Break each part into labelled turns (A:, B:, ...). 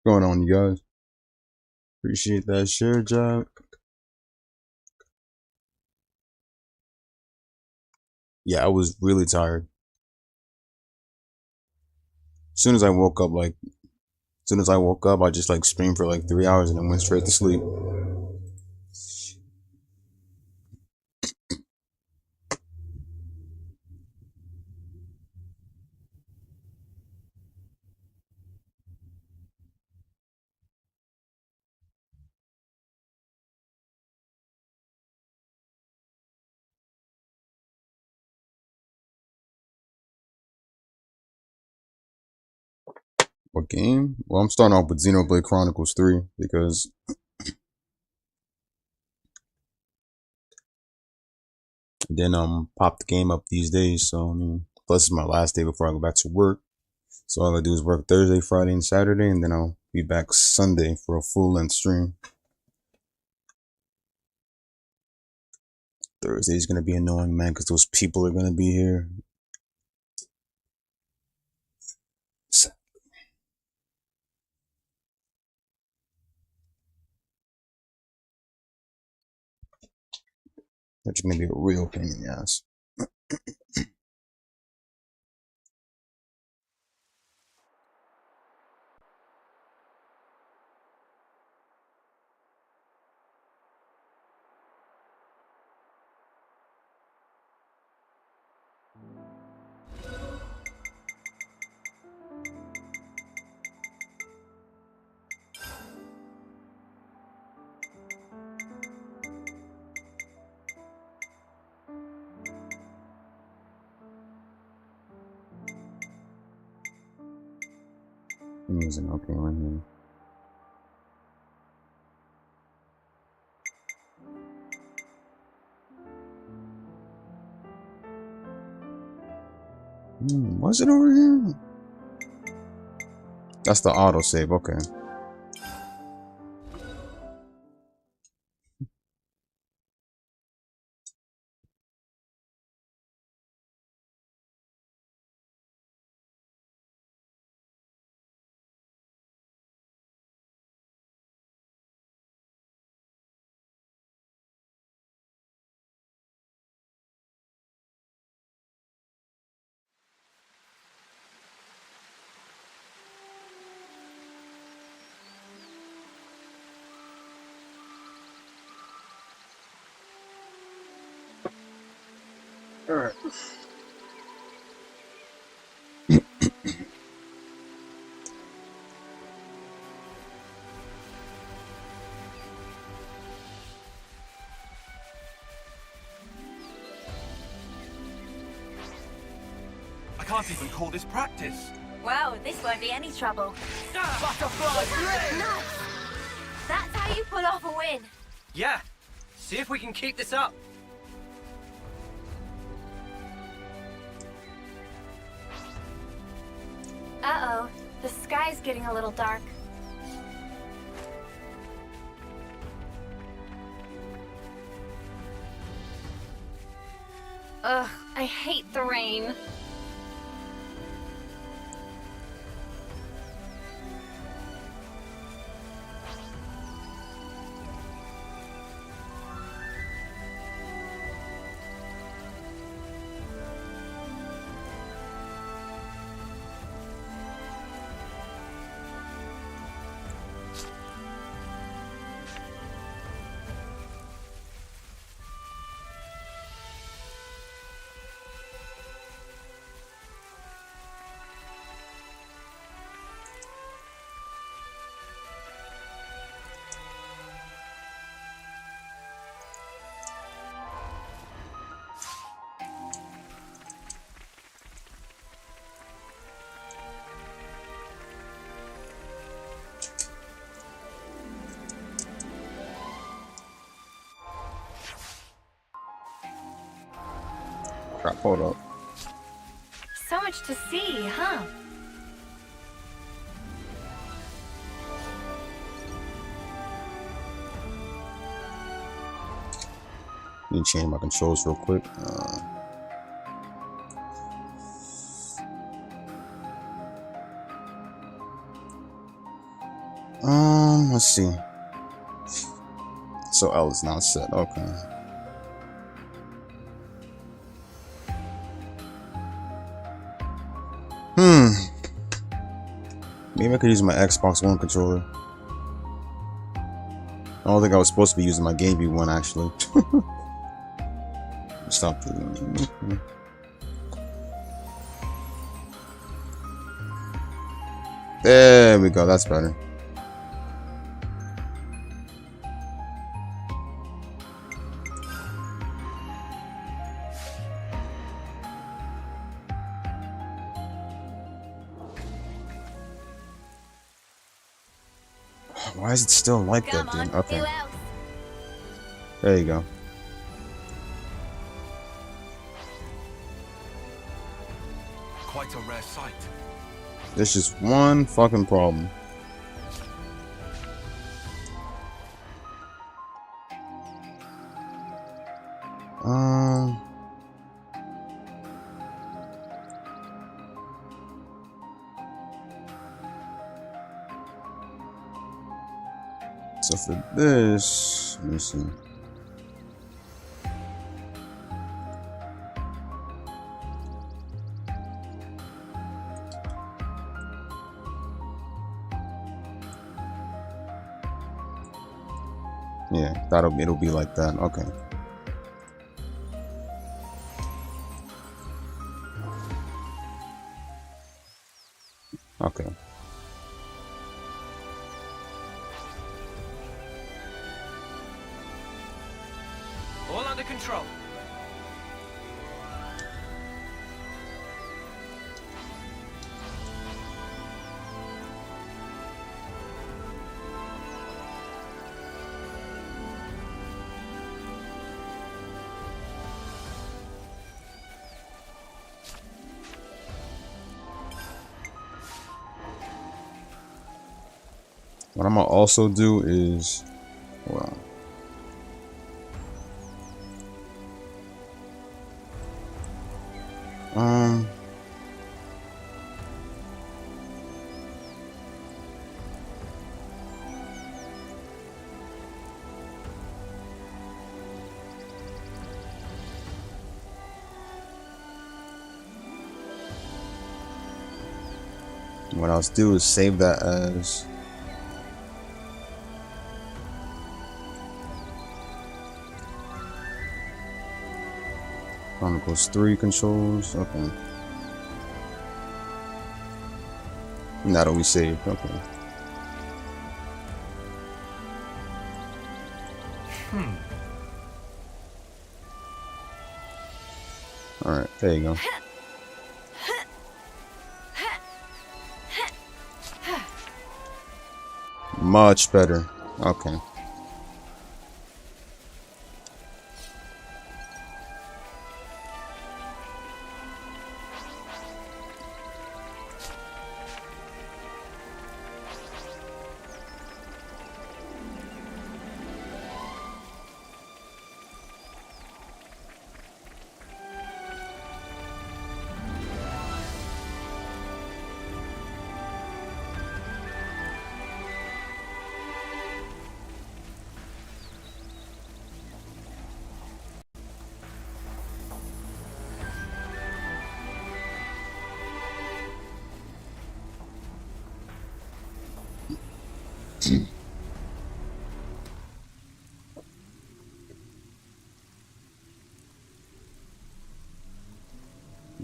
A: going on, you guys? Appreciate that share, Jack. Yeah, I was really tired. As soon as I woke up, I just like streamed for like 3 hours and then went straight to sleep. What game? Well, I'm starting off with Xenoblade Chronicles 3 because I didn't pop the game up these days. So I mean, plus it's my last day before I go back to work. So all I do is work Thursday, Friday, and Saturday, and then I'll be back Sunday for a full length stream. Thursday's gonna be annoying, man, because those people are gonna be here. That's gonna be a real pain in the ass. Amazing. Okay, right here. Was it over here? That's the autosave. Okay. All right.
B: I can't even call this practice.
C: Wow, this won't be any trouble.
B: Butterfly!
C: Nuts! That's how you pull off a win.
B: Yeah. See if we can keep this up.
C: Uh-oh, the sky's getting a little dark. Ugh, I hate the rain.
A: Crap, hold up.
C: So much to see, huh?
A: Let me change my controls real quick. Let's see. So L is not set. Okay. Maybe I could use my Xbox One controller. I don't think I was supposed to be using my GameCube one actually. Stop doing it. There we go, that's better. Why is it still like that, dude? Okay. There you go.
B: Quite a rare sight.
A: There's just one fucking problem. So for this, let me see. Yeah, it'll be like that. Okay. Okay.
B: All under control.
A: What I'm gonna also do is, well, what I'll do is save that as Chronicles 3 controls. Okay. And that'll be saved. Okay. Alright, there you go. Much better. Okay.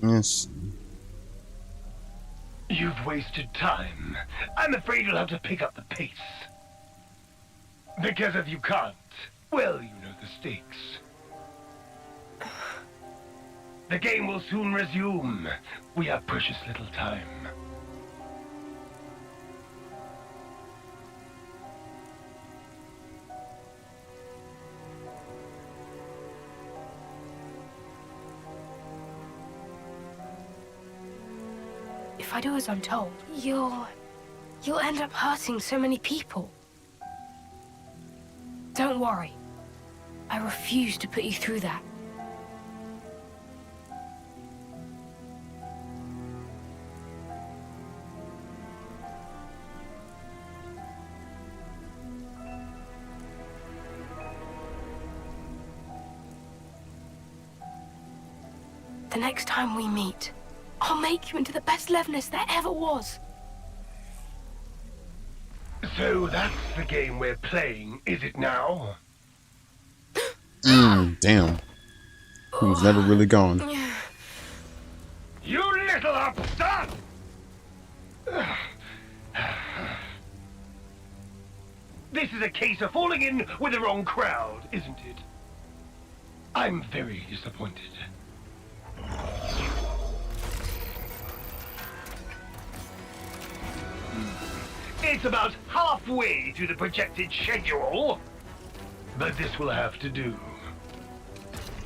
A: Yes.
D: You've wasted time. I'm afraid you'll have to pick up the pace. Because if you can't, well, you know the stakes. The game will soon resume. We have precious little time.
E: If I do as I'm told, you'll end up hurting so many people. Don't worry. I refuse to put you through that. The next time we meet, I'll make you into the best Levnis there ever was.
D: So that's the game we're playing, is it now?
A: Damn. He was never really gone.
D: You little upstart! This is a case of falling in with the wrong crowd, isn't it? I'm very disappointed. It's about halfway to the projected schedule, but this will have to do.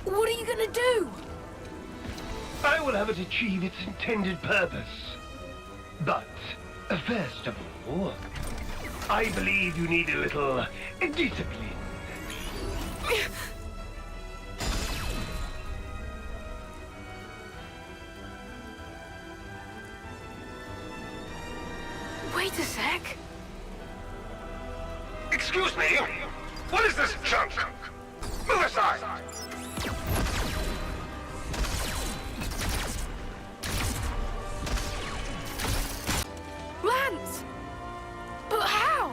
E: What are you gonna do?
D: I will have it achieve its intended purpose. But, first of all, I believe you need a little discipline.
E: Wait a sec.
D: Excuse me? What is this junk? Move aside!
E: Lance! But how?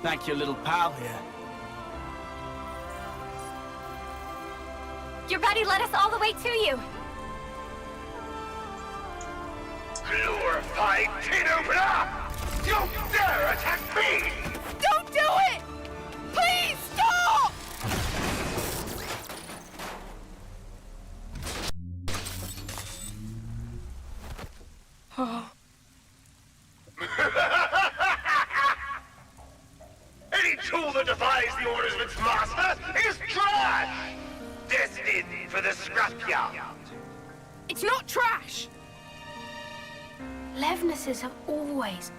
F: Thank your little pal here.
C: Your buddy led us all the way to you.
D: Glorified tin opener! You dare attack me!
E: Don't do it! Please stop! Oh.
D: Any tool that defies the orders of its master is trash! Destined for the scrapyard.
E: It's not trash! Levnesses have always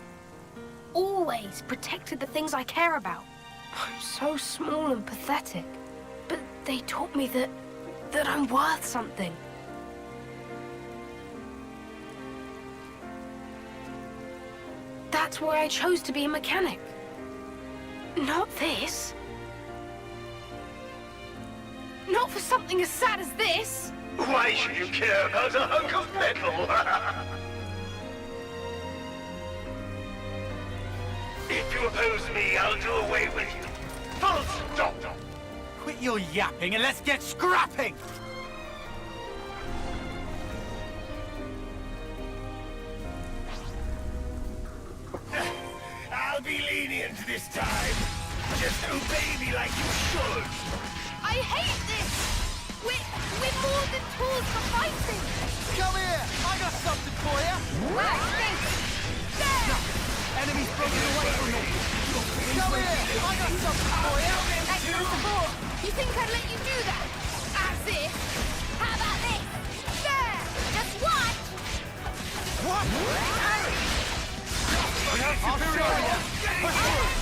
E: protected the things I care about. I'm so small and pathetic, but they taught me that I'm worth something. That's why I chose to be a mechanic. Not this. Not for something as sad as this.
D: Why should you care about a hunk of metal? If you oppose me, I'll do away with you. Full stop.
F: Quit your yapping and let's get scrapping!
D: I'll be lenient this time. Just obey me like you should.
E: I hate this! We're more than tools for fighting!
F: Come here! I got something for you!
E: Where? There!
F: Enemies broken away from me! Come here! I got something for you!
E: Extra support! You think I'd let you do that? As if! How about this? There! Just watch!
F: What? I'll show you!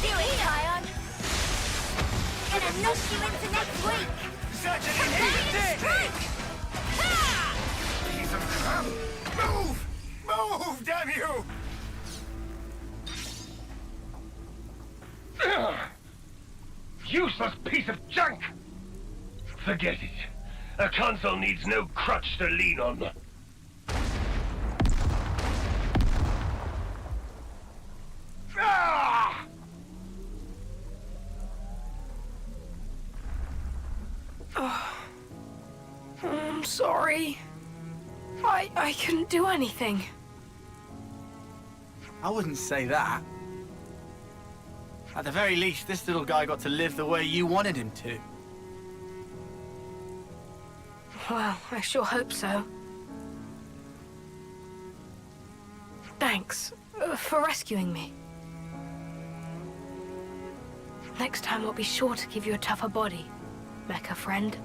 C: Do it, Ion. Gonna knock you into next week.
D: Such an
C: Strike! Ha!
D: piece of crap! Move! Move, damn you! Useless piece of junk! Forget it. A console needs no crutch to lean on. Ah!
E: I'm sorry. I couldn't do anything.
F: I wouldn't say that. At the very least, this little guy got to live the way you wanted him to.
E: Well, I sure hope so. Thanks for rescuing me. Next time I'll be sure to give you a tougher body, Mecha friend.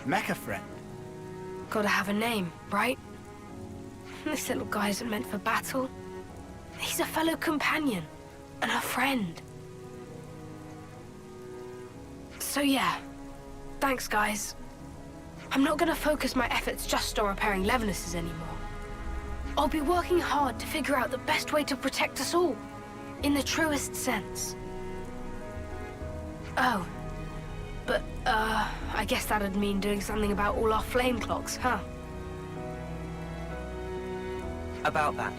F: Mecha friend.
E: Gotta have a name, right? This little guy isn't meant for battle. He's a fellow companion and a friend. So yeah, thanks guys. I'm not gonna focus my efforts just on repairing Levnesses anymore. I'll be working hard to figure out the best way to protect us all, in the truest sense. Oh, but I guess that'd mean doing something about all our flame clocks, huh?
G: About that.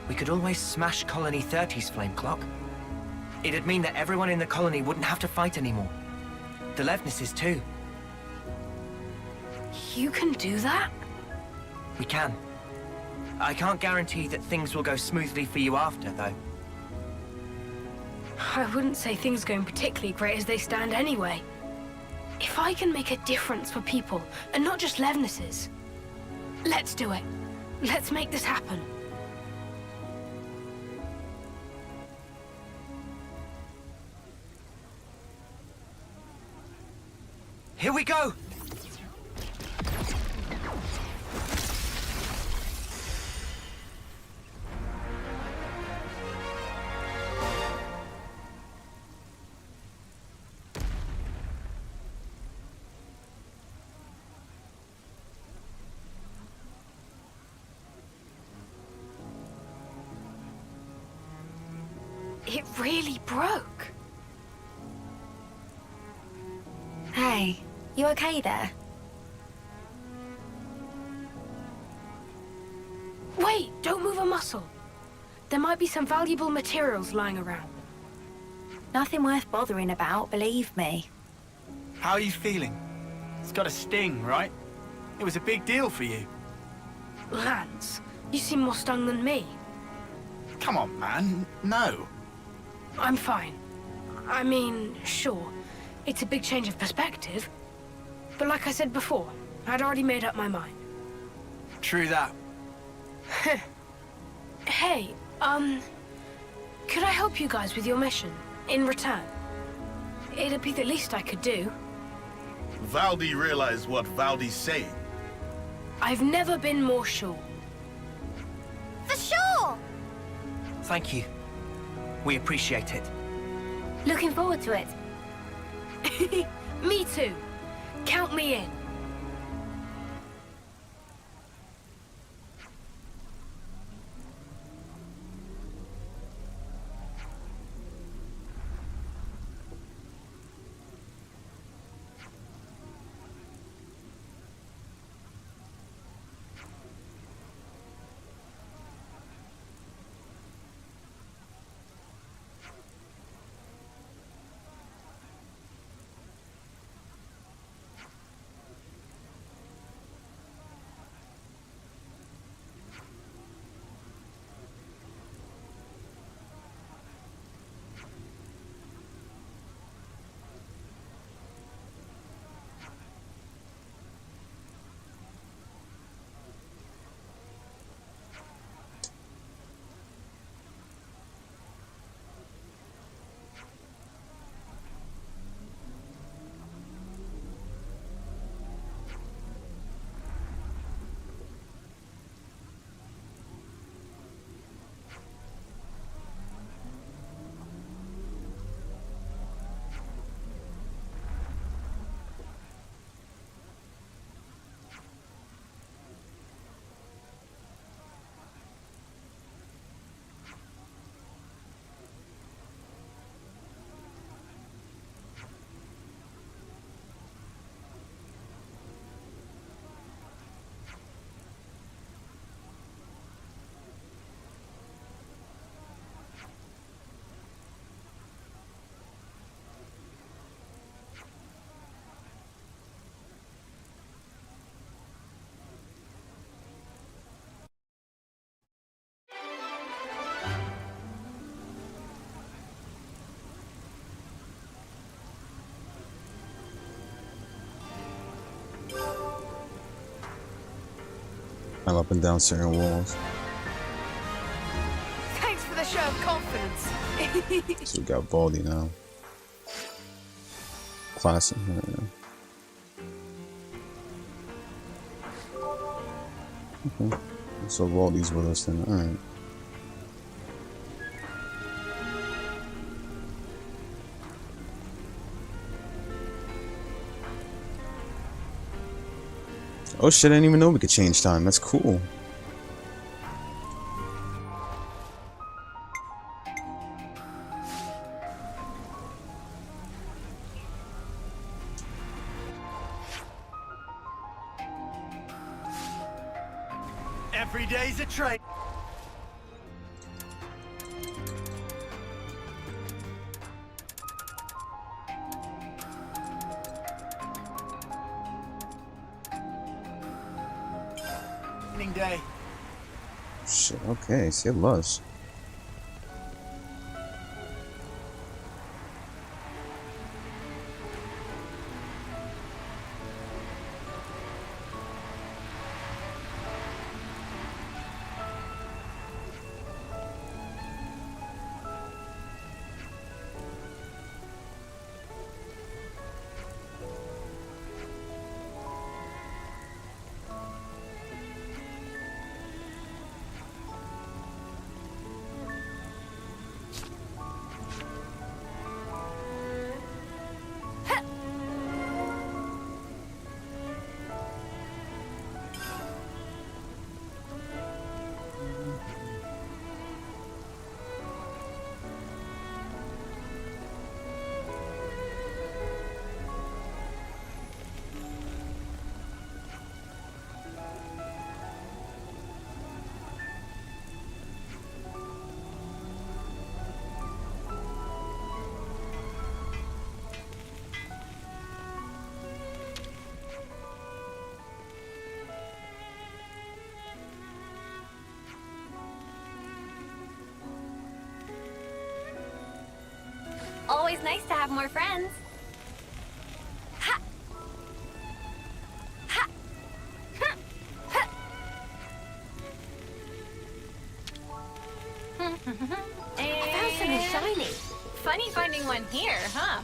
G: We could always smash Colony 30's flame clock. It'd mean that everyone in the colony wouldn't have to fight anymore. The Levnesses too.
E: You can do that?
G: We can. I can't guarantee that things will go smoothly for you after, though.
E: I wouldn't say things are going particularly great as they stand anyway. If I can make a difference for people, and not just Levnesses, let's do it. Let's make this happen.
G: Here we go!
E: It really broke.
C: Hey, you okay there?
E: Wait, don't move a muscle. There might be some valuable materials lying around.
C: Nothing worth bothering about, believe me.
F: How are you feeling? It's got a sting, right? It was a big deal for you.
E: Lance, you seem more stung than me.
F: Come on, man. No.
E: I'm fine. I mean, sure, it's a big change of perspective. But like I said before, I'd already made up my mind.
F: True that.
E: Hey, could I help you guys with your mission, in return? It'd be the least I could do.
H: Valdi realize what Valdi's saying.
E: I've never been more sure.
C: For sure!
G: Thank you. We appreciate it.
C: Looking forward to it.
E: Me too. Count me in.
A: I'm up and down certain walls.
E: Thanks for the show of confidence.
A: So we got Baldy now. Classic. Okay. So Baldy's with us then. Alright. Oh shit, I didn't even know we could change time. That's cool.
F: Every day's a trade. Day.
A: Shit, okay, see, it was.
C: Always nice to have more friends. Ha! Ha! Ha! Ha!
E: I found something shiny.
C: Funny finding one here, huh?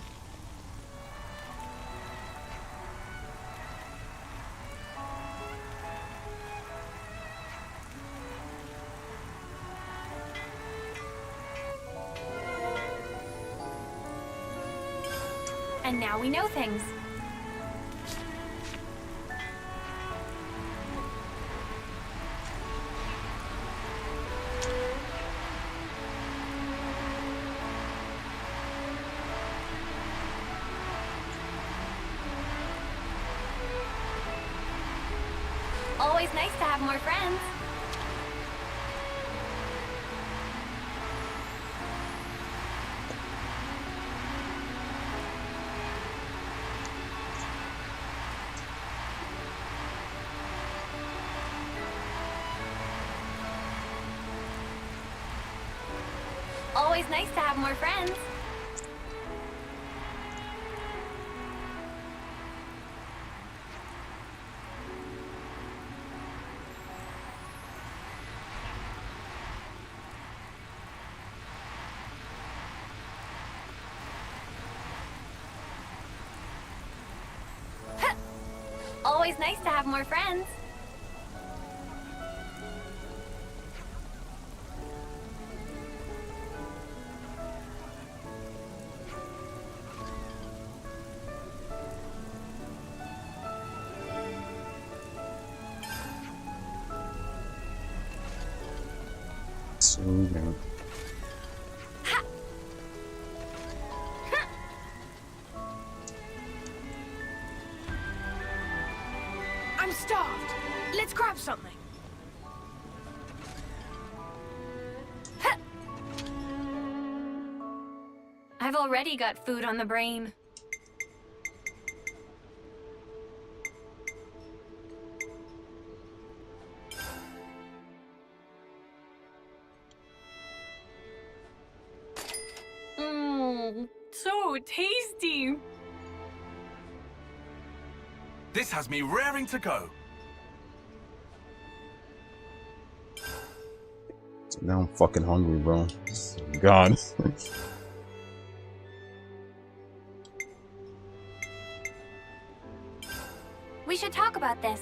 C: And now we know things. Always nice to have more friends. Always nice to have more friends. Always nice to have more friends.
A: So, yeah.
E: I'm starved. Let's grab something.
C: I've already got food on the brain. Mmm, so tasty.
B: This has me raring to go.
A: Now I'm fucking hungry, bro. God.
C: We should talk about this.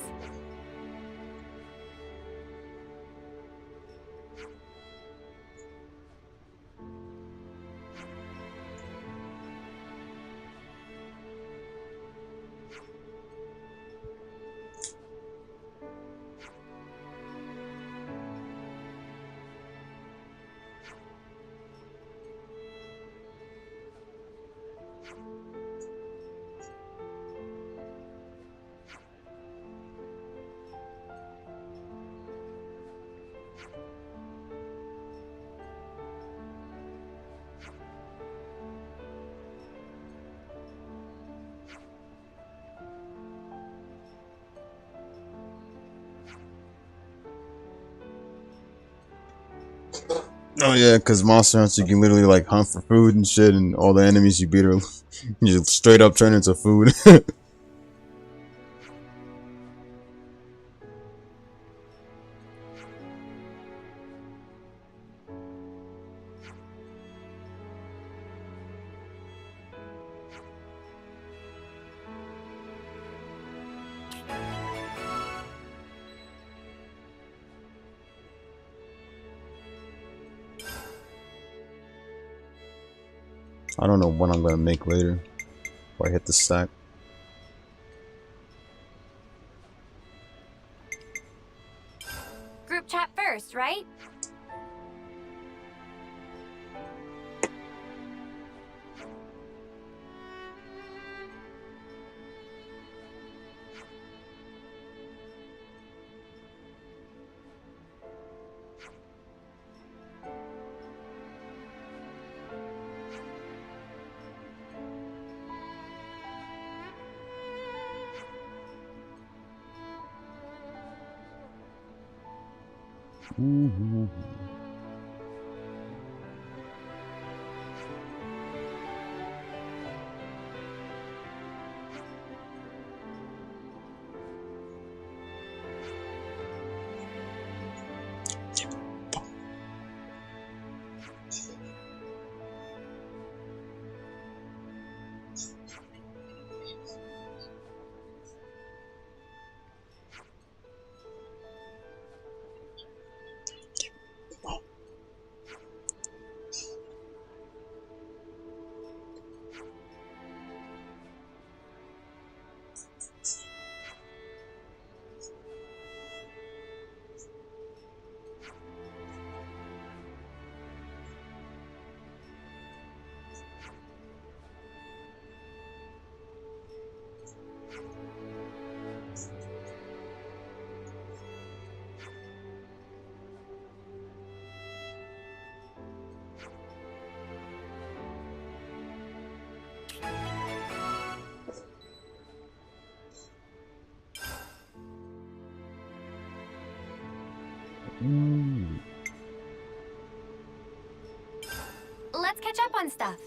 A: Oh yeah, because Monster Hunter you can literally like hunt for food and shit, and all the enemies you beat are you just straight up turn into food. I don't know what I'm gonna make later before I hit the stack.
C: Group chat first, right? Let's catch up on stuff.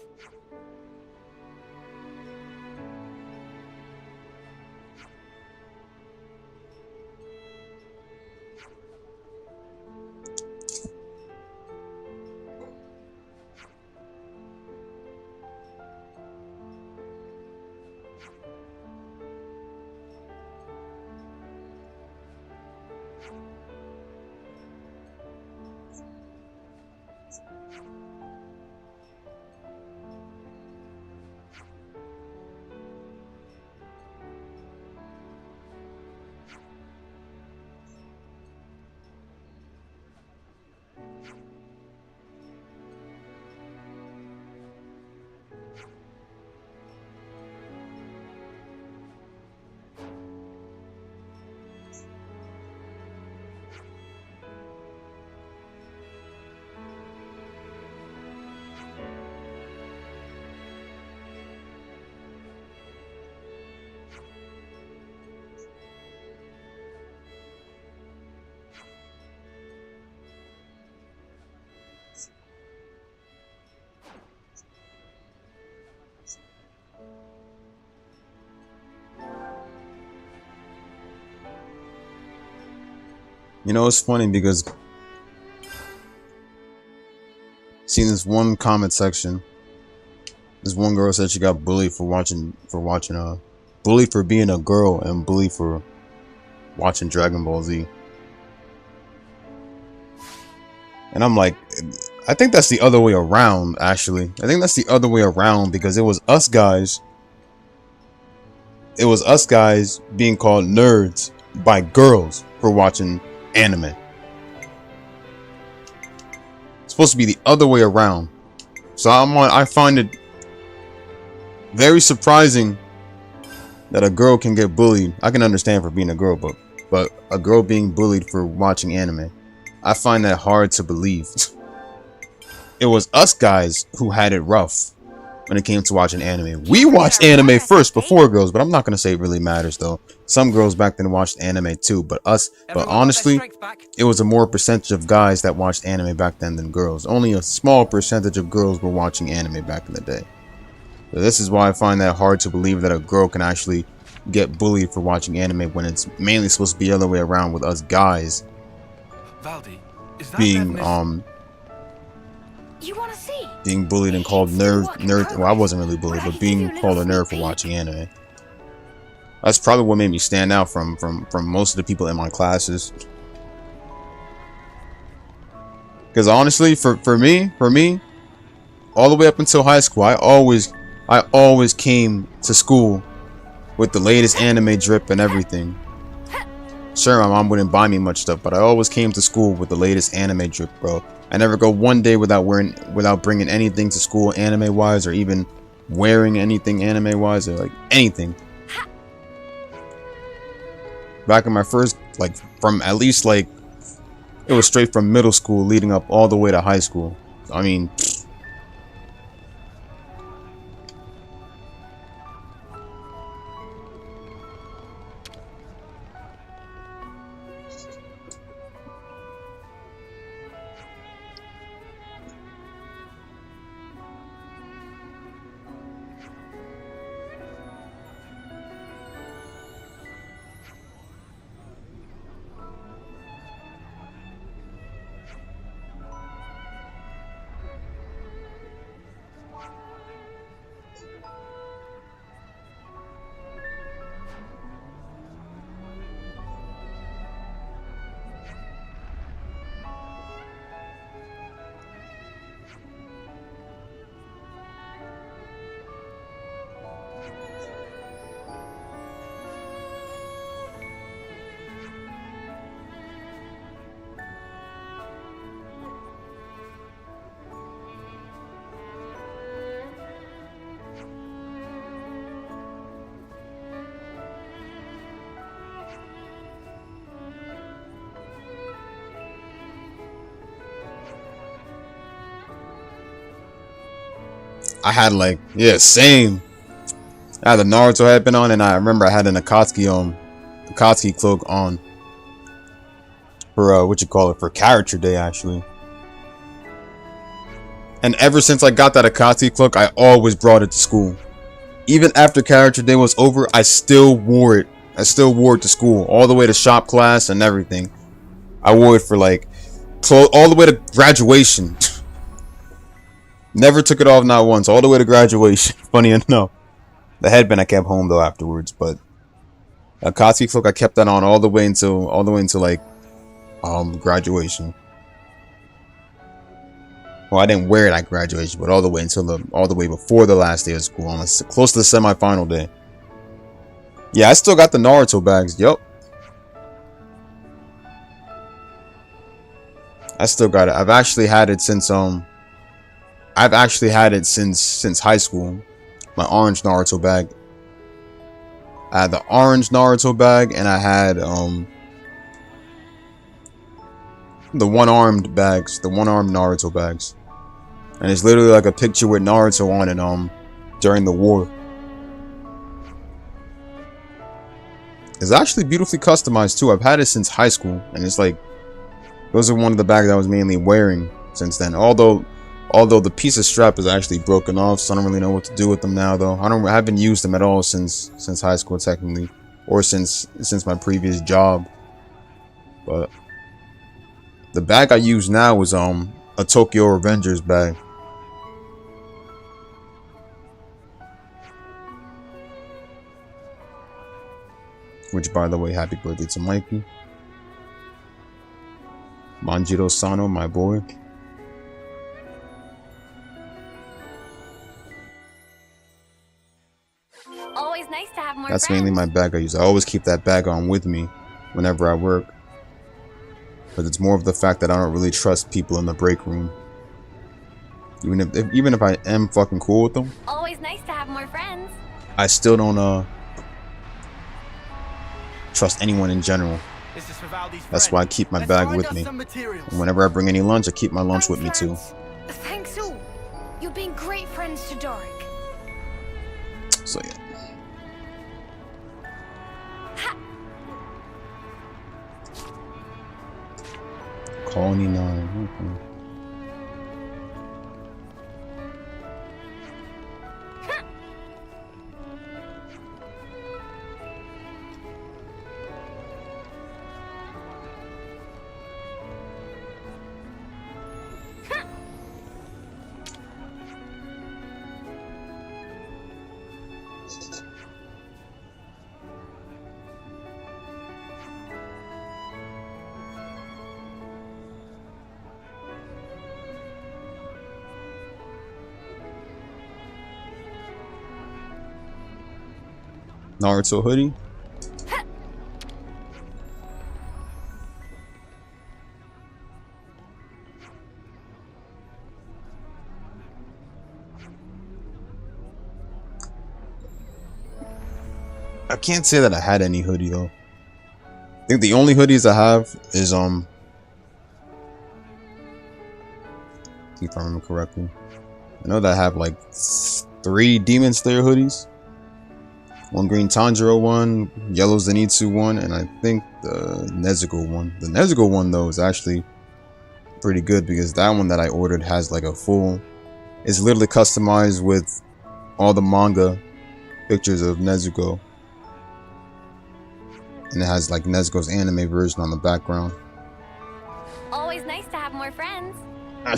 A: You know, it's funny because seeing this one comment section, this one girl said she got bullied for watching bullied for being a girl and bullied for watching Dragon Ball Z. And I'm like, I think that's the other way around, actually. I think that's the other way around because it was us guys. It was us guys being called nerds by girls for watching anime. It's supposed to be the other way around. So I find it very surprising that a girl can get bullied. I can understand for being a girl, but a girl being bullied for watching anime, I find that hard to believe. It was us guys who had it rough when it came to watching anime. We watched anime first before girls, but I'm not gonna say it really matters though. some girls back then watched anime too, but
G: Everyone got their
A: honestly,
G: strength back?
A: it was a more percentage of guys that watched anime back then than girls. Only a small percentage of girls were watching anime back in the day. So this is why I find that hard to believe that a girl can actually get bullied for watching anime when it's mainly supposed to be the other way around, with us guys
B: Valdi, is that
A: being
B: Levnis?
C: You wanna see?
A: being bullied and called nerd. Well, I wasn't really bullied, but being called a nerd for watching anime. That's probably what made me stand out from most of the people in my classes. Because honestly, for me, all the way up until high school, I always came to school with the latest anime drip and everything. Sure, my mom wouldn't buy me much stuff, but I always came to school with the latest anime drip, bro. I never go one day without bringing anything to school anime wise, or even wearing anything anime wise, or like anything. Back in my first, like, from at least like, it was straight from middle school leading up all the way to high school. I mean, I had like, yeah, same. I had the Naruto headband on, and I remember I had an Akatsuki cloak on for for character day actually. And ever since I got that Akatsuki cloak, I always brought it to school. Even after character day was over, I still wore it. I still wore it to school, all the way to shop class and everything. I wore it for like all the way to graduation. Never took it off, not once, all the way to graduation. Funny enough. The headband I kept home though afterwards, but Akatsuki cloak I kept that on all the way until like graduation. Well, I didn't wear it at graduation, but all the way before the last day of school, almost close to the semi-final day. Yeah, I still got the Naruto bags. Yup. I still got it. I've actually had it since since high school. My orange Naruto bag. I had the orange Naruto bag, and I had the one-armed Naruto bags. And it's literally like a picture with Naruto on it during the war. It's actually beautifully customized too. I've had it since high school, and it's like those are one of the bags I was mainly wearing since then. Although the piece of strap is actually broken off, so I don't really know what to do with them now though. I haven't used them at all since high school technically, or since my previous job. But the bag I use now is a Tokyo Revengers bag. Which, by the way, happy birthday to Mikey. Manjiro Sano, my boy.
C: Always nice to have more
A: That's
C: friends.
A: mainly my bag I use. I always keep that bag on with me whenever I work. But it's more of the fact that I don't really trust people in the break room. Even if I am fucking cool with them,
C: Always nice to have more friends.
A: I still don't trust anyone in general.
F: This is for Valdi's
A: That's
F: friend.
A: why I keep my
F: Let's
A: bag
F: find
A: with
F: us
A: me.
F: some materials.
A: And whenever I bring any lunch, I keep my lunch with me too.
E: Thanks all. You're being great friends to Doric.
A: So yeah.
C: Ha!
A: Colony 9. Okay. Naruto hoodie. I can't say that I had any hoodie though. I think the only hoodies I have is if I remember correctly. I know that I have like 3 Demon Slayer hoodies. 1 Green Tanjiro one, Yellow Zenitsu one, and I think the Nezuko one. The Nezuko one though is actually pretty good because that one that I ordered has like a full, it's literally customized with all the manga pictures of Nezuko. And it has like Nezuko's anime version on the background.
C: Always nice to have more friends.
A: I'm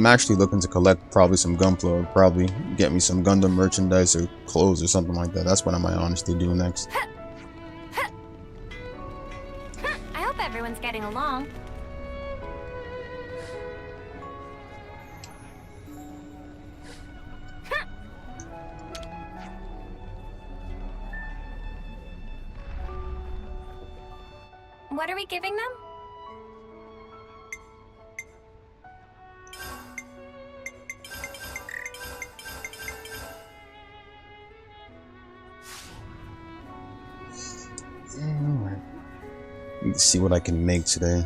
A: actually looking to collect probably some Gunpla, probably get me some Gundam merchandise or clothes or something like that. That's what I might honestly do next.
C: I hope everyone's getting along. What are we giving them?
A: Alright. Let's see what I can make today.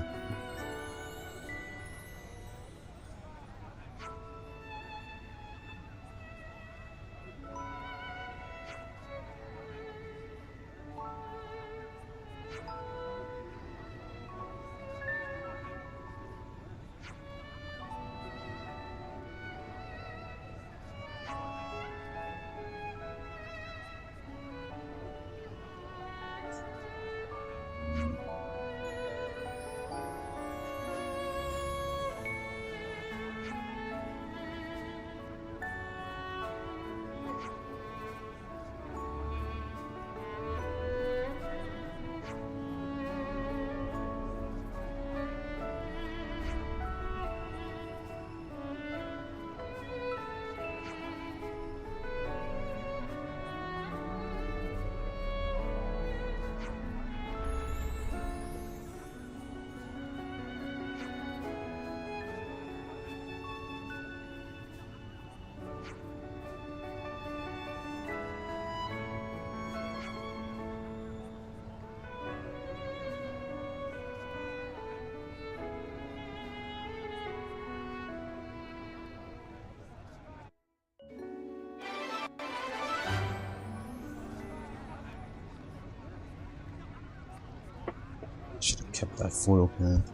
A: Should have kept that foil pan.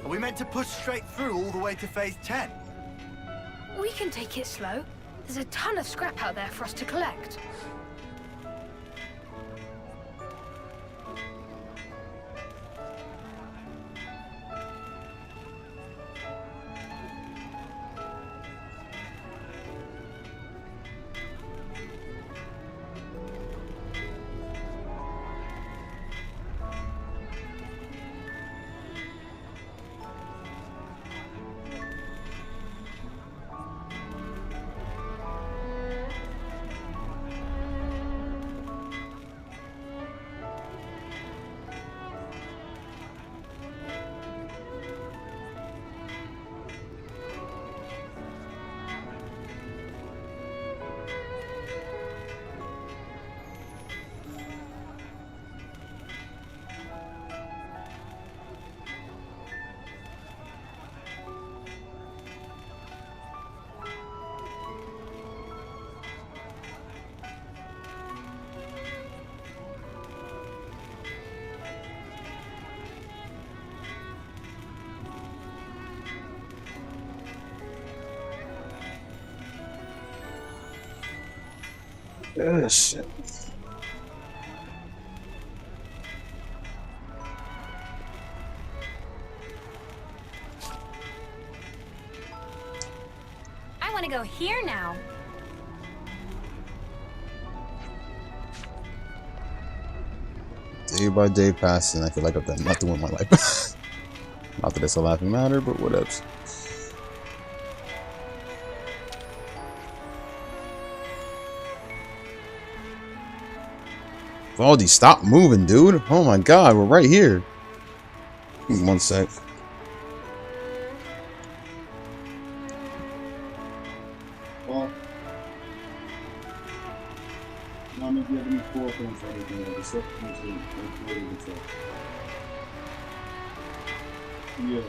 F: Are we meant to push straight through all the way to phase 10?
E: We can take it slow. There's a ton of scrap out there for us to collect.
A: Shit.
C: I want to go here now.
A: Day by day passing, I feel like I've done nothing with my life. Not that it's a laughing matter, but what else? Valdi, stop moving, dude. Oh my god, we're right here. 1 sec. Well, I'm gonna give me 4 points for everything. The second point is yeah.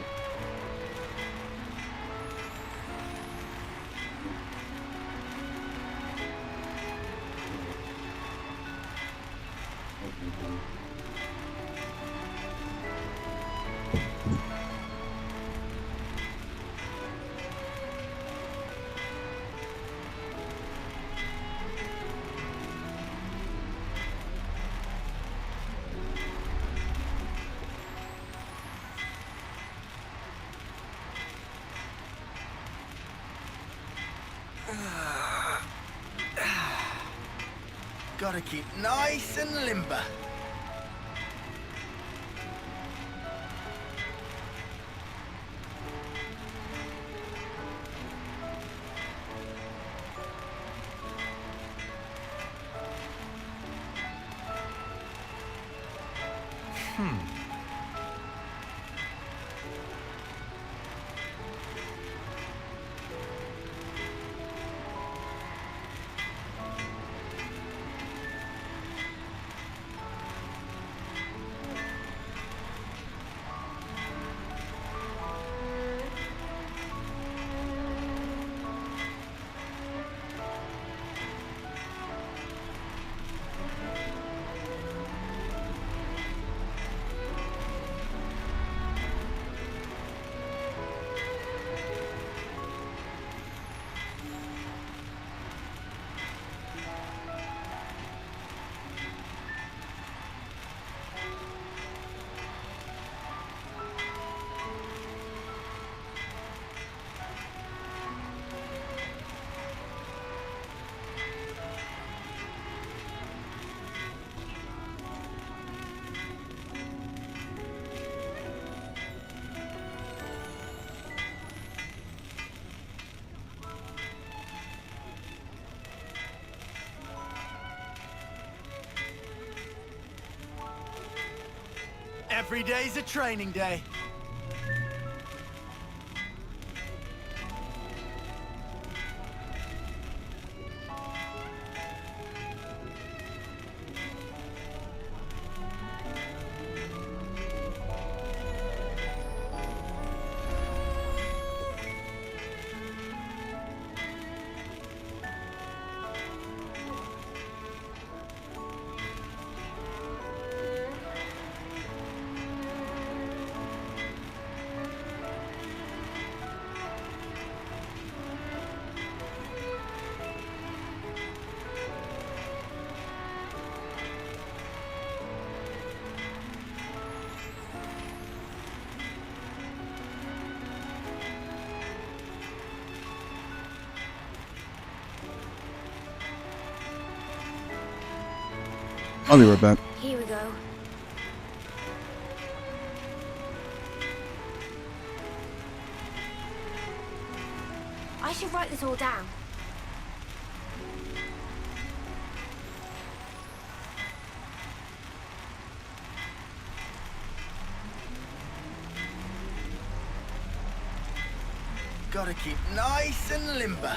F: Gotta keep nice and limber. Every day's a training day.
A: I'll be right back.
C: Here we go. I should write this all down.
F: Gotta keep nice and limber.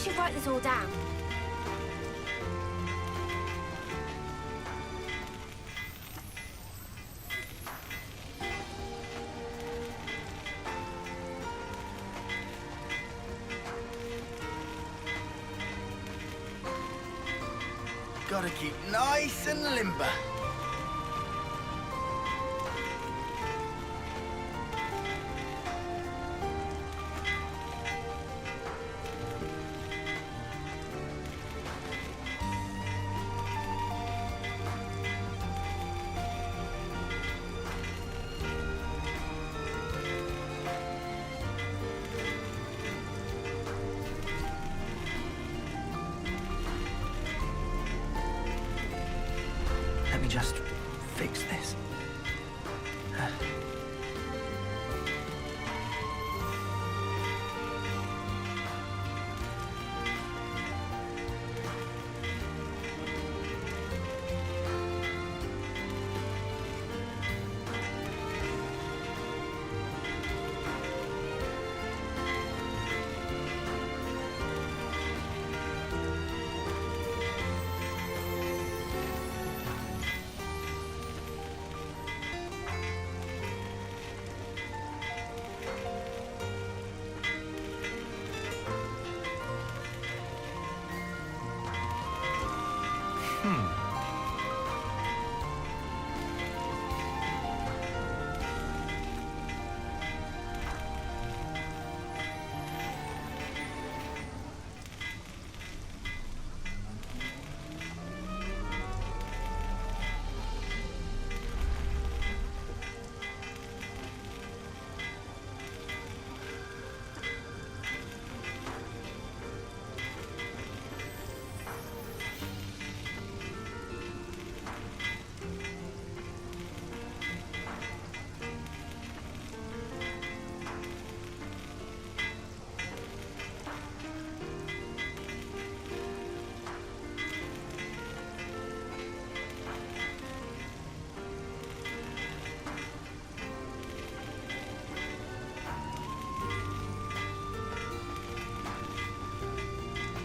C: should write this all down.
F: Gotta keep nice and limber.
G: Let me just fix this.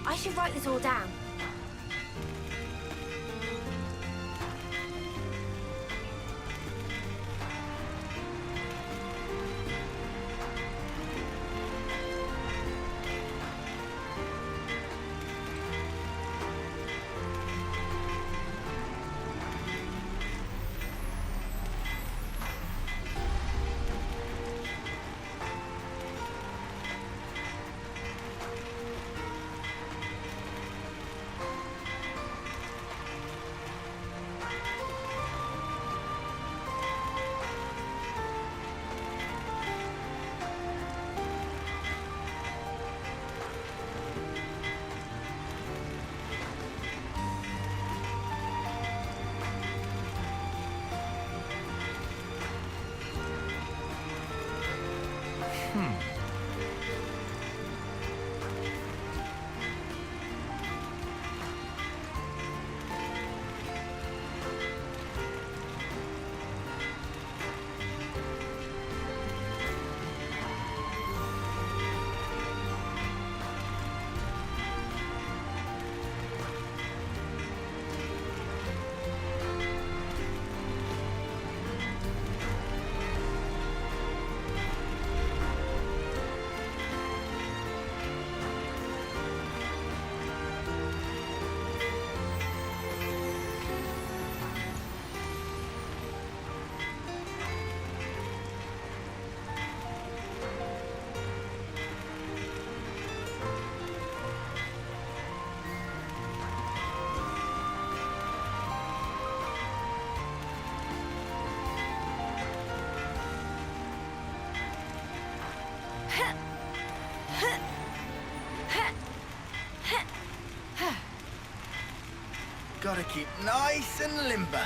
C: I should write this all down.
F: Gotta keep nice and limber.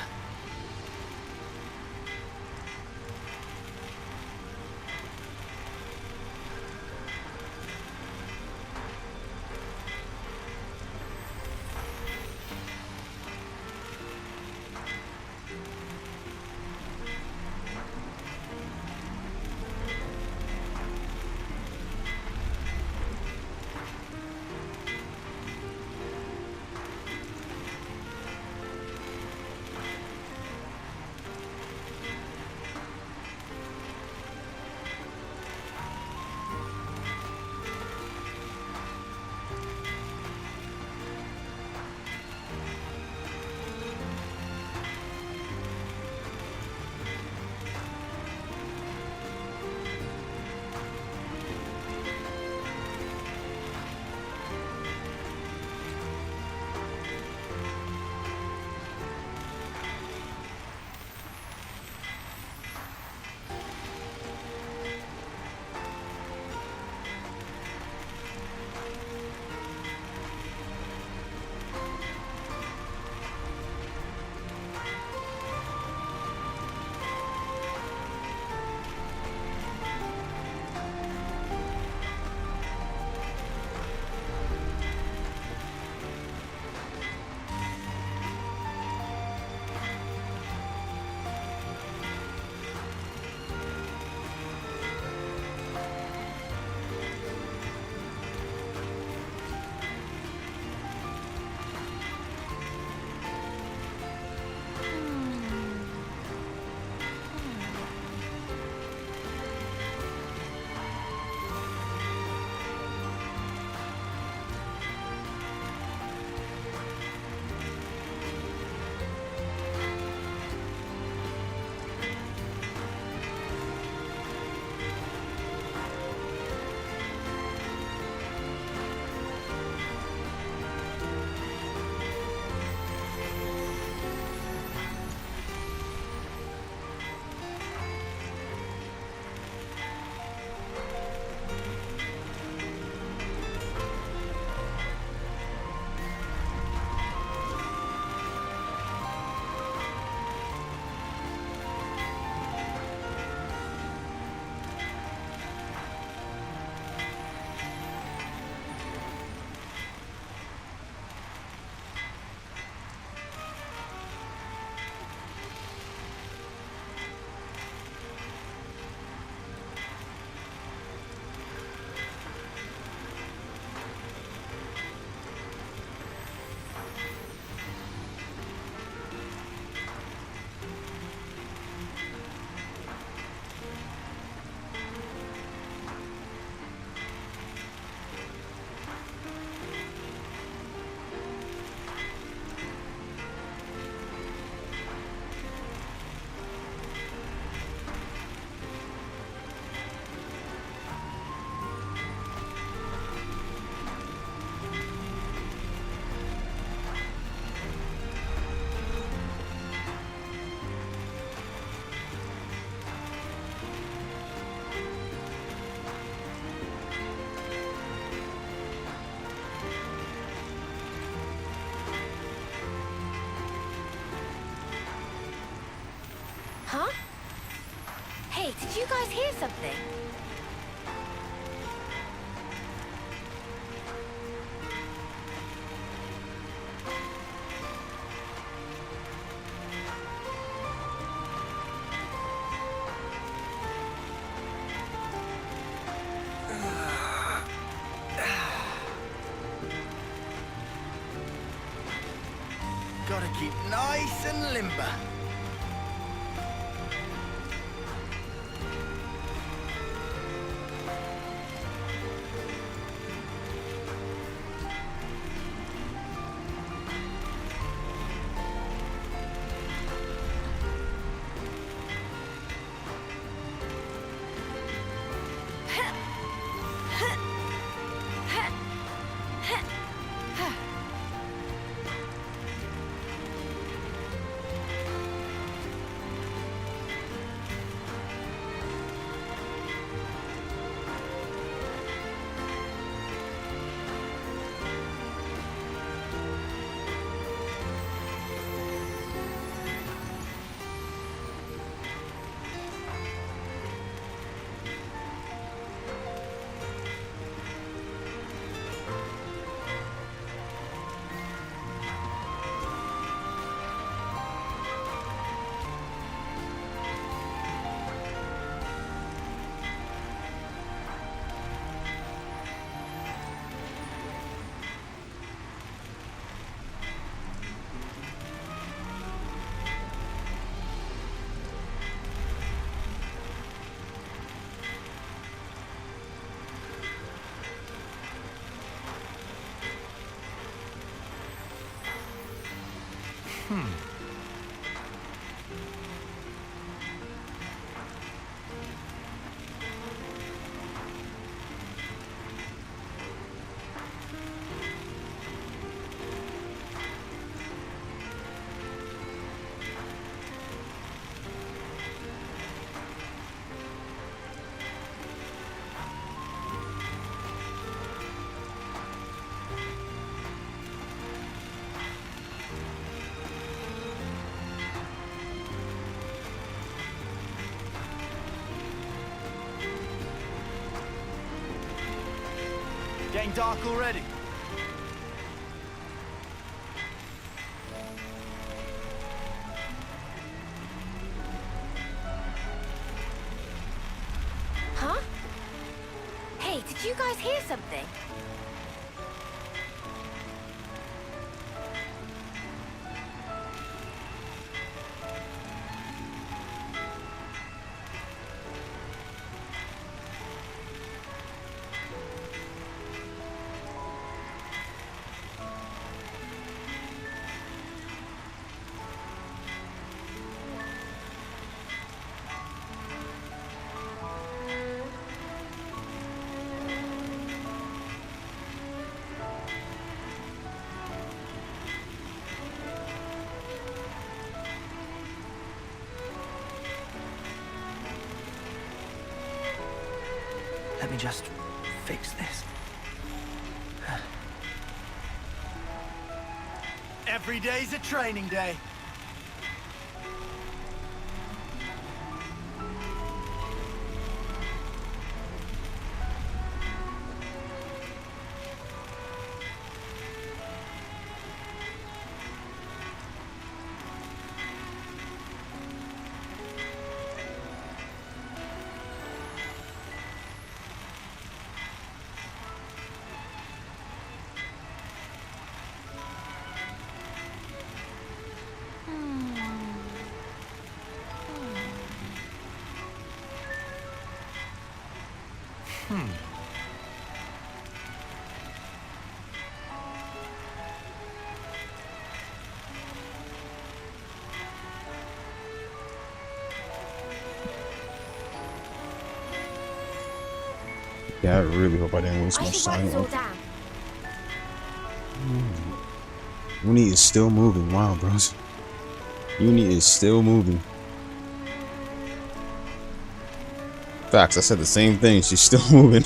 C: Huh? Hey, did you guys hear something?
F: Gotta keep nice and limber. Getting dark already.
C: Huh? Hey, did you guys hear something?
G: Let me just fix this.
F: Every day's a training day.
A: Yeah, I really hope I didn't waste
C: I
A: much
C: should write
A: time.
C: this all down.
A: Uni is still moving. Wow, bros. Uni is still moving. Facts, I said the same thing. She's still moving.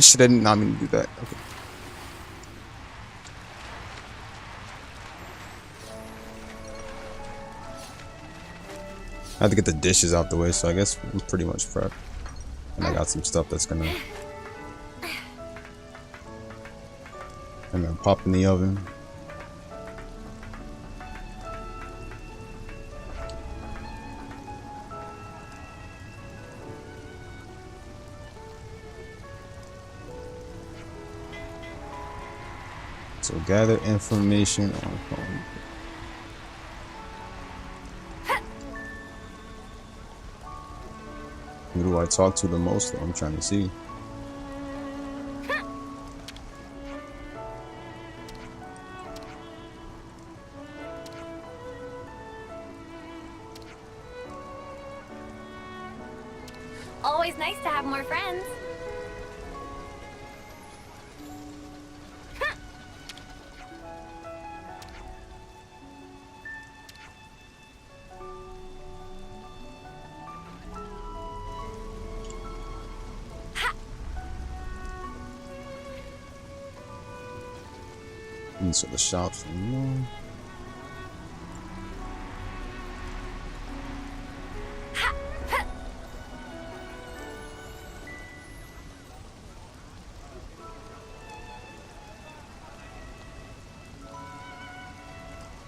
A: Shit, I did not mean to do that. Okay. I have to get the dishes out the way, so I guess I'm pretty much prepped. And I got some stuff that's gonna... I'm gonna pop in the oven. So gather information on home. Who do I talk to the most? I'm trying to see.
C: Always nice to have more friends.
A: So the shops, no.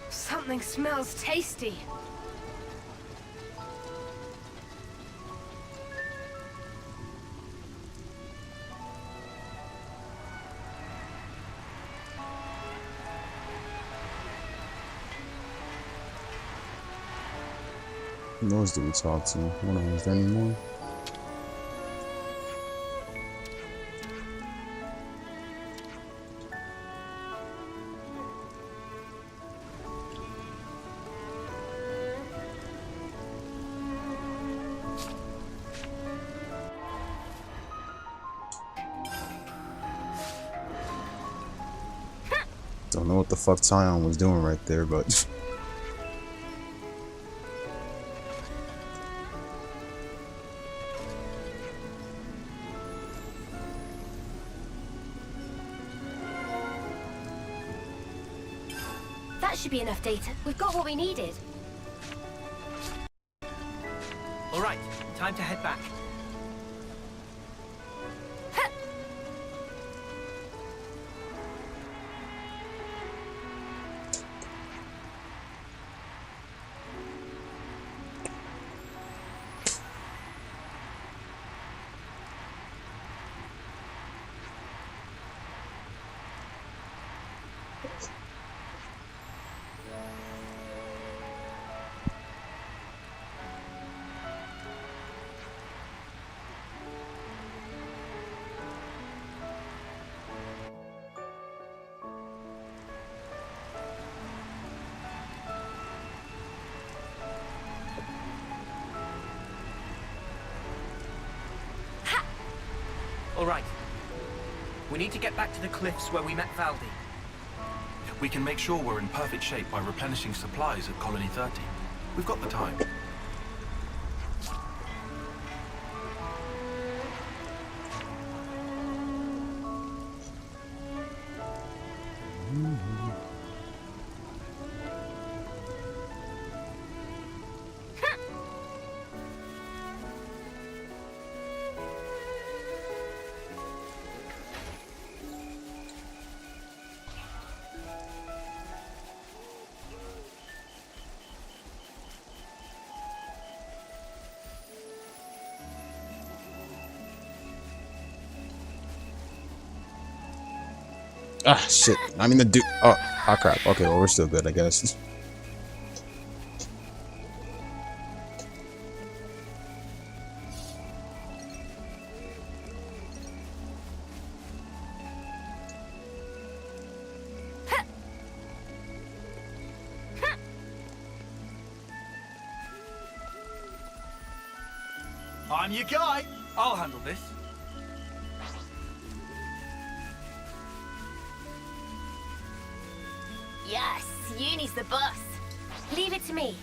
E: Something smells tasty.
A: Who knows do we talk to? I don't know, is there any more? Don't know what the fuck Tyon was doing right there, but
C: That should be enough data. We've got what we needed.
G: All right, time to head back. All right. We need to get back to the cliffs where we met Valdi.
B: We can make sure we're in perfect shape by replenishing supplies at Colony 30. We've got the time.
A: ah shit. I mean the dude. Oh crap. Okay, well we're still good, I guess.
F: I'm your guy. I'll handle this.
C: Yes, Uni's the boss. Leave it to me.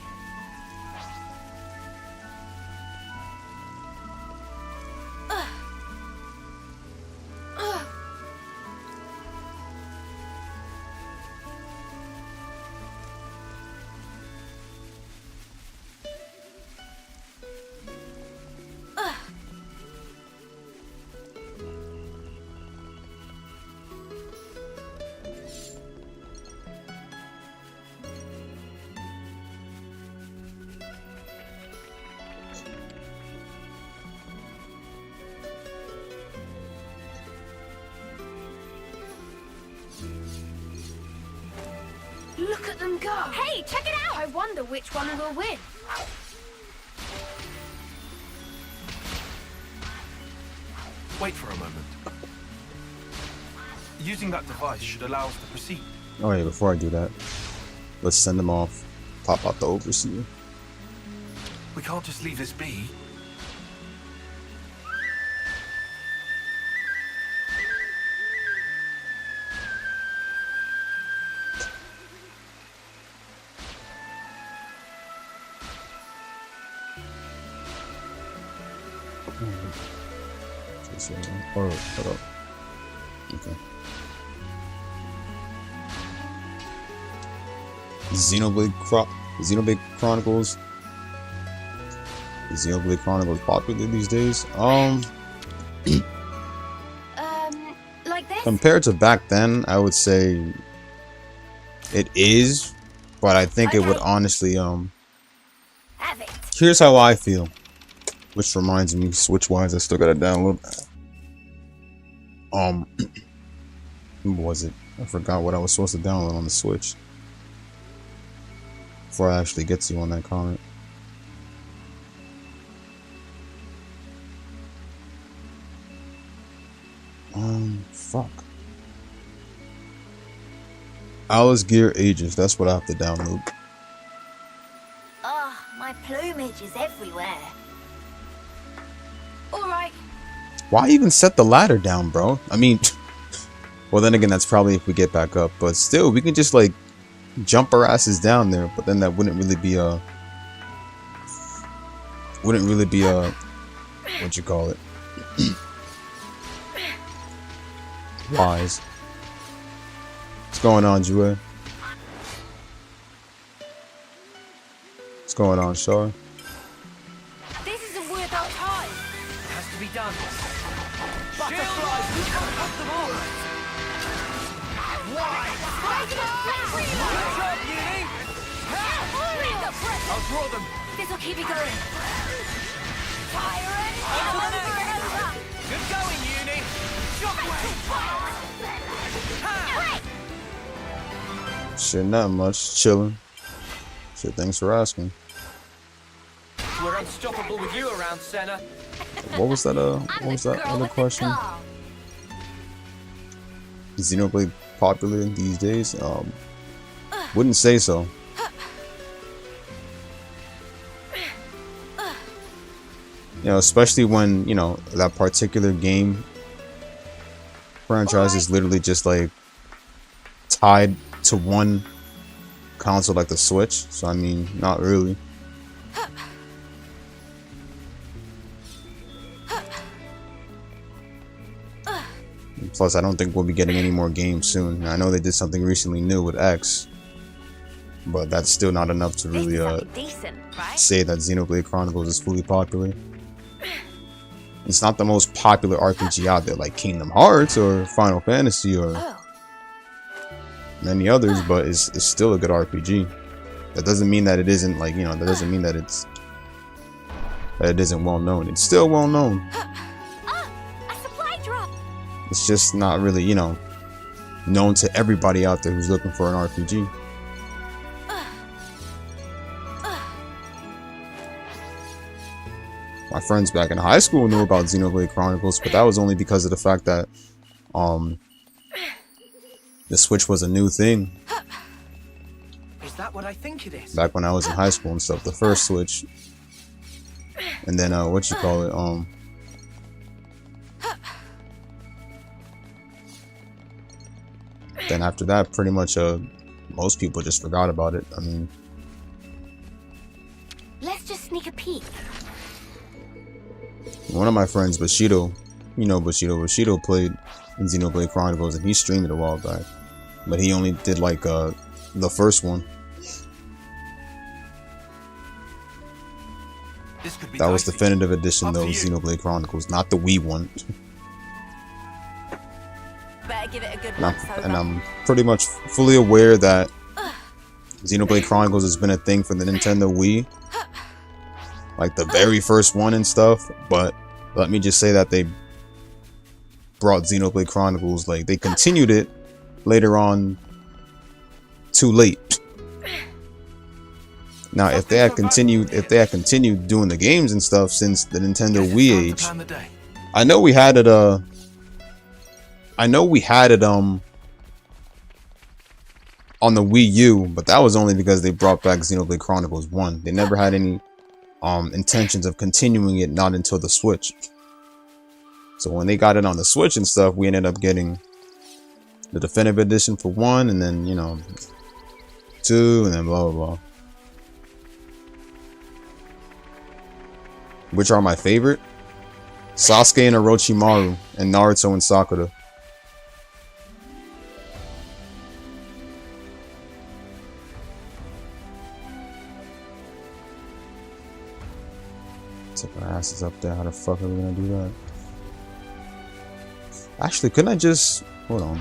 E: Look at them go.
C: Hey, check it out!
E: I wonder which one will win.
B: Wait for a moment. Using that device should allow us to proceed.
A: Oh yeah, before I do that, let's send them off. Pop out the overseer.
B: We can't just leave this be.
A: Oh, hold up. Okay. Xenoblade Chronicles. Is Xenoblade Chronicles popular these days?
C: Like this?
A: Compared to back then, I would say it is, but I think it would honestly
C: Have it.
A: Here's how I feel. Which reminds me, Switch-wise, I still gotta download. What was it? I forgot what I was supposed to download on the Switch. Before I actually get to you on that comment. Fuck. Alice Gear Ages, that's what I have to download.
C: Oh, my plumage is everywhere.
E: Alright.
A: Why even set the ladder down, bro? I mean, well, then again, that's probably if we get back up. But still, we can just, like, jump our asses down there. But then that wouldn't really be a... What you call it? Wise. What's going on, Jue? What's going on, Shar?
E: This isn't worth our time.
G: It has to be done.
F: Butterflies, you can't have them all. Why? Good job, Uni. I'll draw them.
E: This'll keep me going.
C: Fire it!
F: On to the
C: Over
F: next.
C: and over!
F: Good going, Uni. Shockwave.
A: Shit, not much. Chilling. Shit, thanks for asking.
G: We're unstoppable with you around, Senna.
A: What was that, what was that other question? Is Xenoblade popular these days? Wouldn't say so. You know, especially when, you know, that particular game franchise is literally just like tied to one console like the Switch. So I mean, not really. Plus, I don't think we'll be getting any more games soon. I know they did something recently new with X, but that's still not enough to really
C: decent, right?
A: say that Xenoblade Chronicles is fully popular. It's not the most popular RPG out there like Kingdom Hearts or Final Fantasy or many others, but it's still a good RPG. That doesn't mean that it isn't, like, you know, that doesn't mean that it isn't well known. It's still well known.
C: A supply drop!
A: It's just not really, you know, known to everybody out there who's looking for an RPG. My friends back in high school knew about Xenoblade Chronicles, but that was only because of the fact that the Switch was a new thing.
G: Is that what I think it is?
A: Back when I was in high school and stuff, the first Switch. and then what you call it, then after that, pretty much most people just forgot about it. I mean,
C: Let's just sneak a peek.
A: one of my friends, Bushido, you know Bushido played in Xenoblade Chronicles, and he streamed it a while back, but he only did like the first one.
B: This could be
A: That was
B: dicey.
A: definitive edition
B: Up
A: though,
B: to you.
A: Xenoblade Chronicles, not the Wii one.
C: Better give it a good
A: And I'm,
C: once
A: and
C: over.
A: I'm pretty much fully aware that Xenoblade Chronicles has been a thing for the Nintendo Wii, like the very first one and stuff, but let me just say that they brought Xenoblade Chronicles, like they continued it later on too late. Now if they had continued doing the games and stuff since the Nintendo
B: Guess it's
A: Wii
B: time to
A: age,
B: plan the day.
A: I know we had it on the Wii U, but that was only because they brought back Xenoblade Chronicles 1. They never had any intentions of continuing it, not until the Switch. So when they got it on the Switch and stuff, we ended up getting the definitive edition for 1, and then, you know, 2, and then blah blah blah. Which are my favorite? Sasuke and Orochimaru, and Naruto and Sakura. Took our asses up there. How the fuck are we gonna do that? Actually, couldn't I just hold on?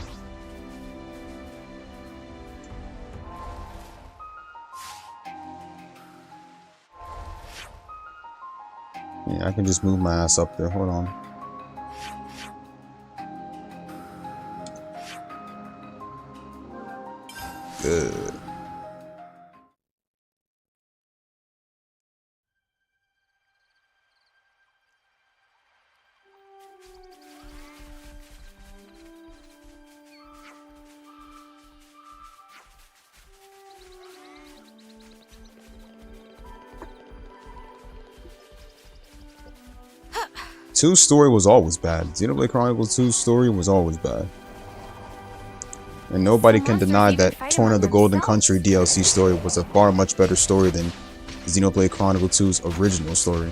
A: Yeah, I can just move my ass up there. Hold on. Good. Two's story was always bad. Xenoblade Chronicles 2's story was always bad. And nobody can deny that Torn of the Golden Country DLC story was a far much better story than Xenoblade Chronicles 2's original story.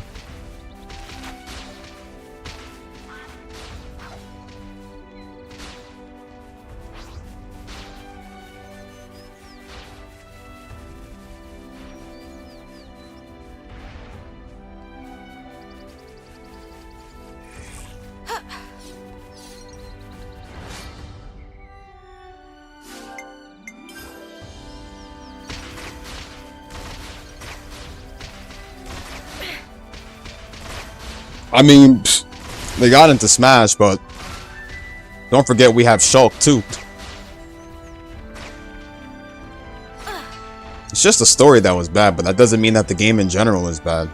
A: I mean, they got into Smash, but don't forget we have Shulk too. It's just a story that was bad, but that doesn't mean that the game in general is bad.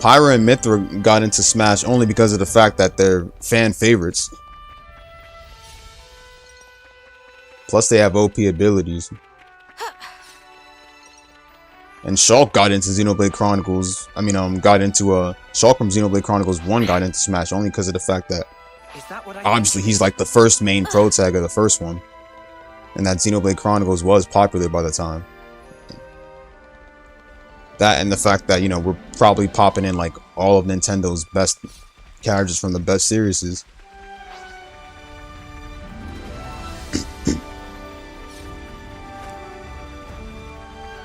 A: Pyra and Mithra got into Smash only because of the fact that they're fan favorites. Plus they have OP abilities. And Shulk got into Xenoblade Chronicles. Shulk from Xenoblade Chronicles 1 got into Smash only because of the fact that obviously he's like the first main pro tag of the first one. And that Xenoblade Chronicles was popular by the time. That and the fact that, you know, we're probably popping in like all of Nintendo's best characters from the best series.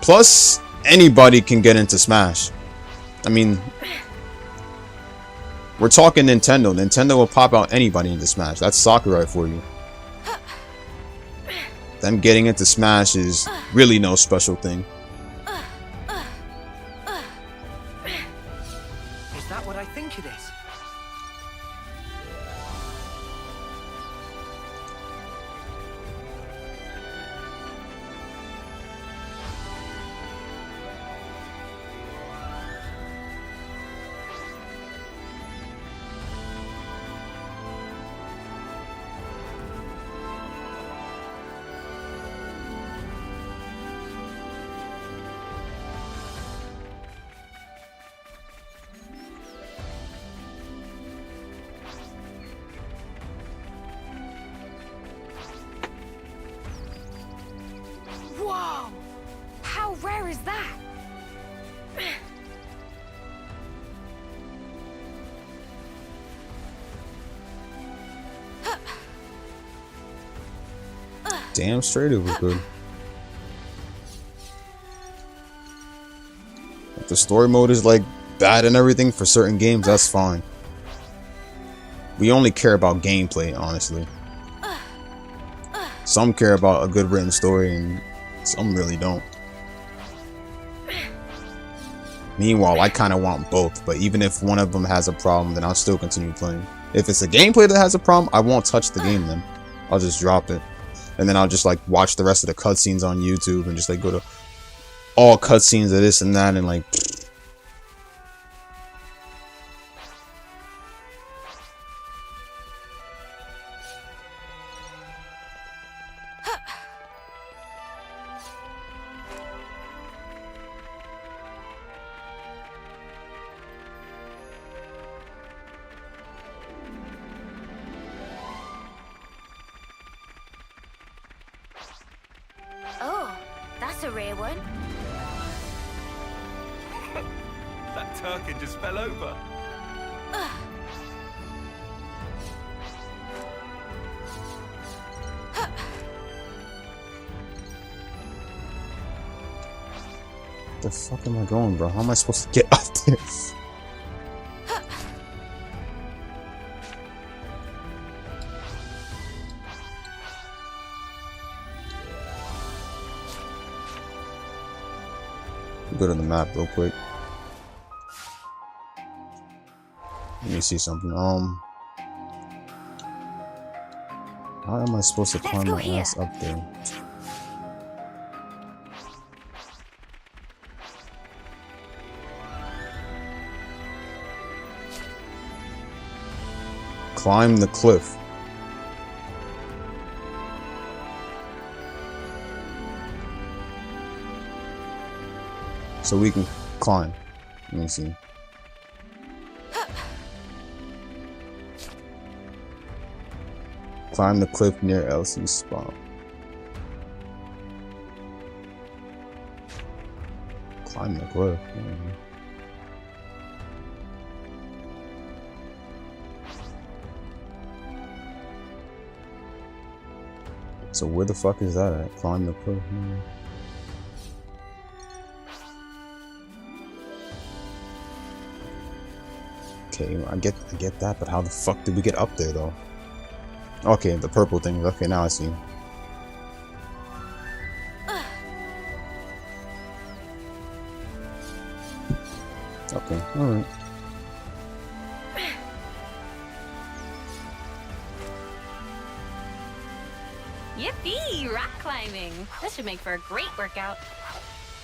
A: Plus, anybody can get into Smash. I mean, we're talking Nintendo. Nintendo will pop out anybody into Smash. That's Sakurai for you. Them getting into Smash is really no special thing.
G: Is that what I think it is?
E: fire is that?
A: Damn straight it was good. If the story mode is like bad and everything for certain games, that's fine. We only care about gameplay, honestly. Some care about a good written story and some really don't. Meanwhile, I kind of want both, but even if one of them has a problem, then I'll still continue playing. If it's the gameplay that has a problem, I won't touch the game then. I'll just drop it. And then I'll just like watch the rest of the cutscenes on YouTube and just like go to all cutscenes of this and that and like.
C: Oh, that's a rare one.
B: That Turkin just fell over.
A: The fuck am I going, bro? How am I supposed to get up there? Go to the map real quick. Let me see something. How am I supposed to climb my ass up there? Climb the cliff. So we can climb. Let me see. Climb the cliff near Elsie's spawn. Climb the cliff. So where the fuck is that at? Climb the cliff. Okay, I get that, but how the fuck did we get up there though? Okay, the purple thing. Okay, now I see. Okay, alright.
I: Yippee! Rock climbing. This should make for a great workout.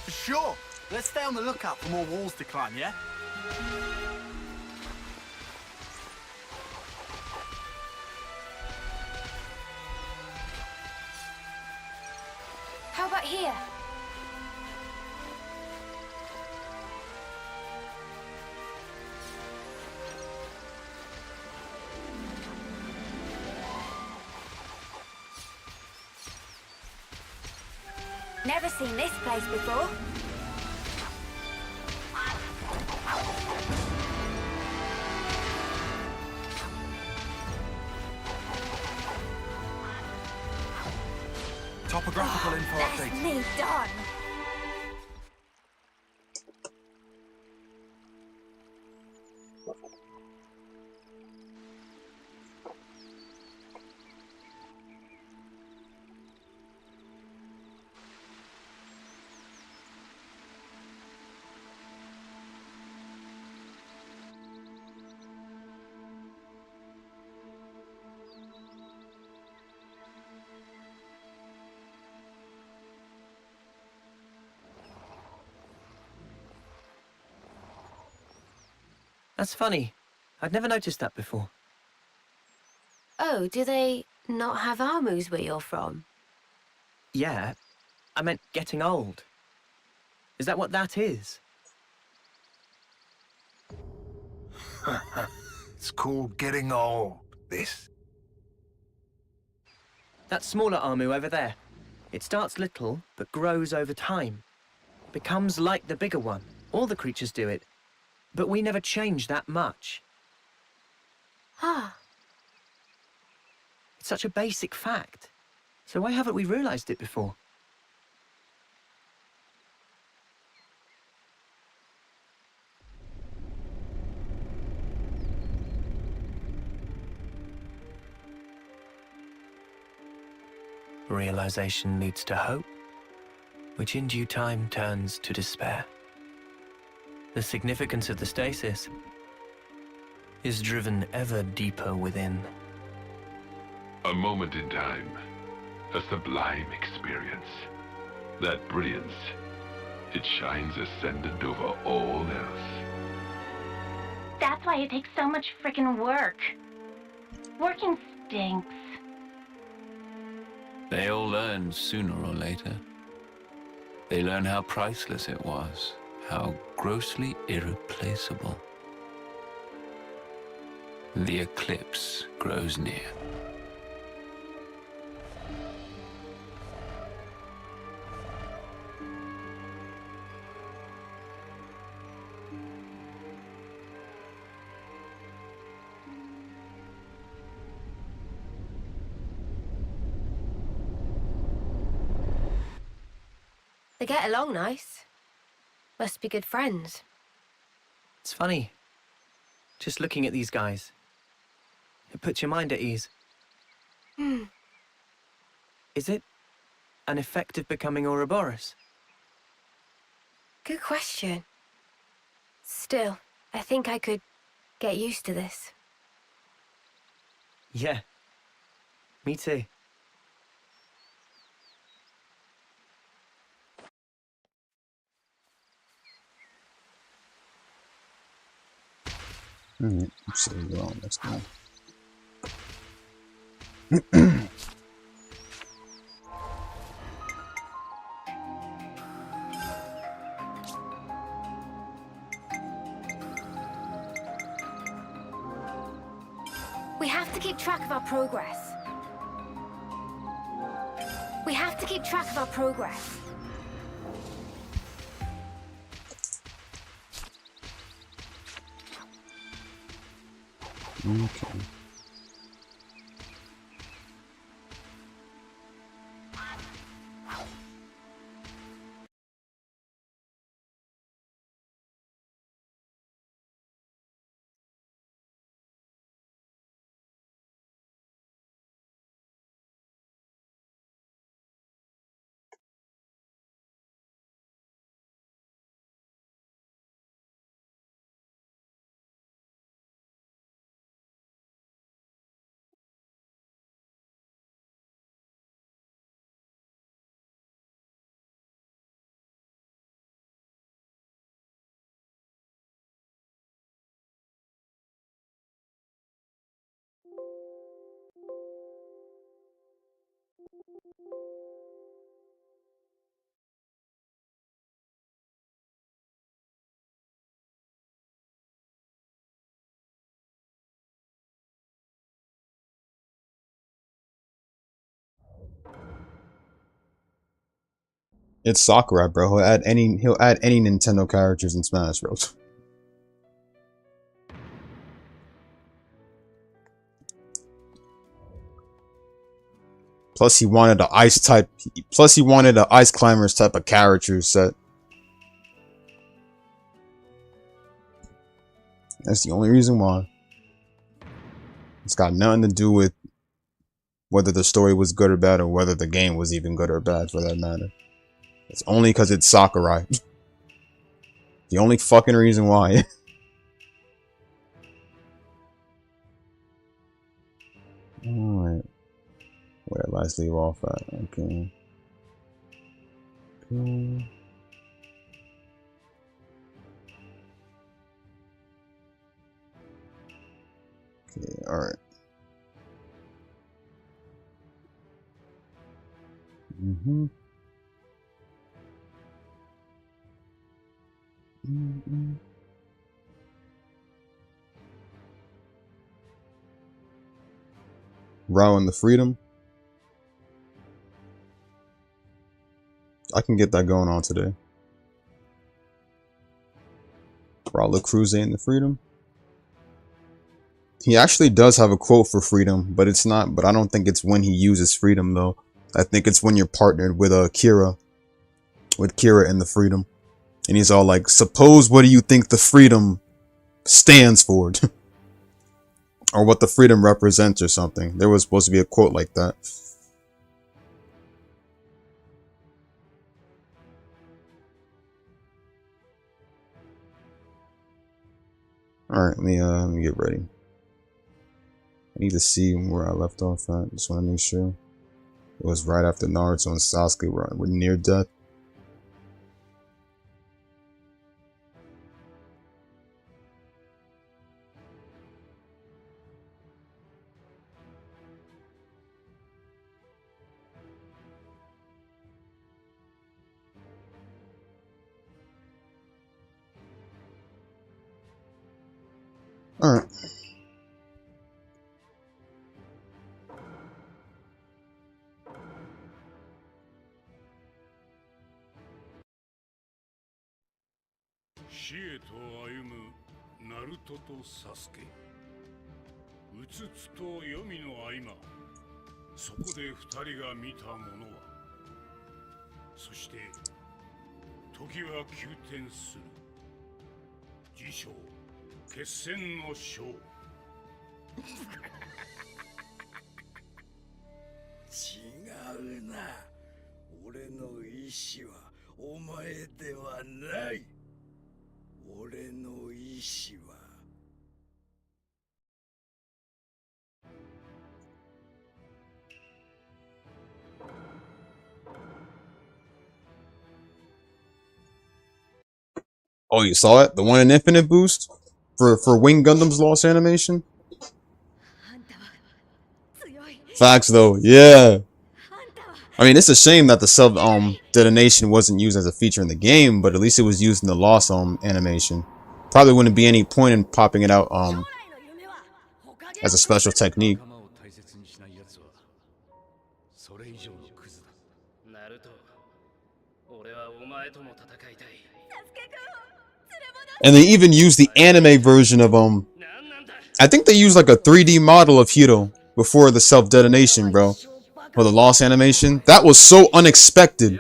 F: Sure. Let's stay on the lookout for more walls to climb, yeah?
E: How about here?
C: Never seen this place before.
B: Topographical info
C: That's
B: update.
C: me done.
G: That's funny. I'd never noticed that before.
I: Oh, do they not have armus where you're from?
G: Yeah, I meant getting old. Is that what that is?
B: It's called getting old, this.
G: That smaller armu over there. It starts little, but grows over time. becomes like the bigger one. All the creatures do it. But we never change that much.
I: Ah,
G: It's such a basic fact. So why haven't we realized it before? Realization leads to hope, which in due time turns to despair. The significance of the stasis is driven ever deeper within.
J: A moment in time, a sublime experience. That brilliance, it shines ascendant over all else.
C: That's why it takes so much frickin' work. Working stinks.
K: They all learn sooner or later. They learn how priceless it was, how grossly irreplaceable. The eclipse grows near.
I: they get along nice. Must be good friends.
G: It's funny, just looking at these guys. It puts your mind at ease. Is it an effect of becoming Ouroboros?
I: Good question. Still, I think I could get used to this.
G: Yeah, me too.
A: Alright, let's see we're on next one.
E: We have to keep track of our progress. We have to keep track of our progress.
A: Okay. It's Sakurai, bro. He'll add any Nintendo characters in Smash Bros. Plus he wanted the ice type. Plus he wanted the ice climbers type of character set. That's the only reason why. It's got nothing to do with whether the story was good or bad, or whether the game was even good or bad, for that matter. It's only because it's Sakurai. The only fucking reason why. Alright. Where did I last leave off at? Okay. Okay. Okay, alright. Mm-hmm. Mm-mm. Row and the Freedom. I can get that going on today. Rala Cruz and the freedom. He actually does have a quote for freedom, but it's not. But I don't think it's when he uses freedom though. I think it's when you're partnered with Kira, and the freedom, and he's all like, "Suppose what do you think the freedom stands for?" Or what the freedom represents or something. There was supposed to be a quote like that. Alright, let me get ready. I need to see where I left off at. Just want to make sure. It was right after Naruto and Sasuke were near death. Alright. Oh, you saw it? The one in Infinite Boost? For Wing Gundam's Lost animation? Facts though, yeah. I mean, it's a shame that the self detonation wasn't used as a feature in the game, but at least it was used in the Lost animation. Probably wouldn't be any point in popping it out as a special technique. And they even used the anime version of I think they used like a 3D model of Hiro before the self-detonation, bro. For the Lost animation. That was so unexpected.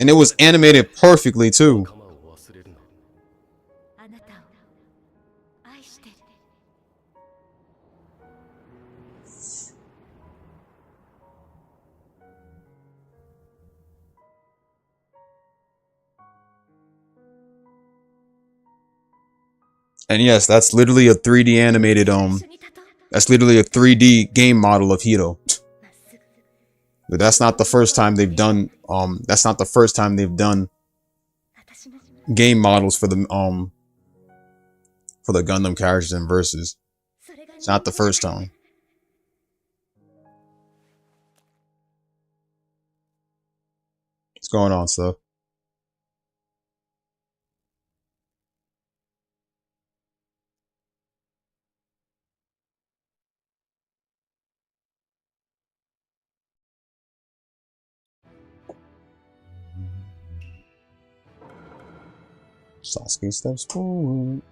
A: And it was animated perfectly too. And yes, that's literally a 3D animated that's literally a 3D game model of Hiro. But that's not the first time they've done game models for the Gundam characters in Versus. It's not the first time. What's going on, stuff? Sasuke steps forward.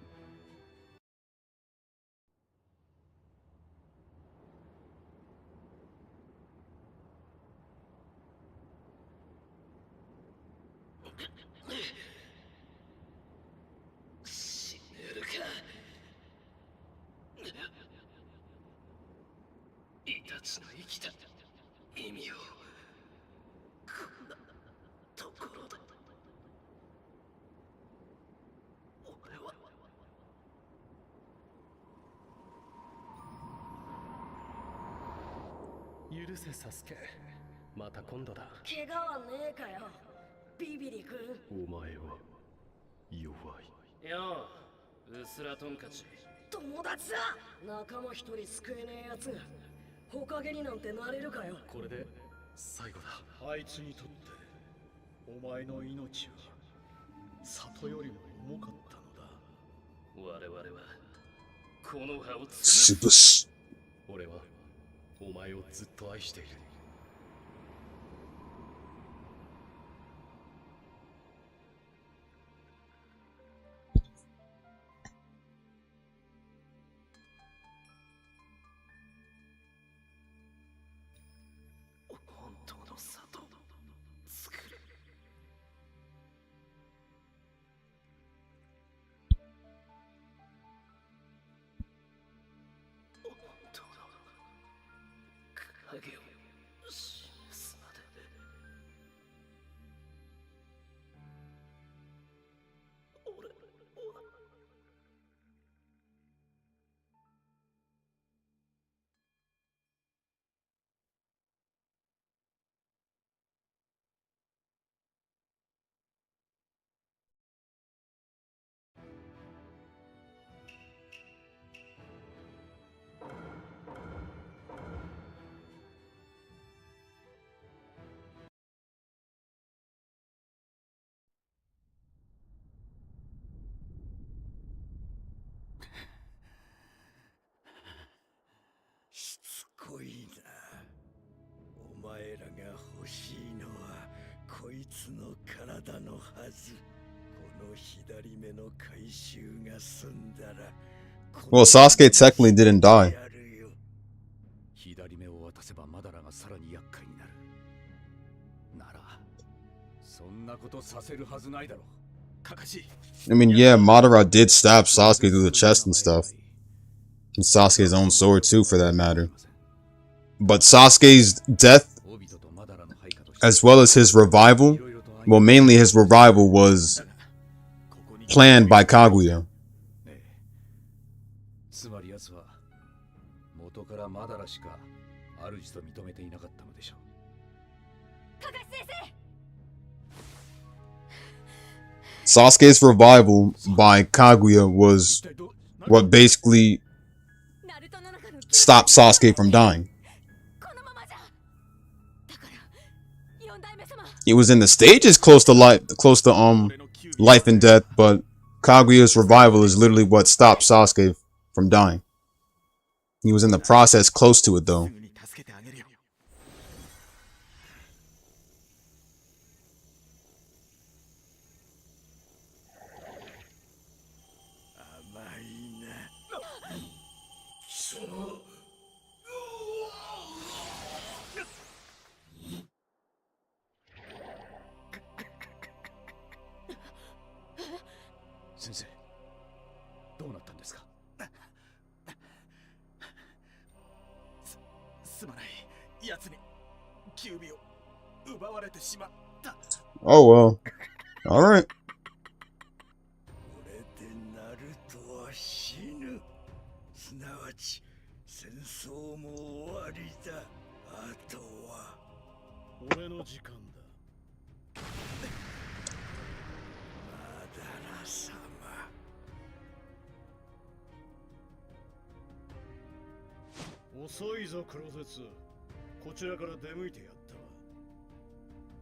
A: Well, Sasuke technically didn't die. I mean, yeah, Madara did stab Sasuke through the chest and stuff. And Sasuke's own sword too, for that matter. But Sasuke's death, as well as his revival, well, mainly his revival was planned by Kaguya. Sasuke's revival by Kaguya was what basically stopped Sasuke from dying. He was in the stages close to life and death, but Kaguya's revival is literally what stopped Sasuke from dying. He was in the process close to it though. Oh well. Alright.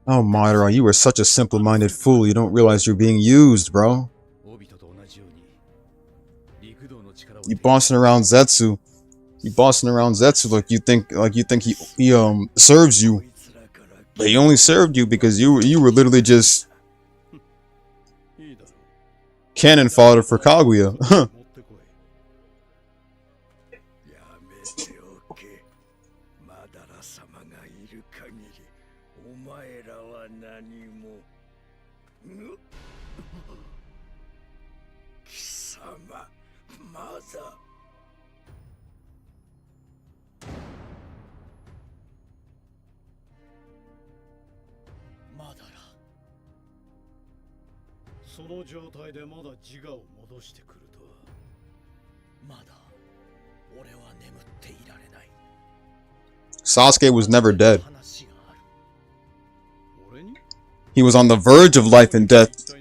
A: Oh, Madara, you are such a simple-minded fool. You don't realize you're being used, bro. You bossing around Zetsu. You bossing around Zetsu like you think he serves you. But he only served you because you were literally just cannon fodder for Kaguya. Sasuke was never dead. He was on the verge of life and death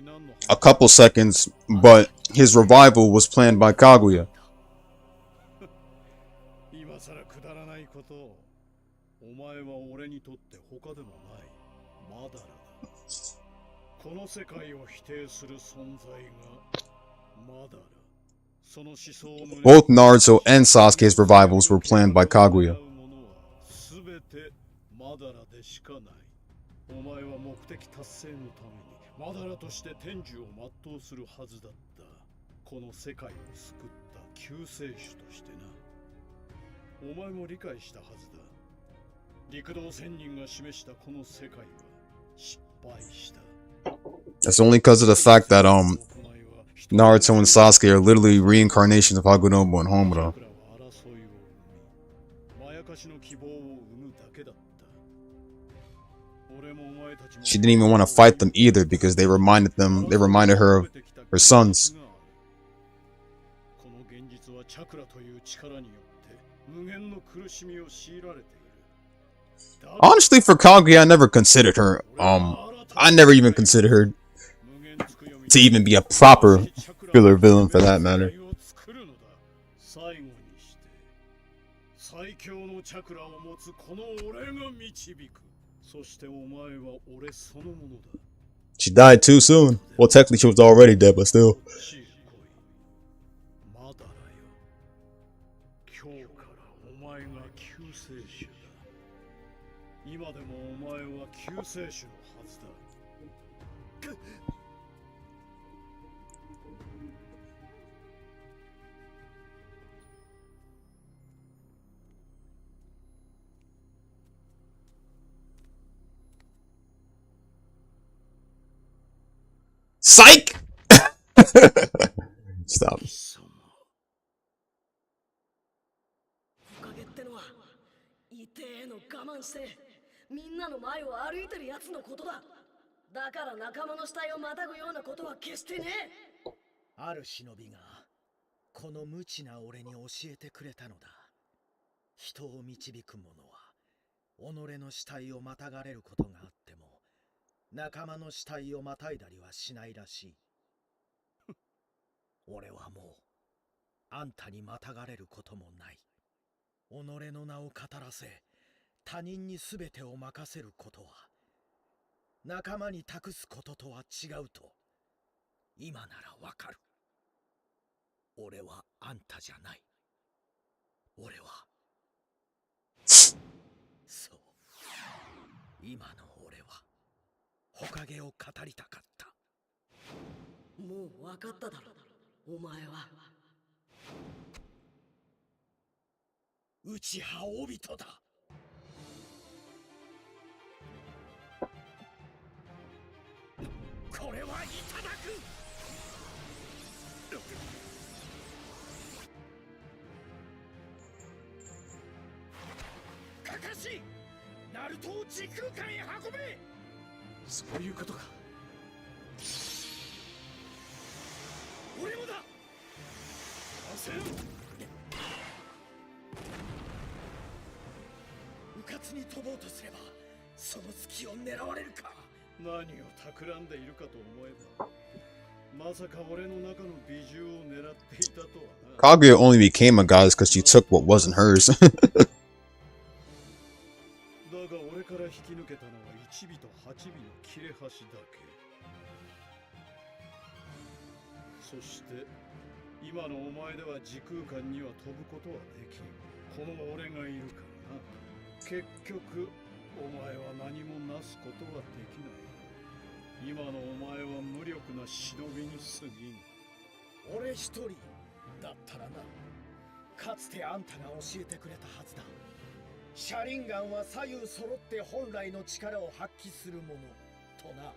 A: a couple seconds, but his revival was planned by Kaguya. Both Naruto and Sasuke's revivals were planned by Kaguya. That's only because of the fact that Naruto and Sasuke are literally reincarnations of Hakunobu and Homura. She didn't even want to fight them either because they reminded her of her sons. Honestly, for Kaguya, I never considered her. I never even considered her to even be a proper filler villain for that matter. She died too soon. Well, technically she was already dead, but still. Psych! Stop.
L: みんなの前を歩いてるやつのことだ。だから仲間の死体をまたぐようなことは決してねえ。
M: ある忍びがこの無知な俺に教えてくれたのだ。人を導く者は己の死体をまたがれることがあっても仲間の死体をまたいだりはしないらしい。俺はもうあんたにまたがれることもない。己の名を語らせ他人に全てを任せることは仲間に託すこととは違うと今ならわかる。俺はあんたじゃない。俺はそう、今の俺は火影を語りたかった。
L: もう分かっただろ、お前は。
M: 内派オビトだ。これはいただく。カカシ、ナルトを時空間へ運べ。そういうことか。俺もだ。うかつに飛ぼうとすればその隙を狙われるか。何を企んでいるかと思えば、まさか俺の中の美獣を狙っていたとはな。
A: Kaguya only became a goddess because she took what wasn't hers.
M: だが俺から引き抜けたのは1尾と8尾の切れ端だけ。そして今のお前では時空間には飛ぶことはできん。この俺がいるからな。結局お前は何もなすことはできない。今のお前は無力な忍びに過ぎん。俺一人だったらな。かつてあんたが教えてくれたはずだ。車輪ガンは左右揃って本来の力を発揮するものとな。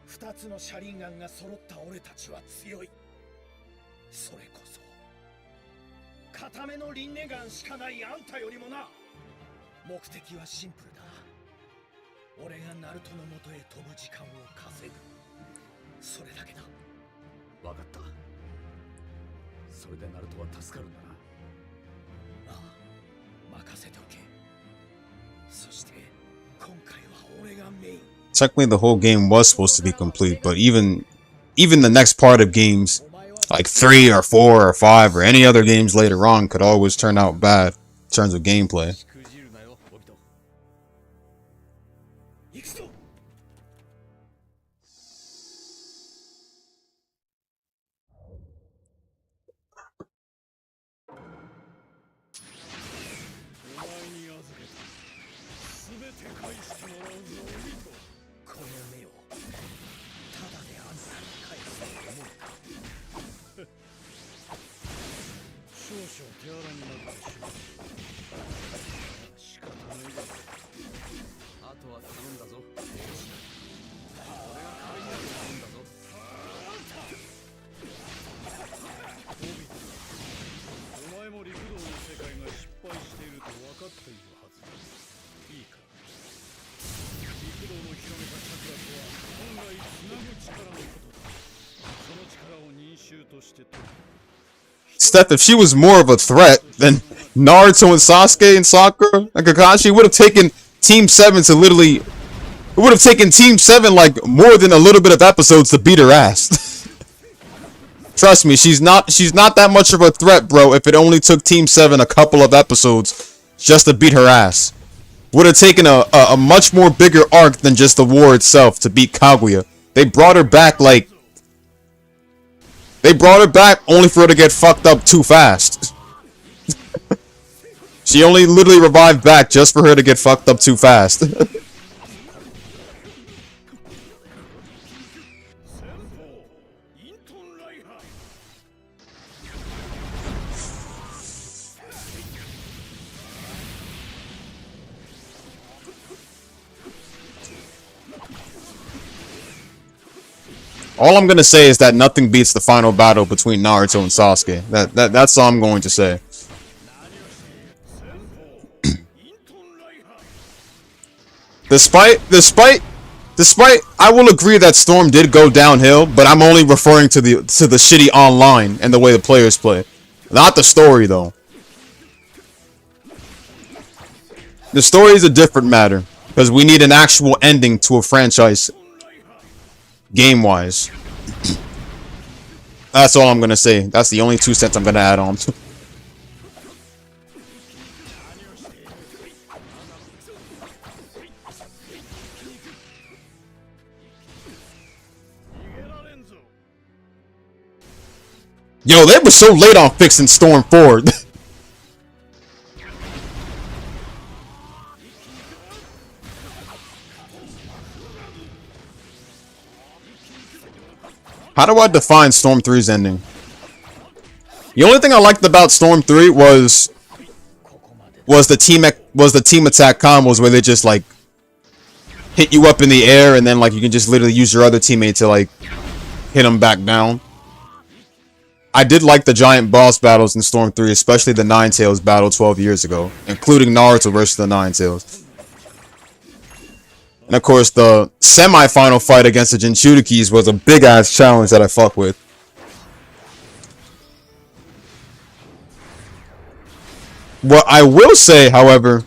M: 二つの車輪ガンが揃った俺たちは強い。それこそ固めの輪廻眼しかないあんたよりもな。目的はシンプルだ。俺がナルトの元へ飛ぶ時間を稼ぐ。それだけだ。分かった。それでナルトは助かるんだな。ああ、任せておけ。そして今回は俺がメイン。
A: Technically, the whole game was supposed to be complete, but even the next part of games, like 3 or 4 or 5 or any other games later on, could always turn out bad in terms of gameplay. Steph, if she was more of a threat, then Naruto and Sasuke and Sakura and Kakashi would have taken Team 7 to literally... It would have taken Team 7 like more than a little bit of episodes to beat her ass. Trust me, she's not that much of a threat, bro, if it only took Team 7 a couple of episodes just to beat her ass. Would have taken a much more bigger arc than just the war itself to beat Kaguya. They brought her back like... They brought her back only for her to get fucked up too fast. She only literally revived back just for her to get fucked up too fast. All I'm gonna say is that nothing beats the final battle between Naruto and Sasuke. That's all I'm going to say. Despite, I will agree that Storm did go downhill, but I'm only referring to the shitty online and the way the players play, not the story though. The story is a different matter because we need an actual ending to a franchise. Game-wise. That's all I'm gonna say. That's the only 2 cents I'm gonna add on. Yo, they were so late on fixing Storm 4. How do I define Storm 3's ending? The only thing I liked about Storm 3 was the team attack combos where they just like hit you up in the air and then like you can just literally use your other teammate to like hit them back down. I did like the giant boss battles in Storm 3, especially the Nine Tails battle 12 years ago, including Naruto versus the Nine Tails. And of course, the semi-final fight against the Jinchurikis was a big-ass challenge that I fuck with. What I will say, however,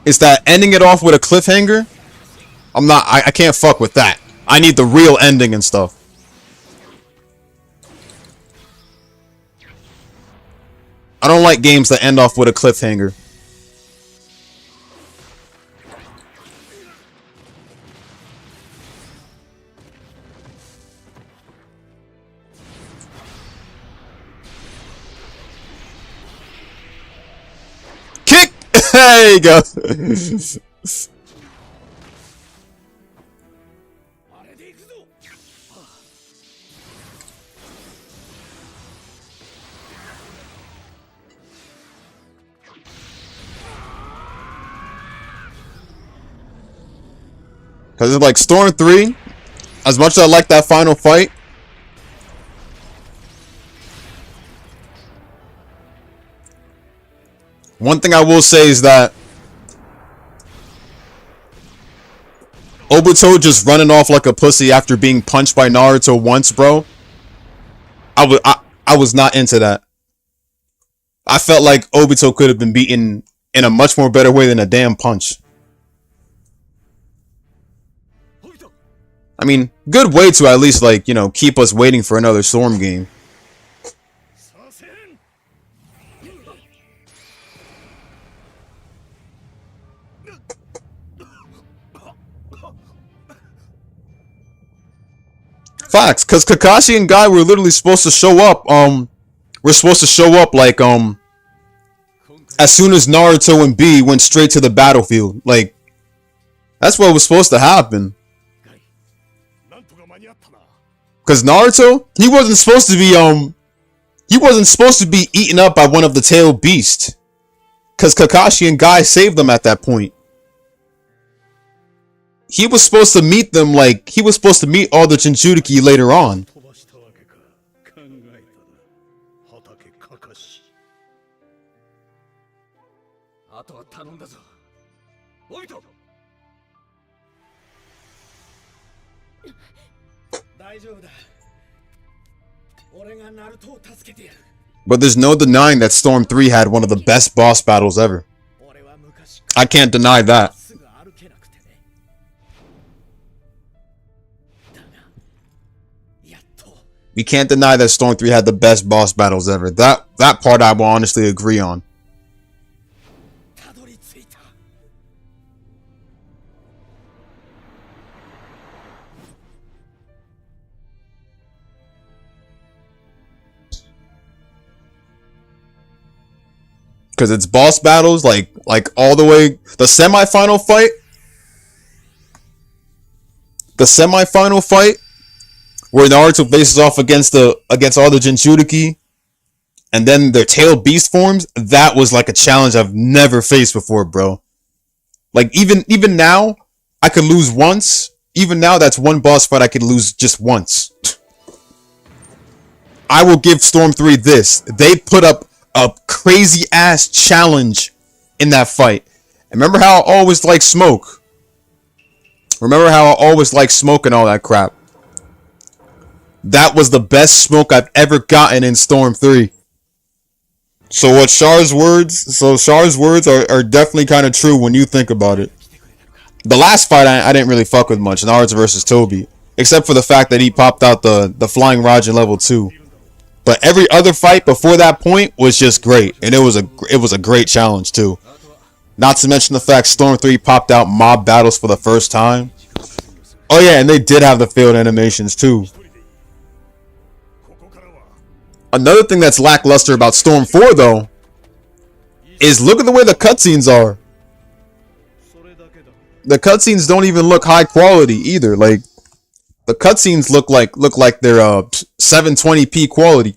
A: is that ending it off with a cliffhanger, I can't fuck with that. I need the real ending and stuff. I don't like games that end off with a cliffhanger. Kick! There you go. Because it's like Storm 3, as much as I like that final fight, one thing I will say is that Obito just running off like a pussy after being punched by Naruto once, bro. I was not into that. I felt like Obito could have been beaten in a much more better way than a damn punch. I mean, good way to at least, like, you know, keep us waiting for another Storm game. Facts, because Kakashi and Guy were literally supposed to show up, like, as soon as Naruto and B went straight to the battlefield. Like, that's what was supposed to happen. Because Naruto, he wasn't supposed to be eaten up by one of the tailed beasts. Because Kakashi and Guy saved them at that point. He was supposed to meet them, like, he was supposed to meet all the Jinchuriki later on. But there's no denying that Storm 3 had one of the best boss battles ever. I can't deny that. You can't deny that Storm 3 had the best boss battles ever. That part I will honestly agree on. Because it's boss battles, like all the way, the semifinal fight, where Naruto faces off against all the Jinchuriki, and then their tail beast forms. That was like a challenge I've never faced before, bro. Like even now, I could lose once. Even now, that's one boss fight I could lose just once. I will give Storm 3 this. They put up a crazy ass challenge in that fight. And remember how I always like smoke? Remember how I always like smoke and all that crap? That was the best smoke I've ever gotten in Storm 3. So what Char's words are definitely kind of true when you think about it. The last fight I didn't really fuck with much, Naruto versus Toby, except for the fact that he popped out the flying Raj in level 2. But every other fight before that point was just great, and it was a great challenge too. Not to mention the fact Storm 3 popped out mob battles for the first time. Oh yeah, and they did have the failed animations too. Another thing that's lackluster about Storm 4 though is look at the way the cutscenes are. The cutscenes don't even look high quality either. Like the cutscenes look like they're 720p quality.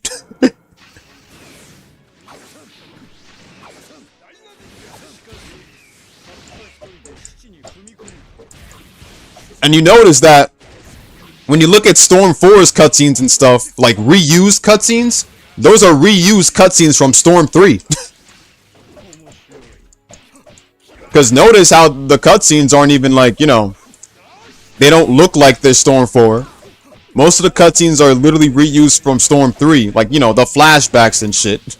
A: And you notice that when you look at Storm 4's cutscenes and stuff, like reused cutscenes, those are reused cutscenes from Storm 3. Because notice how the cutscenes aren't even like, you know, they don't look like they're Storm 4. Most of the cutscenes are literally reused from Storm 3. Like, you know, the flashbacks and shit.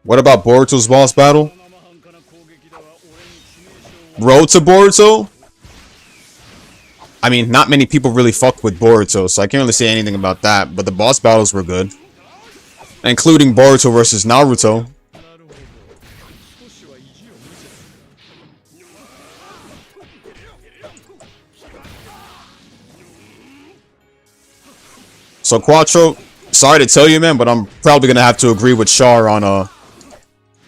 A: What about Boruto's boss battle? Road to Boruto? I mean, not many people really fucked with Boruto, so I can't really say anything about that, but the boss battles were good. Including Boruto versus Naruto. So Quattro, sorry to tell you, man, but I'm probably gonna have to agree with Char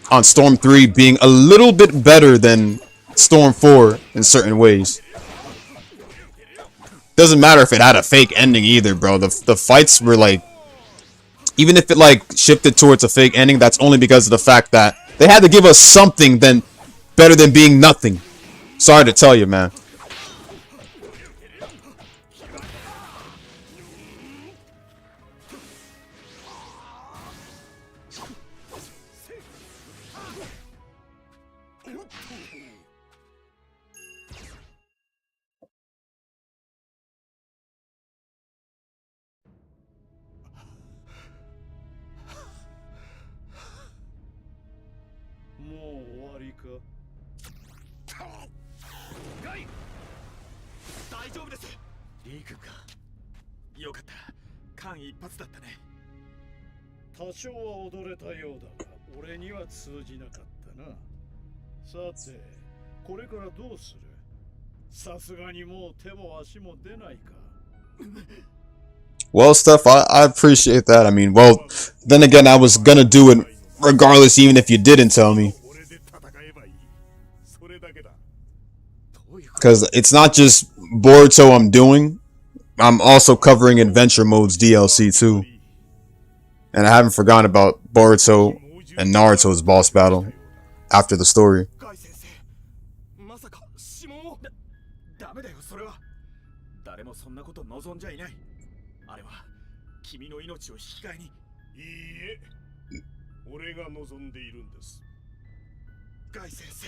A: on Storm 3 being a little bit better than Storm 4 in certain ways. Doesn't matter if it had a fake ending either, bro. The fights were like, even if it like shifted towards a fake ending, that's only because of the fact that they had to give us something better than being nothing. Sorry to tell you, man. Well, Steph, I appreciate that. I mean, well, then again, I was gonna do it regardless, even if you didn't tell me. Because it's not just Boruto I'm doing. I'm also covering Adventure Mode's DLC too. And I haven't forgotten about Boruto and Naruto's boss battle after the story.
M: 誰もそんなこと望んじゃいない。あれは君の命を引き換えに。いいえ、俺が望んでいるんです。ガイ先生、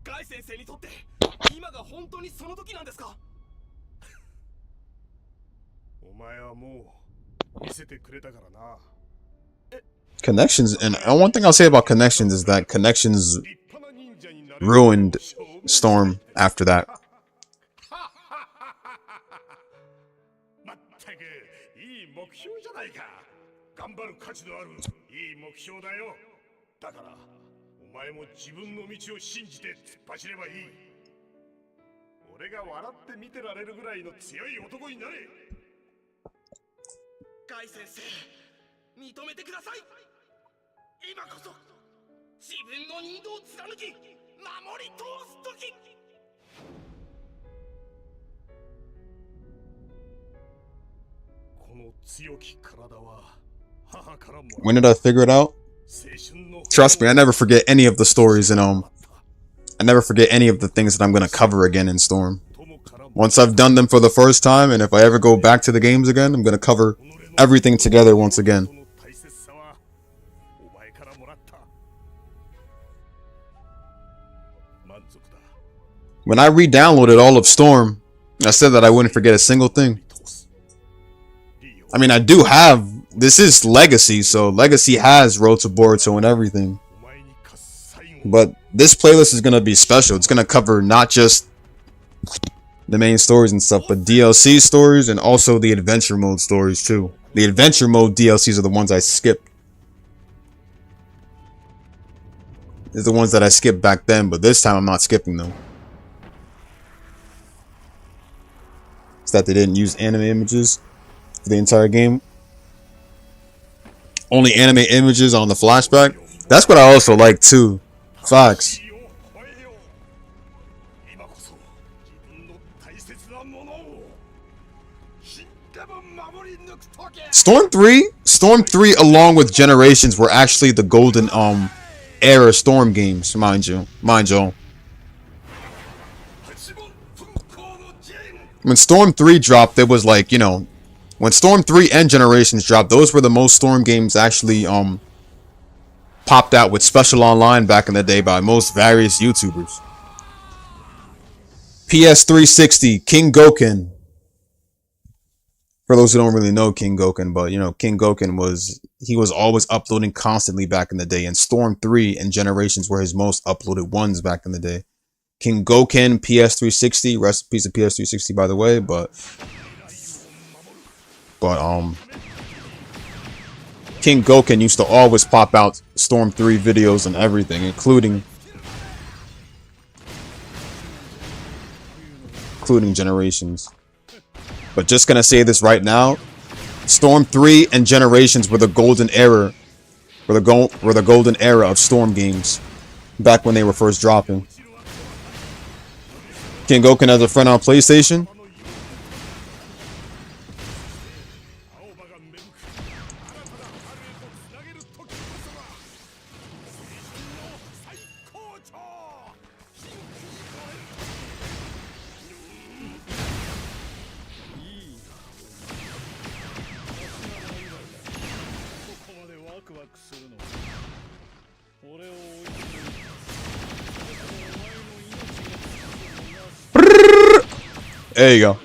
M: ガイ先生にとって今が本当にその時なんですか？お前はもう見せてくれたからな。
A: Connections, and one thing I'll say about Connections is that Connections ruined Storm after that.
M: まったくいい目標じゃないか。頑張る価値のあるいい目標だよ。だからお前も自分の道を信じて突っ走ればいい。俺が笑って見てられるぐらいの強い男になれ。ガイ先生、認めてください。今こそ自分の任を貫き守り通す時。この強き体は母からも。
A: When did I figure it out? Trust me, I never forget any of the stories, and I never forget any of the things that I'm gonna cover again in Storm. Once I've done them for the first time, and if I ever go back to the games again, I'm gonna cover everything together once again. When I re-downloaded all of Storm, I said that I wouldn't forget a single thing. I mean, I do have... This is Legacy, so Legacy has Road to Boruto and everything. But this playlist is going to be special. It's going to cover not just the main stories and stuff, but DLC stories and also the Adventure Mode stories too. The Adventure Mode DLCs are the ones I skipped. They're the ones that I skipped back then, but this time I'm not skipping them. It's that they didn't use anime images for the entire game. Only anime images on the flashback. That's what I also like too. Facts. Storm 3 along with Generations were actually the golden era Storm games, mind you. When Storm 3 dropped, it was like, you know, when Storm 3 and Generations dropped, those were the most Storm games actually popped out with special online back in the day by most various YouTubers. PS360, King Goken. For those who don't really know King Goken, but you know, King Goken was always uploading constantly back in the day, and Storm 3 and Generations were his most uploaded ones back in the day. King Goken, PS360, rest in peace of PS360 by the way, but King Goken used to always pop out Storm 3 videos and everything, including Generations. But just gonna say this right now, Storm 3 and Generations were the golden era, were the golden era of Storm games back when they were first dropping. King Goken has a friend on PlayStation. There you go.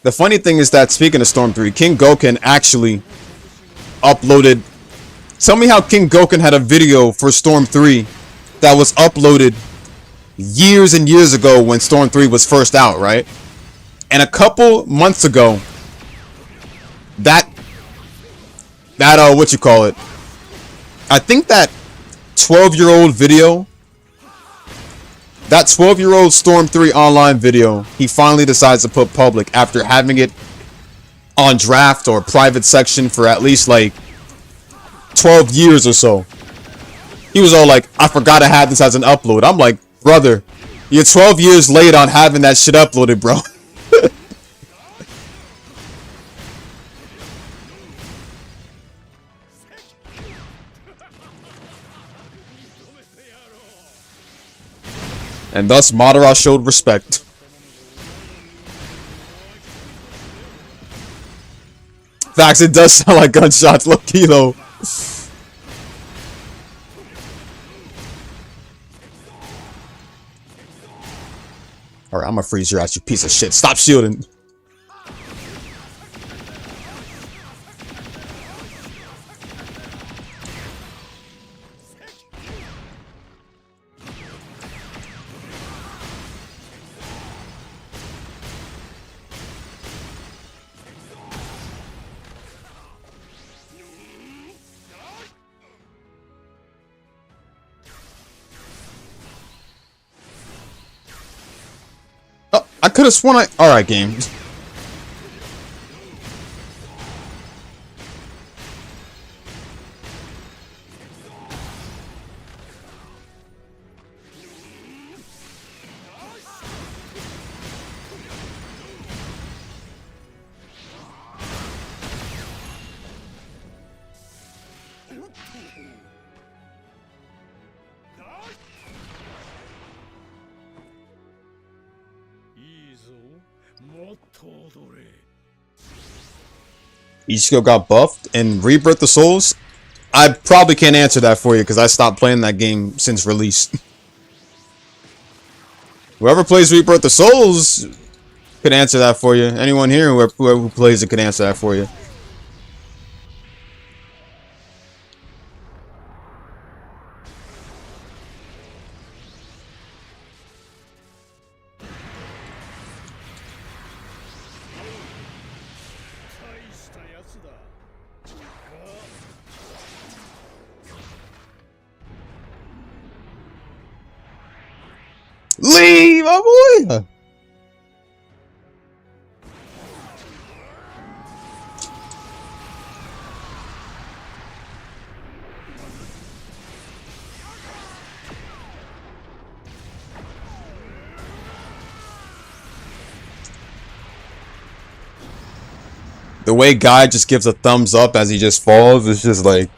A: The funny thing is that, speaking of Storm 3, King Goken actually uploaded... Tell me how King Goken had a video for Storm 3 that was uploaded years and years ago when Storm 3 was first out, right? And a couple months ago, what you call it? I think that 12-year-old video... That 12-year-old Storm 3 online video, he finally decides to put public after having it on draft or private section for at least like 12 years or so. He was all like, I forgot I had this as an upload. I'm like, brother, you're 12 years late on having that shit uploaded, bro. And thus Madara showed respect. Facts, it does sound like gunshots, low key though. Alright, I'm gonna freeze your ass, you piece of shit. Stop shielding. Oh, I could have sworn I... Alright, game. Ichigo got buffed and Rebirth of Souls? I probably can't answer that for you because I stopped playing that game since release. Whoever plays Rebirth of Souls could answer that for you. Anyone here who plays it could answer that for you. Leave, oh boy! The way Guy just gives a thumbs up as he just falls, it's just like...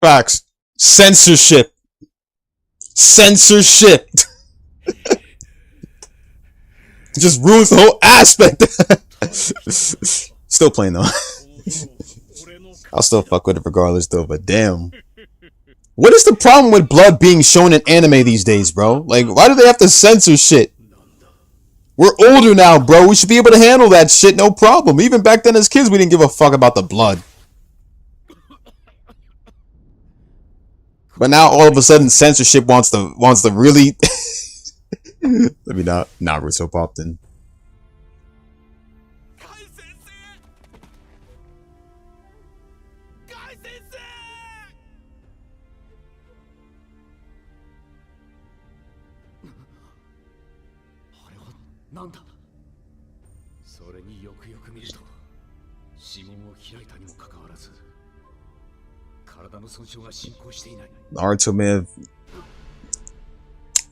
A: Facts. Censorship. Censorship. Just ruins the whole aspect. Still playing though. I'll still fuck with it regardless though, but damn. What is the problem with blood being shown in anime these days, bro? Like, why do they have to censor shit? We're older now, bro. We should be able to handle that shit, no problem. Even back then as kids, we didn't give a fuck about the blood. But now all of a sudden censorship wants to really let me not Naruto popped in. Naruto may have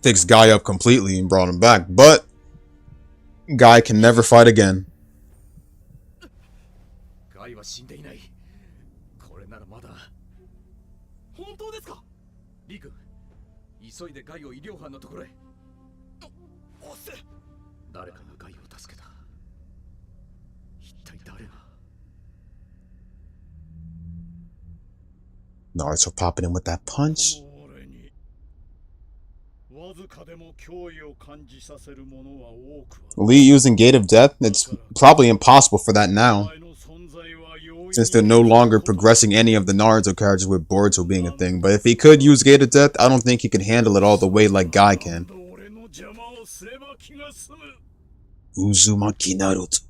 A: fixed Guy up completely and brought him back, but Guy can never fight again. Naruto popping in with that punch. Lee using Gate of Death? It's probably impossible for that now, since they're no longer progressing any of the Naruto characters with Boruto being a thing. But if he could use Gate of Death, I don't think he could handle it all the way like Guy can. Uzumaki Naruto.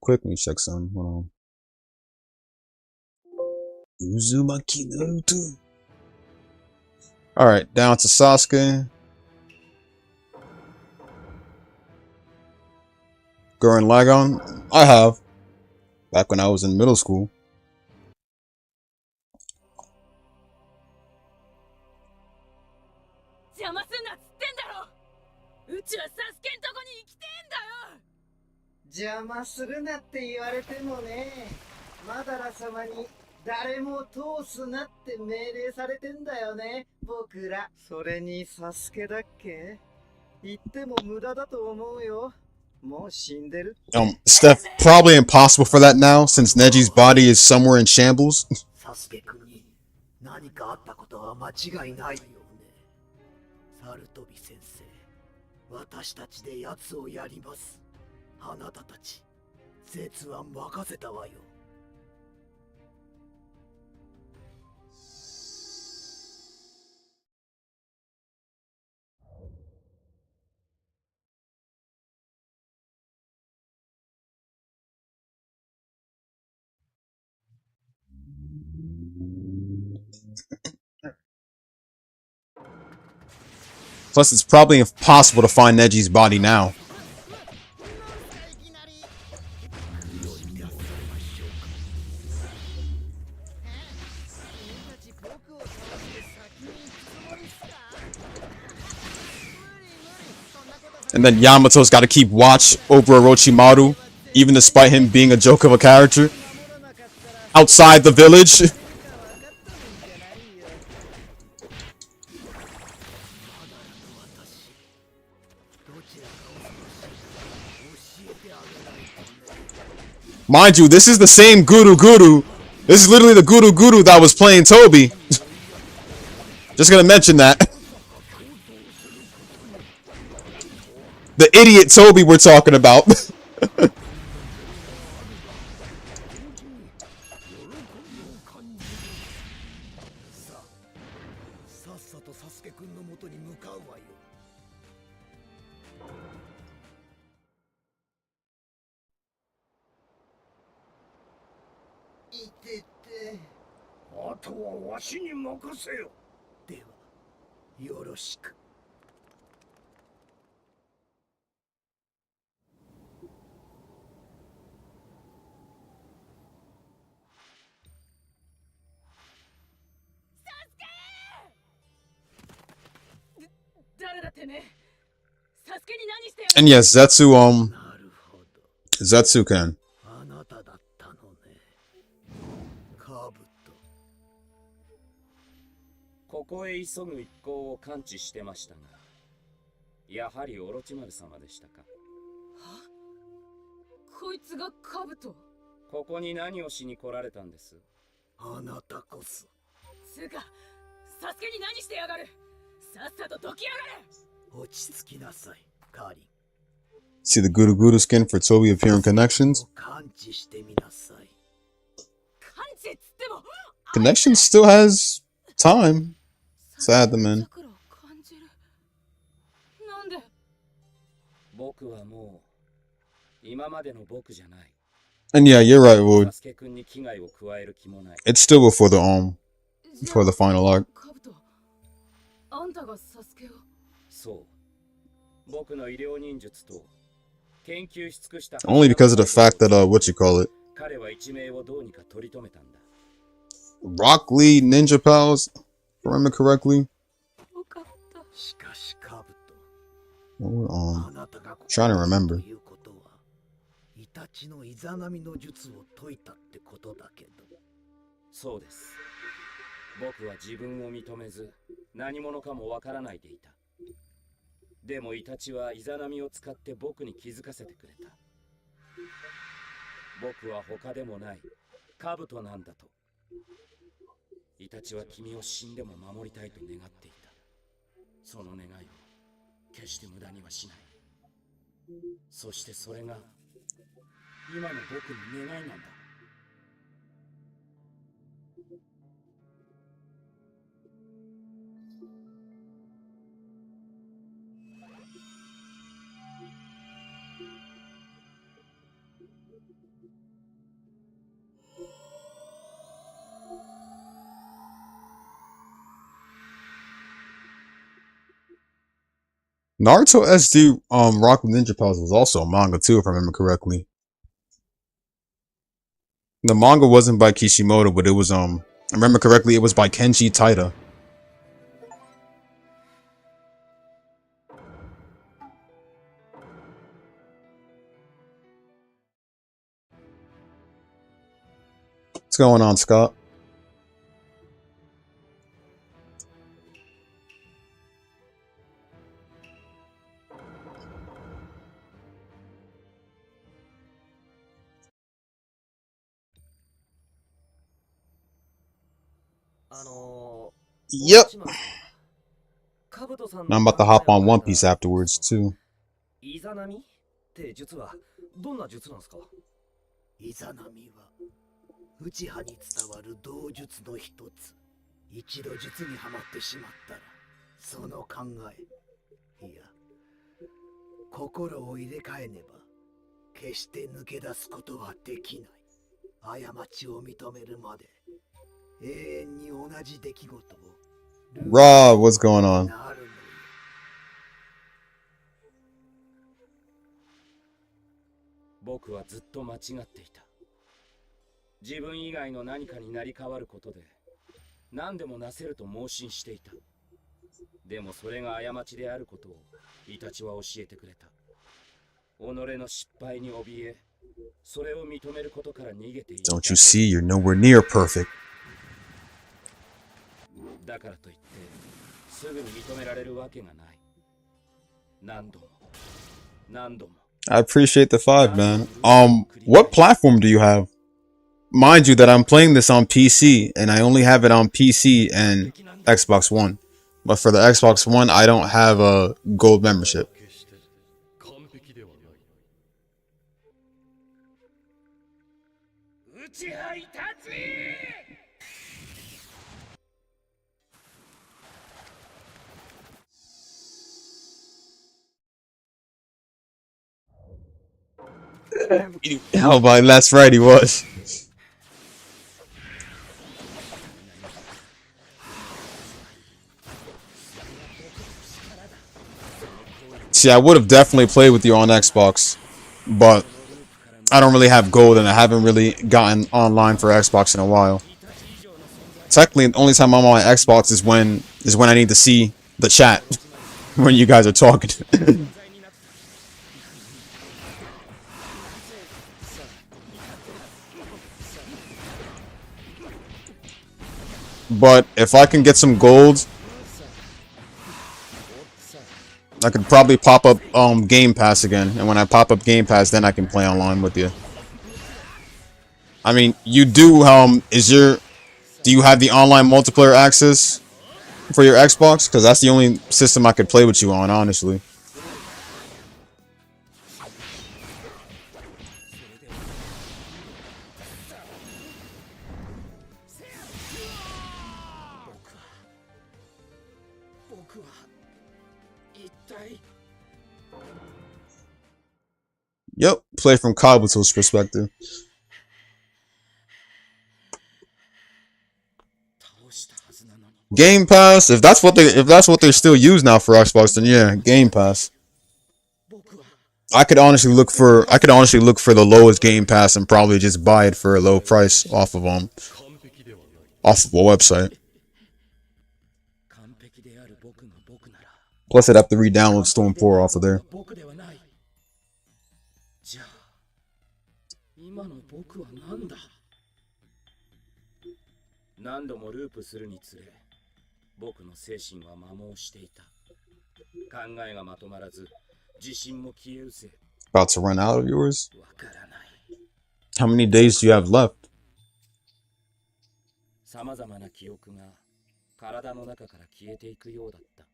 A: quick. Let me check some. Hold on. Uzumaki Naruto. Alright, down to Sasuke. Gurren Lagann. I have. Back when I was in middle school. Steph, probably impossible for that now, since Neji's body is somewhere in shambles.
M: サスケ君に何かあったことは間違いないよね。サルトビ先生、私たちで奴をやります。あなたたち、絶は任せたわよ。
A: Plus, it's probably impossible to find Neji's body now. And then Yamato's got to keep watch over Orochimaru, even despite him being a joke of a character. Outside the village. Mind you, this is the same Guru Guru. This is literally the Guru Guru that was playing Toby. Just gonna mention that. The idiot Toby we're talking about. And yes, Zetsu, Zetsu-ken.
N: ここへ急ぐ一行を感知してましたが、やはりオロチマル様でしたか。は？こいつがカブト。ここに何をしに来られたんです？
M: あなたこそ。
N: つうか、サスケに何してやがる。さっさとどきやがれ。
M: 落ち着きなさい、カーリン。
A: See the Guru Guru skin for Toby appearing connections?
M: 感知してみなさい。
N: 感知っつっても。
A: Connections still has time. Sad the man.
N: なんで？僕はもう今までの僕じゃない。
A: And yeah, you're right, Wood.
N: サスケ君に危害を加える気もない。
A: It's still before the final arc.
N: あんたがサスケを。そう。僕の医療忍術と研究し尽くした。
A: Only because of the fact that what you call it.
N: 彼は一命をどうにか取り留めたんだ。
A: Rock Lee Ninja Pals, if I remember correctly. Trying to remember.
M: イタチのイザナミの術を解いたってことだけど。
N: そうです。僕は自分を認めず何者かもわからないでいた。でもイタチはイザナミを使って僕に気づかせてくれた。僕は他でもないカブトなんだと。イタチは君を死んでも守りたいと願っていた。その願いを決して無駄にはしない。そしてそれが今の僕の願いなんだ。
A: Naruto SD Rock with Ninja Pals was also a manga too, if I remember correctly. The manga wasn't by Kishimoto, but it was I remember correctly, it was by Kenji Taita. What's going on, Scott? Yep. Now I'm about to hop on One Piece afterwards too.
L: イザナミって術はどんな術なんですか？イザナミは内派に伝わる道術の一つ。一度術にはまってしまったら、その考え、いや、心を入れ替えねば、決して抜け出すことはできない。過ちを認めるまで、永遠に同じ出来事を。
A: Rob, what's going on?
N: 僕はずっと間違っていた。自分以外の何かになり変わることで何でもなせると盲信していた。でもそれが過ちであることをイタチは教えてくれた。己の失敗に怯え、それを認めることから逃げていた。
A: Don't you see, you're nowhere near perfect.
N: だからといってすぐに認められるわけがない。何度も何度も。
A: I appreciate the 5, man. What platform do you have? Mind you that I'm playing this on PC, and I only have it on PC and Xbox One. But for the Xbox One, I don't have a gold membership. Oh, my, that's right, he was. See, I would have definitely played with you on Xbox, but I don't really have gold, and I haven't really gotten online for Xbox in a while. Technically, the only time I'm on my Xbox is when I need to see the chat when you guys are talking. But if I can get some gold, I could probably pop up Game Pass again, and when I pop up Game Pass, then I can play online with you. I mean, you do do you have the online multiplayer access for your Xbox? Because that's the only system I could play with you on, honestly. Yep, play from Kabuto's perspective. Game Pass, if that's what they still use now for Xbox, then yeah, Game Pass. I could honestly look for the lowest Game Pass and probably just buy it for a low price off of a website. Plus, I'd have to re-download Storm 4 off of there.
N: 何度もループするにつれ、僕の精神は摩耗していた。考えがまとまらず、自信も消え失せ。
A: About to run out of yours? How many days do you have left?
N: さまざまな記憶が体の中から消えていくようだった。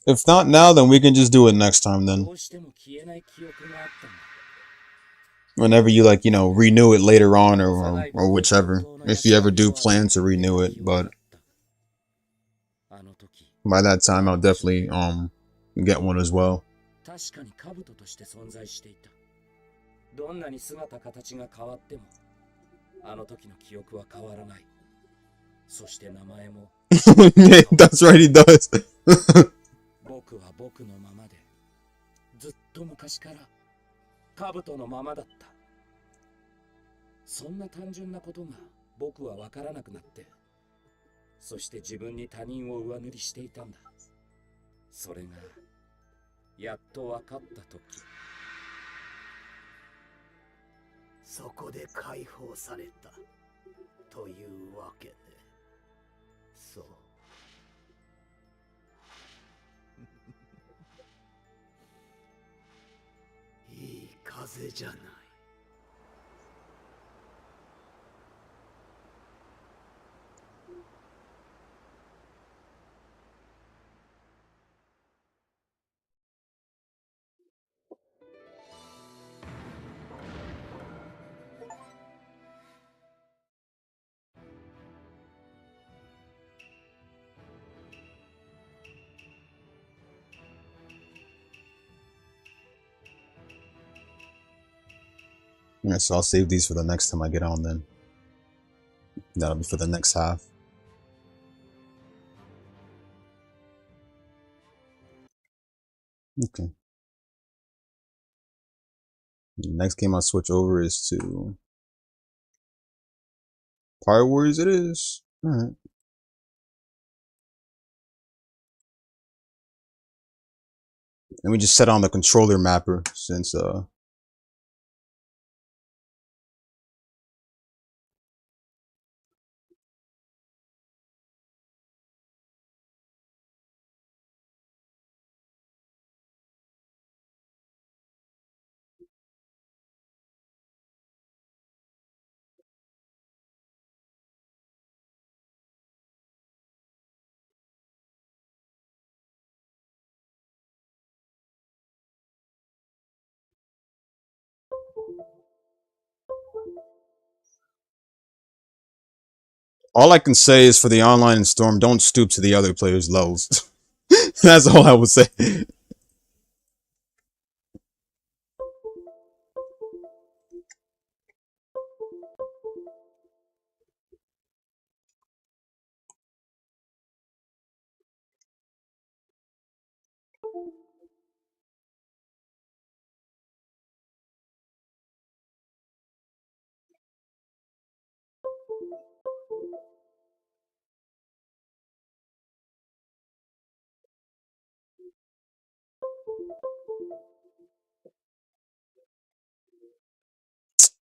A: If not now, then we can just do it next time then.
N: どうしても消えない記憶があったんだ。
A: Whenever you renew it later on or whichever, if you ever do plan to renew it, but by that time I'll definitely get one as well.
N: 確かに兜として存在していた。どんなに姿形が変わっても、あの時の記憶は変わらない。そして名前も。
A: That's right, he does.
N: 僕僕は僕のままで、ずっと昔から兜のままだった。そんな単純なことが僕は分からなくなって、そして自分に他人を上塗りしていたんだ。それがやっと分かった時、
L: そこで解放されたというわけで。そう。いい風じゃない。
A: Yeah, so I'll save these for the next time I get on then. That'll be for the next half. Okay. The next game I'll switch over is to Pirate Warriors it is. Alright. Let me just set on the controller mapper since all I can say is for the online and Storm, don't stoop to the other players' levels. That's all I would say.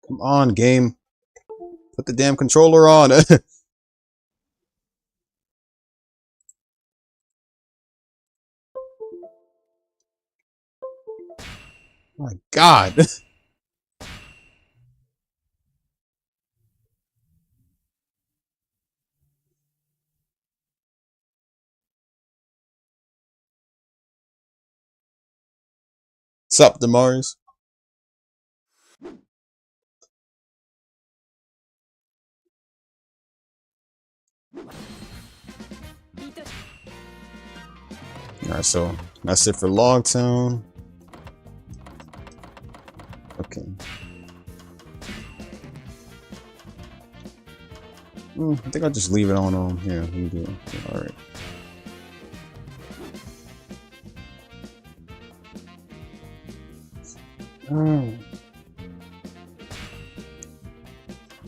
A: Come on, game. Put the damn controller on. My God. What's up, Damaris? Alright, so that's it for Logtown. Okay. I think I'll just leave it on here. We do. Alright.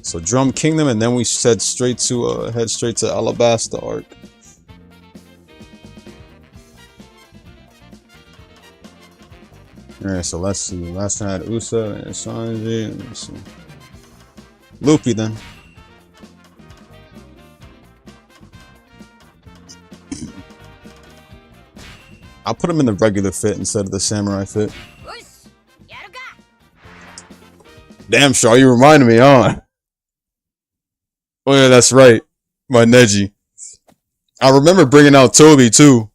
A: So Drum Kingdom, and then we head straight to Alabasta Arc. Alright, so let's see. Last time I had Usa and Sanji. Let's see. Loopy then. I'll put him in the regular fit instead of the samurai fit. Damn, Shaw, you reminded me, huh? Oh yeah, that's right. My Neji. I remember bringing out Toby too.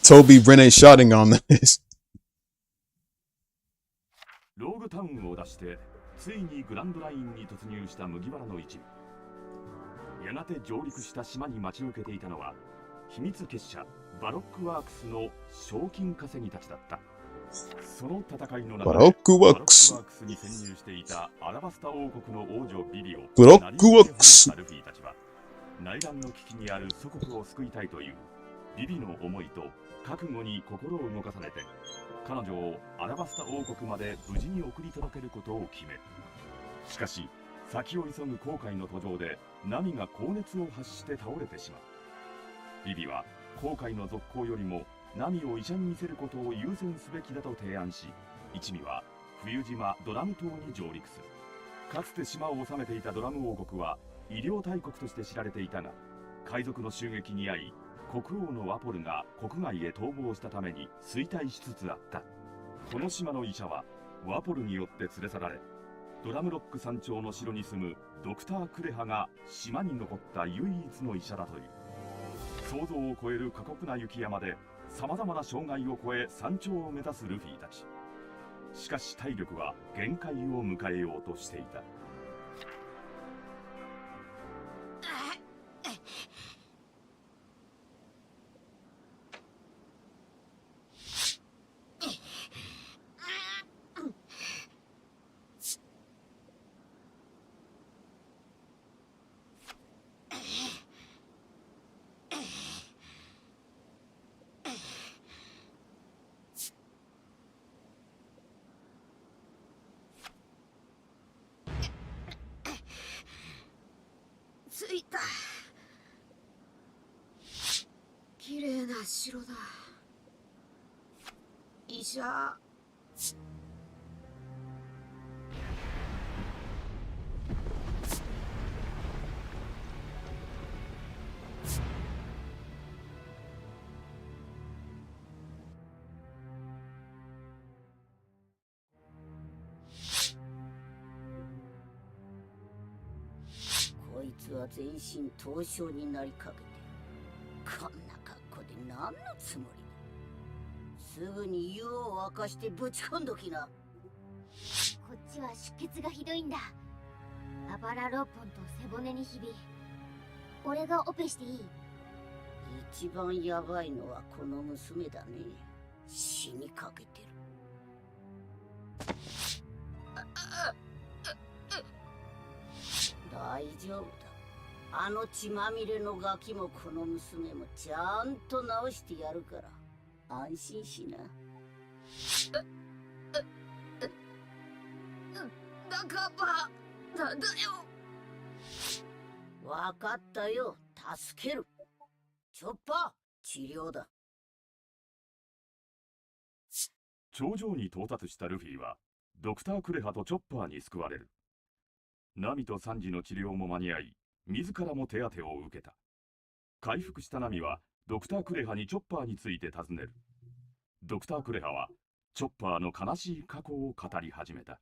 A: Toby Rene shotting on this.
O: ローグタウンを出してついにグランドラインに突入した麦わらの一味。やがて上陸した島に待ち受けていたのは秘密結社バロックワークスの賞金稼ぎたちだった。その戦いの中でバロックワークスに潜入していたアラバスタ王国の王女ビビオ、
A: ブロックワークス、
O: アルフィーたちは内乱の危機にある祖国を救いたいというビビの思いと覚悟に心を動かされて、彼女をアラバスタ王国まで無事に送り届けることを決める。しかし先を急ぐ航海の途上でナミが高熱を発して倒れてしまう。ビビは航海の続行よりもナミを医者に見せることを優先すべきだと提案し、一味は冬島ドラム島に上陸する。かつて島を治めていたドラム王国は医療大国として知られていたが、海賊の襲撃に遭い国王のワポルが国外へ逃亡したために衰退しつつあった。この島の医者はワポルによって連れ去られ、ドラムロック山頂の城に住むドクター・クレハが島に残った唯一の医者だという。想像を超える過酷な雪山でさまざまな障害を越え山頂を目指すルフィたち。しかし体力は限界を迎えようとしていた。
I: 着いた。綺麗な城だ。医者。
L: こいつは全身凍傷になりかけてる。こんな格好で何のつもりだ。すぐに湯を沸かしてぶち込んどきな。
P: こっちは出血がひどいんだ。あばら6本と背骨にひび。俺がオペしていい？
L: 一番ヤバいのはこの娘だね。死にかけてる。大丈夫だ。あの血まみれのガキもこの娘もちゃんと治してやるから安心しな。仲間なんだよ。わかったよ。助ける。チョッパー、治療だ。
O: 頂上に到達したルフィはドクター・クレハとチョッパーに救われる。ナミとサンジの治療も間に合い、自らも手当てを受けた。回復したナミはドクター・クレハにチョッパーについて尋ねる。ドクター・クレハはチョッパーの悲しい過去を語り始めた。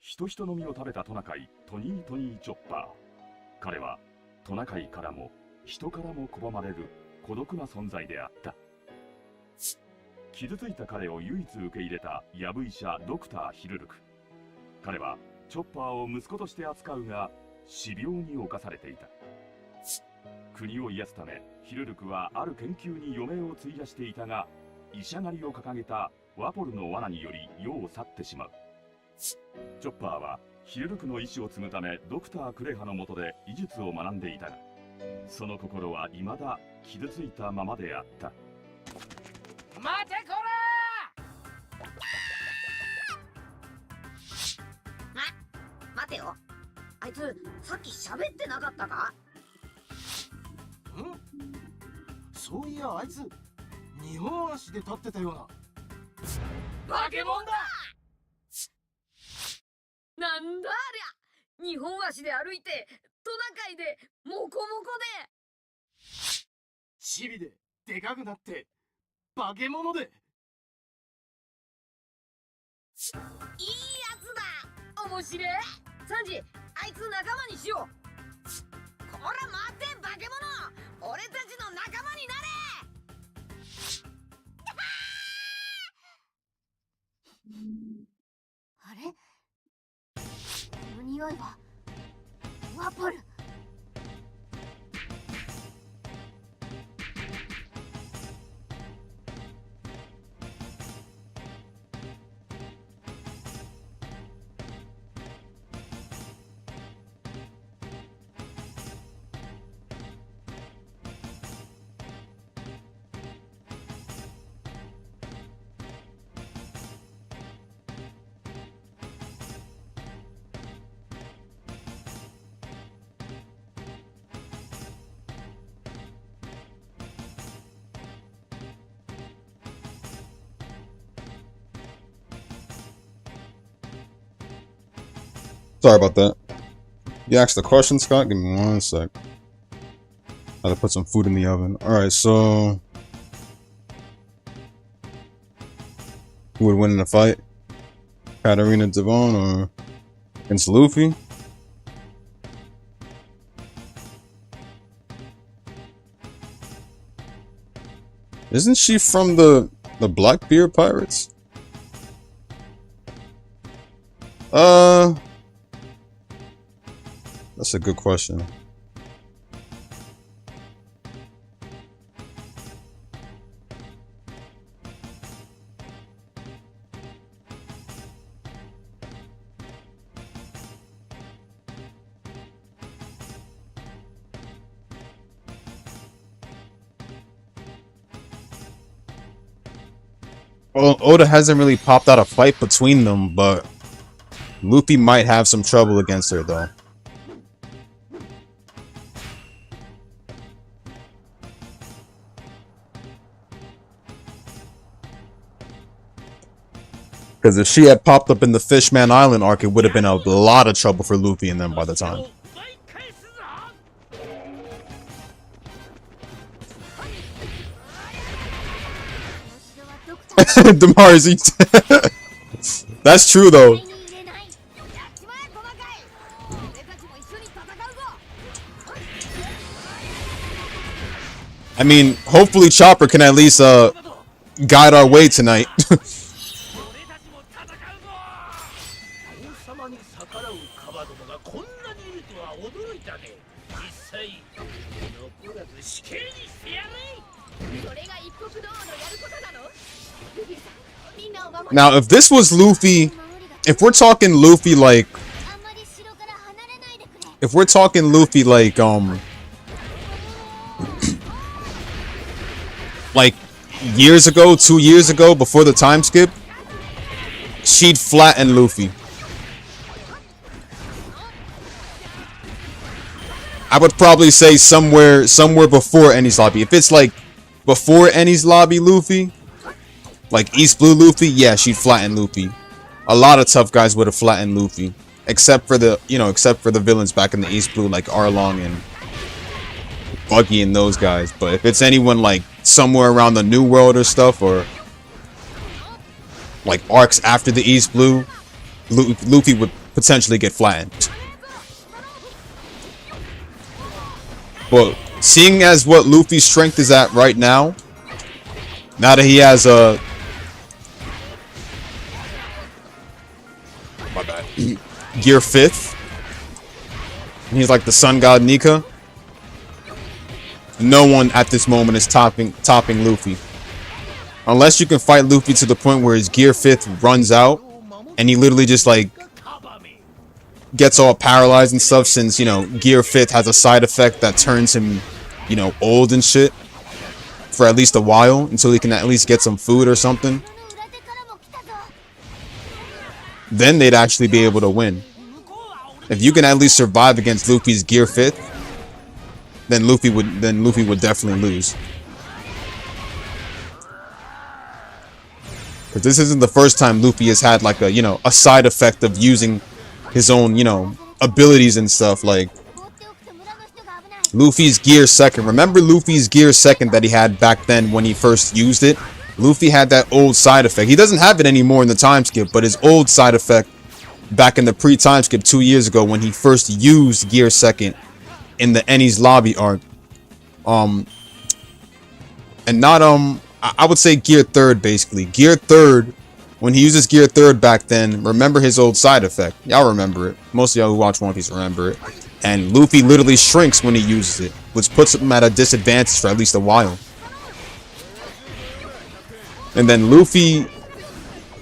O: 人の実を食べたトナカイトニートニーチョッパー。彼はトナカイからも人からも拒まれる孤独な存在であった。傷ついた彼を唯一受け入れたヤブ医者ドクター・ヒルルク。彼はチョッパーを息子として扱うが死病に侵されていた。国を癒すためヒルルクはある研究に余命を費やしていたが、医者狩りを掲げたワポルの罠により世を去ってしまう。チョッパーはヒルルクの意志を継ぐためドクター・クレハの下で医術を学んでいたが、その心は未だ傷ついたままであった。
M: 待てこ
L: ら待てよ。あいつさっき喋ってなかったか？
M: そういやあいつ2本足で立ってたような。
I: 化け物だ。なんだありゃ。2本足で歩いてトナカイでモコモコで
M: チビででかくなって化け物で。いいや
I: つだ。面白い。サンジ、あいつ仲間にしよう。こら待て化け物、俺たちの仲間になれ。
P: あれ、この匂いはワポル。
A: Sorry about that. You asked the question, Scott? Give me 1 sec. I gotta put some food in the oven. Alright, so... who would win in a fight? Katarina Devon or against Luffy? Isn't she from the Blackbeard Pirates? That's a good question. Well, Oda hasn't really popped out a fight between them, but Luffy might have some trouble against her, though. Because if she had popped up in the Fishman Island arc, it would have been a lot of trouble for Luffy and them by the time. Damaris, that's true though. I mean, hopefully Chopper can at least guide our way tonight. Now, if this was Luffy, if we're talking Luffy like, like years ago, 2 years ago, before the time skip, she'd flatten Luffy. I would probably say somewhere before Enies Lobby. If it's like before Enies Lobby Luffy, like East Blue Luffy, yeah, she'd flatten Luffy. A lot of tough guys would have flattened Luffy, except for the, except for the villains back in the East Blue, like Arlong and Buggy and those guys. But if it's anyone like somewhere around the New World or stuff, or like arcs after the East Blue, Luffy would potentially get flattened. But seeing as what Luffy's strength is at right now that he has a Gear 5th, he's like the Sun God Nika, no one at this moment is topping Luffy. Unless you can fight Luffy to the point where his Gear 5th runs out and he literally just like gets all paralyzed and stuff, since Gear 5th has a side effect that turns him old and shit for at least a while, until he can at least get some food or something. Then they'd actually be able to win. If you can at least survive against Luffy's Gear 5th, then Luffy would definitely lose. Because this isn't the first time Luffy has had like a side effect of using his own abilities and stuff. Like Luffy's Gear 2nd. Remember Luffy's Gear 2nd that he had back then when he first used it? Luffy had that old side effect. He doesn't have it anymore in the time skip, but his old side effect back in the pre-time skip 2 years ago when he first used Gear 2nd in the Enies Lobby arc. And not I would say Gear 3rd basically. Gear 3rd, when he uses Gear 3rd back then, remember his old side effect. Y'all remember it. Most of y'all who watch One Piece remember it. And Luffy literally shrinks when he uses it, which puts him at a disadvantage for at least a while. And then Luffy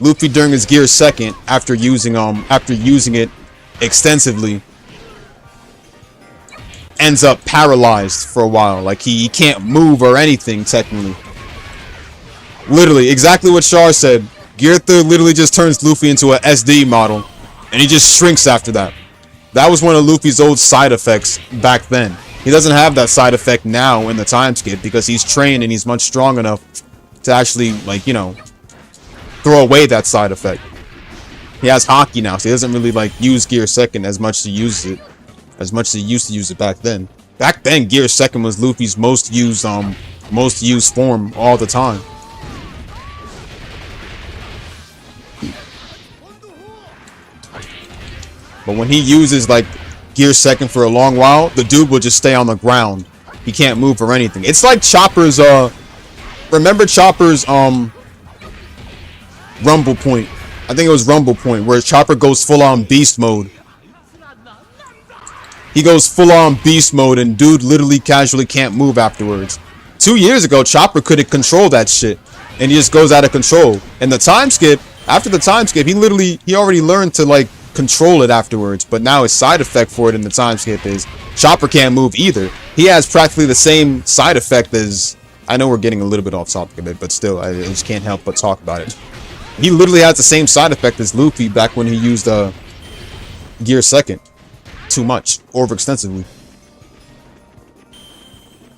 A: during his Gear 2nd, after using it extensively, ends up paralyzed for a while. Like he can't move or anything technically. Literally, exactly what Char said. Gear 3 literally just turns Luffy into a SD model, and he just shrinks after that. That was one of Luffy's old side effects back then. He doesn't have that side effect now in the time skip because he's trained and he's much strong enough to actually, like, throw away that side effect. He has Haki now, so he doesn't really like use Gear Second as much as he uses it, as much as he used to use it back then. Back then, Gear Second was Luffy's most used form all the time. But when he uses like Gear Second for a long while, the dude will just stay on the ground. He can't move or anything. It's like Chopper's remember Chopper's Rumble Point. I think it was Rumble Point where Chopper goes full on beast mode. He goes full on beast mode and dude literally casually can't move afterwards. 2 years ago, Chopper couldn't control that shit and he just goes out of control. And the time skip, after the time skip, he already learned to like control it afterwards, but now his side effect for it in the time skip is Chopper can't move either. He has practically the same side effect as, I know we're getting a little bit off topic of it, but still, I just can't help but talk about it. He literally has the same side effect as Luffy back when he used Gear Second. Too much, overextensively.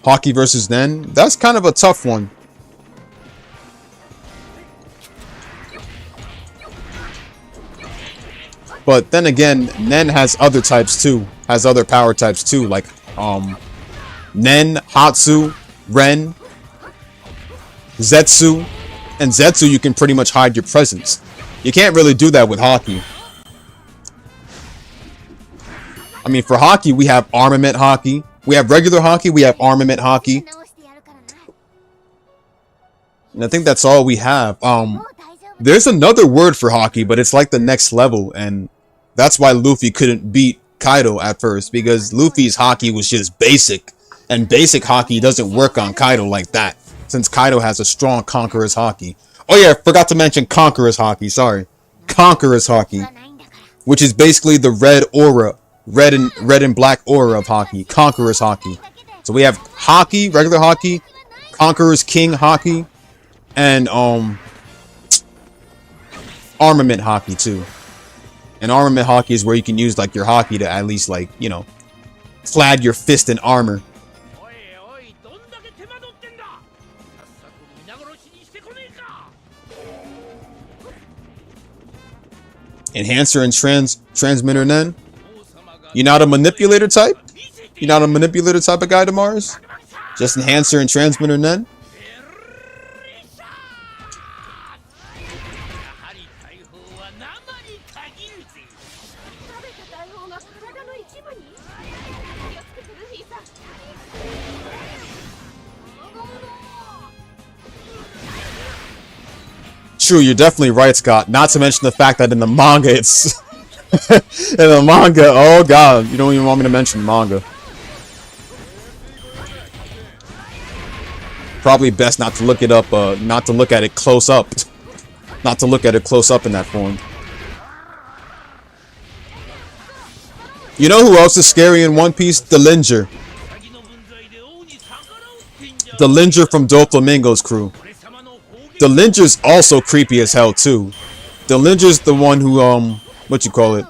A: Haki versus Nen, that's kind of a tough one. But then again, Nen has other types too. Has other power types too, like Nen, Hatsu, Ren, Zetsu. And Zetsu, you can pretty much hide your presence. You can't really do that with Haki. I mean, for Haki, we have Armament Haki. We have regular Haki, we have Armament Haki. And I think that's all we have. There's another word for Haki, but it's like the next level. And that's why Luffy couldn't beat Kaido at first. Because Luffy's Haki was just basic. And basic Haki doesn't work on Kaido like that. Since Kaido has a strong Conqueror's Haki. Oh yeah, forgot to mention Conqueror's Haki, sorry. Conqueror's Haki. Which is basically the red aura. Red and black aura of Haki. Conqueror's Haki. So we have Haki, regular Haki. Conqueror's King Haki. And Armament Haki too. And Armament Haki is where you can use like your Haki to at least like, you know, clad your fist in armor. Enhancer and Transmitter Nen. You're not a manipulator type? You're not a manipulator type of guy to Mars? Just Enhancer and Transmitter Nen? True, you're definitely right, Scott. Not to mention the fact that in the manga, it's... in the manga, oh god, you don't even want me to mention manga. Probably best not to look it up, not to look at it close up. Not to look at it close up in that form. You know who else is scary in One Piece? The Linger. The Linger from Doflamingo's crew. The Linger's also creepy as hell too. The Linger's the one who what you call it?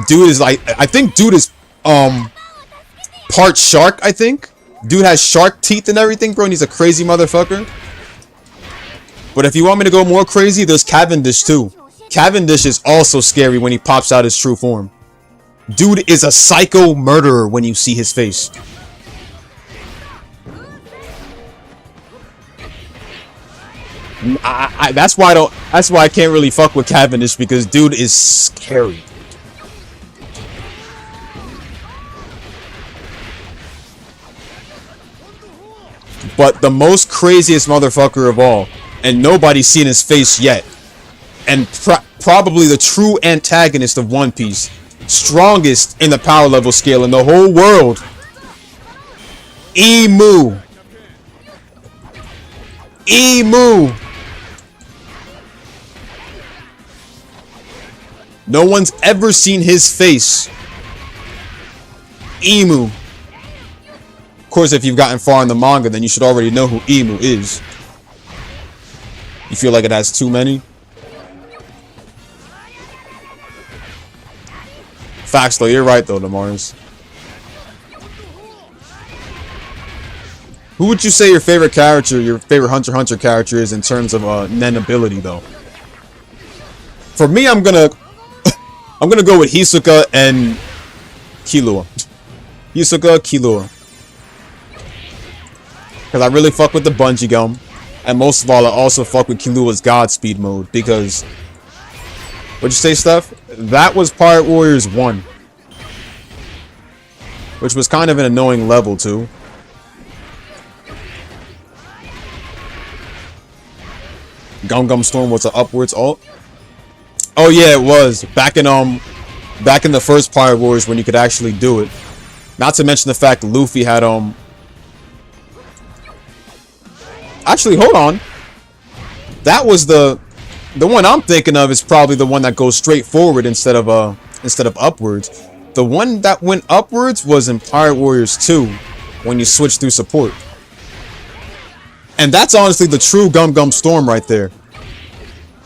A: Dude is like, I think dude is part shark, I think. Dude has shark teeth and everything, bro, and he's a crazy motherfucker. But if you want me to go more crazy, there's Cavendish too. Cavendish is also scary when he pops out his true form. Dude is a psycho murderer when you see his face. That's why I can't really fuck with Cavendish, because dude is scary. But the most craziest motherfucker of all, and nobody's seen his face yet, and probably the true antagonist of One Piece, strongest in the power level scale in the whole world, Imu. Imu. No one's ever seen his face. Imu. Of course, if you've gotten far in the manga, then you should already know who Imu is. You feel like it has too many? Facts though, you're right though, Damaris. Who would you say your favorite character, your favorite Hunter x Hunter character is in terms of Nen ability though? For me, I'm gonna go with Hisoka and Killua. Hisoka, Killua. Because I really fuck with the bungee gum. And most of all, I also fuck with Killua's Godspeed mode. Because, what'd you say, Steph? That was Pirate Warriors 1. Which was kind of an annoying level, too. Gum Gum Storm was an upwards alt. Oh yeah, it was. Back in the first Pirate Warriors when you could actually do it. Not to mention the fact that Luffy had actually, hold on. That was the one I'm thinking of is probably the one that goes straight forward instead of upwards. The one that went upwards was in Pirate Warriors 2 when you switch through support. And that's honestly the true Gum Gum Storm right there.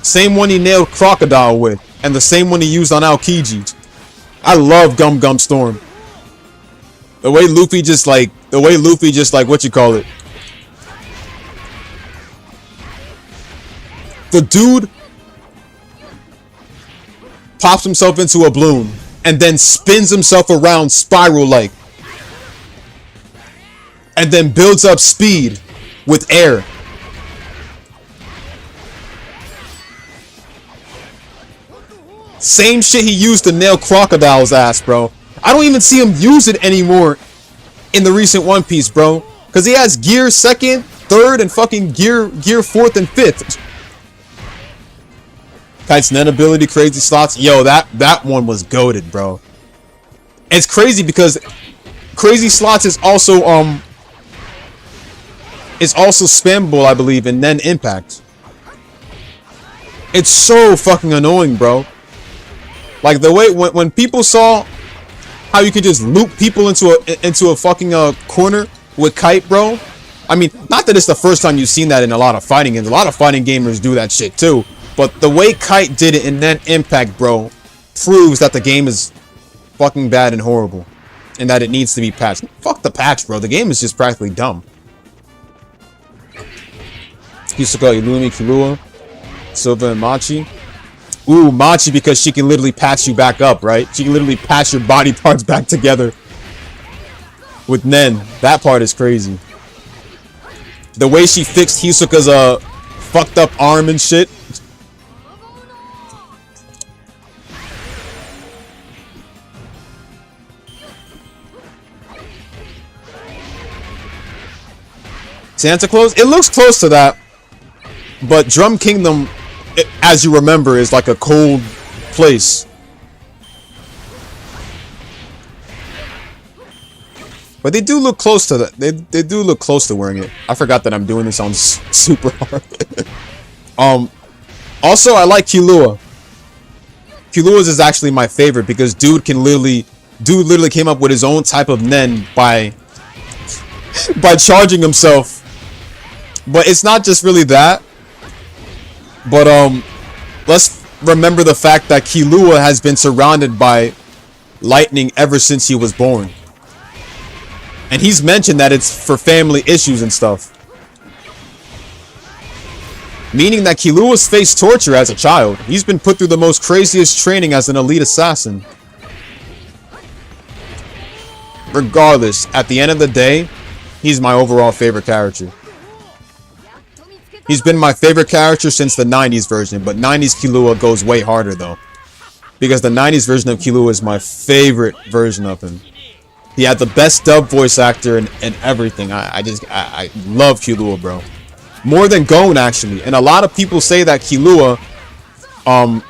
A: Same one he nailed Crocodile with, and the same one he used on Aokiji. I love Gum Gum Storm. The way Luffy just like, what you call it? The dude pops himself into a balloon and then spins himself around spiral-like. And then builds up speed with air. Same shit he used to nail Crocodile's ass, bro. I don't even see him use it anymore in the recent One Piece, bro. Because he has gear 2nd, 3rd, and fucking gear 4th and 5th. Kite's Nen ability, Crazy Slots. Yo, that one was goated, bro. It's crazy because Crazy Slots is also spammable, I believe, in Nen Impact. It's so fucking annoying, bro. Like the way when people saw how you could just loop people into a fucking corner with Kite, bro. I mean, not that it's the first time you've seen that in a lot of fighting games. A lot of fighting gamers do that shit too. But the way Kite did it in Nen Impact, bro, proves that the game is fucking bad and horrible. And that it needs to be patched. Fuck the patch, bro. The game is just practically dumb. Hisoka, Illumi, Killua, Silva, and Machi. Ooh, Machi, because she can literally patch you back up, right? She can literally patch your body parts back together. With Nen. That part is crazy. The way she fixed Hisoka's fucked up arm and shit. Santa Claus? It looks close to that. But Drum Kingdom, as you remember, is like a cold place. But they do look close to that. They do look close to wearing it. I forgot that I'm doing this on super hard. Also, I like Killua. Killua's is actually my favorite because dude literally came up with his own type of Nen by charging himself. But it's not just really that. But let's remember the fact that Killua has been surrounded by lightning ever since he was born. And he's mentioned that it's for family issues and stuff. Meaning that Killua's faced torture as a child. He's been put through the most craziest training as an elite assassin. Regardless, at the end of the day, he's my overall favorite character. He's been my favorite character since the 90s version, but 90s Killua goes way harder though. Because the 90s version of Killua is my favorite version of him. He had the best dub voice actor and everything. I love Killua, bro. More than Gon, actually. And a lot of people say that Killua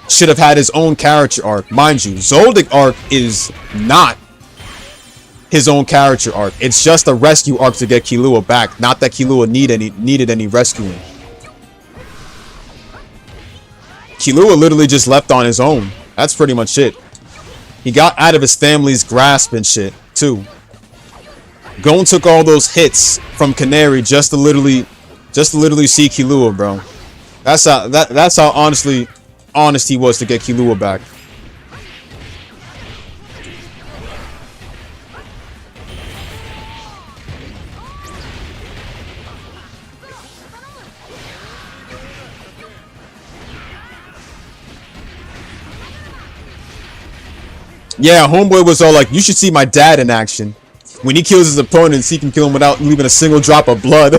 A: should have had his own character arc. Mind you, Zoldyck arc is not his own character arc. It's just a rescue arc to get Killua back. Not that Killua needed any rescuing. Killua literally just left on his own. That's pretty much it. He got out of his family's grasp and shit, too. Gon took all those hits from Canary just to literally see Killua, bro. That's how honest he was to get Killua back. Yeah, homeboy was all like, you should see my dad in action. When he kills his opponents, he can kill him without leaving a single drop of blood.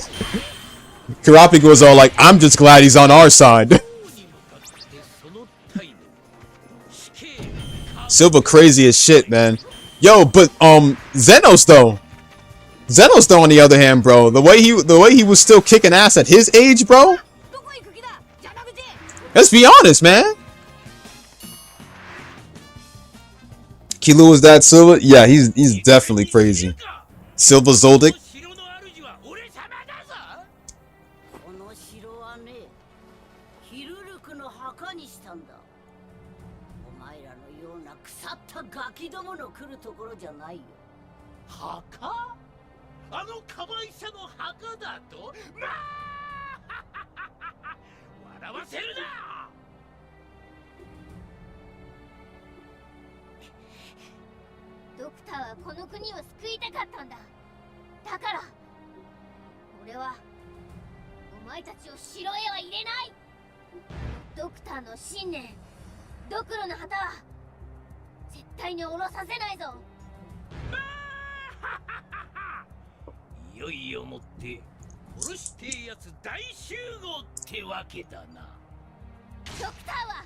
A: Kurapika was all like, I'm just glad he's on our side. Silva crazy as shit, man. Yo, but Zenos though. Zenos though, on the other hand, bro, the way he was still kicking ass at his age, bro. Let's be honest, man. Killua's dad, Silva? Yeah, he's definitely crazy. Silva Zoldyck.
I: この城はね、ヒルルクの墓にしたんだ。お前らのような腐ったガキどもの来るところじゃないよ。
M: 墓？あのカバイ社の墓だと？まあ笑わせるな！
P: ドクターはこの国を救いたかったんだ。だから俺はお前たちを城へは入れない。ドクターの信念、ドクロの旗は絶対に下ろさせないぞ。
M: いよいよもって殺してえやつ大集合ってわけだな。
P: ドクターは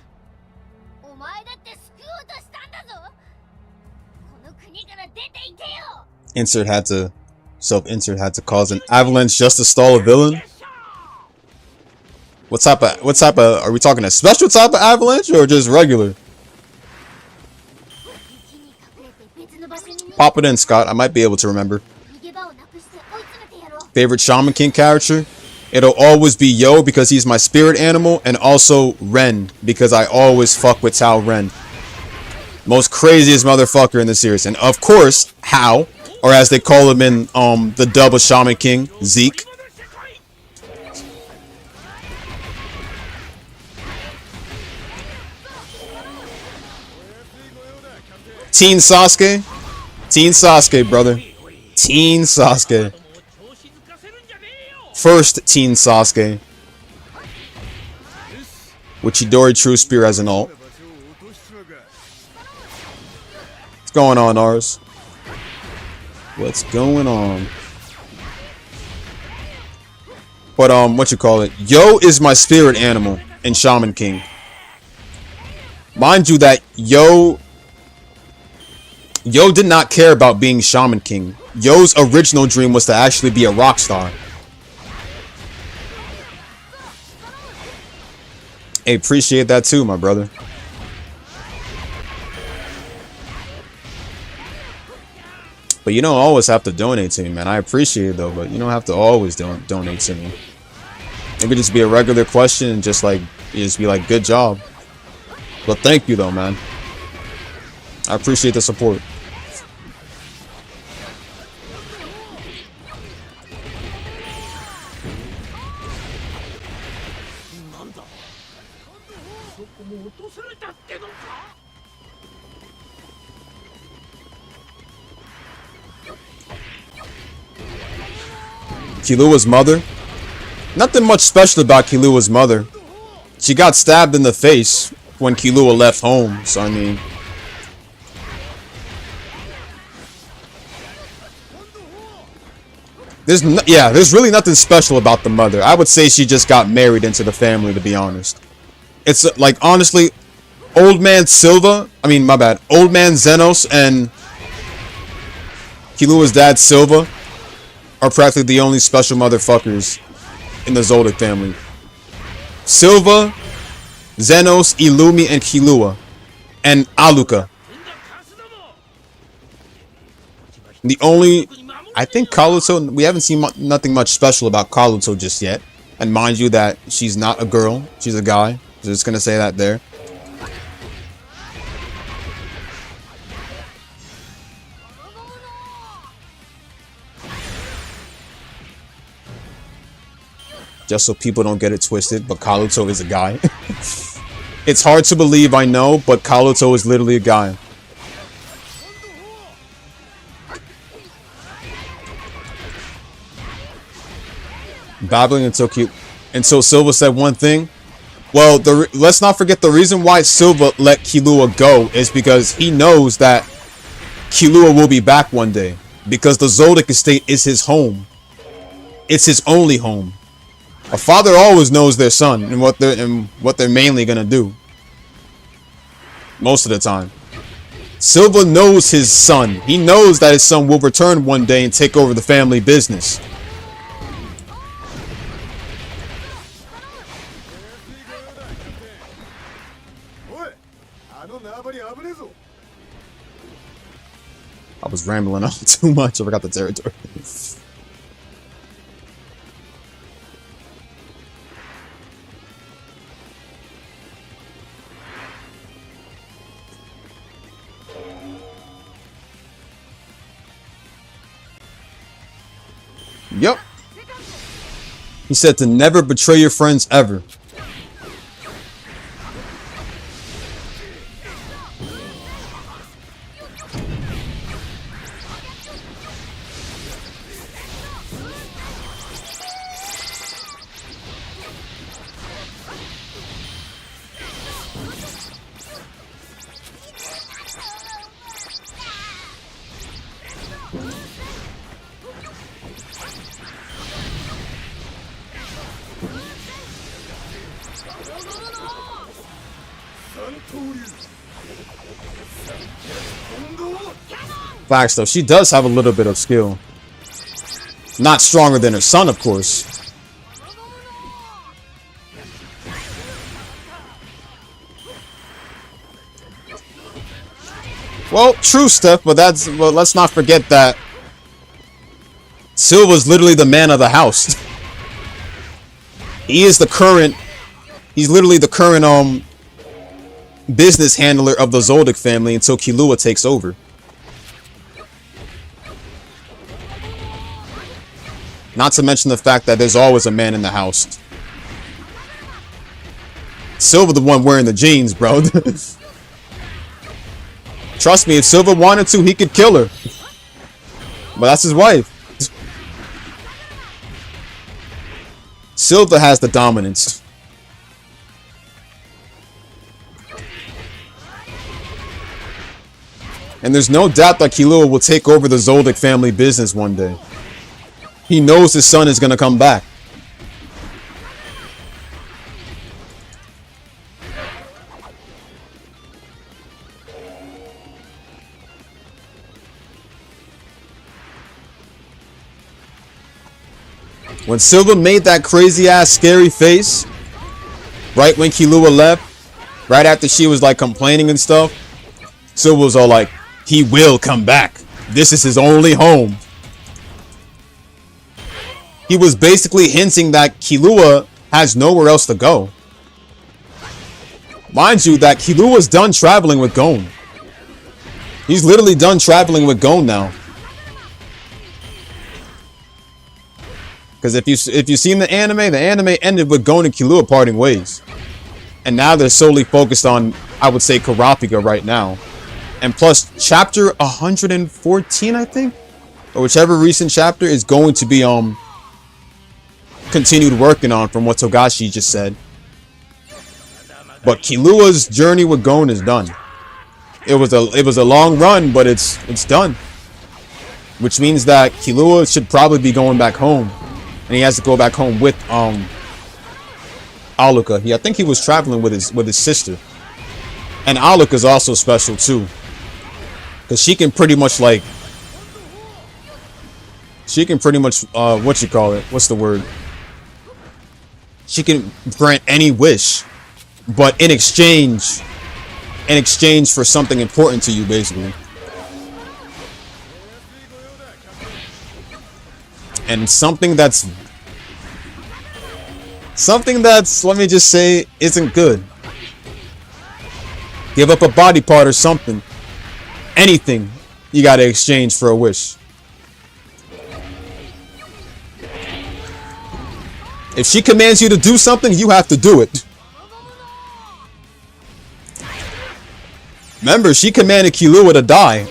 P: お前だって救おうとしたんだぞ。この国から出ていけよ。
A: Insert had to cause an avalanche just to stall a villain. What type of are we talking a special type of avalanche or just regular? Pop it in, Scott. I might be able to remember. Favorite Shaman King character? It'll always be Yo because he's my spirit animal, and also Ren because I always fuck with Tao Ren. Most craziest motherfucker in the series. And of course, Hao, or as they call him in the dub of Shaman King, Zeke. Teen Sasuke. Teen Sasuke, brother. Teen Sasuke. First Teen Sasuke. With Chidori True Spear as an ult. What's going on, Ars? What's going on? But what you call it? Yo is my spirit animal in Shaman King. Mind you that Yo did not care about being Shaman King. Yo's original dream was to actually be a rock star. Hey, appreciate that too, my brother. But you don't always have to donate to me, man. I appreciate it though, but you don't have to always donate to me. It could just be a regular question and just be like, good job. But thank you though, man. I appreciate the support. Killua's mother? Nothing much special about Killua's mother. She got stabbed in the face when Killua left home, so I mean... There's really nothing special about the mother. I would say she just got married into the family, to be honest. It's like, honestly, Old Man Silva, Old Man Zenos and Killua's dad Silva are practically the only special motherfuckers in the Zoldyck family. Silva, Zenos, Illumi, and Killua. And Aluka. The only... I think Kaluto... We haven't seen nothing much special about Kaluto just yet. And mind you that she's not a girl. She's a guy. So just gonna say that there. Just so people don't get it twisted, but Kaluto is a guy. It's hard to believe, I know, but Kaluto is literally a guy. Babbling until Silva said one thing. Well, let's not forget the reason why Silva let Killua go is because he knows that Killua will be back one day. Because the Zoldyck estate is his home. It's his only home. A father always knows their son and what they're mainly gonna do. Most of the time. Silva knows his son. He knows that his son will return one day and take over the family business. I was rambling on too much. I forgot the territory. Yep. He said to never betray your friends ever. Facts though, she does have a little bit of skill. Not stronger than her son, of course. Well, true, Steph, but let's not forget that Silva's literally the man of the house. He's literally the current business handler of the Zoldyck family until Killua takes over. Not to mention the fact that there's always a man in the house. Silva the one wearing the jeans, bro. Trust me, if Silva wanted to, he could kill her. But that's his wife. Silva has the dominance. And there's no doubt that Killua will take over the Zoldyck family business one day. He knows his son is going to come back. When Silva made that crazy ass scary face, right when Killua left, right after she was like complaining and stuff, Silva was all like, he will come back. This is his only home. He was basically hinting that Killua has nowhere else to go. Mind you, that Killua's done traveling with Gon. He's literally done traveling with Gon now. Because if you've seen the anime ended with Gon and Killua parting ways. And now they're solely focused on, I would say, Kurapika right now. And plus, chapter 114, I think? Or whichever recent chapter is going to be, continued working on from what Togashi just said. But Killua's journey with Gon is done. It was a long run, but it's done. Which means that Killua should probably be going back home. And he has to go back home with Alluka. I think he was traveling with his sister. And Alluka's also special too. Cause she can pretty much what you call it? What's the word? She can grant any wish, but in exchange for something important to you, basically. And something that's, let me just say, isn't good. Give up a body part or something. Anything you gotta exchange for a wish. If she commands you to do something, you have to do it. Remember, she commanded Killua to die.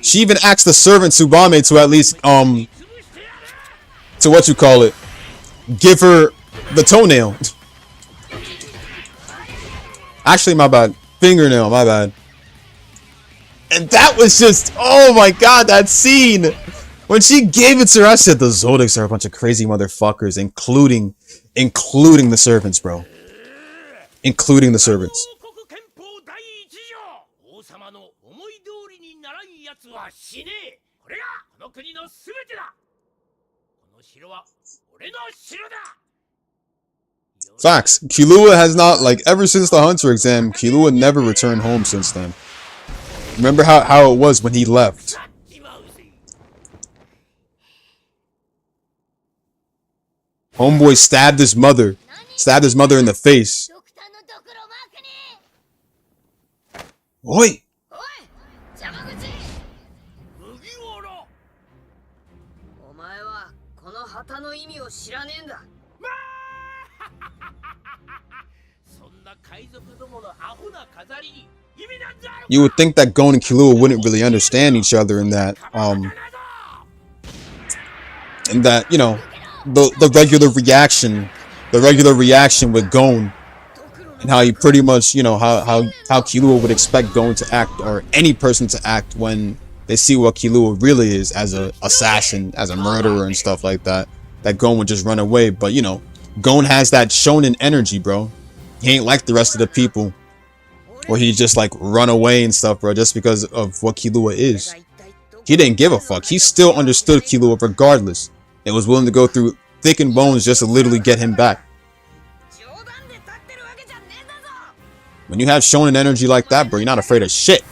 A: She even asked the servant Tsubame to at least to what you call it, give her the toenail. Actually, my bad. Fingernail, my bad. And that was just, oh my god, that scene! When she gave it to her, I said the Zoldycks are a bunch of crazy motherfuckers, including the servants, bro. Including the servants. Facts. Killua has not, like, ever since the Hunter exam, Killua never returned home since then. Remember how it was when he left. Homeboy stabbed his mother in the face. Oi! You would think that Gon and Killua wouldn't really understand each other in that, you know, the regular reaction with Gon, and how he pretty much, you know, how Killua would expect Gon to act, or any person to act, when they see what Killua really is as a assassin, as a murderer and stuff like that. That Gon would just run away. But you know, Gon has that shonen energy, bro. He ain't like the rest of the people, where he just like run away and stuff, bro, just because of what Killua is. He didn't give a fuck. He still understood Killua regardless, and was willing to go through thick and bones just to literally get him back. When you have shonen energy like that, bro, you're not afraid of shit.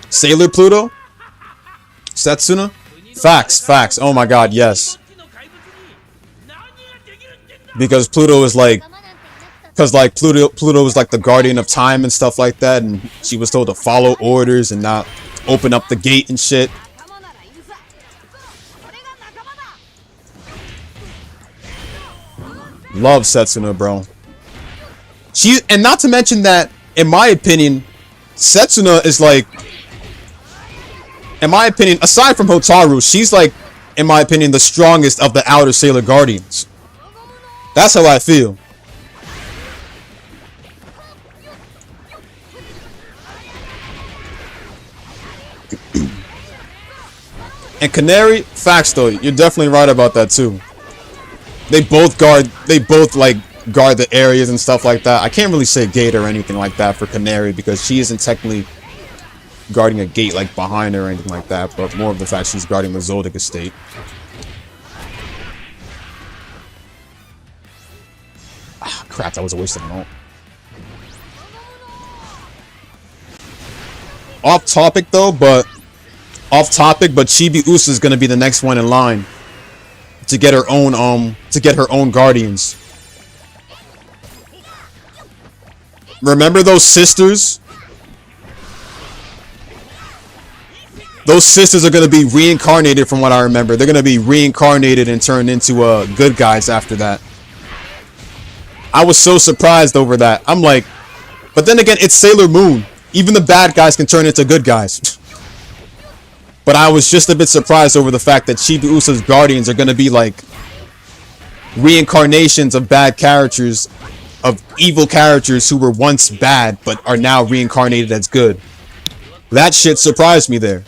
A: Sailor Pluto? Setsuna? Facts. Oh my god, yes. Because Pluto is like... Pluto was like the guardian of time and stuff like that, and she was told to follow orders and not open up the gate and shit. Love Setsuna, bro. And not to mention that, in my opinion, Setsuna is like... In my opinion, aside from Hotaru, she's like, in my opinion, the strongest of the outer Sailor Guardians. That's how I feel. And Canary, facts though, you're definitely right about that too. They both like guard the areas and stuff like that. I can't really say gate or anything like that for Canary, because she isn't technically guarding a gate like behind her or anything like that, but more of the fact she's guarding the Zoldyck estate. Ah, crap, that was a waste of an ult. Off topic, but Chibi Usa is gonna be the next one in line to get her own guardians. Remember those sisters? Those sisters are going to be reincarnated, from what I remember. They're going to be reincarnated and turned into good guys after that. I was so surprised over that. I'm like, but then again, it's Sailor Moon. Even the bad guys can turn into good guys. But I was just a bit surprised over the fact that Chibi Usa's guardians are going to be like reincarnations of bad characters, of evil characters who were once bad but are now reincarnated as good. That shit surprised me there.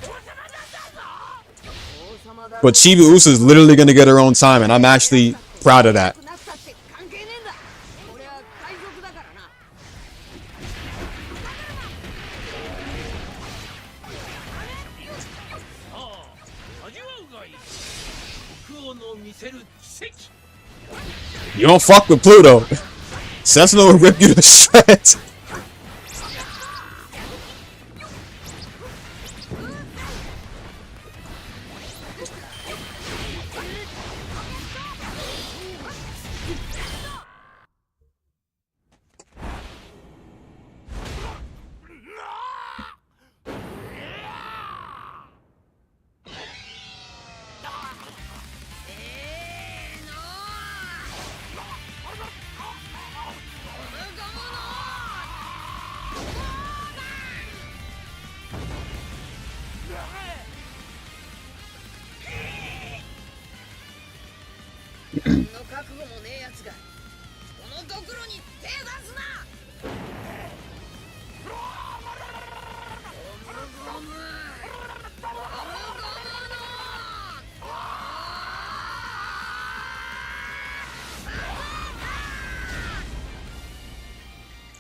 A: But Chibi Usa is literally going to get her own time, and I'm actually proud of that. You don't fuck with Pluto. Setsuna will rip you to shreds.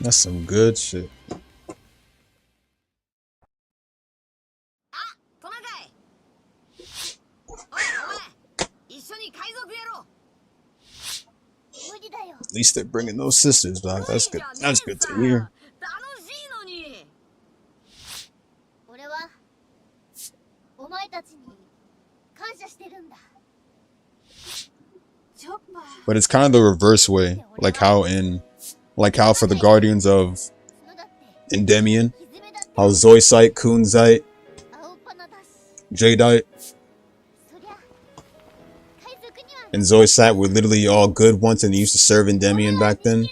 A: That's some good shit.
I: トナカイ。おいお前、一緒に海賊やろう。無理だよ。
A: At least they're bringing those sisters back. That's good. That's good to hear.
I: 楽しいのに。俺はお前たちに感謝してるんだ。チョッパー。
A: But it's kind of the reverse way, like how for the Guardians of Endymion, how Zoisite, Kunzite, Jadeite, and Zoisite were literally all good once, and they used to serve Endymion back then,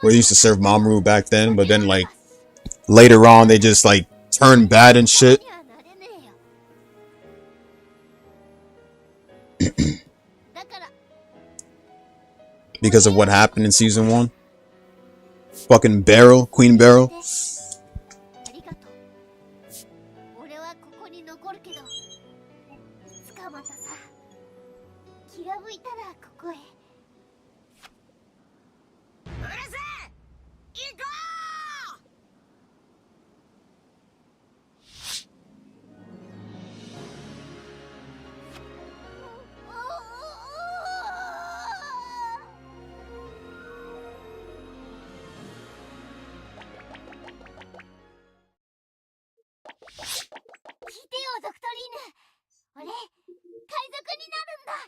A: or they used to serve Mamoru back then, but then like later on they just like turned bad and shit. Because of what happened in season 1. Fucking Beryl, Queen Beryl.
I: ありがとう。俺はここに残るけど、いつかまたさ、気が向いたらここへ。うるせえ！行こう！ 聞いてよ、ドクトリーヌ。俺、海賊になるんだ。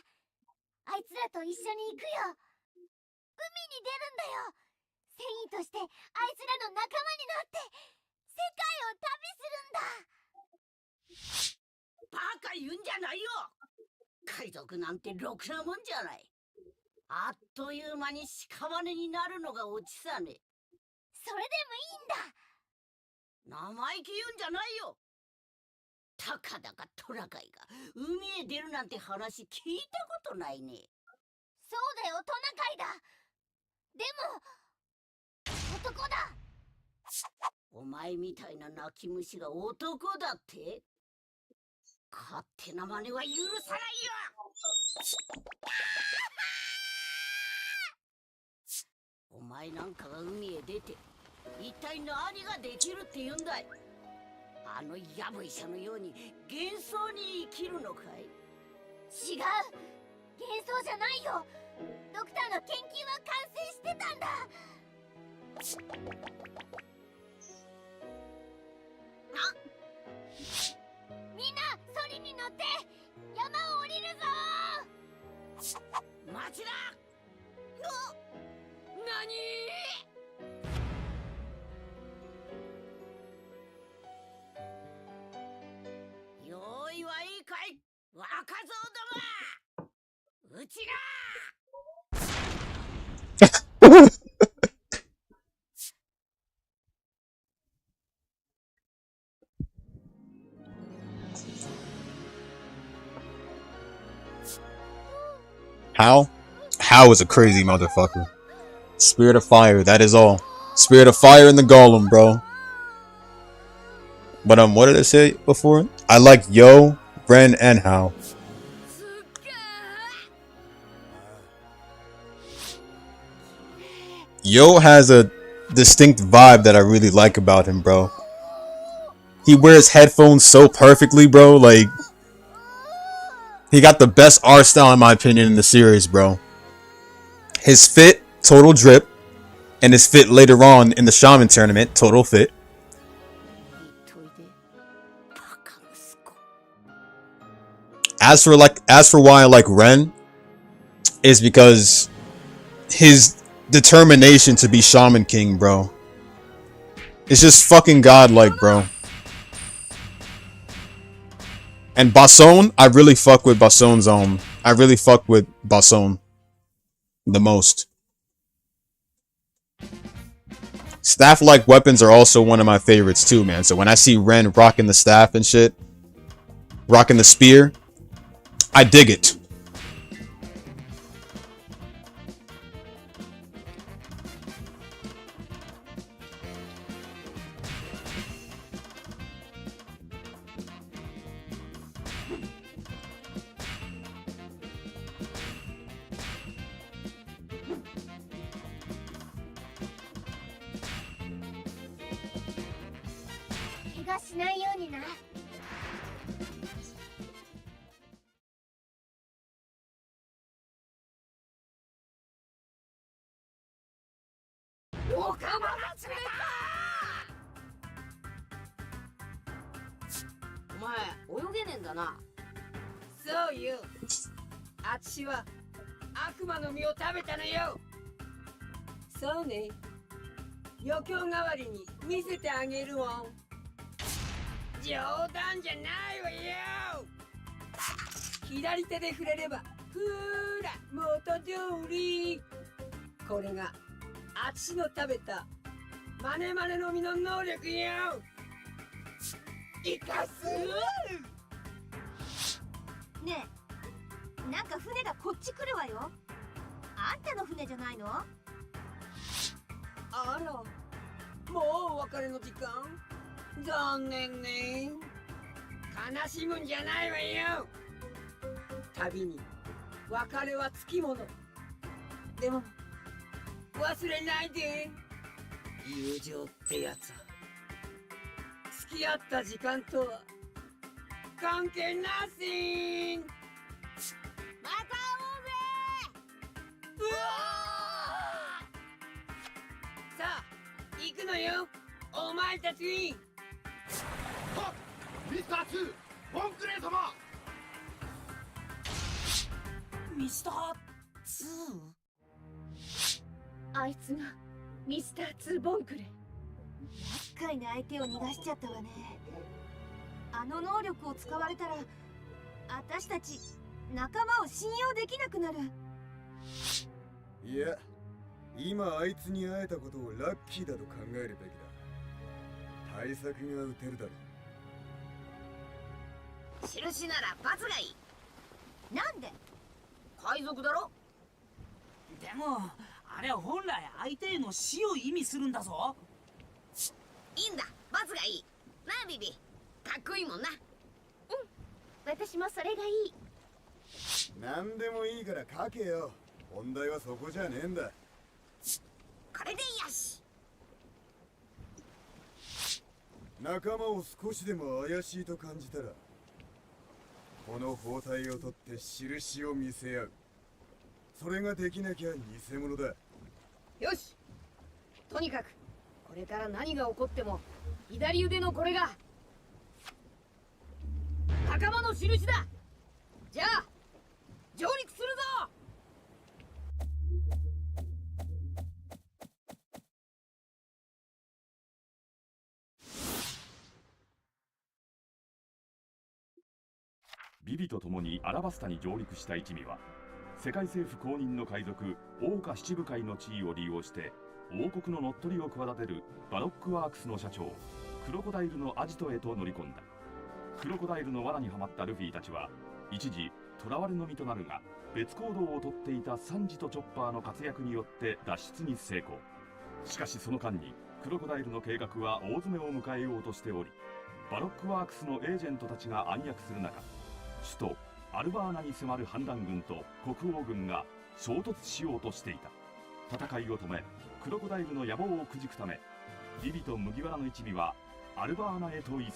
I: あいつらと一緒に行くよ。海に出るんだよ。繊維としてあいつらの仲間になって世界を旅するんだ。バカ言うんじゃないよ。海賊なんてろくなもんじゃない。あっという間に屍になるのがオチさね。それでもいいんだ。生意気言うんじゃないよ。たかだかトナカイが海へ出るなんて話聞いたことないね。そうだよ、トナカイだ。でも男だ。お前みたいな泣き虫が男だって？勝手な真似は許さないよ。お前なんかが海へ出て一体何ができるって言うんだい。あのヤブ医者のように幻想に生きるのかい？違う、幻想じゃないよ。ドクターの研究は完成してたんだ。みんなソリに乗って山を降りるぞ。待ちだ。何？用意はいいかい、若造ども。うちが
A: How is a crazy motherfucker. Spirit of fire, that is all. Spirit of fire in the golem, bro. But what did I say before? I like Yo, Ren, and How. Yo has a distinct vibe that I really like about him, bro. He wears headphones so perfectly, bro. Like, he got the best art style in my opinion in the series, bro. His fit, total drip. And his fit later on in the Shaman tournament, total fit. As for why I like Ren, is because his determination to be Shaman King, bro. It's just fucking godlike, bro. And Basson, I really fuck with Basson's I really fuck with Basson the most. Staff-like weapons are also one of my favorites too, man. So when I see Ren rocking the staff and shit, rocking the spear, I dig it.
I: お前泳げねえんだな。そういうあっちは悪魔の実を食べたのよ。そうね、余興代わりに見せてあげるわ。冗談じゃないわよ。左手で触れればほーら元通り。これがあっちの食べたマネマネの実の能力よ。生かす。
P: ねえ、なんか船がこっち来るわよ。あんたの船じゃないの？
I: あら、もうお別れの時間？残念ね。悲しむんじゃないわよ。旅に別れはつきもの。でも忘れないで。友情ってやつは付き合った時間とは関係なしん。また会おうぜ。うわー！さあ行くのよ、お前たち。
H: はっ、ミスター2、ボンクレー様。
I: ミスター 2？
P: あいつがミスター2ボンクレ。厄介な相手を逃がしちゃったわね。あの能力を使われたら私たち仲間を信用できなくなる。
Q: いや、今あいつに会えたことをラッキーだと考えるべきだ。対策が打てるだろ
I: 2。印なら罰がいい。
P: なんで？
I: 海賊だろ。
R: でもあれは本来相手への死を意味するんだぞ。
I: いいんだ、罰がいい。なあビビ、かっこいいもんな。
P: 私もそれがいい。
Q: 何でもいいから書けよ。問題はそこじゃねえんだ。
I: これでよし。
Q: 仲間を少しでも怪しいと感じたらこの包帯を取って印を見せ合う。それができなきゃ偽物だ。
I: よし、とにかくこれから何が起こっても左腕のこれが仲間の印だ。じゃあ上陸するぞ。
O: ビビと共にアラバスタに上陸した一味は世界政府公認の海賊桜花七部会の地位を利用して王国の乗っ取りを企てるバロックワークスの社長クロコダイルのアジトへと乗り込んだ。クロコダイルの罠にはまったルフィたちは一時囚われの身となるが、別行動をとっていたサンジとチョッパーの活躍によって脱出に成功。しかしその間にクロコダイルの計画は大詰めを迎えようとしており、バロックワークスのエージェントたちが暗躍する中、首都アルバーナに迫る反乱軍と国王軍が衝突しようとしていた。戦いを止めクロコダイルの野望をくじくため、ビビと麦わらの一味はアルバーナへと急ぐ。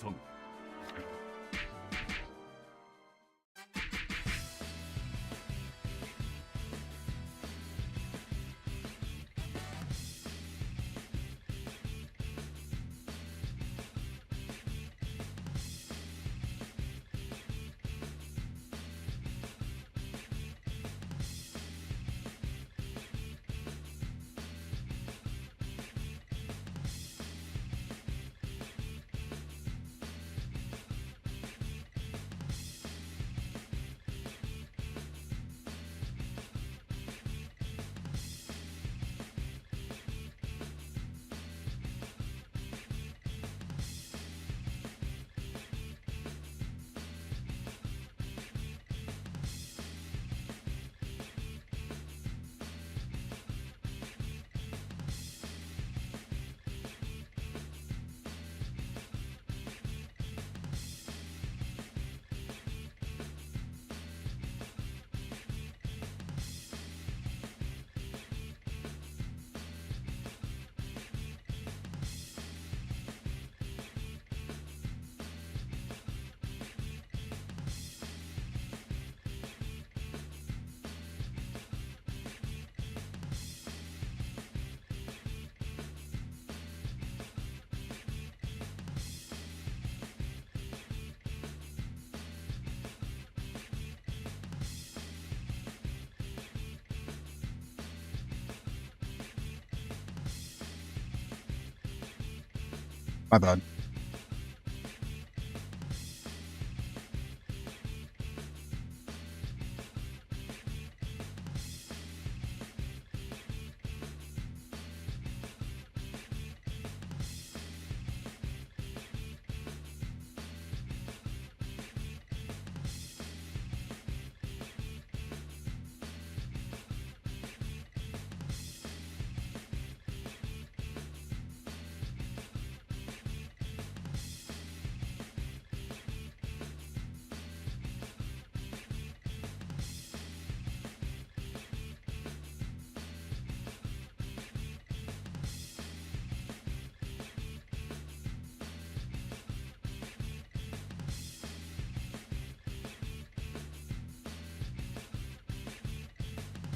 A: My bad.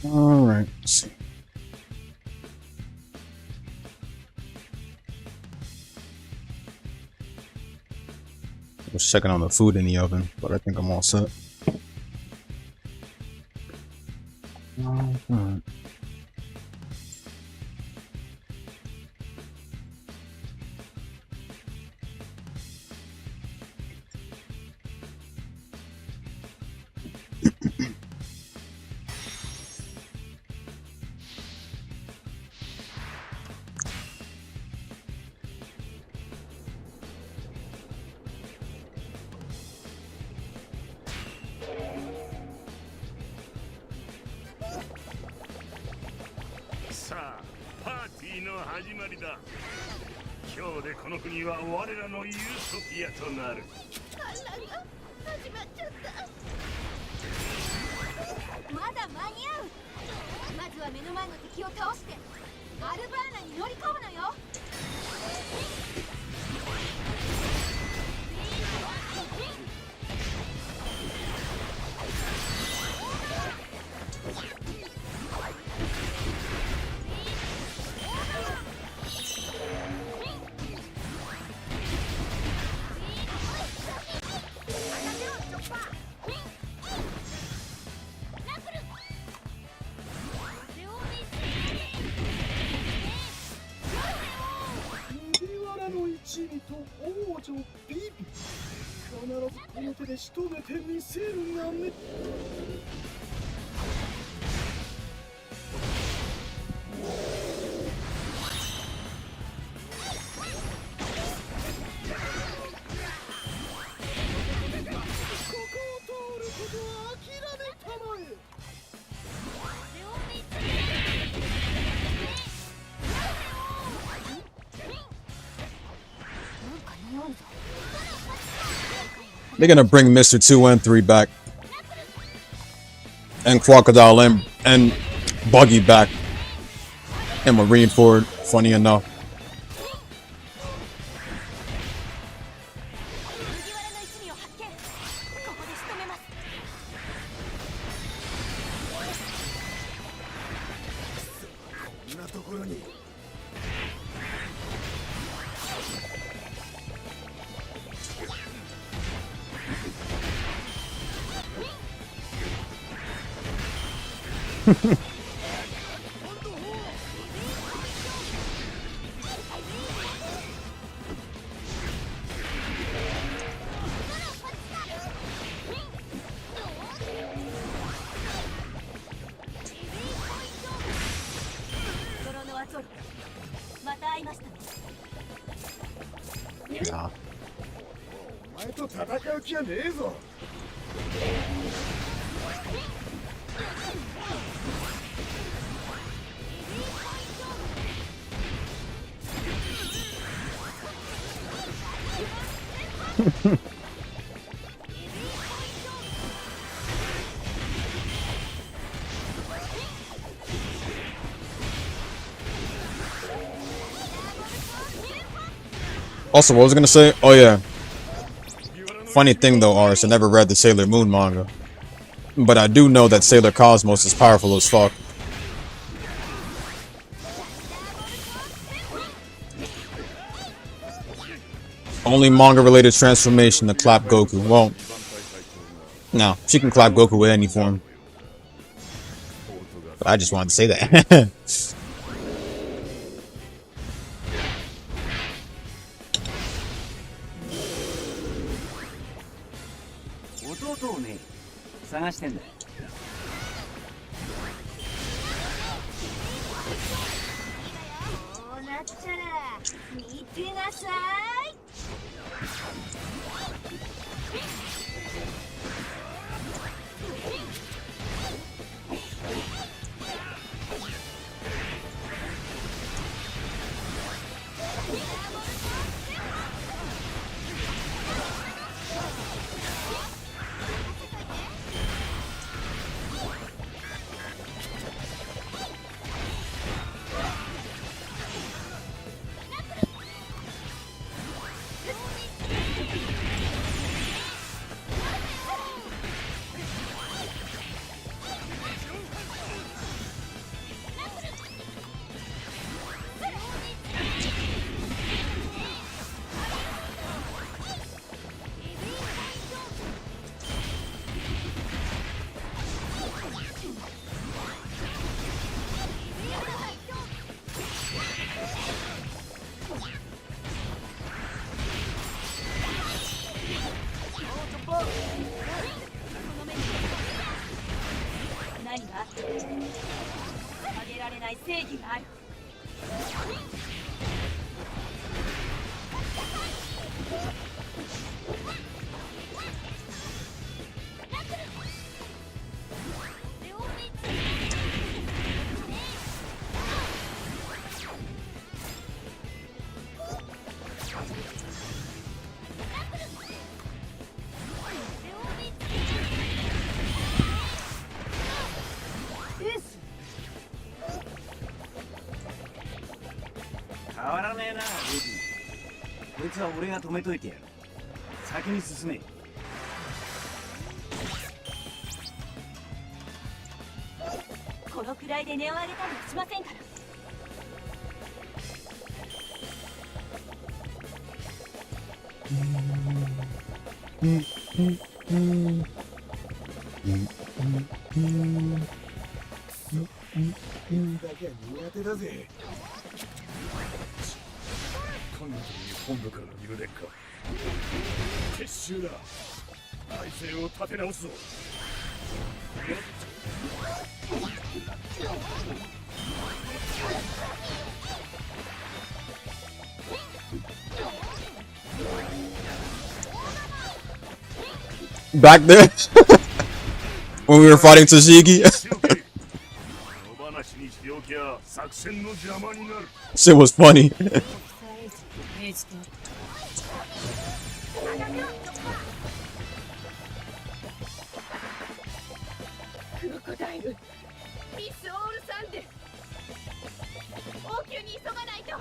A: All right. Let's see. I was checking on the food in the oven, but I think I'm all set. All right.
O: さあ、パーティーの始まりだ。今日でこの国は我らのユートピアとなる。
P: 始まっちゃった。まだ間に合う。まずは目の前の敵を倒してアルバーナに乗り込むのよ。
M: 一味と王女ビビ、必ずこの手で仕留めてみせるがね。ここを通ることは諦めたまえ。
A: They're gonna bring Mr. 2 and 3 back. And Crocodile and Buggy back. And Marine Ford, funny enough. Nah.
M: お前と戦う気はねえぞ。
A: Also, what was I gonna say? Oh yeah. Funny thing though, Ars, I never read the Sailor Moon manga. But I do know that Sailor Cosmos is powerful as fuck. Only manga-related transformation to clap Goku. Well, no, she can clap Goku with any form. But I just wanted to say that.
R: ことをね、探してんだよ。
P: こうなったら見てなさい。
I: 何が曲げられない正義がある。
R: 変わらねえな、レディ。こいつは俺が止めといてやる。先に進め。
I: このくらいで値を上げたりはしませんから。
Q: だけは苦手だぜ。
M: 韓国に本部からの入電か。撤収だ。体制を立て直すぞ。
A: Back there when we were fighting Tashigi. Shit was funny.
I: クロコダイル、ミス・オールサンデル、王宮に急がないと。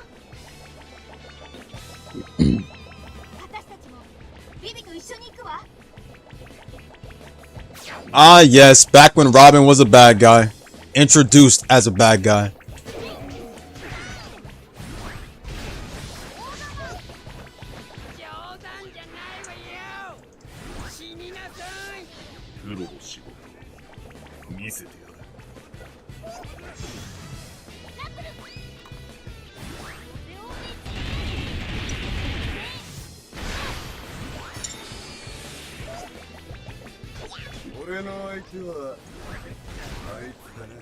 I: 私たちもビビと一緒に行くわ。
A: Ah, yes, back when Robin was a bad guy, introduced as a bad guy.
M: プロの仕事見せてやる。
Q: 俺の相手はあいつだな。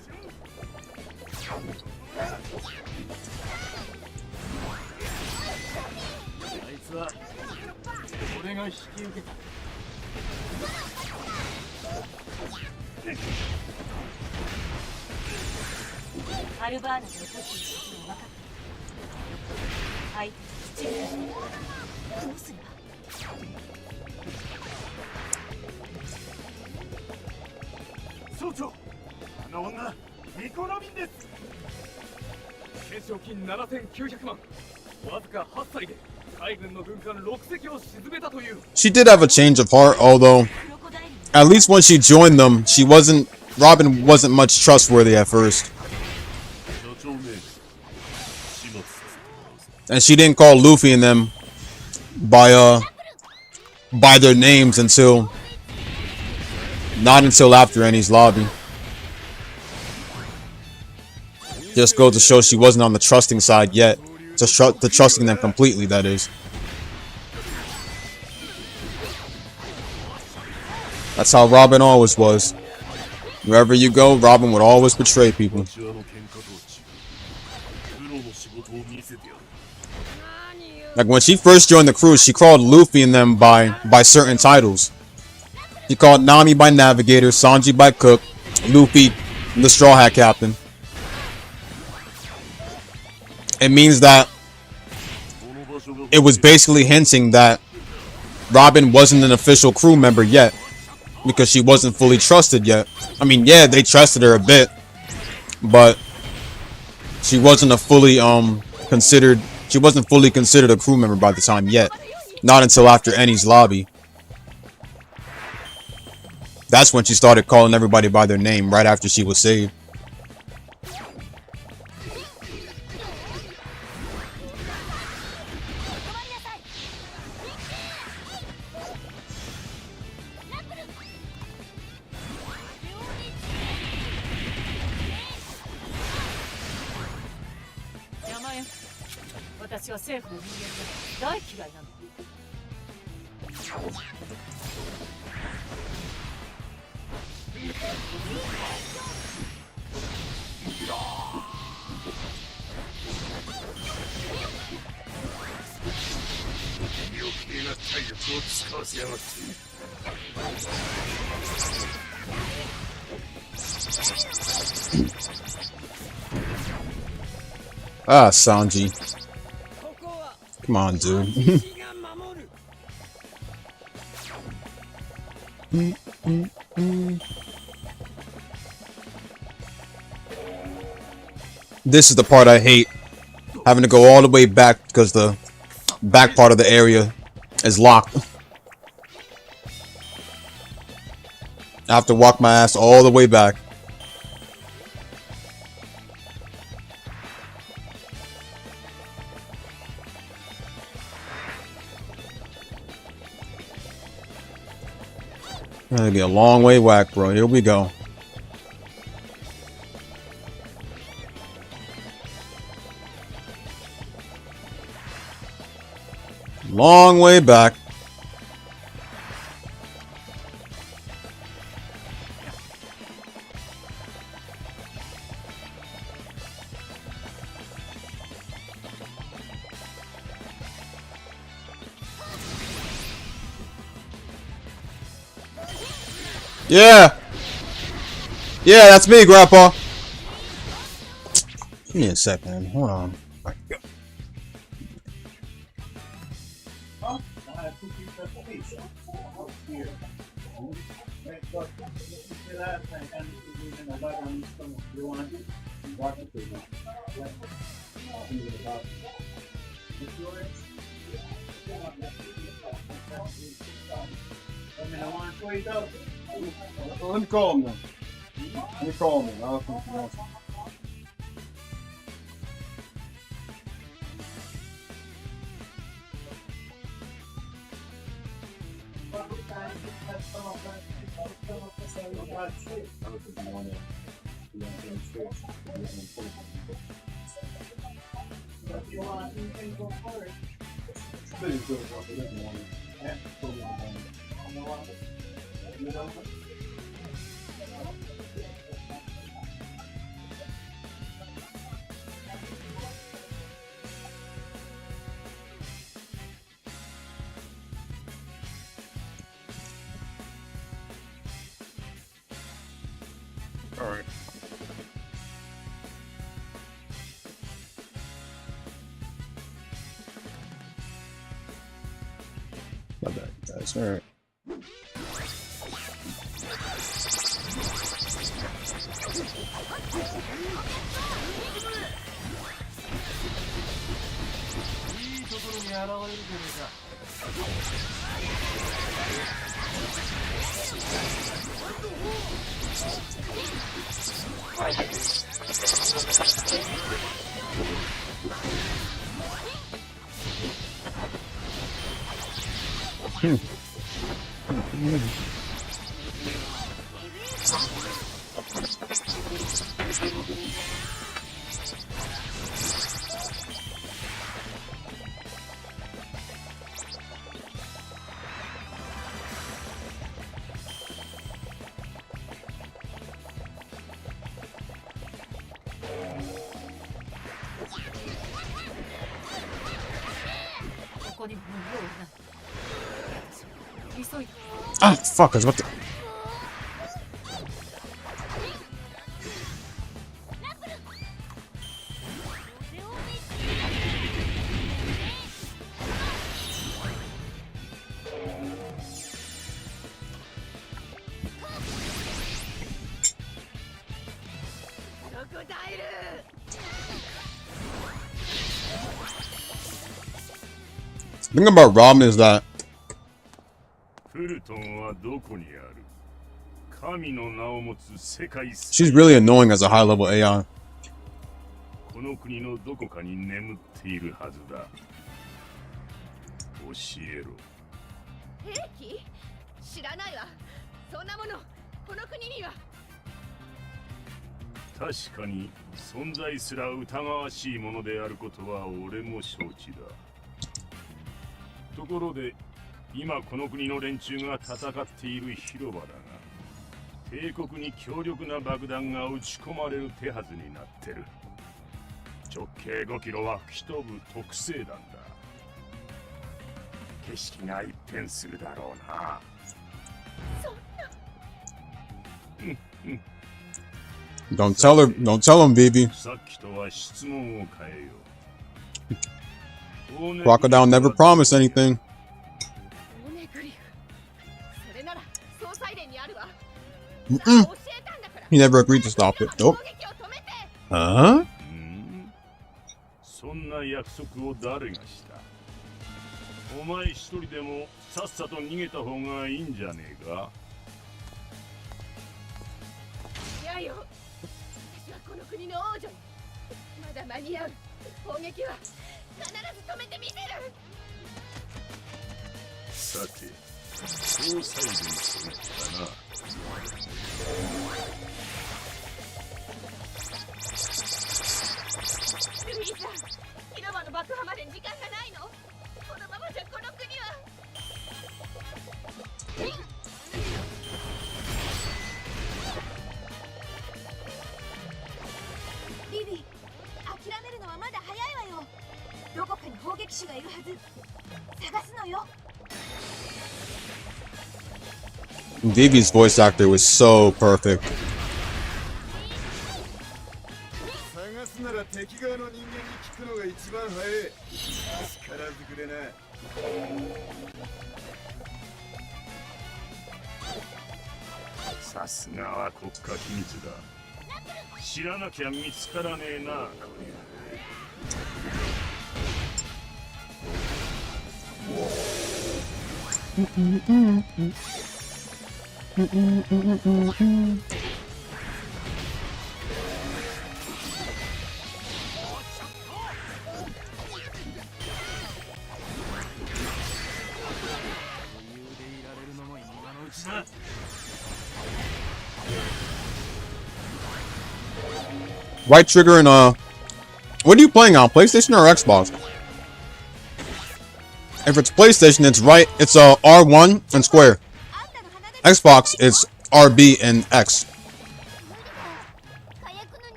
R: あいつは俺が引き受けた。
I: アルバーナで起こっていることは分かった。相手と父親、どうする？
M: 総長、あの女ニコ・ロビンです。懸賞金7900万、わずか8歳で海軍の軍艦6隻を沈めたという。
A: She did have a change of heart, although at least when she joined them, Robin wasn't much trustworthy at first. And she didn't call Luffy and them by their names not until after Annie's lobby. Just goes to show she wasn't on the trusting side yet. To trusting them completely, that is. That's how Robin always was. Wherever you go, Robin would always betray people. Like when she first joined the crew, she called Luffy and them by certain titles. She called Nami by Navigator, Sanji by Cook, Luffy the Straw Hat Captain. It means that it was basically hinting that Robin wasn't an official crew member yet, because she wasn't fully trusted yet. I mean, yeah, they trusted her a bit, but she wasn't a fully considered. She wasn't fully considered a crew member by the time yet. Not until after Enies Lobby. That's when she started calling everybody by their name right after she was saved. Ah, Sanji. Come on, dude. This is the part I hate. Having to go all the way back because the back part of the area is locked. I have to walk my ass all the way back. Gonna be a long way back, bro. Here we go. Long way back. Yeah. Yeah, that's me, Grandpa. Give me a second. Hold on. Let me call him then. Let me call him then. I'll think he wants. All right. My bad, guys. All right. Ah, fuck, I was about to... The thing about Robin is that she's really annoying as a high-level AI.
O: この国のどこかに眠っているはずだ。教えろ。
S: 兵器？知らないわ。そんなものこの国には。
O: 確かに存在すら疑わしいものであることは俺も承知だ。ところで今この国の連中が戦っている広場だが、帝国に強力な爆弾が撃ち込まれる手はずになってる。直径5キロは吹き飛ぶ特製弾だ。景色が一変するだろうな。
S: そんな。
A: Don't tell him, baby.
O: さっきとは質問を変えよう。
A: Crocodile never promised anything. He never agreed to stop it. Nope. Huh?
O: そんな約束を誰がした？お前一人でもさっさと逃げた方がいいんじゃねえか？
S: いやよ。私はこの国の王女に。まだ間に合う。砲撃は必ず止めてみせる。
O: さて、そう最後にするかな。
S: ルイーさん、広場の爆破までに時間がないの？このままじゃこの国は。
P: リリー、諦めるのはまだ早いわよ。どこかに砲撃手がいるはず。探すのよ。
A: Vivi's voice actor was so perfect.
Q: 探すなら敵側の人間に聞くのが一番早い。力ずくでな。
O: さすがは国家機密だ。知らなきゃ見つからねえな、これ。
A: Right trigger and what are you playing on? PlayStation or Xbox? If it's PlayStation, it's right. It's R1 and square. Xbox, it's RB and X.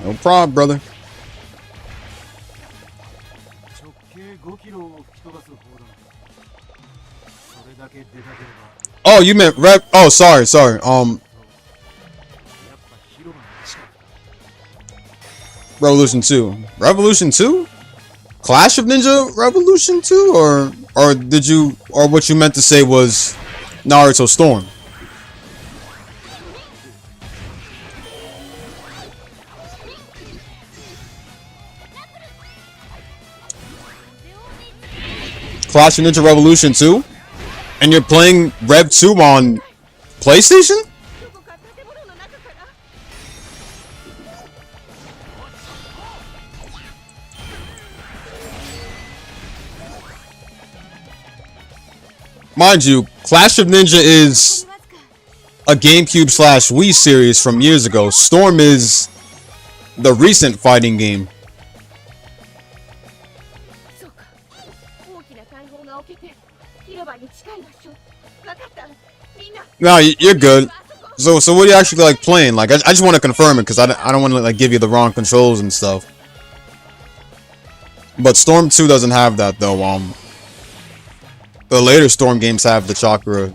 A: No problem, brother. Oh, you meant Rev. Oh, sorry. Revolution 2. Revolution 2? Clash of Ninja Revolution 2? Or did you, or what you meant to say was Naruto Storm? Clash of Ninja Revolution 2? And you're playing Rev 2 on PlayStation? mind you, Clash of Ninja is a GameCube / Wii series from years ago. Storm is the recent fighting game. No, you're good. So what do you actually like playing? Like, I just want to confirm it because I don't want to like give you the wrong controls and stuff. But Storm 2 doesn't have that though. The later Storm games have the chakras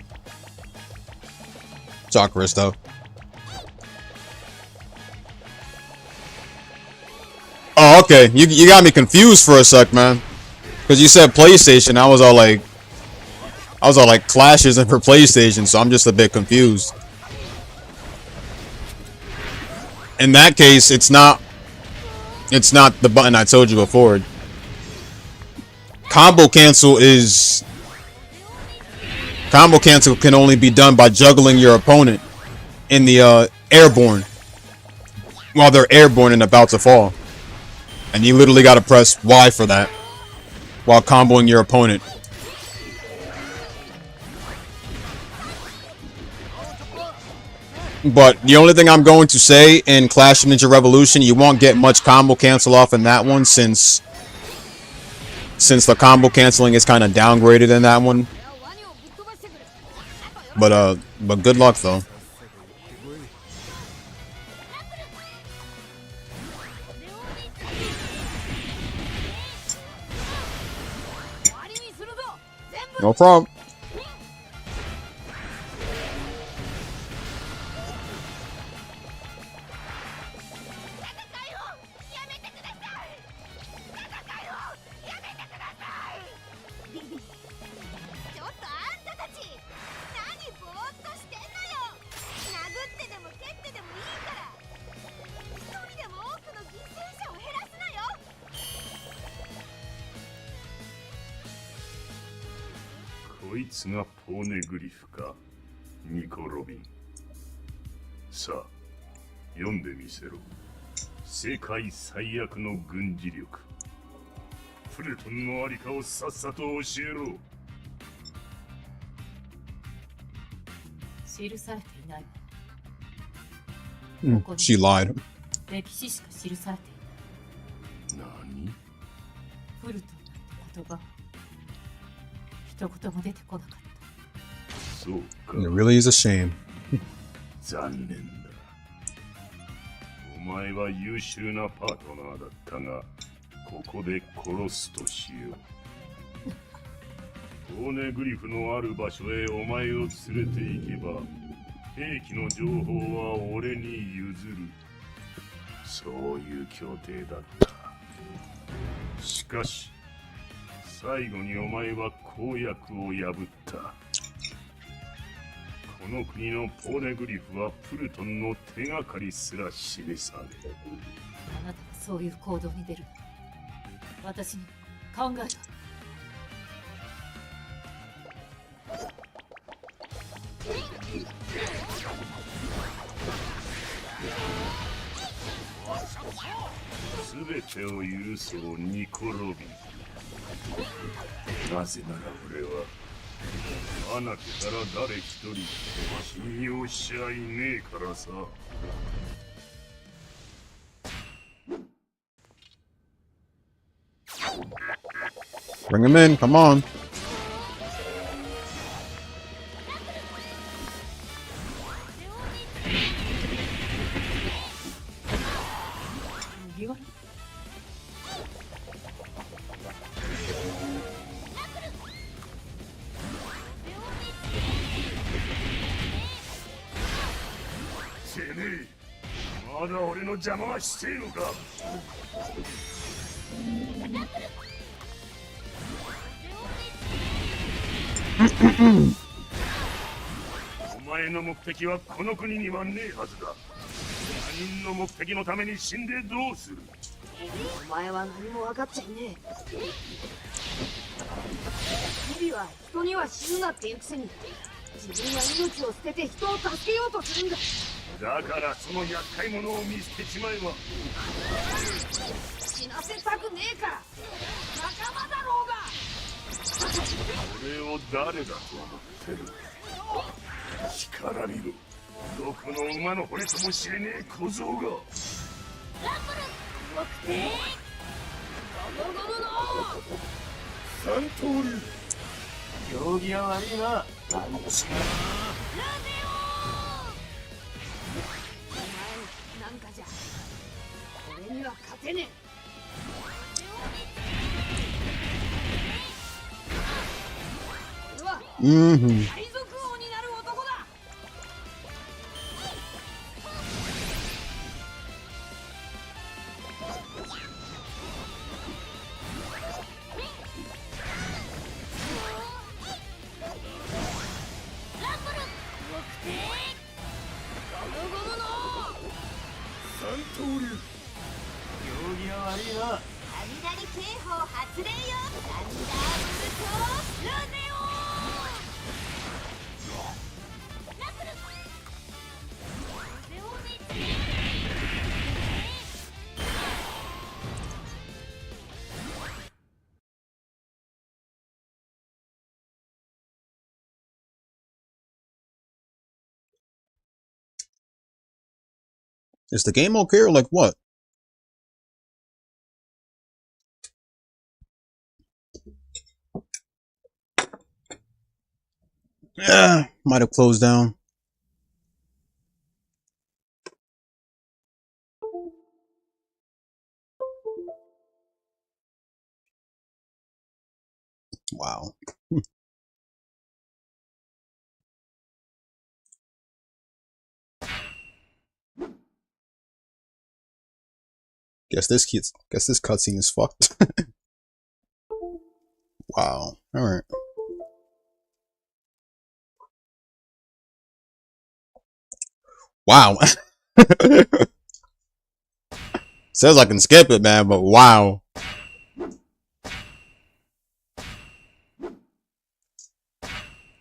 A: though. Oh, okay. You got me confused for a sec, man. Because you said PlayStation, I was all like Clash isn't for PlayStation, so I'm just a bit confused. In that case, it's not the button I told you before. Combo cancel can only be done by juggling your opponent in the airborne while they're airborne and about to fall. And you literally gotta press Y for that while comboing your opponent. But the only thing I'm going to say in Clash of Ninja Revolution, you won't get much combo cancel off in that one since the combo canceling is kind of downgraded in that one. But good luck though. No problem.
O: こいつがポーネグリフか、ニコ・ロビン。さあ、読んでみせろ。世界最悪の軍事力。プルトンのありかをさっさと教えろ。
T: 記されていない。
A: She lied.
T: 歴史しか記されていない。
O: 何？
T: プルトンなんて言葉。一言も出てこなかった。
O: そうか。
A: It really is a shame.
O: 残念だ。お前は優秀なパートナーだったが、ここで殺すとしよう。ポーネグリフのある場所へお前を連れて行けば、兵器の情報は俺に譲る。そういう協定だった。しかし、最後にお前は公約を破った。この国のポーネグリフはプルトンの手がかりすら示さねえ。
T: あなたがそういう行動に出る。私に考えが。
O: すべてを許そうニコ・ロビン。なぜなら俺はあなたから誰一人信用し合いねえからさ。
A: Bring him in, come on.
O: てめえ、まだ俺の邪魔はしてえのか。お前の目的はこの国にはねえはずだ。他人の目的のために死んでどうする。
S: お前は何も分かっちゃいねえ。日々は人には死ぬなっていうくせに自分は命を捨てて人を助けようとするんだ。
O: だからその厄介者を見捨てちまえば。
S: 死なせたくねえから仲間だろうが。
M: 俺を誰だと思ってる。干からびろ。どこの馬の骨とも知れねえ小僧が。
S: ランブル目的ゴムゴムの
M: 三刀流。行儀は悪いな。あんちが。
S: なんかじゃ俺には勝てねえ。
A: Mm-hmm.
S: 海賊王になる男だ。ランブル目的ゴムゴムの
M: 三刀流。行儀は悪いな。
S: 雷警報発令よ。サンダーブルトルネオ。
A: Is the game okay or like what? Yeah, might have closed down. Wow. Guess this cutscene is fucked. Wow. Alright. Wow. Says I can skip it, man, but wow.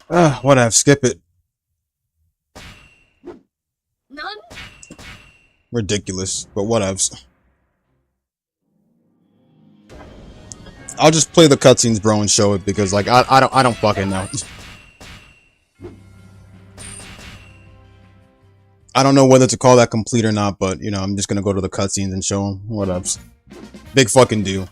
A: Whatever, skip it.
S: None?
A: Ridiculous, but whatevs. I'll just play the cutscenes, bro, and show it because, like, I don't fucking know. I don't know whether to call that complete or not, but you know, I'm just gonna go to the cutscenes and show them. Whatevs. Big fucking deal.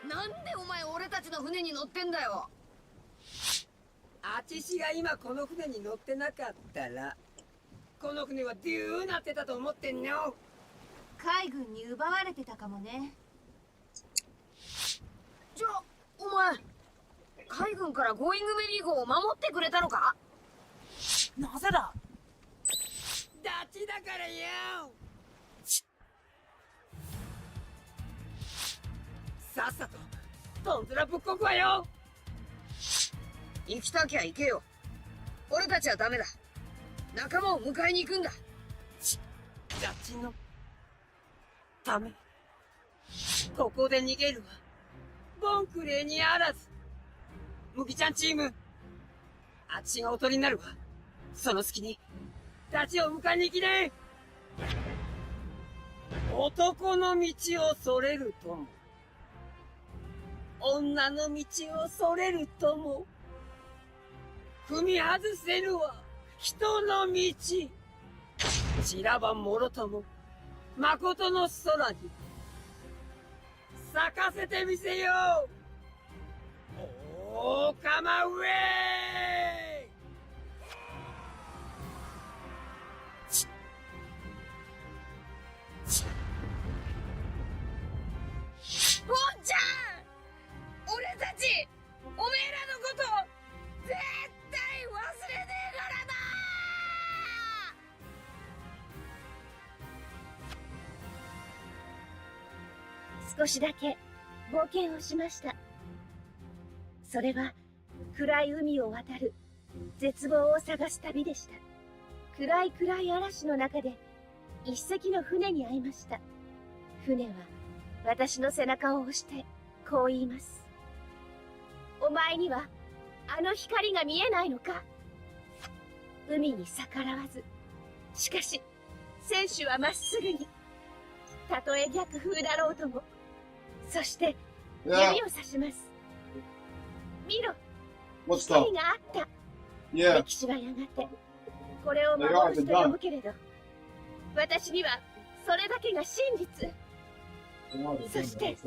S: なんでお前俺たちの船に乗ってんだよ。
U: あちしが今この船に乗ってなかったらこの船はデューなってたと思ってんの。
P: 海軍に奪われてたかもね。
S: じゃあお前海軍からゴーイングメリー号を守ってくれたのか。なぜだ。
U: ダチだからよ。さっさとトンズラぶっこくわよ。
S: 行きたきゃ行けよ。俺たちはダメだ。仲間を迎えに行くんだ。
U: ダチのためここで逃げるわ。ボンクレーにあらず。麦ちゃんチームあっちがおとりになるわ。その隙にダチを迎えに行きね。男の道をそれるとも、女の道をそれるとも、踏み外せぬは人の道。散らばもろとも、誠の空に、咲かせてみせよう。おーかまウェイ。ボンちゃん、俺たちおめえらのこと絶対忘れねえからな。
D: 少しだけ冒険をしました。それは暗い海を渡る絶望を探す旅でした。暗い嵐の中で一隻の船に会いました。船は私の背中を押してこう言います。お前にはあの光が見えないのか。海に逆らわず、しかし船首はまっすぐに、たとえ逆風だろうとも。そして指をさします。見ろ、光があった。歴史はやがてこれを守る人呼ぶけれど、私にはそれだけが真実。そして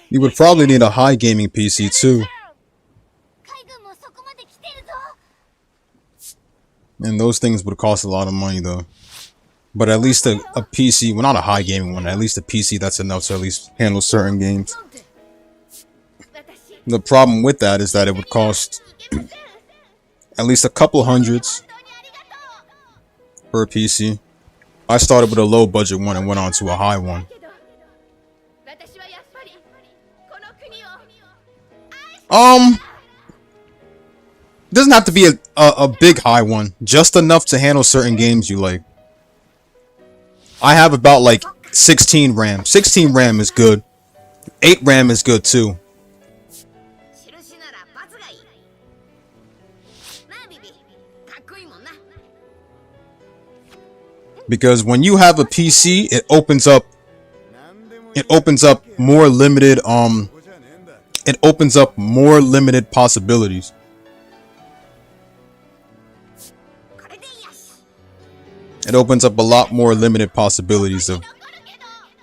A: You would probably need a high gaming PC too. And those things would cost a lot of money though. But at least a PC, well not a high gaming one, at least a PC that's enough to at least handle certain games. The problem with that is that it would cost at least a couple hundreds per PC. I started with a low budget one and went on to a high one. Doesn't have to be a big high one, just enough to handle certain games you like. I have about like 16 RAM. 16 RAM is good. 8 RAM is good too. Because when you have a PC, it opens up more limited possibilities. It opens up a lot more limited possibilities of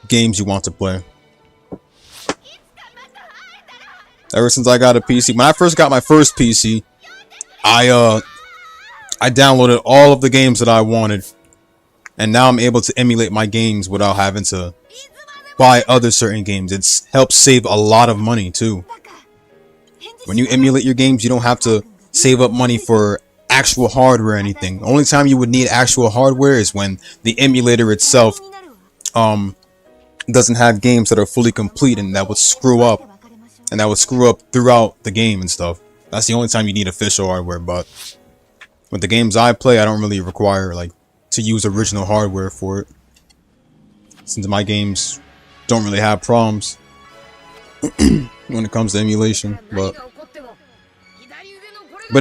A: games you want to play. Ever since I got a PC, when I first got my first PC, I downloaded all of the games that I wanted. And now I'm able to emulate my games without having to buy other certain games. It helps save a lot of money too. When you emulate your games, you don't have to save up money for actual hardware or anything. The only time you would need actual hardware is when the emulator itself doesn't have games that are fully complete, and that would screw up. And that would screw up throughout the game and stuff. That's the only time you need official hardware. But with the games I play, I don't really require like to use original hardware for it, since my games don't really have problems when it comes to emulation. But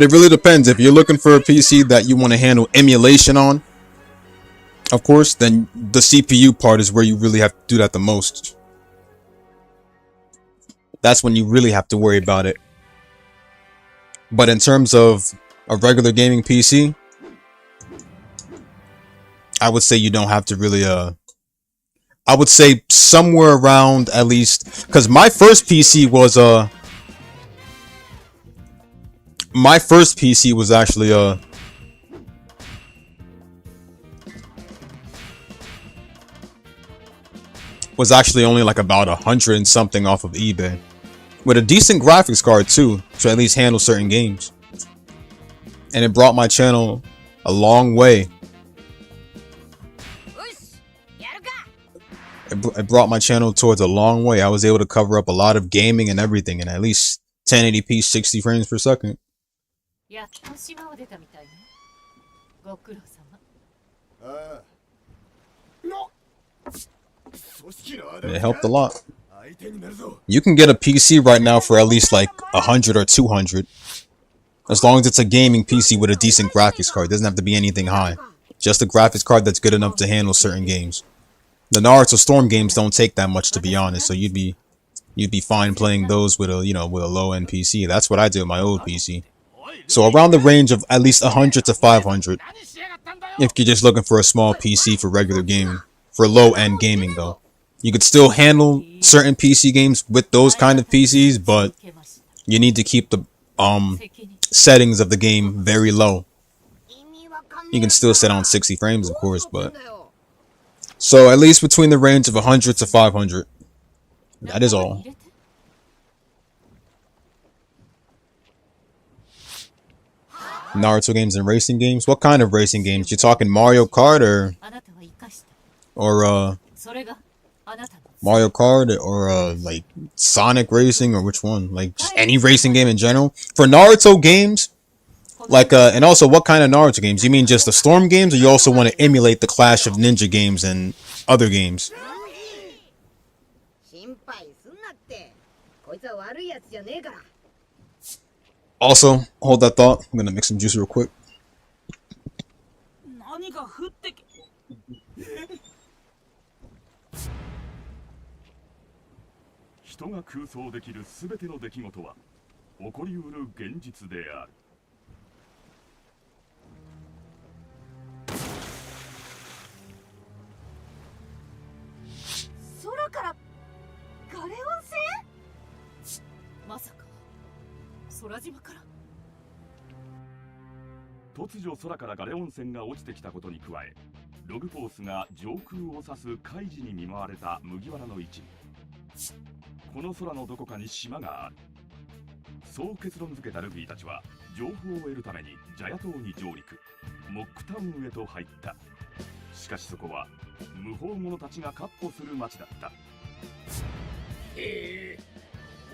A: it really depends. If you're looking for a PC that you want to handle emulation on, of course, then the CPU part is where you really have to do that the most. That's when you really have to worry about it. But in terms of a regular gaming PC, I would say you don't have to really, I would say somewhere around at least, because my first PC was, actually, only like about 100 and something off of eBay. With a decent graphics card too, to at least handle certain games. And it brought my channel a long way. It brought my channel towards a long way. I was able to cover up a lot of gaming and everything in at least 1080p 60 frames per second. It helped a lot. You can get a PC right now for at least like 100 or 200. As long as it's a gaming PC with a decent graphics card. It doesn't have to be anything high. Just a graphics card that's good enough to handle certain games. The Naruto Storm games don't take that much, to be honest, so you'd be fine playing those with a, you know, with a low-end PC. That's what I did with my old PC. So around the range of at least 100 to 500 if you're just looking for a small PC for regular gaming. For low-end gaming though. You could still handle certain PC games with those kind of PCs, but you need to keep the settings of the game very low. You can still set on 60 frames, of course, but so at least between the range of 100 to 500. That is all. Naruto games and racing games? What kind of racing games? You talking Mario Kart or Mario Kart or like Sonic Racing, or which one? Like just any racing game in general? For Naruto games, like and also what kind of Naruto games? You mean just the Storm games, or you also want to emulate the Clash of Ninja games and other games? Also, hold that thought. I'm gonna mix some juice real quick.
O: 人が空想できるすべての出来事は起こりうる現実である。突如空からガレオン船が落ちてきたことに加え、ログフォースが上空を指す海事に見舞われた麦わらの一味。この空のどこかに島がある。そう結論付けたルフィたちは情報を得るためにジャヤ島に上陸、モックタウンへと入った。しかしそこは無法者たちが闊歩する町だった。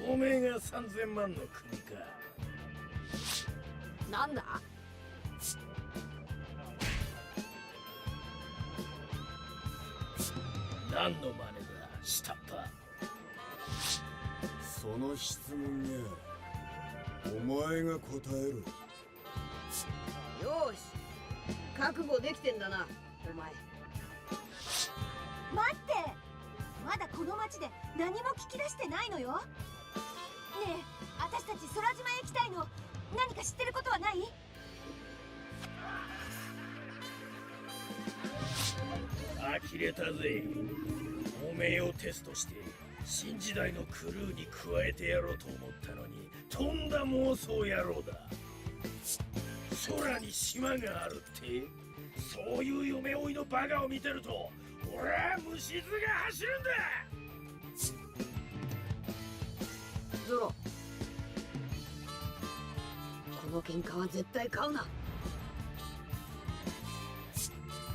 M: おめえが3000万の国か。
U: なんだ？
M: 何の真似だ、下っ端。
Q: その質問にお前が答えろ。
U: よし、覚悟できてんだな、お前。
D: 待って、まだこの町で何も聞き出してないのよ。ねえ、私たち空島へ行きたいの。何か知ってることはない？
M: 呆れたぜ。おめえをテストして新時代のクルーに加えてやろうと思ったのに、とんだ妄想野郎だ。空に島があるって、そういう嫁追いのバカを見てると俺は虫唾が走るんだ。
U: ゾロ、この喧嘩は絶対買うな。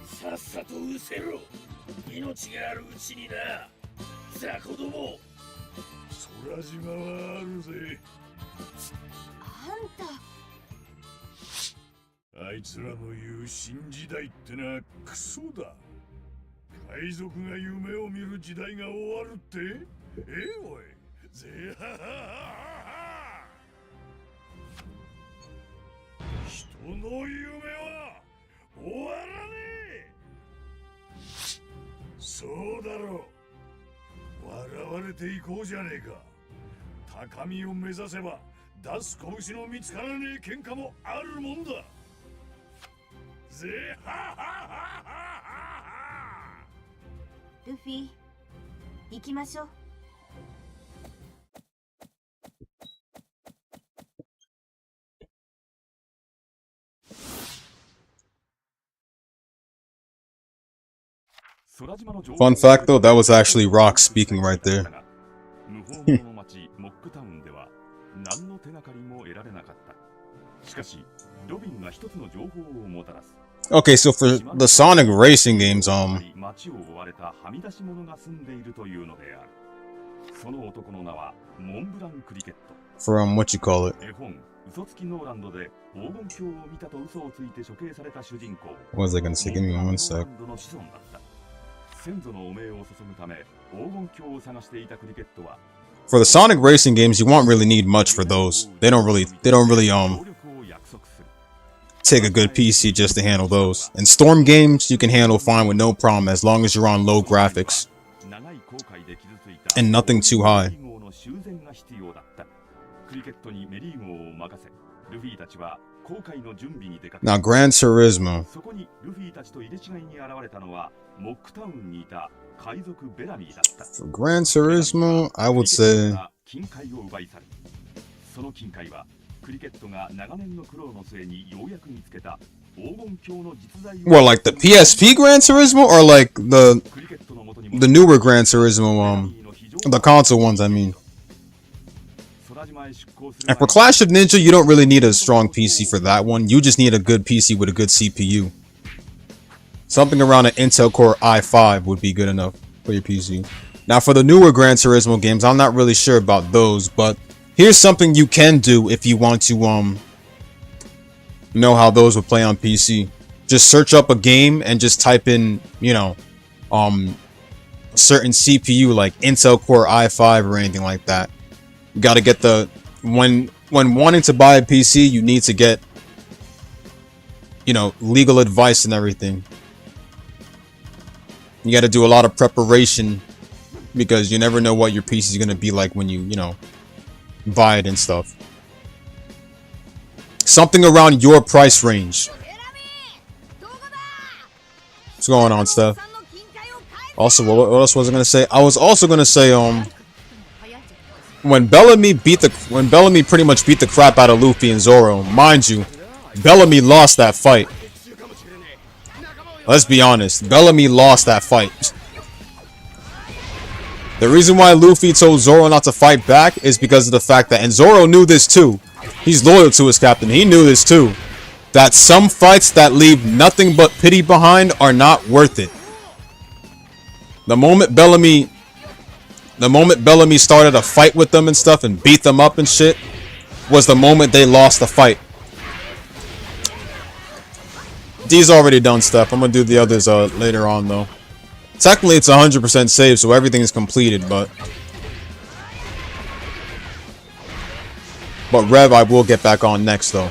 M: さっさと失せろ。命があるうちにな、雑魚ども。空島はあるぜ。
D: あんた、
M: あいつらの言う新時代ってのはクソだ。海賊が夢を見る時代が終わるって？おい、ぜはははは。人の夢は終わらねえ。そうだろう。笑われていこうじゃねえか。高みを目指せば出す拳の見つからねえ喧嘩もあるもんだ。ぜはははは。
D: ルフィ、行きましょう。
A: Fun fact though, that was actually Rock speaking right there.
O: 無法者の町モックタウンでは何の手がかりも得られなかった。しかしロビンが一つの情報をもたらす。
A: Okay, so for the Sonic racing games,
O: 町を追われたはみ出し者が住んでいるというのである。その男の名はモンブラン・クリケット。
A: from what you call it.
O: 絵本嘘つきノーランドで黄金鏡を見たと嘘をついて処刑された主人公。
A: What was I gonna say? Give me one sec.
O: の子孫だった。先祖の汚名を注ぐため黄金鏡を探していたクリケットは
A: For the Sonic racing games, you won't really need much for those. They don't really take a good PC just to handle those. And Storm games, you can handle fine with no problem as long as you're on low graphics and nothing too high. Now, Gran Turismo. For Gran Turismo, I would say... Well, like the PSP Gran Turismo or like the newer Gran Turismo, the console ones, I mean. And for Clash of Ninja, you don't really need a strong PC for that one. You just need a good PC with a good CPU. Something around an Intel Core i5 would be good enough for your PC. Now, for the newer Gran Turismo games, I'm not really sure about those, but here's something you can do if you want to know how those would play on PC. Just search up a game and just type in, you know, certain CPU like Intel Core i5 or anything like that. You got to get the when wanting to buy a PC, you need to get, you know, legal advice and everything. You got to do a lot of preparation because you never know what your PC is going to be like when you know, buy it and stuff. Something around your price range. What's going on, Steph? Also, what else was I going to say? I was also going to say, when Bellamy pretty much beat the crap out of Luffy and Zoro, mind you, Bellamy lost that fight. Let's be honest. Bellamy lost that fight. The reason why Luffy told Zoro not to fight back is because of the fact that, and Zoro knew this too. He's loyal to his captain. He knew this too. That some fights that leave nothing but pity behind are not worth it. The moment Bellamy started a fight with them and stuff and beat them up and shit was the moment they lost the fight. D's already done stuff. I'm gonna do the others later on though. Technically it's 100% saved, so everything is completed, but Rev I will get back on next though.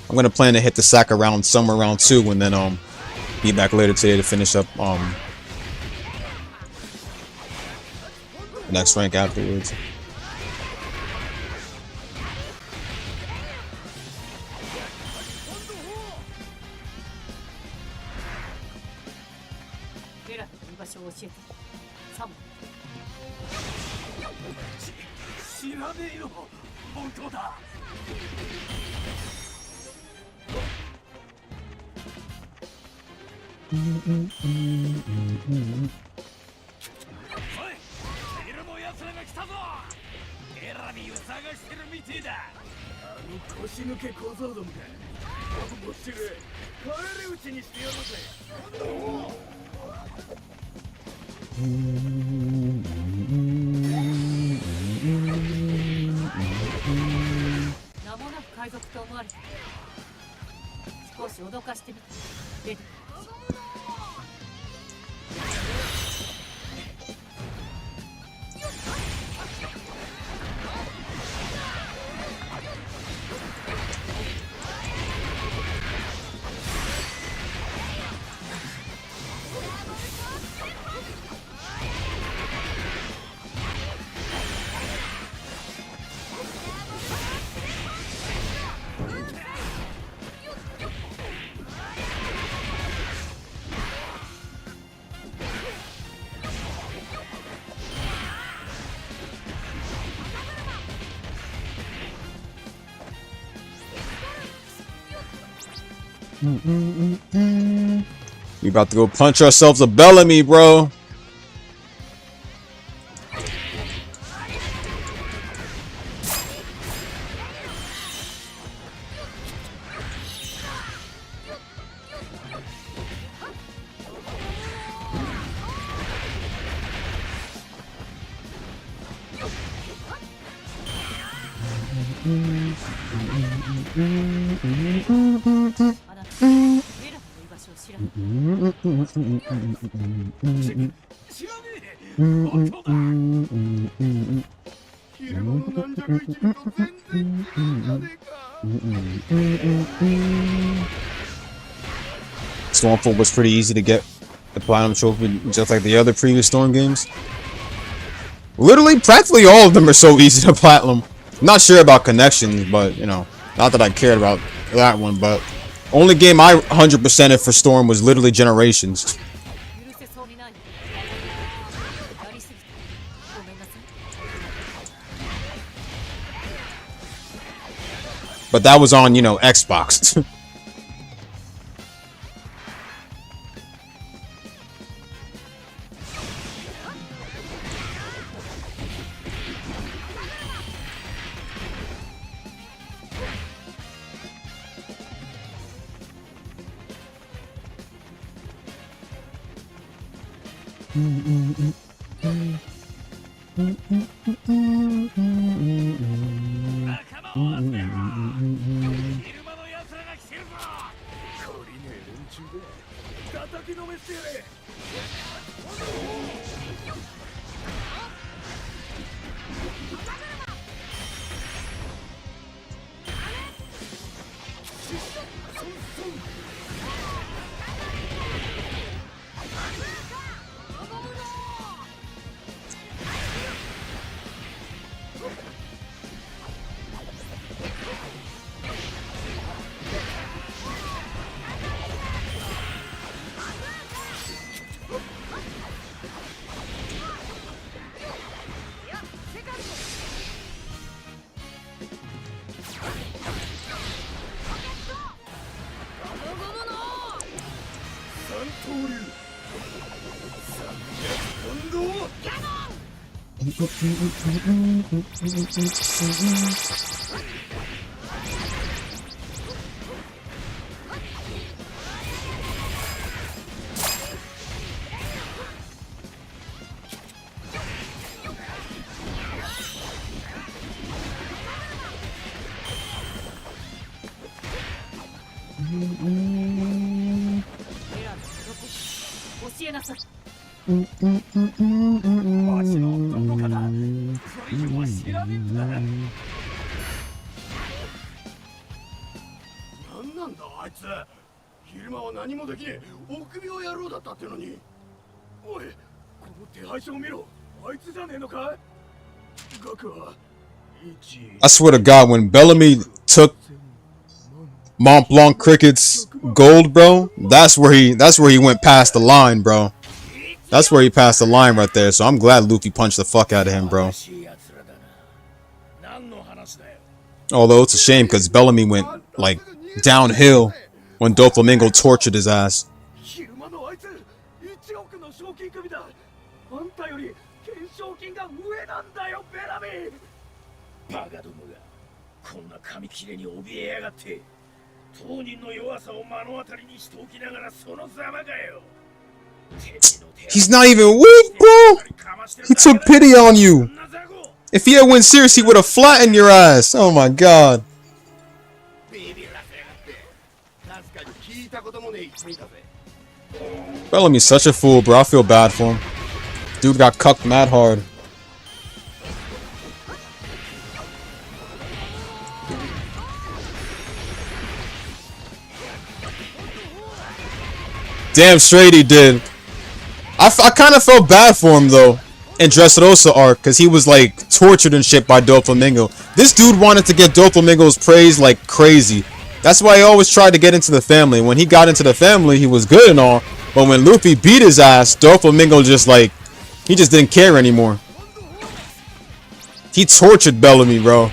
A: I'm gonna plan to hit the sack around somewhere around 2 and then be back later today to finish up next rank afterwards. We about to go punch ourselves a Bellamy, bro. Stormfall was pretty easy to get the platinum trophy, just like the other previous Storm games. Literally, practically all of them are so easy to platinum. I'm not sure about connections, but you know, not that I cared about that one. But only game I 100%ed for Storm was literally Generations. But that was on, you know, Xbox.
H: なんだあいつ。昼間は何もできねえ臆病野郎だったってのに。おい、この手配書を見ろ。あいつじゃねえのかい。額は
A: I swear to God, when Bellamy took Mont Blanc Cricket's gold, bro, that's where he went past the line, bro. That's where he passed the line right there. So I'm glad Luffy punched the fuck out of him, bro. Although it's a shame because Bellamy went like downhill when Doflamingo tortured his ass.
M: バカどもがこんな紙切れに怯えやがって、当人の弱さを目の当たりにしておきながらそのざまかよ。
A: He's not even weak, bro. He took pity on you. If he had went serious, he would have flattened your ass. Oh my God. Bellamy's such a fool, bro. I feel bad for him. Dude got cucked mad hard. Damn straight he did. I kind of felt bad for him though in Dressrosa arc because he was like tortured and shit by Doflamingo. This dude wanted to get Doflamingo's praise like crazy. That's why he always tried to get into the family. When he got into the family, he was good and all. But when Luffy beat his ass, Doflamingo just like, he just didn't care anymore. He tortured Bellamy, bro.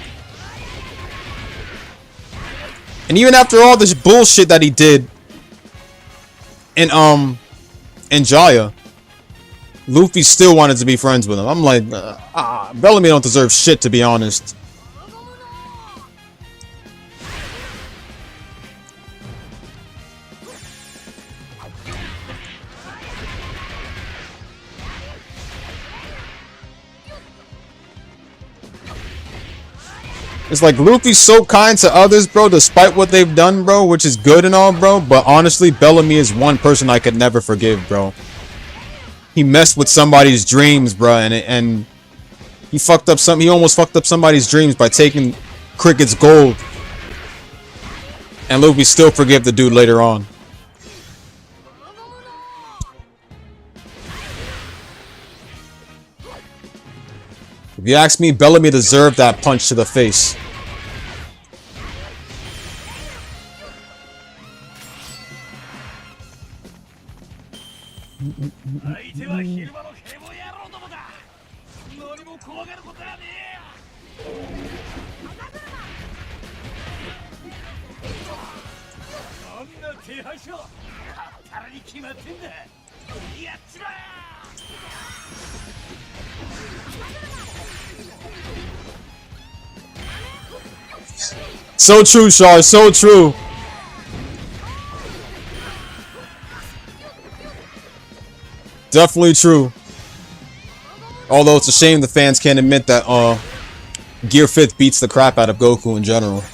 A: And even after all this bullshit that he did in Jaya, Luffy still wanted to be friends with him. I'm like, Bellamy don't deserve shit, to be honest. It's like Luffy's so kind to others, bro, despite what they've done, bro, which is good and all, bro. But honestly, Bellamy is one person I could never forgive, bro. He messed with somebody's dreams, bro, and he fucked up he almost fucked up somebody's dreams by taking Cricket's gold. And Luffy still forgave the dude later on. If you ask me, Bellamy deserved that punch to the face. So true, Char, so true. Definitely true. Although it's a shame the fans can't admit that Gear 5th beats the crap out of Goku in general.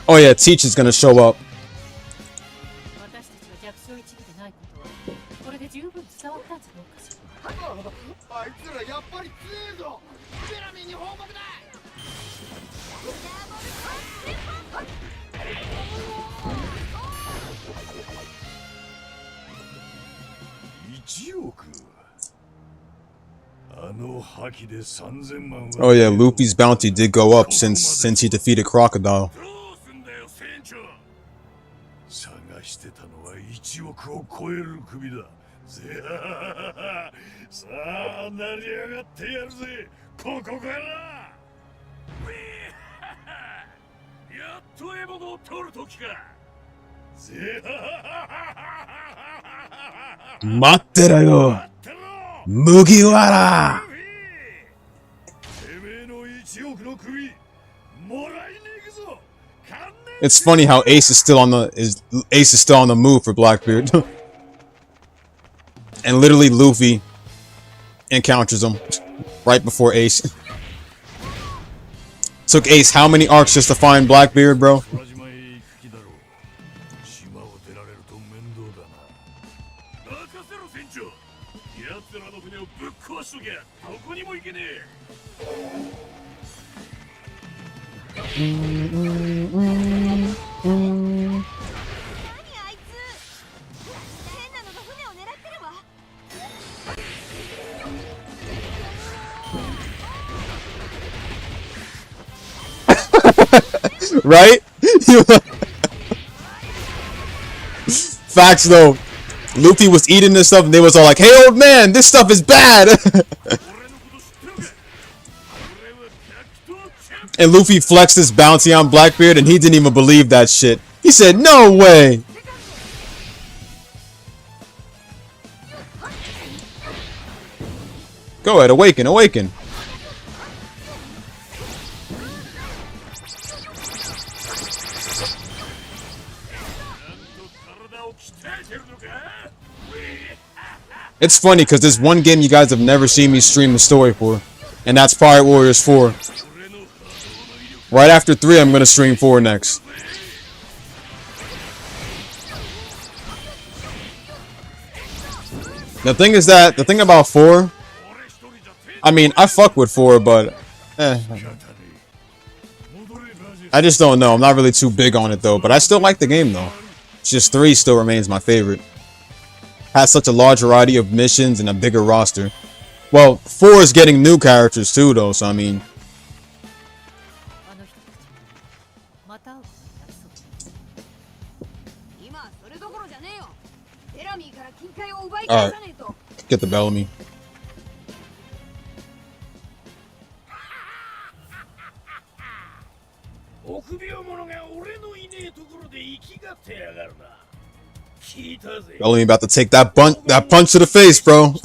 A: Oh yeah, Teach is gonna show up.
T: 弱小一味でないことはこれで十分伝わったんじゃないかしら。
H: あいつらやっぱり強えぞ。ベラミーに報告だ。
M: 1億。あの覇気で3000万。
A: Oh yeah, Luffy's bounty did go up since he defeated Crocodile.
M: 探してたのは1億を超える首だ。さあ成り上がってやるぜ、ここから。やっと獲物を取る時か。
A: 待ってろよ、麦わら。It's funny how Ace is still on the move for Blackbeard. And literally Luffy encounters him right before Ace. Took Ace how many arcs just to find Blackbeard, bro? Right? Facts though. Luffy was eating this stuff and they was all like, "Hey old man, this stuff is bad." And Luffy flexed his bounty on Blackbeard and he didn't even believe that shit. He said, "No way." Go ahead, awaken, awaken. It's funny because there's one game you guys have never seen me stream the story for, and that's Pirate Warriors 4. Right after 3, I'm going to stream 4 next. The thing is that, the thing about 4, I mean, I fuck with 4, but, I just don't know. I'm not really too big on it though, but I still like the game though. It's just 3 still remains my favorite. Has such a large variety of missions and a bigger roster. Well, 4 is getting new characters too though, so I mean. Alright, get the Bellamy. Bellamy about to take that punch to the face, bro.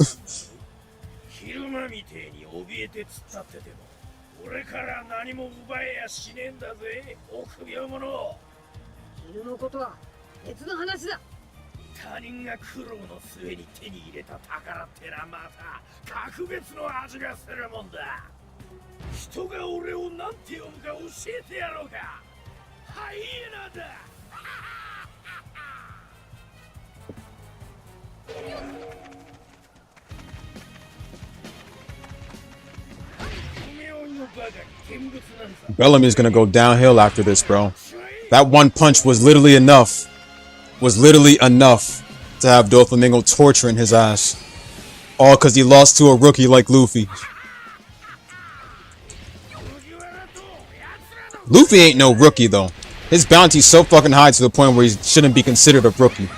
A: Bellamy's gonna go downhill after this, bro. That one punch was literally enough. To have Doflamingo torturing his ass. All because he lost to a rookie like Luffy. Luffy ain't no rookie though. His bounty's so fucking high to the point where he shouldn't be considered a rookie.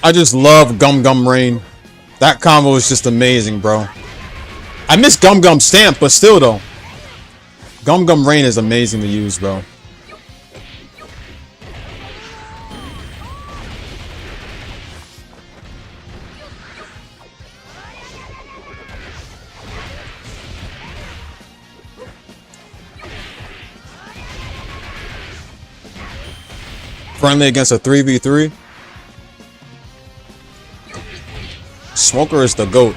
A: I just love Gum Gum Rain. That combo is just amazing, bro. I miss Gum Gum Stamp, but still though. Gum Gum Rain is amazing to use, bro. Friendly against a 3v3. Smoker is the GOAT.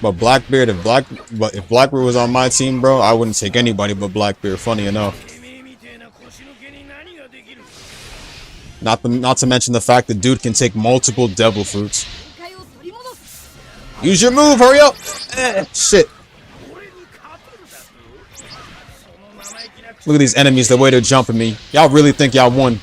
A: But Blackbeard, if Blackbeard was on my team, bro, I wouldn't take anybody but Blackbeard, funny enough. Not to mention the fact that dude can take multiple devil fruits. Use your move, hurry up! Shit. Look at these enemies, the way they're jumping me. Y'all really think y'all won.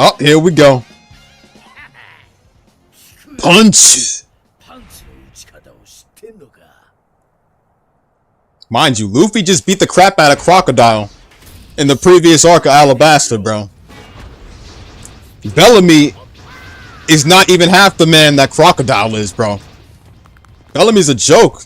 A: Oh, here we go. Punch! Mind you, Luffy just beat the crap out of Crocodile in the previous arc of Alabasta, bro. Bellamy is not even half the man that Crocodile is, bro. Bellamy's a joke.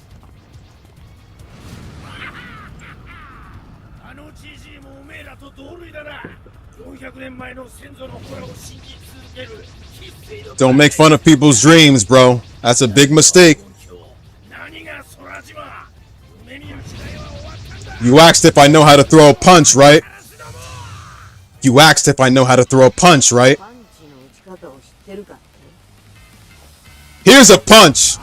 A: Don't make fun of people's dreams, bro. That's a big mistake. You asked if I know how to throw a punch, right? You asked if I know how to throw a punch, right? Here's a punch.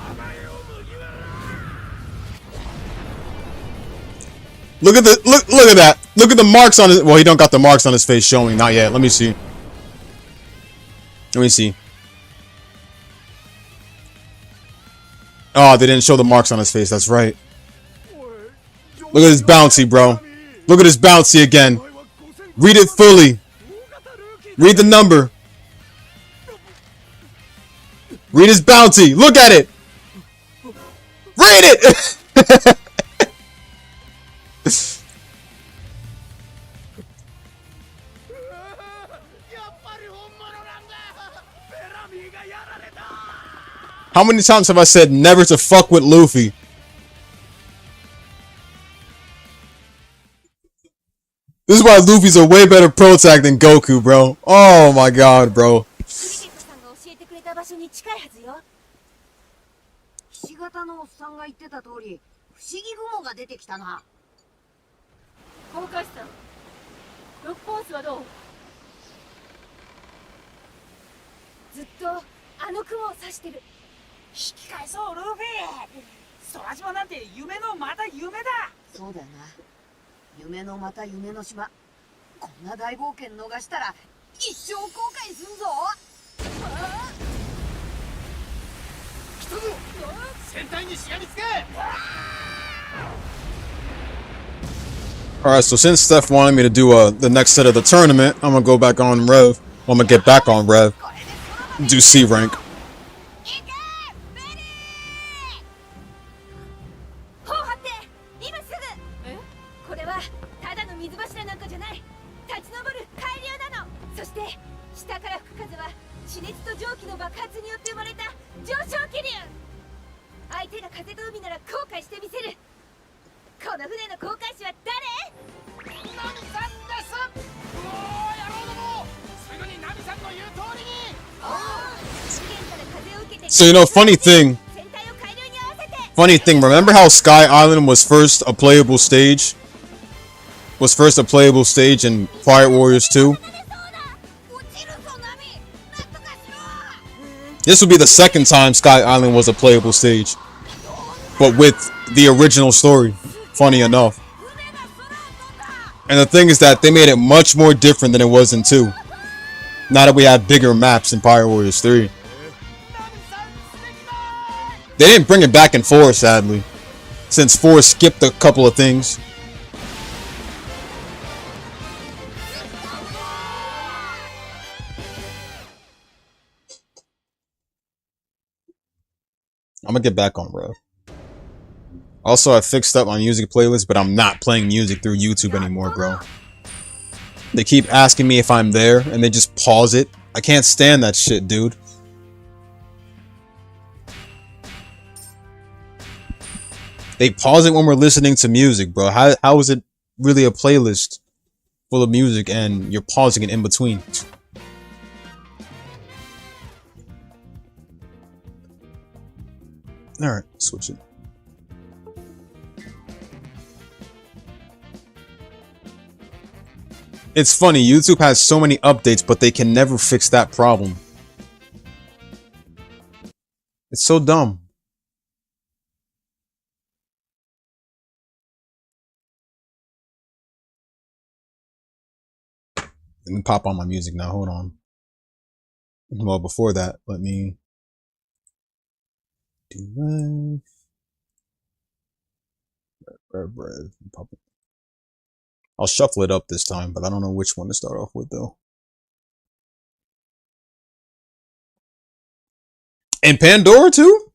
A: Look at that. Look at the marks on it. Well, he don't got the marks on his face showing. Not yet. Let me see. Let me see. Oh, they didn't show the marks on his face. That's right. Look at his bouncy, bro. Look at his bouncy again. Read it fully. Read the number. Read his bounty. Look at it. Read it. How many times have I said never to fuck with Luffy? This is why Luffy's a way better pro tag than Goku, bro. Oh my god, bro.
U: 引き返そうルフィ。空島なんて夢のまた夢だ。そうだよな。夢のまた夢の島。こんな大冒険逃したら一生後悔すんぞ。来たぞ。船体にしがみつけ。
A: Alright, so since Steph wanted me to do the next set of the tournament, I'm gonna go back on Rev. I'm gonna get back on Rev. Do C rank. So, you know, funny thing, remember how Sky Island was first a playable stage? In Pirate Warriors 2? This would be the second time Sky Island was a playable stage, but with the original story, funny enough. And the thing is that they made it much more different than it was in 2. Now that we have bigger maps in Pirate Warriors 3. They didn't bring it back in 4, sadly, since 4 skipped a couple of things. I'm gonna get back on Rev. Also, I fixed up my music playlist, but I'm not playing music through YouTube anymore, bro. They keep asking me if I'm there, and they just pause it. I can't stand that shit, dude. They pause it when we're listening to music, bro. How is it really a playlist full of music and you're pausing it in between? Alright, switch it. It's funny, YouTube has so many updates, but they can never fix that problem. It's so dumb. Let me pop on my music now, hold on. Well, before that, let me do Rev. I'll shuffle it up this time, but I don't know which one to start off with though. And Pandora too?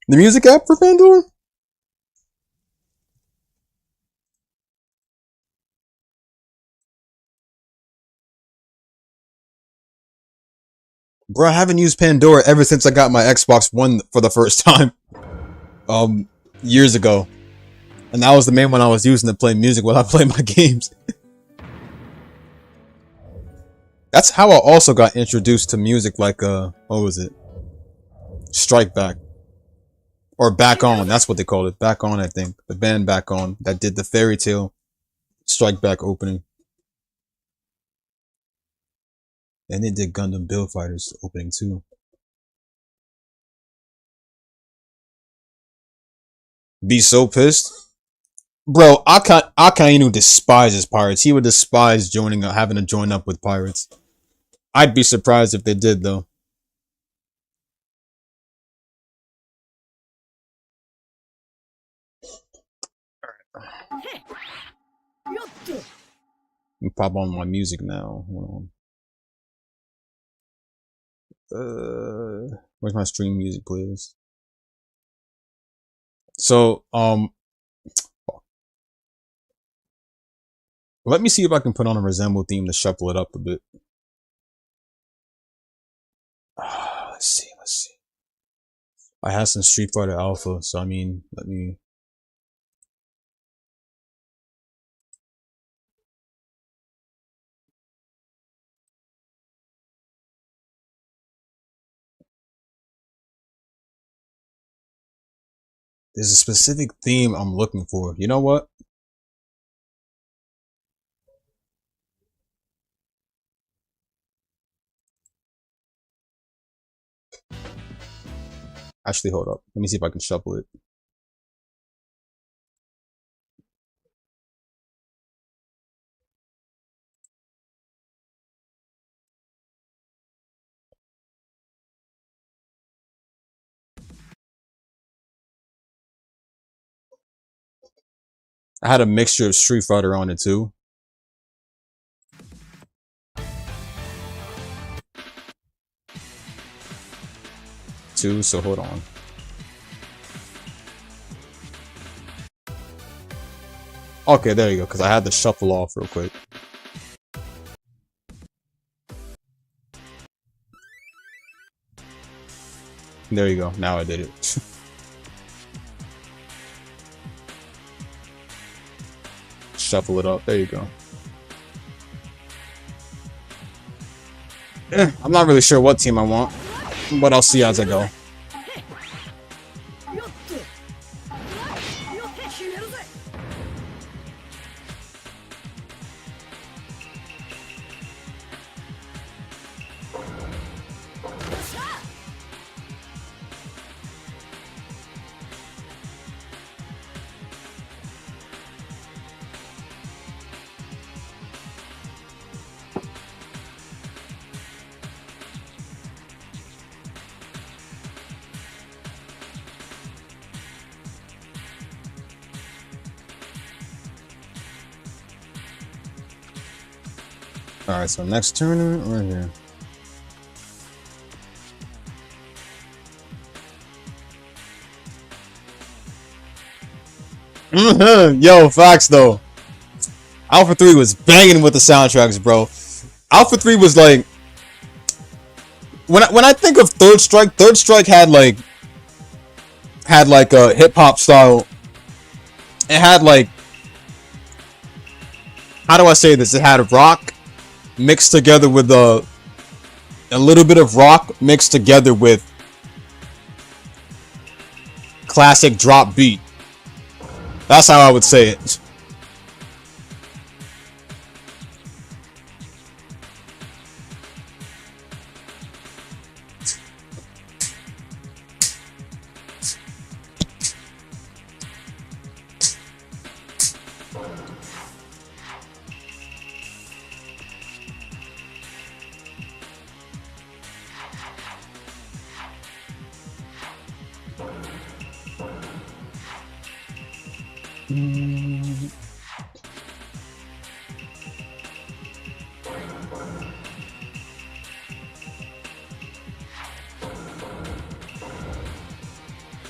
A: The music app for Pandora? Bro, I haven't used Pandora ever since I got my Xbox One for the first time. Years ago. And that was the main one I was using to play music while I play my games. That's how I also got introduced to music, like, what was it? Strike Back. Or Back On, that's what they called it. Back On, I think. The band Back On that did the Fairy Tail Strike Back opening. And they did Gundam Build Fighters opening too. Be so pissed. Bro, Akainu despises pirates. He would despise having to join up with pirates. I'd be surprised if they did though. Let me pop on my music now. Hold on. Where's my stream music playlist? So, let me see if I can put on a Resemble theme to shuffle it up a bit. Let's see. I have some Street Fighter Alpha, so I mean, let me... There's a specific theme I'm looking for. You know what? Actually, hold up. Let me see if I can shuffle it. I had a mixture of Street Fighter on it too. So hold on. Okay, there you go, because I had to shuffle off real quick. There you go, now I did it. Shuffle it up, there you go. I'm not really sure what team I want, but I'll see as I go. Alright, so next tournament right here. Yo, facts though. Alpha 3 was banging with the soundtracks, bro. Alpha 3 was like, when I think of Third Strike had like a hip hop style. It had like, how do I say this? It had rock mixed together with a little bit of rock mixed together with classic drop beat. That's how I would say it.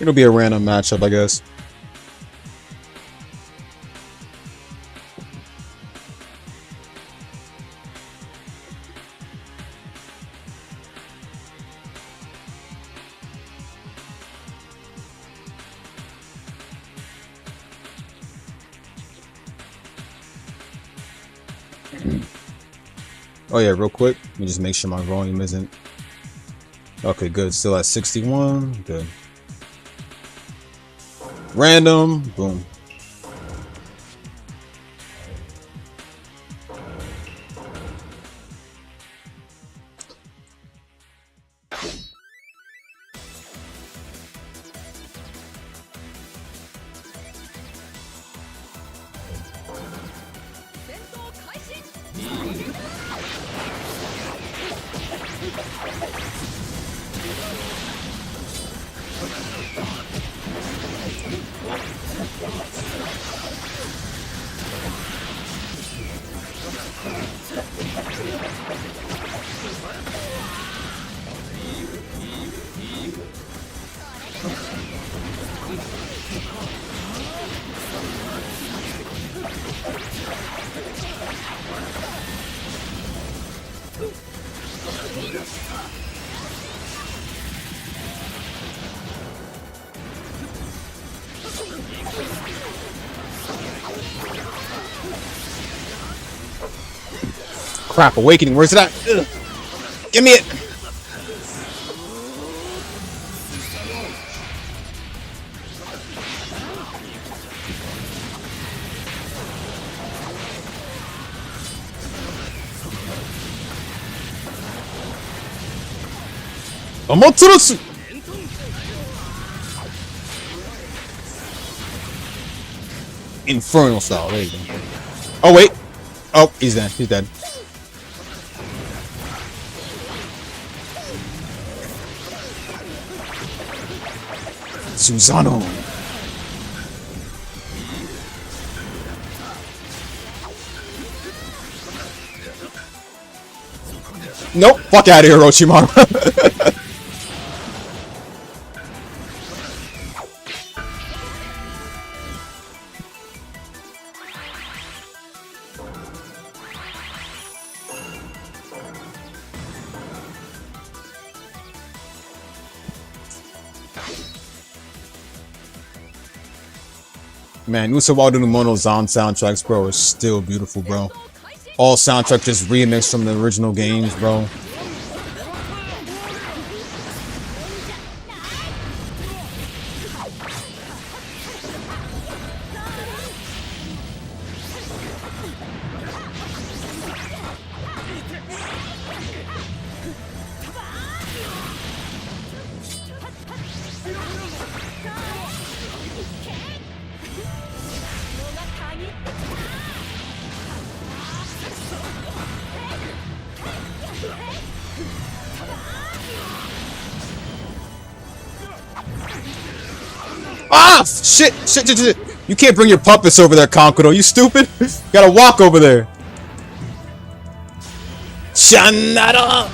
A: It'll be a random matchup, I guess. Oh yeah, real quick, let me just make sure my volume isn't... Okay, good. Still at 61. Good. Random. Boom. Crap, Awakening, where's it at? Ugh. Give me it! Amaterasu! Infernal style, there you go. Oh wait! Oh, he's dead, he's dead. Susano. Nope, fuck out of here, Orochimaru. Man, Usawado Numono's Zon soundtracks, bro, are still beautiful, bro. All soundtrack just remixed from the original games, bro. Ah! Shit! Shit! Shit! Shit! You can't bring your puppets over there, Conqueror. You stupid? You gotta walk over there. Shanada!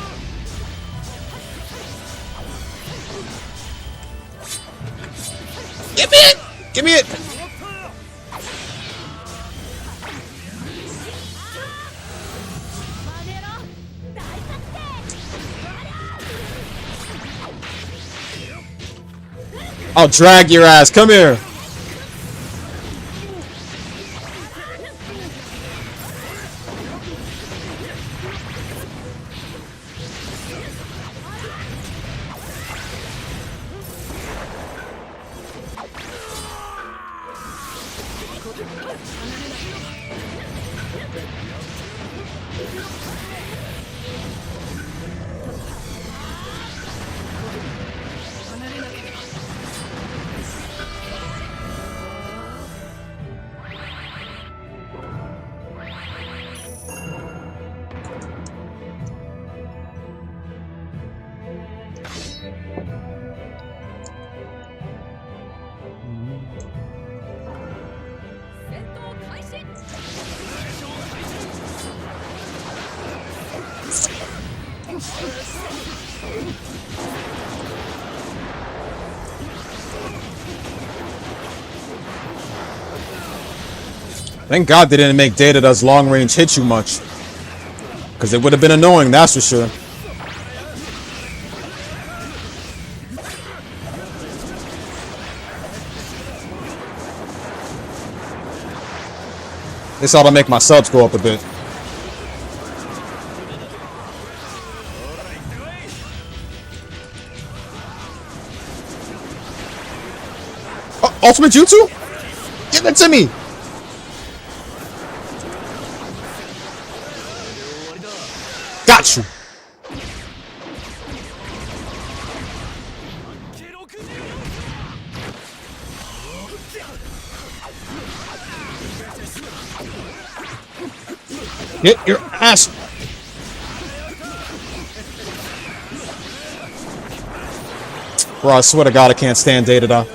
A: Give me it! Give me it! I'll drag your ass. Come here. Thank God they didn't make Data's long range hit you much. Because it would have been annoying, that's for sure. This ought to make my subs go up a bit. Oh, ultimate jutsu? Give it to me! Got you! Get your ass! Bro, I swear to God I can't stand Data.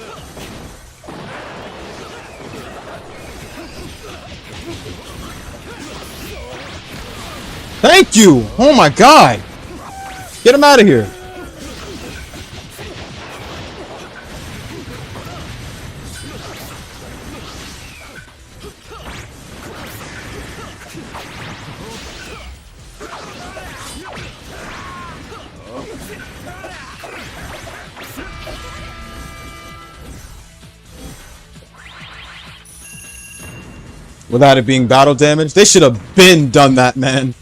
A: Thank you! Oh my God! Get him out of here! Without it being battle damage, they should have been done that, man.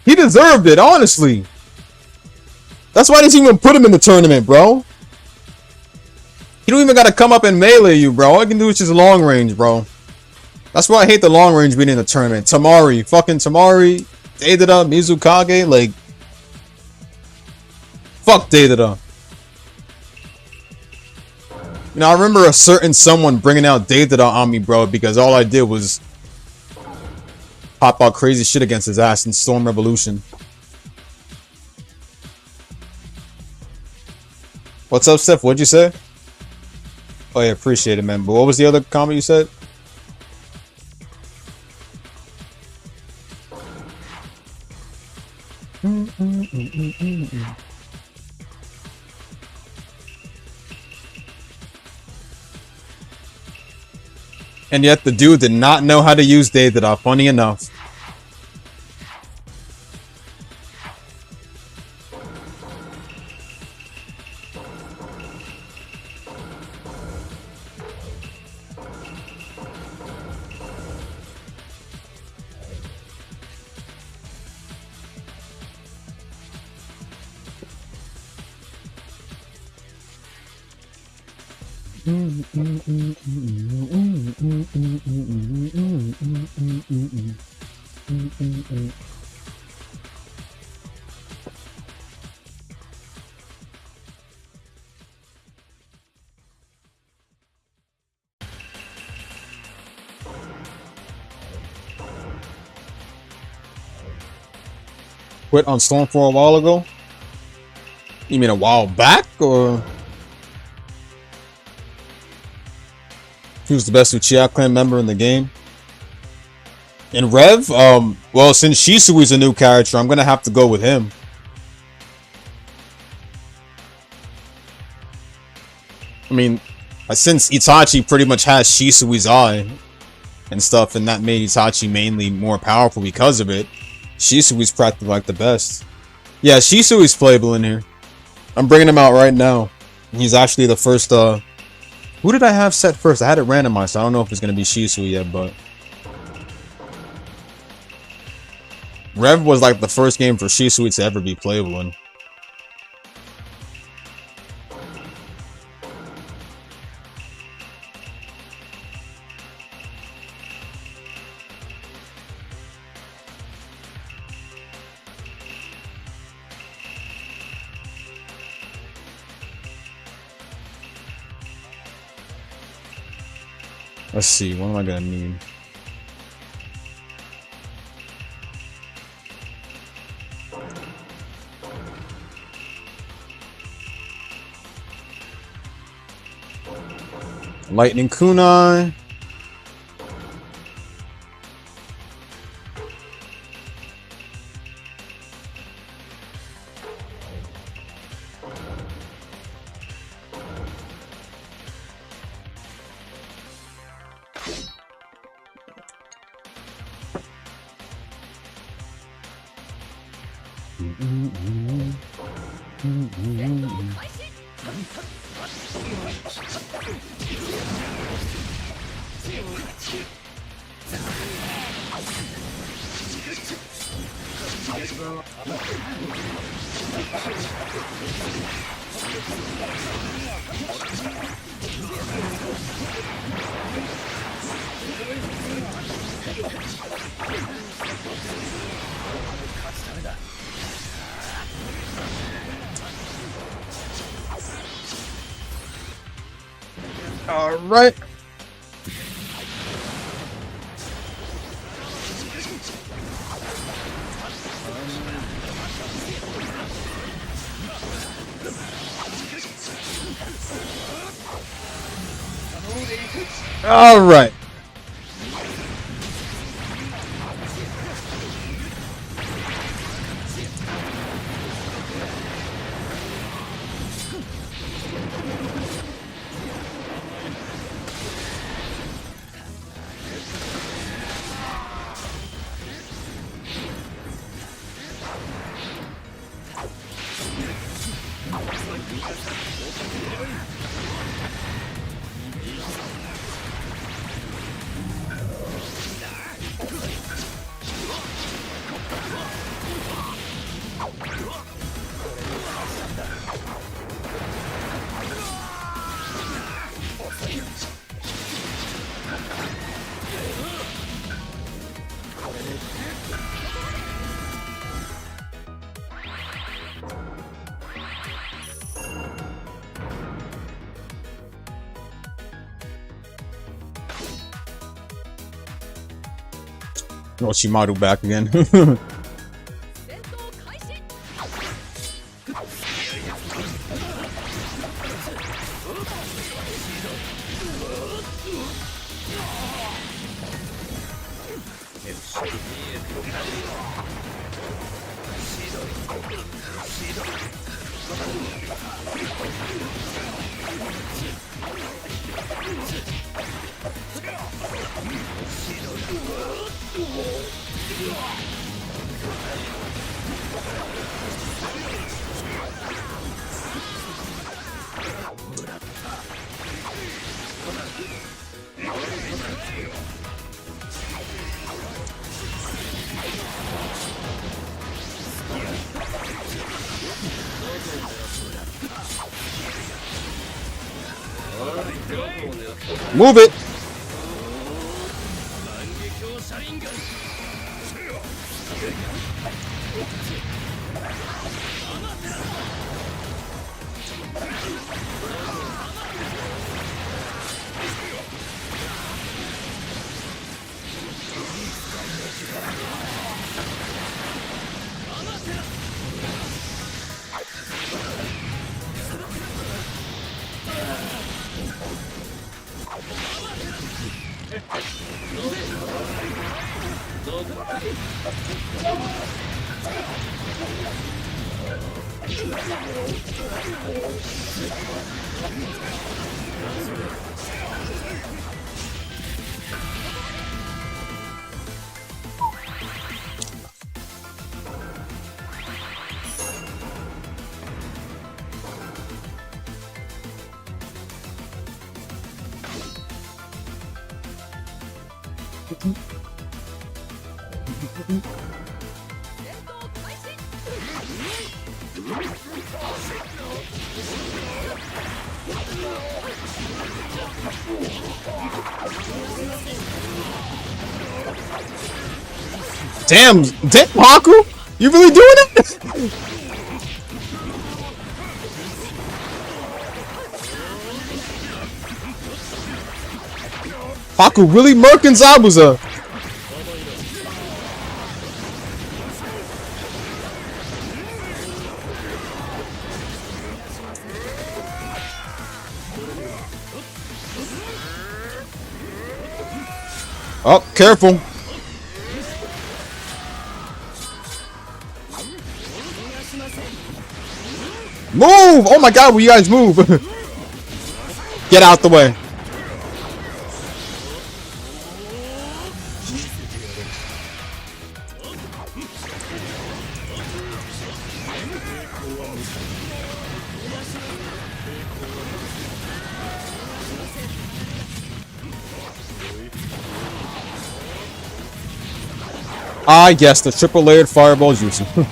A: He deserved it, honestly. That's why I didn't even put him in the tournament, bro. He don't even gotta come up and melee you, bro. All I can do is just long range, bro. That's why I hate the long range being in the tournament. Tamari, fucking Tamari, Deidara, Mizukage, like, fuck Deidara. You know, I remember a certain someone bringing out Deidara on me, bro, because all I did was pop out crazy shit against his ass in Storm Revolution. What's up, Steph? What'd you say? Oh yeah, appreciate it, man. But what was the other comment you said? And yet the dude did not know how to use Deidara, funny enough. Quit on Stormfall a while ago? You mean a while back, or? Who's the best Uchiha clan member in the game? In Rev? Well, since Shisui's a new character, I'm gonna have to go with him. I mean, since Itachi pretty much has Shisui's eye and stuff, and that made Itachi mainly more powerful because of it, Shisui's practically like the best. Yeah, Shisui's playable in here. I'm bringing him out right now. He's actually the first, who did I have set first? I had it randomized, so I don't know if it's going to be Shisui yet, but... Rev was like the first game for Shisui to ever be playable in. Let's see, what am I gonna need? Lightning Kunai. All right. All right. Orochimaru back again. Move it. Damn, Haku, you really doing it? Haku really murking Zabuza. Oh, careful. Move! Oh my god, will you guys move? Get out the way. Ah, yes, the triple layered fireball jutsu.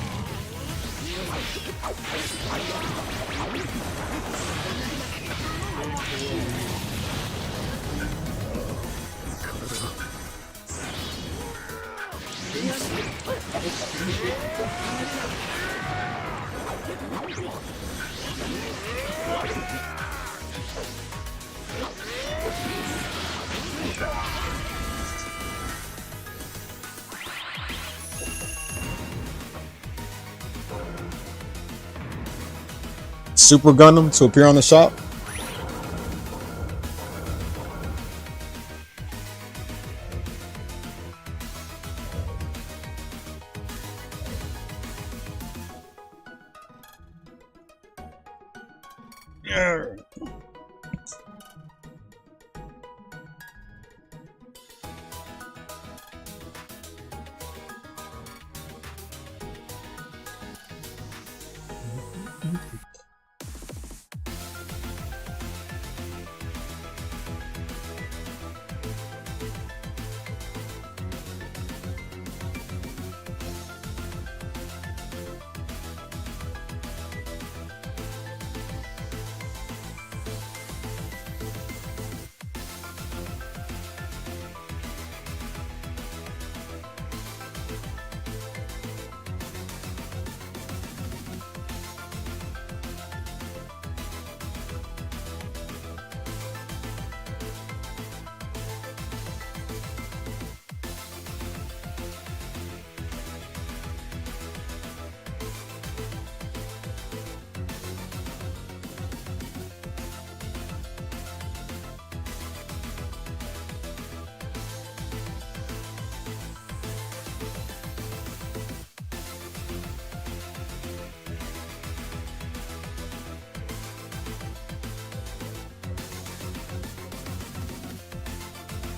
A: Super Gundam to appear on the shop.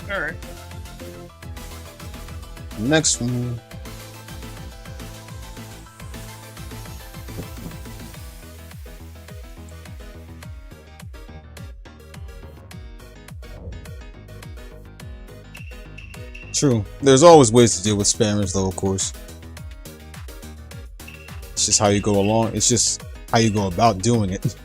A: Alright. Next one. True. There's always ways to deal with spammers though, of course. It's just how you go along. It's just how you go about doing it.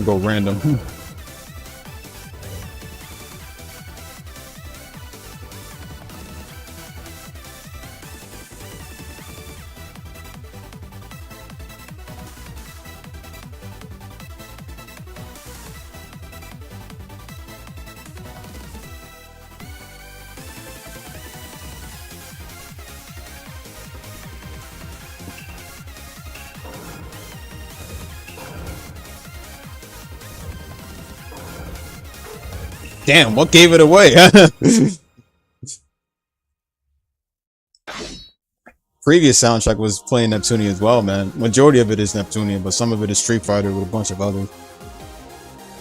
A: Go random. Damn, what gave it away? Previous soundtrack was playing Neptunia as well, man. Majority of it is Neptunia, but some of it is Street Fighter with a bunch of others.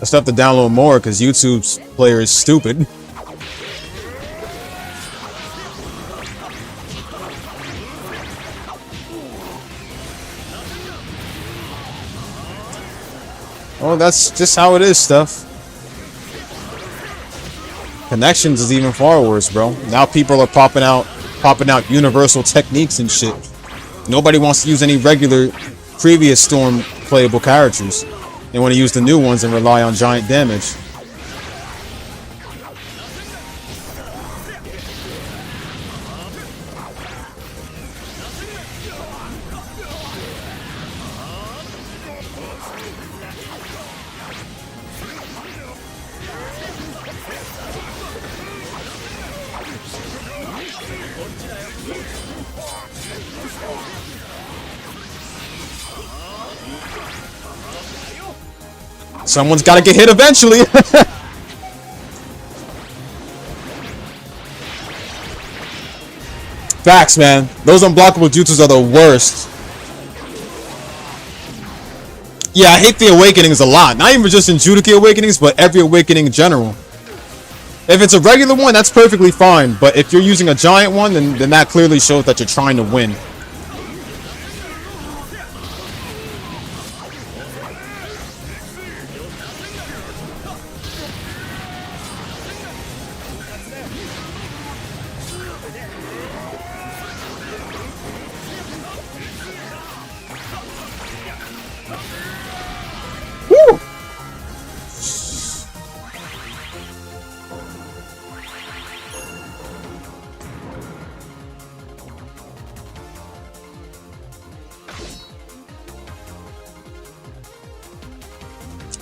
A: I still have to download more because YouTube's player is stupid. Oh, that's just how it is, stuff. Connections is even far worse, bro. Now people are popping out universal techniques and shit. Nobody wants to use any regular previous Storm playable characters. They want to use the new ones and rely on giant damage. Someone's got to get hit eventually. Facts, man. Those unblockable jutsus are the worst. Yeah, I hate the awakenings a lot. Not even just in Judiki awakenings, but every awakening in general. If it's a regular one, that's perfectly fine. But if you're using a giant one, then that clearly shows that you're trying to win.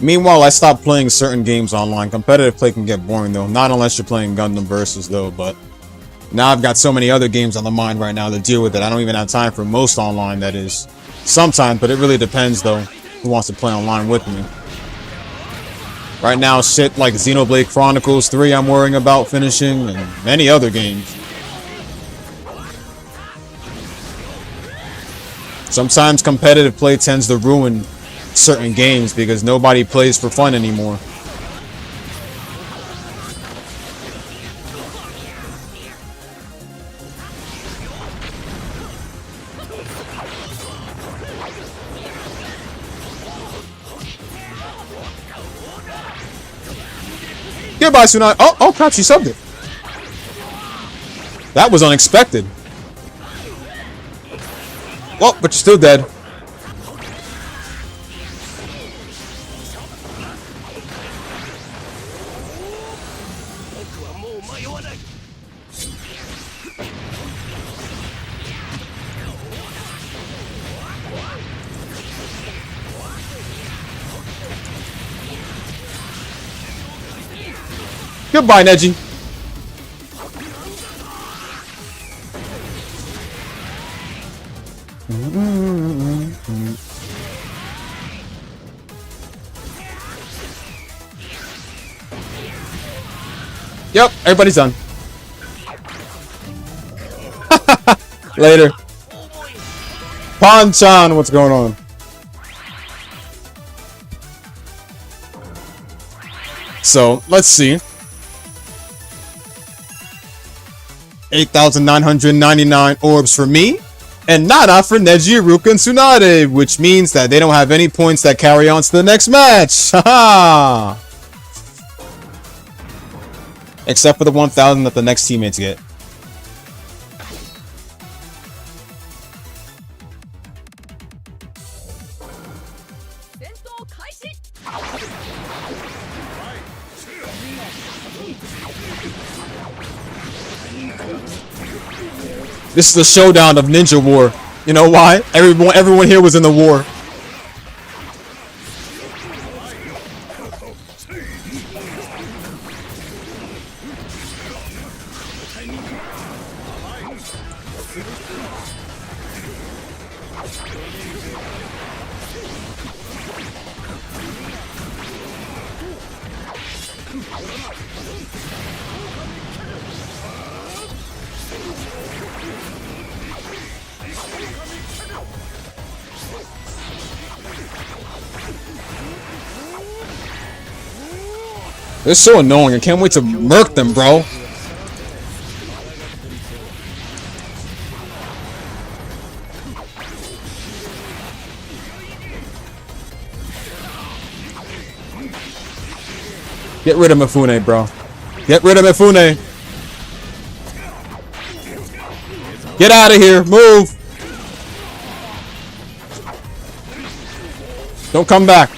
A: Meanwhile, I stopped playing certain games online. Competitive play can get boring though, not unless you're playing Gundam Versus though, but now I've got so many other games on the mind right now to deal with it. I don't even have time for most online, that is. Sometimes, but it really depends though, who wants to play online with me. Right now, shit like Xenoblade Chronicles 3 I'm worrying about finishing, and many other games. Sometimes competitive play tends to ruin certain games because nobody plays for fun anymore. Goodbye, Tsunade. Oh crap, she subbed it. That was unexpected. Well, but you're still dead. Goodbye, Neji. Yep, everybody's done. Later. Panchan, what's going on? So, let's see. 8,999 orbs for me, and nada for Neji, Iruka, and Tsunade, which means that they don't have any points that carry on to the next match. Haha! Except for the 1,000 that the next teammates get. This is the showdown of Ninja War. You know why? Everyone here was in the war. They're so annoying. I can't wait to murk them, bro. Get rid of Mifune, bro. Get rid of Mifune. Get out of here. Move. Don't come back.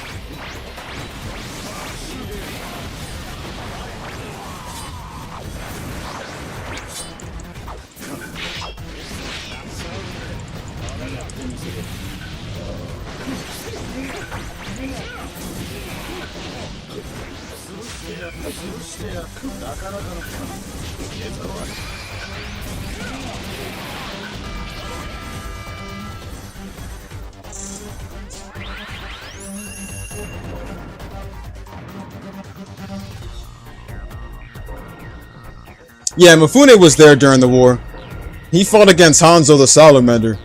A: Yeah, Mifune was there during the war. He fought against Hanzo the Salamander.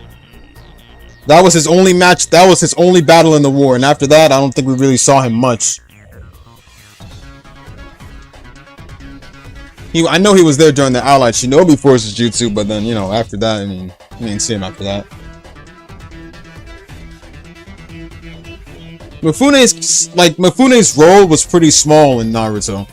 A: That was his only match. That was his only battle in the war. And after that, I don't think we really saw him much. I know he was there during the Allied Shinobi Forces Jutsu, but then, you know, after that, I mean, we didn't see him after that. Mifune's role was pretty small in Naruto.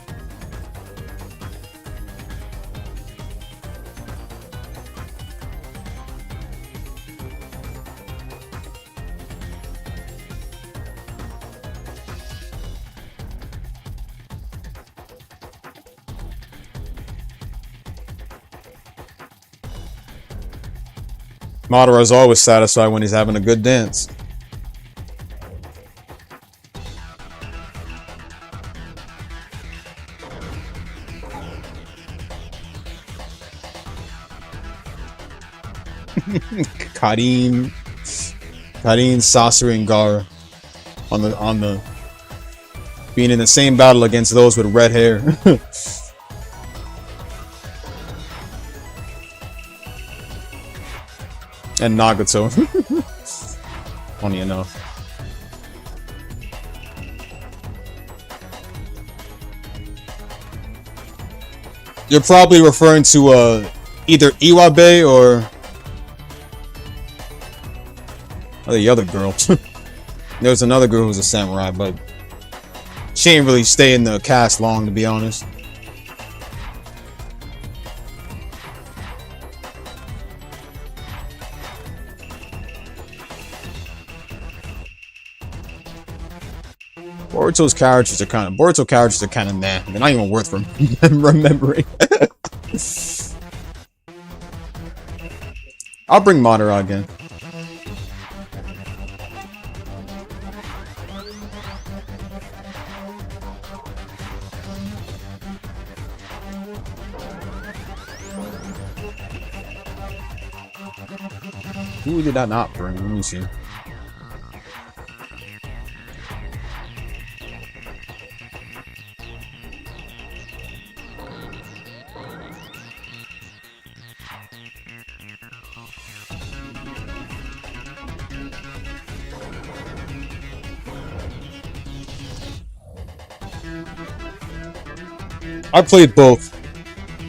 A: Madara's always satisfied when he's having a good dance. Karin, Sasori, and Gaara on the being in the same battle against those with red hair. And Nagato. Funny enough. You're probably referring to either Iwabe or the other girl. There was another girl who was a samurai, but she ain't really stay in the cast long, to be honest. Boruto's characters are kind of meh. They're not even worth remembering. I'll bring Madara again. Who did I not bring? Let me see. I played both.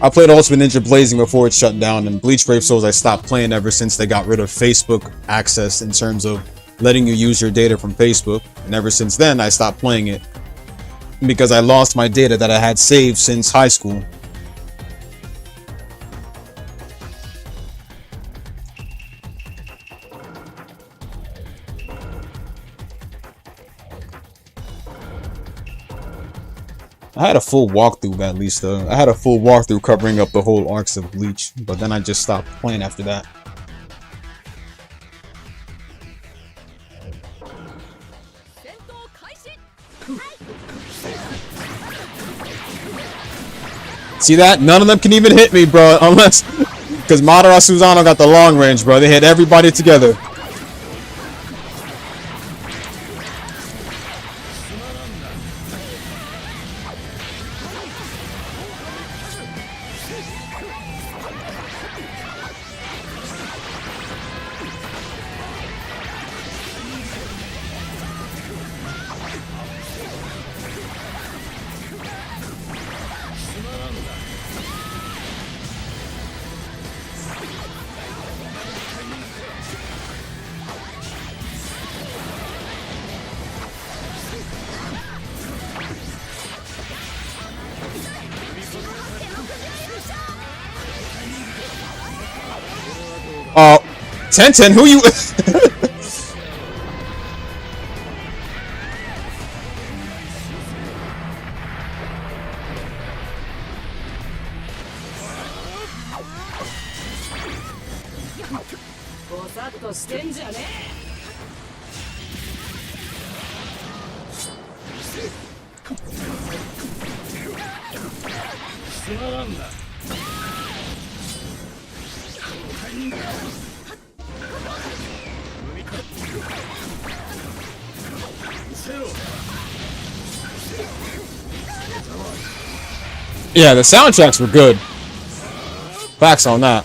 A: I played Ultimate Ninja Blazing before it shut down, and Bleach Brave Souls I stopped playing ever since they got rid of Facebook access in terms of letting you use your data from Facebook. And ever since then, I stopped playing it because I lost my data that I had saved since high school. I had a full walkthrough at least though. I had a full walkthrough covering up the whole arcs of Bleach, but then I just stopped playing after that. See that? None of them can even hit me, bro, unless... Because Madara Susanoo got the long range, bro. They hit everybody together. Tenten, who you? Yeah, the soundtracks were good. Facts on that.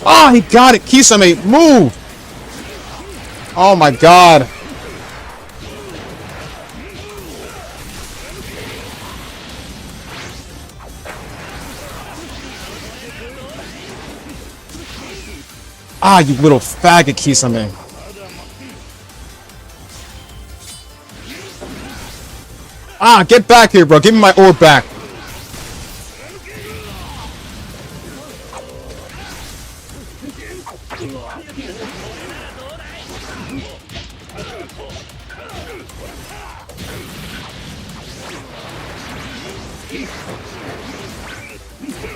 A: Ah, he got it. Kisame, move. Oh my god. Ah, you little faggot, Kisame. Ah, get back here, bro. Give me my orb back.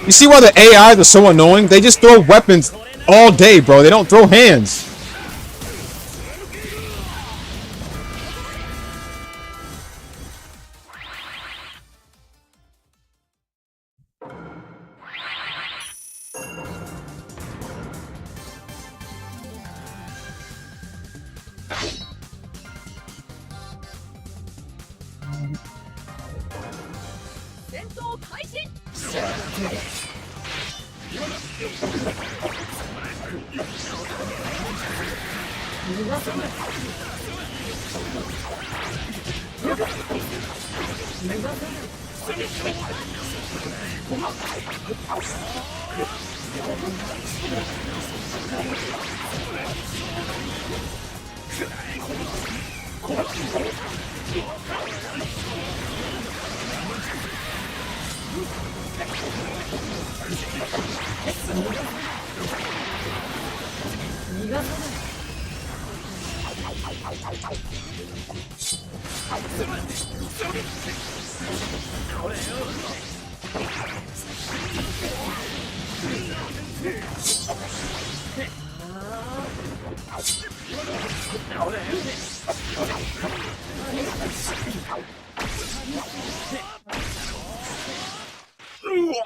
A: You see why the AIs are so annoying? They just throw weapons all day, bro. They don't throw hands.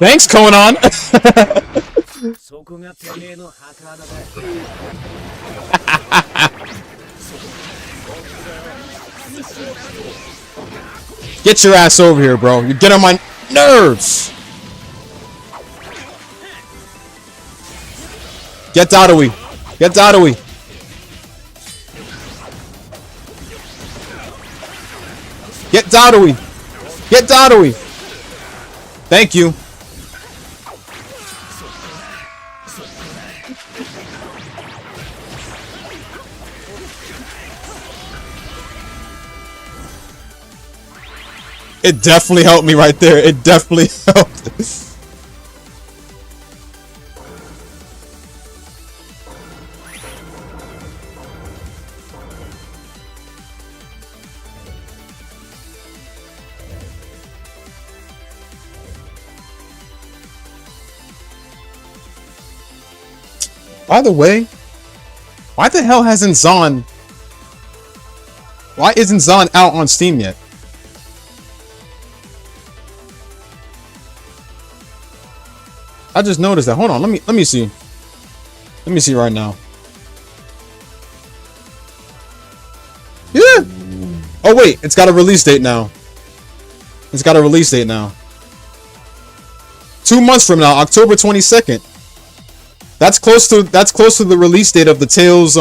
A: Thanks, Conan. Get your ass over here, bro. You get on my nerves. Get Dadawi. Get Dadawi. Get Dadawi. Get Dadawi. Thank you. It definitely helped me right there. It definitely helped. By the way, why the hell hasn't Zon... Why isn't Zon out on Steam yet? I just noticed that. Hold on, let me see. Let me see right now. Yeah. Oh wait, it's got a release date now. It's got a release date now. 2 months from now, October 22nd. That's close to the release date of the Tales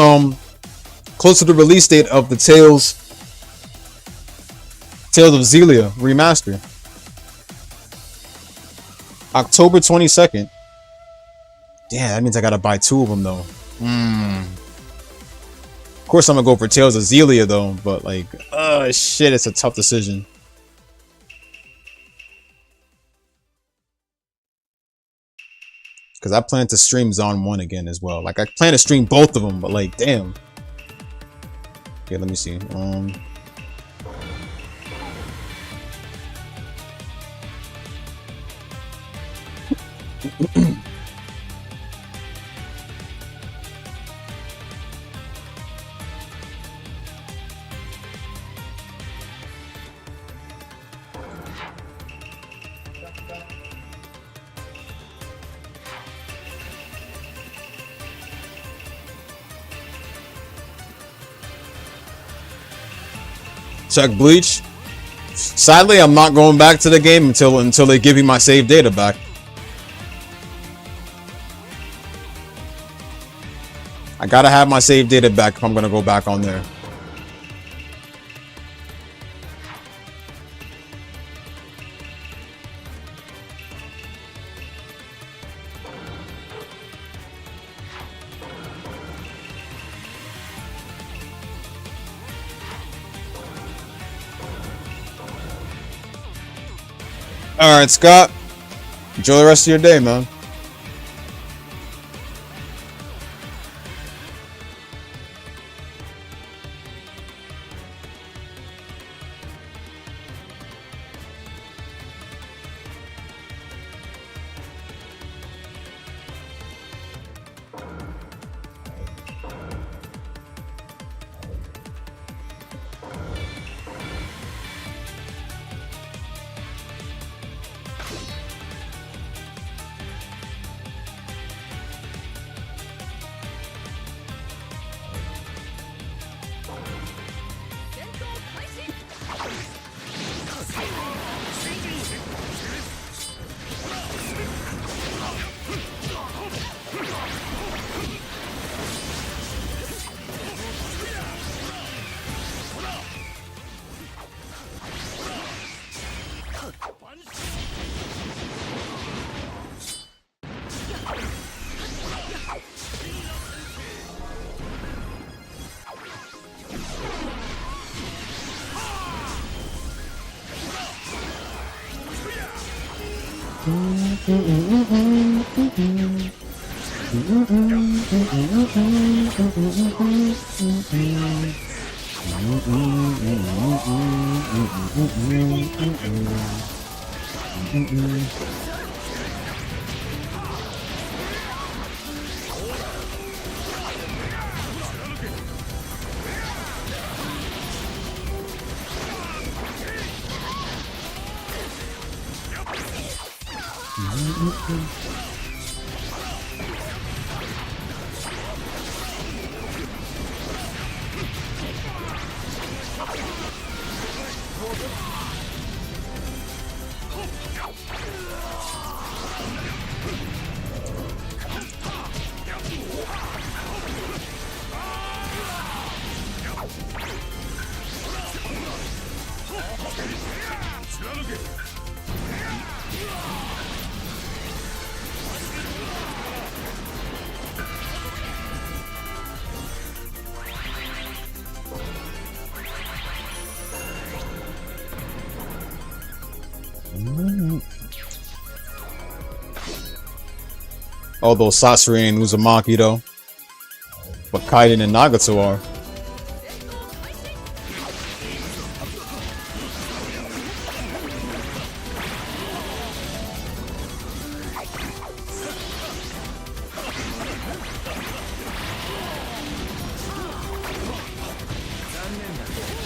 A: close to the release date of the Tales of Xillia remaster. October 22nd. Damn, that means I gotta buy 2 of them though. Of course I'm gonna go for Tales of Xillia though, but like, shit, it's a tough decision. Because I plan to stream Zon 1 again as well. Like, I plan to stream both of them, but like, damn. Okay, let me see. Check Bleach. Sadly, I'm not going back to the game until they give me my save data back. I gotta have my save data back if I'm gonna go back on there. Alright, Scott. Enjoy the rest of your day, man. Although Sasori ain't Uzumaki though. But Kaiden and Nagato are.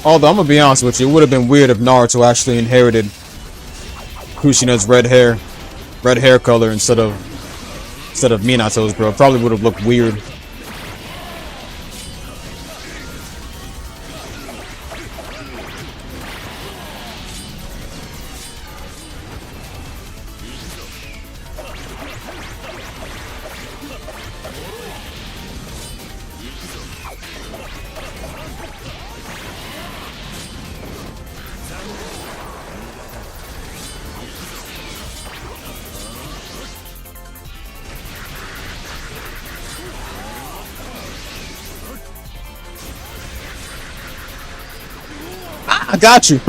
A: Although I'm gonna be honest with you, it would have been weird if Naruto actually inherited Kushina's red hair color instead of Minato's, bro. It probably would have looked weird. I got you.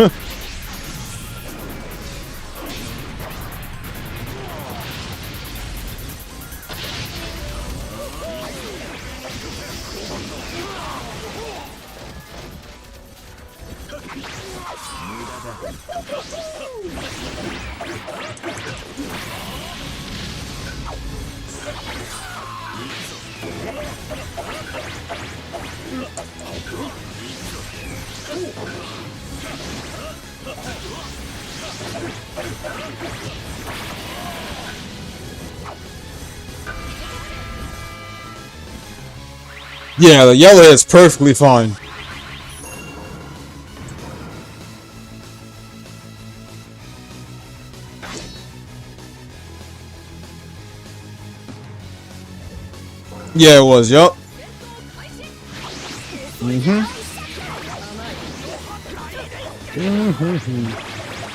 A: Yeah, the yellow is perfectly fine. Yeah, it was, yup.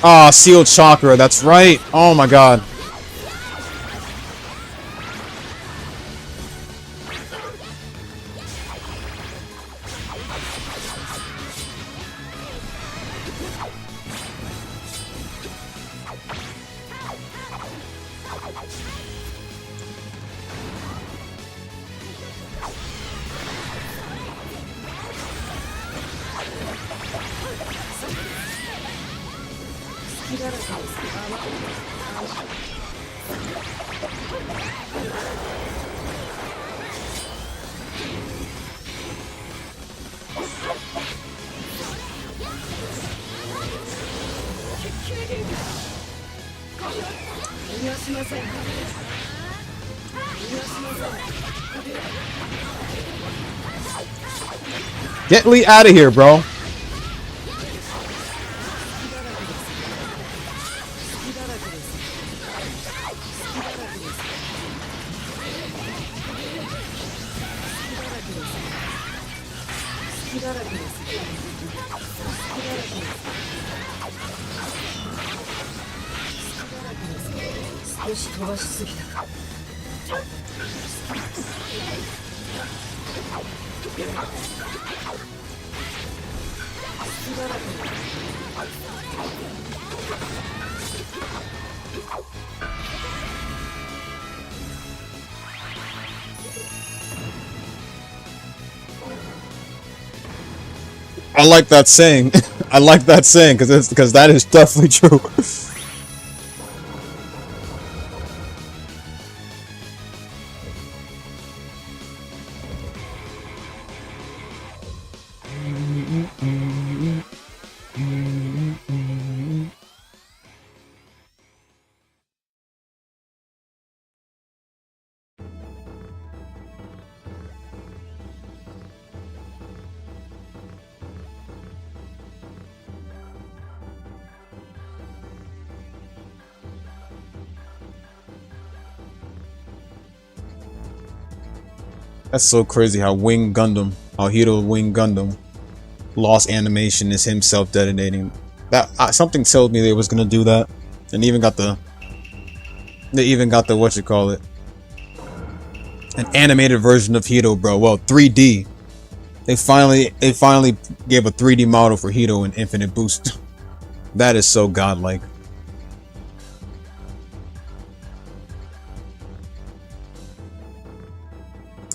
A: Ah, sealed chakra, that's right. Oh my god. Get Lee out of here, bro. I like that saying. I like that saying because that is definitely true. That's so crazy how Wing Gundam, how Hito Wing Gundam lost animation is him self-detonating. That something told me they was gonna do that, and even got the what you call it, an animated version of Hito, bro. Well, 3D. They finally gave a 3D model for Hito in Infinite Boost. That is so godlike.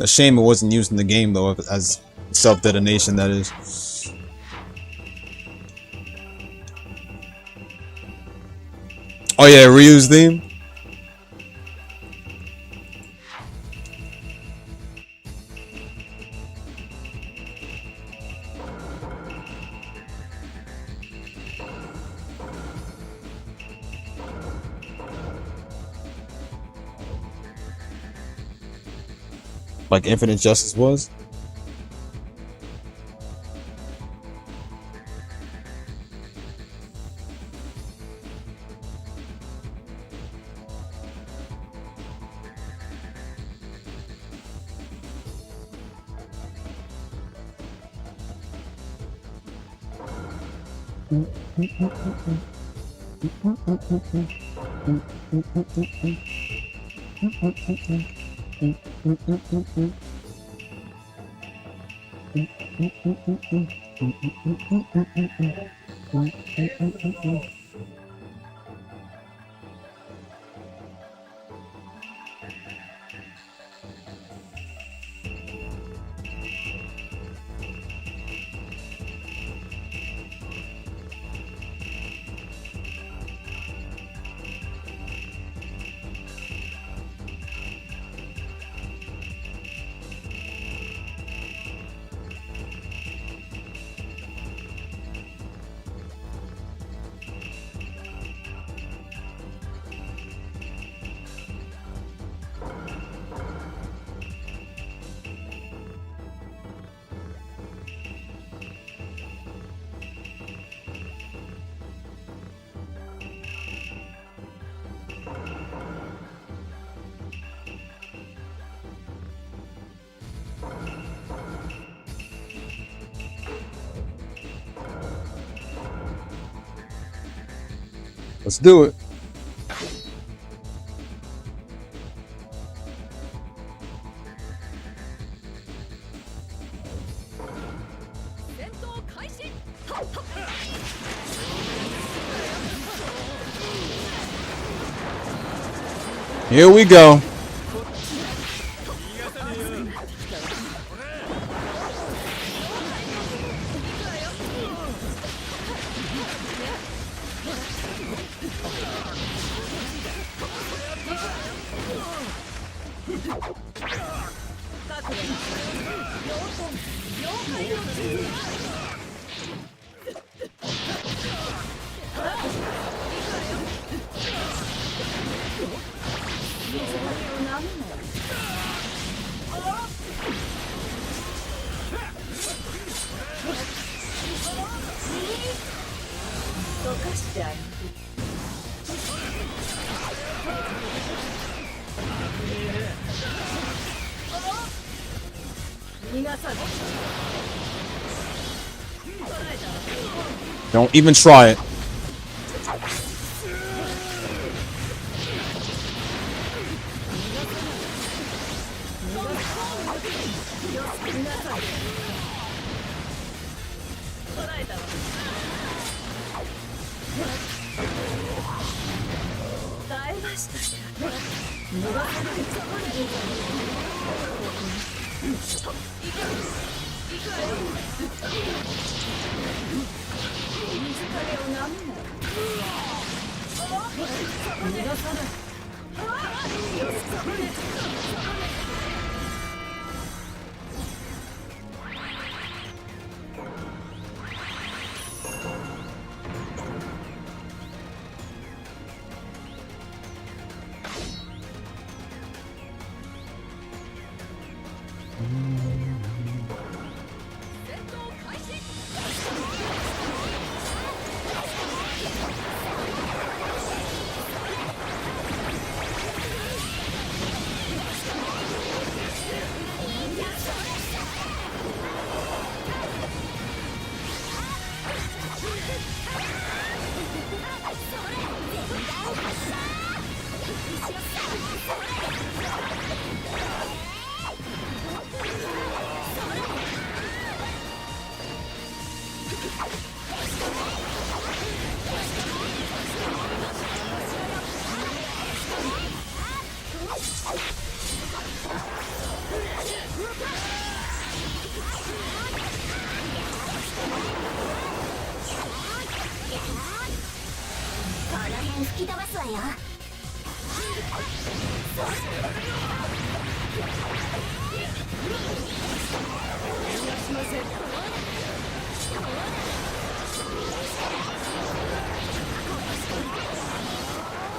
A: A shame it wasn't used in the game though, as self-detonation, that is. Oh yeah, Ryu's theme? like Infinite Justice was. Let's do it. Here we go. Don't even try it.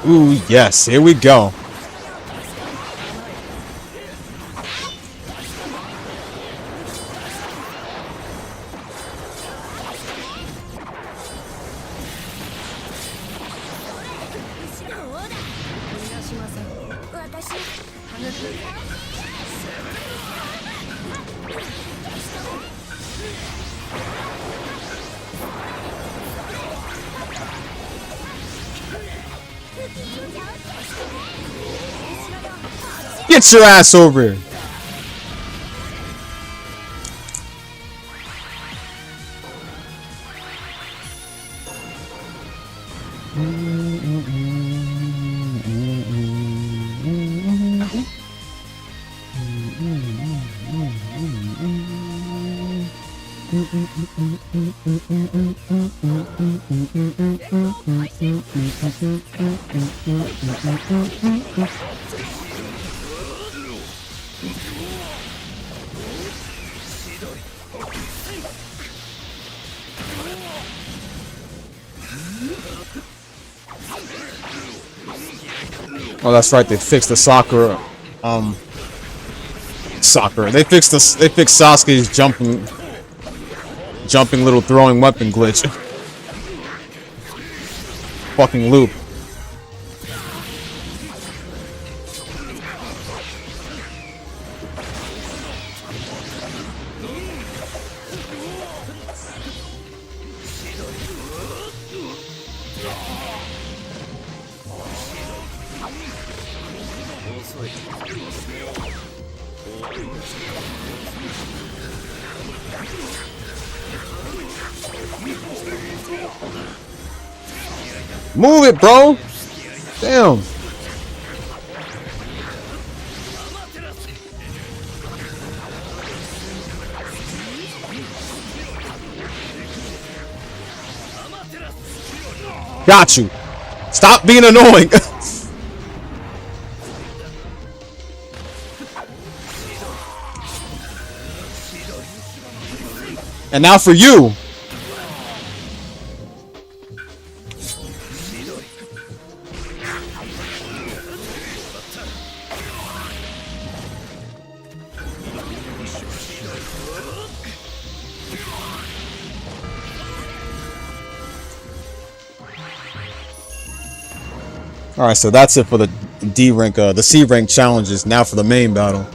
A: Ooh, yes, here we go. Get your ass over here. Oh, that's right. They fixed the soccer. They fixed Sasuke's jumping little throwing weapon glitch. Fucking loop. Move it, bro. Damn. Got you. Stop being annoying. And now for you. All right, so that's it for the D rank, the C rank challenges. Now for the main battle.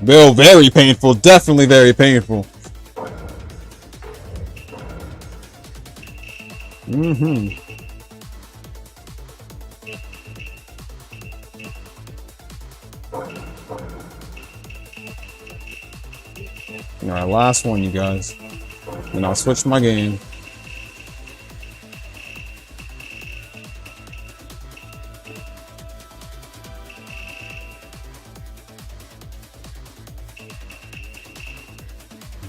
A: Well, very painful. Definitely very painful. Mm-hmm. Alright, last one, you guys. And I'll switch my game.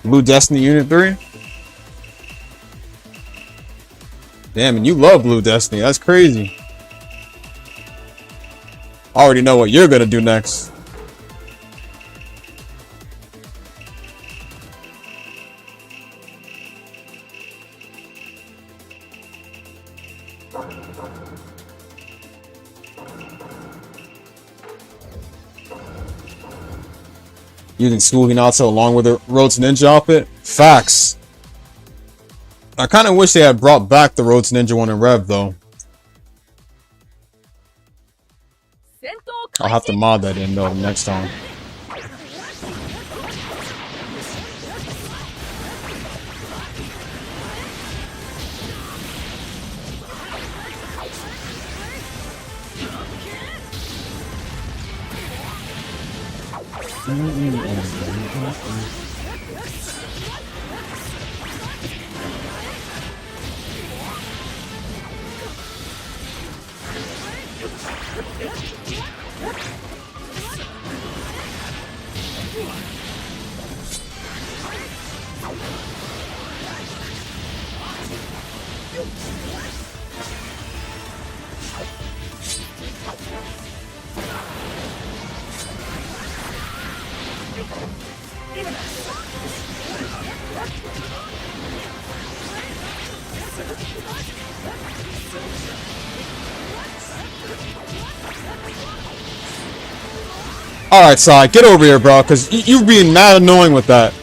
A: Blue Destiny Unit 3? Damn, and you love Blue Destiny. That's crazy. I already know what you're gonna do next. Using School Hinata along with the Road to Ninja outfit? Facts. I kind of wish they had brought back the Road to Ninja one in Rev, though. I'll have to mod that in, though, next time. Alright, Sai, get over here, bro, because you're being mad annoying with that.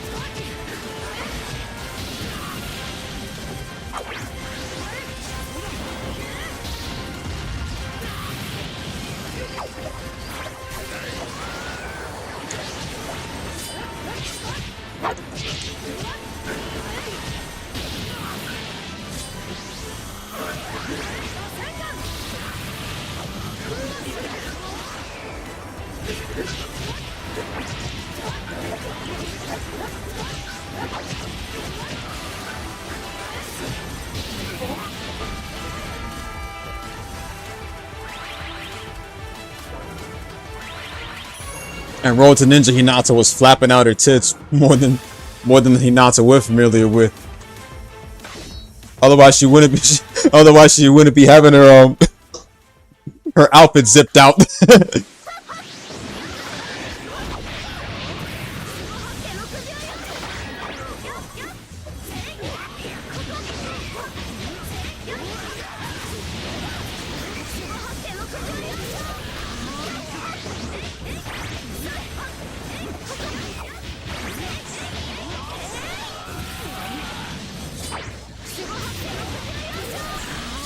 A: And Road to Ninja Hinata was flapping out her tits more than Hinata we're familiar with. Otherwise she wouldn't be having her her outfit zipped out.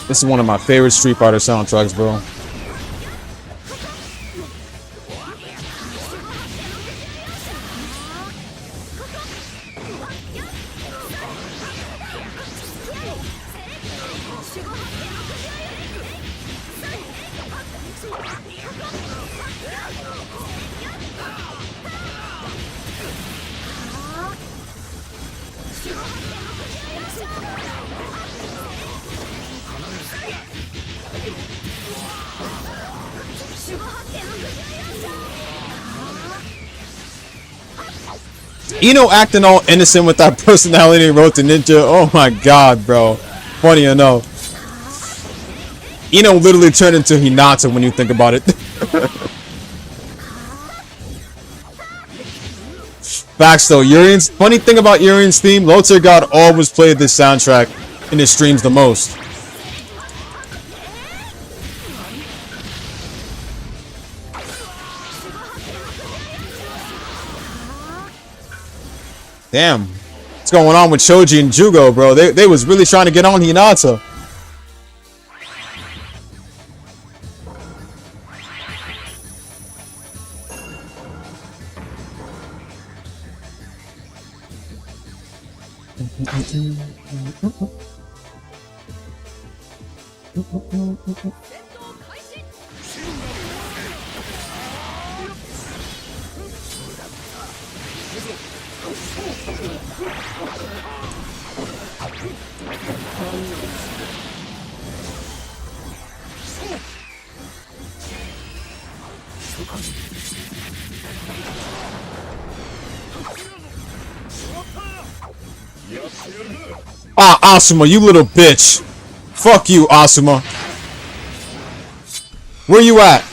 A: This is one of my favorite Street Fighter soundtracks, bro. Ino acting all innocent with that personality in Road to Ninja. Oh my god, bro. Funny enough. Ino literally turned into Hinata when you think about it. Facts though, Urian's funny thing about Urian's theme, Lothar God always played this soundtrack in his streams the most. Damn. What's going on with Shoji and Jugo, bro? They was really trying to get on Hinata. Ah, Asuma, you little bitch. Fuck you, Asuma. Where you at?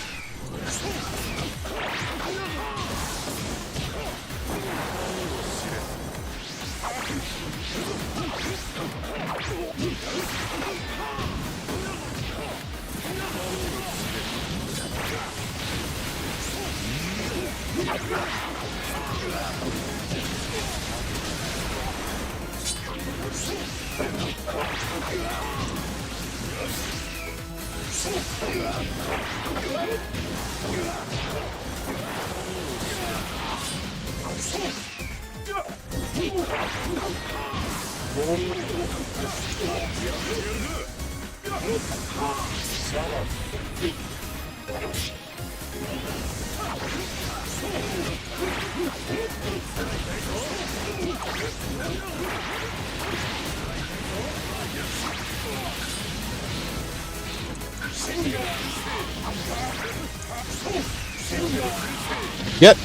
A: Get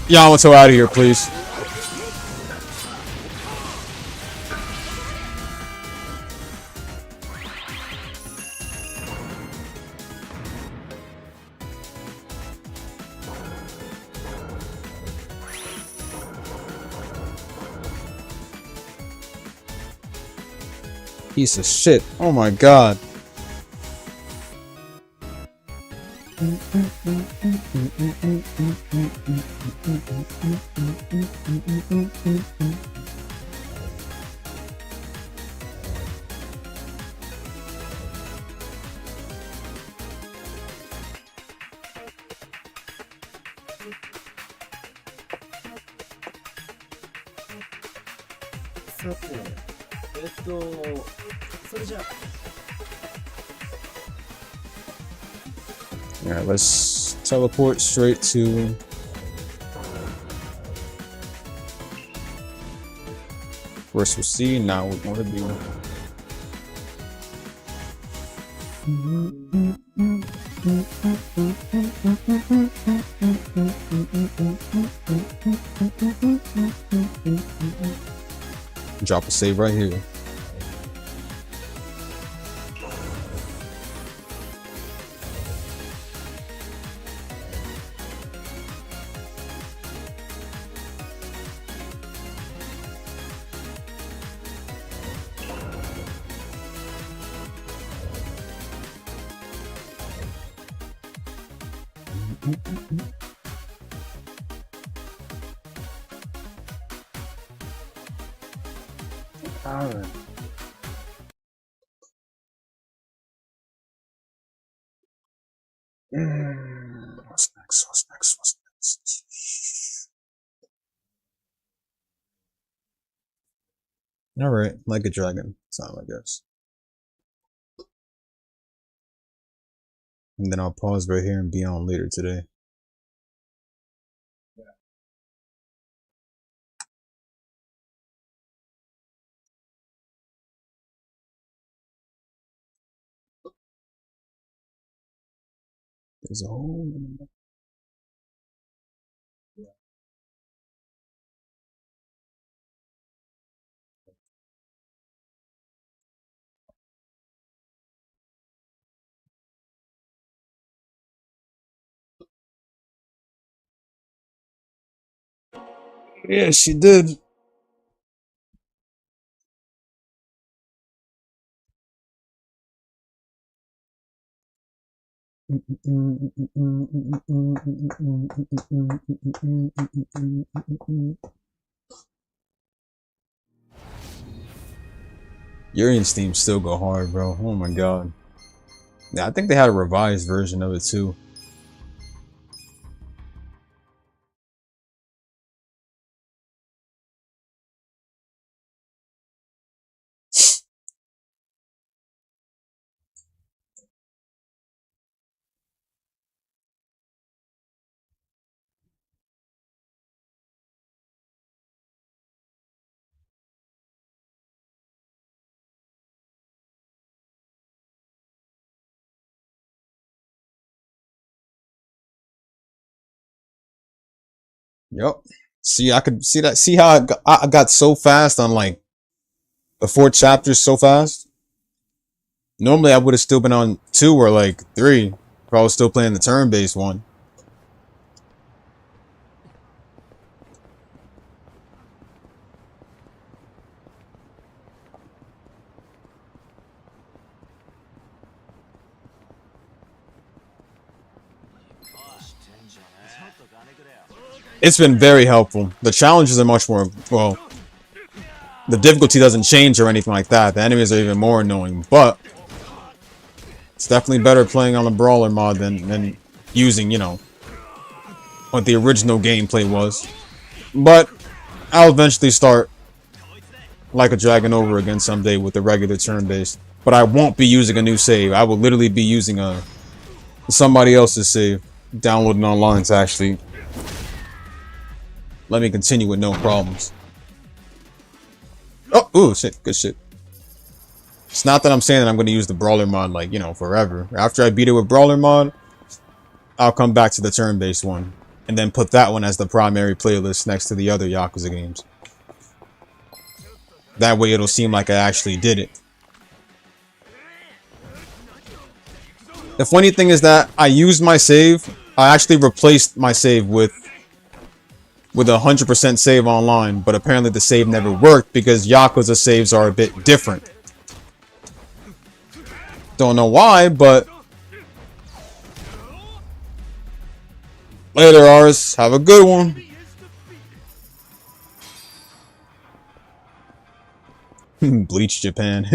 A: Yamato out of here, please. Piece of shit. Oh my god. Alright, let's teleport straight to first we'll see, now we're going to be drop a save right here. Alright. What's next? What's next? What's next? Alright, like a dragon time, I guess. And then I'll pause right here and be on later today. There's a whole yeah, she did. Urian's theme still go hard, bro. Oh my god. Yeah, I think they had a revised version of it too. Yep. See, I could see that. See how I got so fast on like the 4 chapters so fast. Normally, I would have still been on 2 or like 3 if I was still playing the turn-based one. It's been very helpful. The challenges are much more, well, the difficulty doesn't change or anything like that. The enemies are even more annoying, but it's definitely better playing on the Brawler mod than using, you know, what the original gameplay was. But I'll eventually start Like a Dragon over again someday with the regular turn-based. But I won't be using a new save. I will literally be using somebody else's save, downloading online to actually let me continue with no problems. Oh, ooh, shit, good shit. It's not that I'm saying that I'm going to use the Brawler mod, like, you know, forever. After I beat it with Brawler mod, I'll come back to the turn-based one. And then put that one as the primary playlist next to the other Yakuza games. That way it'll seem like I actually did it. The funny thing is that I used my save. I actually replaced my save with 100% save online, but apparently the save never worked because Yakuza saves are a bit different. Don't know why, but later, Ars. Have a good one. Bleach Japan.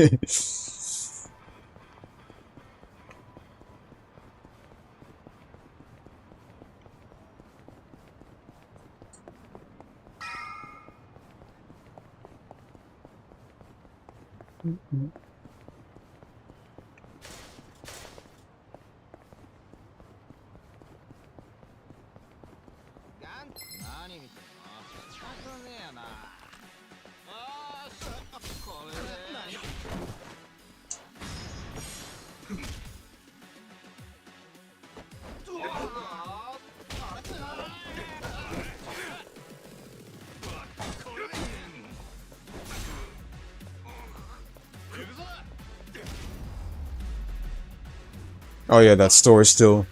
A: Oh yeah, that store is still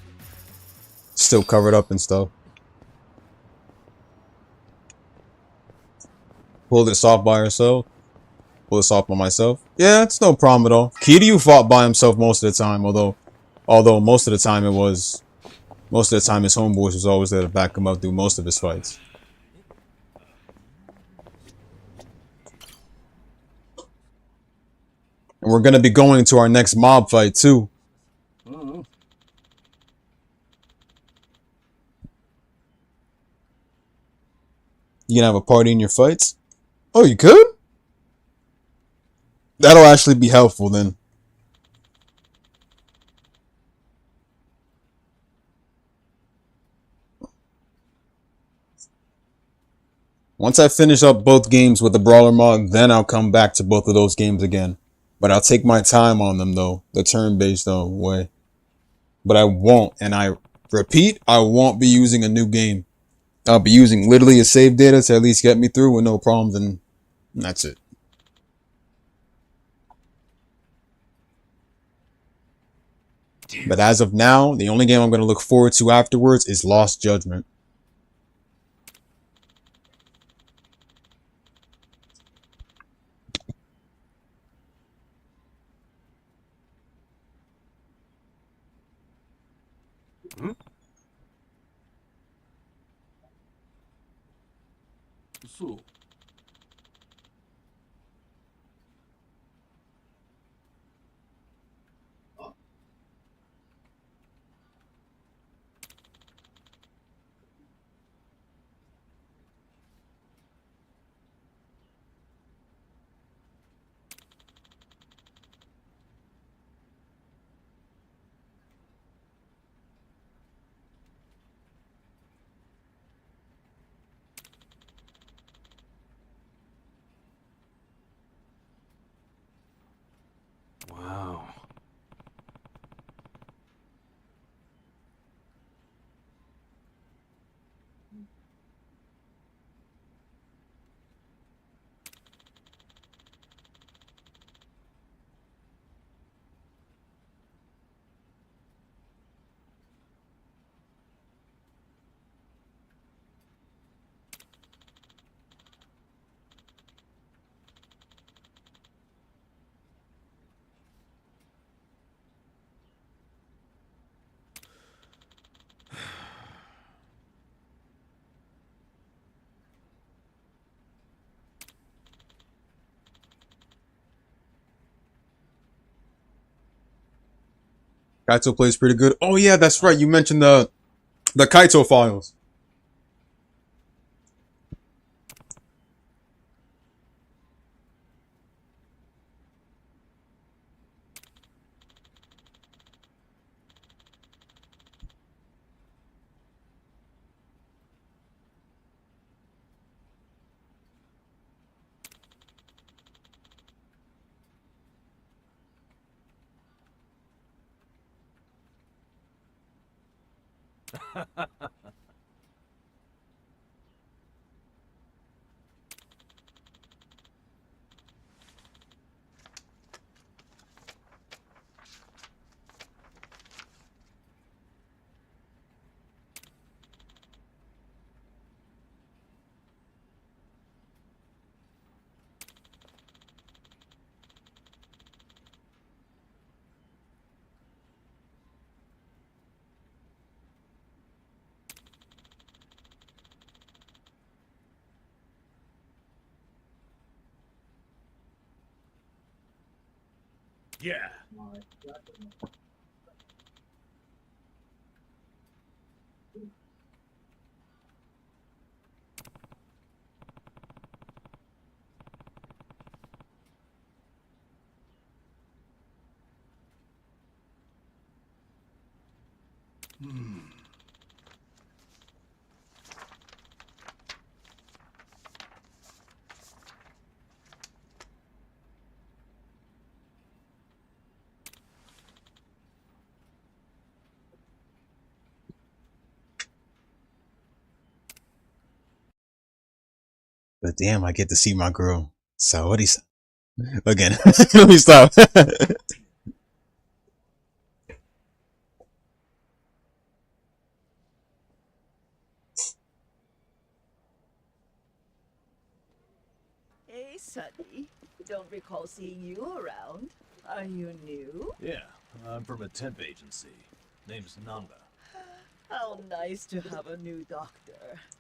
A: covered up and stuff. Pulled this off by herself. Pull this off by myself. Yeah, it's no problem at all. Kiryu fought by himself most of the time, although most of the time his homeboys was always there to back him up through most of his fights. And we're gonna be going to our next mob fight too. You can have a party in your fights? Oh, you could? That'll actually be helpful then. Once I finish up both games with the Brawler mod, then I'll come back to both of those games again. But I'll take my time on them though, the turn-based way. But I won't, and I repeat, I won't be using a new game. I'll be using literally a save data to at least get me through with no problems, and that's it. But as of now, the only game I'm going to look forward to afterwards is Lost Judgment.
O: So.
A: Kaito plays pretty good. Oh yeah, that's right. You mentioned the Kaito files.
M: Yeah.
A: But damn, I get to see my girl Saori again. Let me stop.
F: Hey, Sonny. Don't recall seeing you around. Are you new?
V: Yeah, I'm from a temp agency. Name's Nanda.
F: How nice to have a new doctor.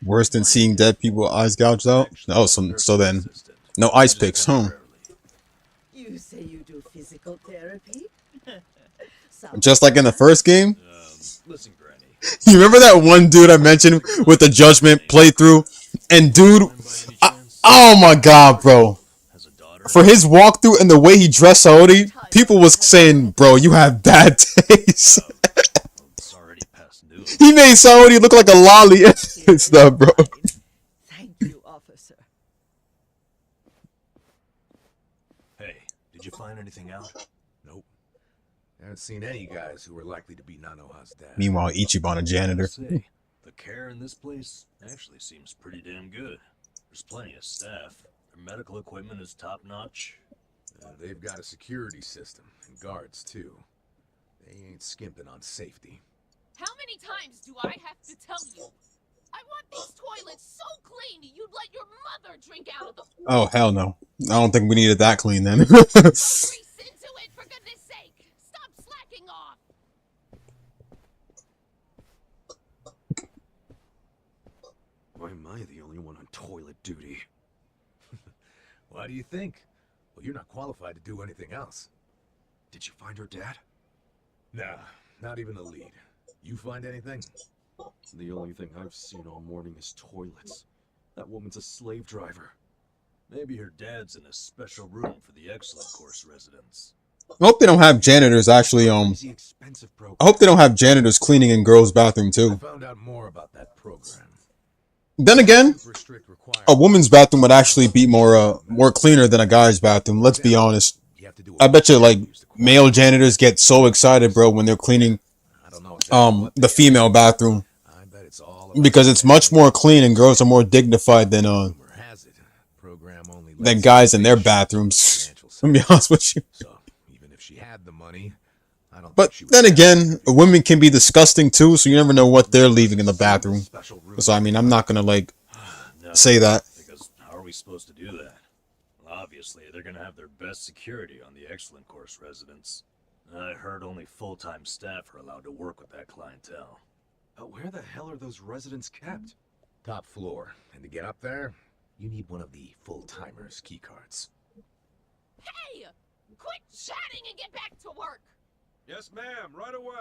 A: Worse than seeing dead people eyes gouged out. Oh, so then no ice picks, huh?
F: You say you do physical therapy?
A: Just like in the first game.
V: Listen, Granny.
A: You remember that one dude I mentioned with the Judgment playthrough? And dude, oh my god, bro. For his walkthrough and the way he dressed Saori, people was saying, bro, you have bad taste. He made Saori look like a lolly and stuff, bro.
F: Thank you, officer.
V: Hey, did you find anything out?
W: Nope. Haven't seen any guys who were likely to be Nanoha's dad.
A: Meanwhile, Ichiban a janitor.
V: Say, the care in this place actually seems pretty damn good. There's plenty of staff. Their medical equipment is top-notch.
W: They've got a security system and guards too. They ain't skimping on safety.
S: How many times do I have to tell you? I want these toilets so clean you'd let your mother drink out of them.
A: Oh, hell no. I don't think we needed that clean then.
S: Grease into it, for goodness sake. Stop slacking off.
W: Why am I the only one on toilet duty? Why do you think? Well, you're not qualified to do anything else. Did you find her dad? Nah, not even a lead. You find anything?
X: The only thing I've seen all morning is toilets. That woman's a slave driver.
V: Maybe her dad's in a special room for the Excellent Course residents.
A: I hope they don't have janitors actually, I hope they don't have janitors cleaning in girls' bathroom too.
W: Found out more about that program.
A: Then again, a woman's bathroom would actually be more cleaner than a guy's bathroom. Let's be honest. I bet you like male janitors get so excited, bro, when they're cleaning the female bathroom because it's much more clean and girls are more dignified than guys in their bathrooms. Let me be honest with you.
W: Even if she had the money, I don't.
A: But then again, women can be disgusting too, so you never know what they're leaving in the bathroom. So I mean, I'm not gonna like say that.
V: Because how are we supposed to do that? Well, obviously, they're gonna have their best security on the Excellent Course residents. I heard only full-time staff are allowed to work with that clientele.
W: Where the hell are those residents kept? Top floor. And to get up there, you need one of the full-timers' keycards.
S: Hey! Quit chatting and get back to work!
X: Yes, ma'am, right away.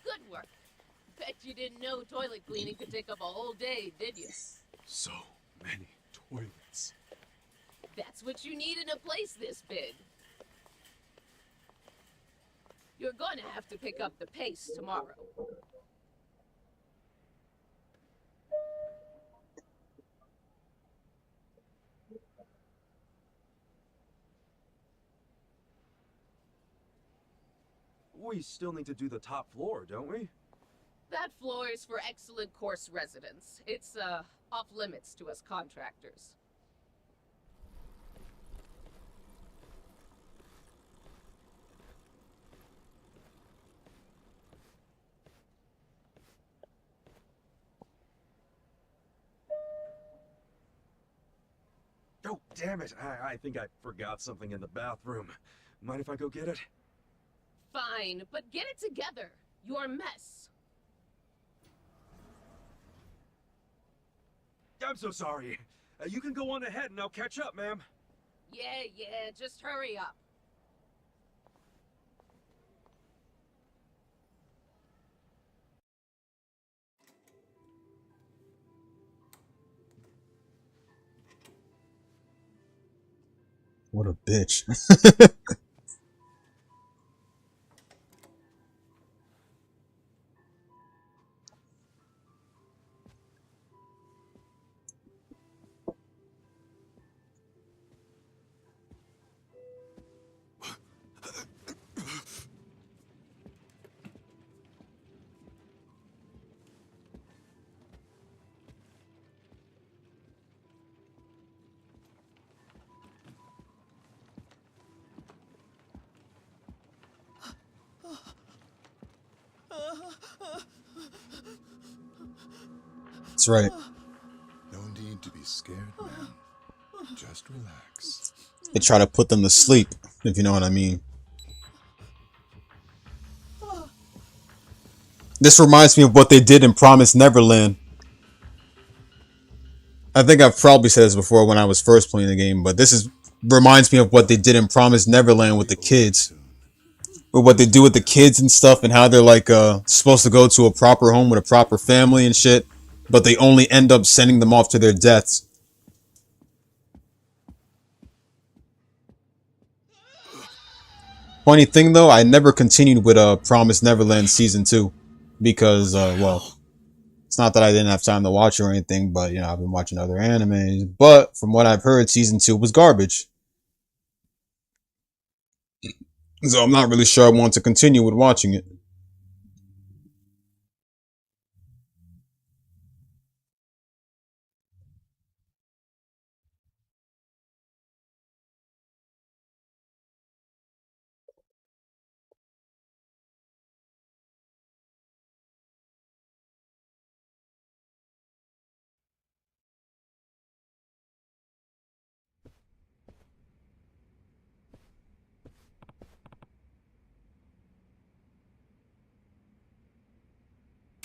S: Good work. Bet you didn't know toilet cleaning could take up a whole day, did you?
W: So many toilets.
S: That's what you need in a place this big. You're gonna have to pick up the pace tomorrow.
X: We still need to do the top floor, don't we?
S: That floor is for excellent course residents. It's, off limits to us contractors.
X: Oh, damn it. I think I forgot something in the bathroom. Mind if I go get it?
S: Fine, but get it together. You're a mess.
X: I'm so sorry. You can go on ahead and I'll catch up, ma'am.
S: Yeah, just hurry up.
A: What a bitch. That's right.
Q: No need to be scared, man. Just relax.
A: They try to put them to sleep, if you know what I mean. This reminds me of what they did in Promised Neverland. I think I've probably said this before when I was first playing the game, but reminds me of what they did in Promised Neverland with the kids. With what they do with the kids and stuff, and how they're like supposed to go to a proper home with a proper family and shit, but they only end up sending them off to their deaths. Funny thing though, I never continued with Promised Neverland Season 2 because, well, it's not that I didn't have time to watch or anything, but, you know, I've been watching other animes. But from what I've heard, Season 2 was garbage. So I'm not really sure I want to continue with watching it.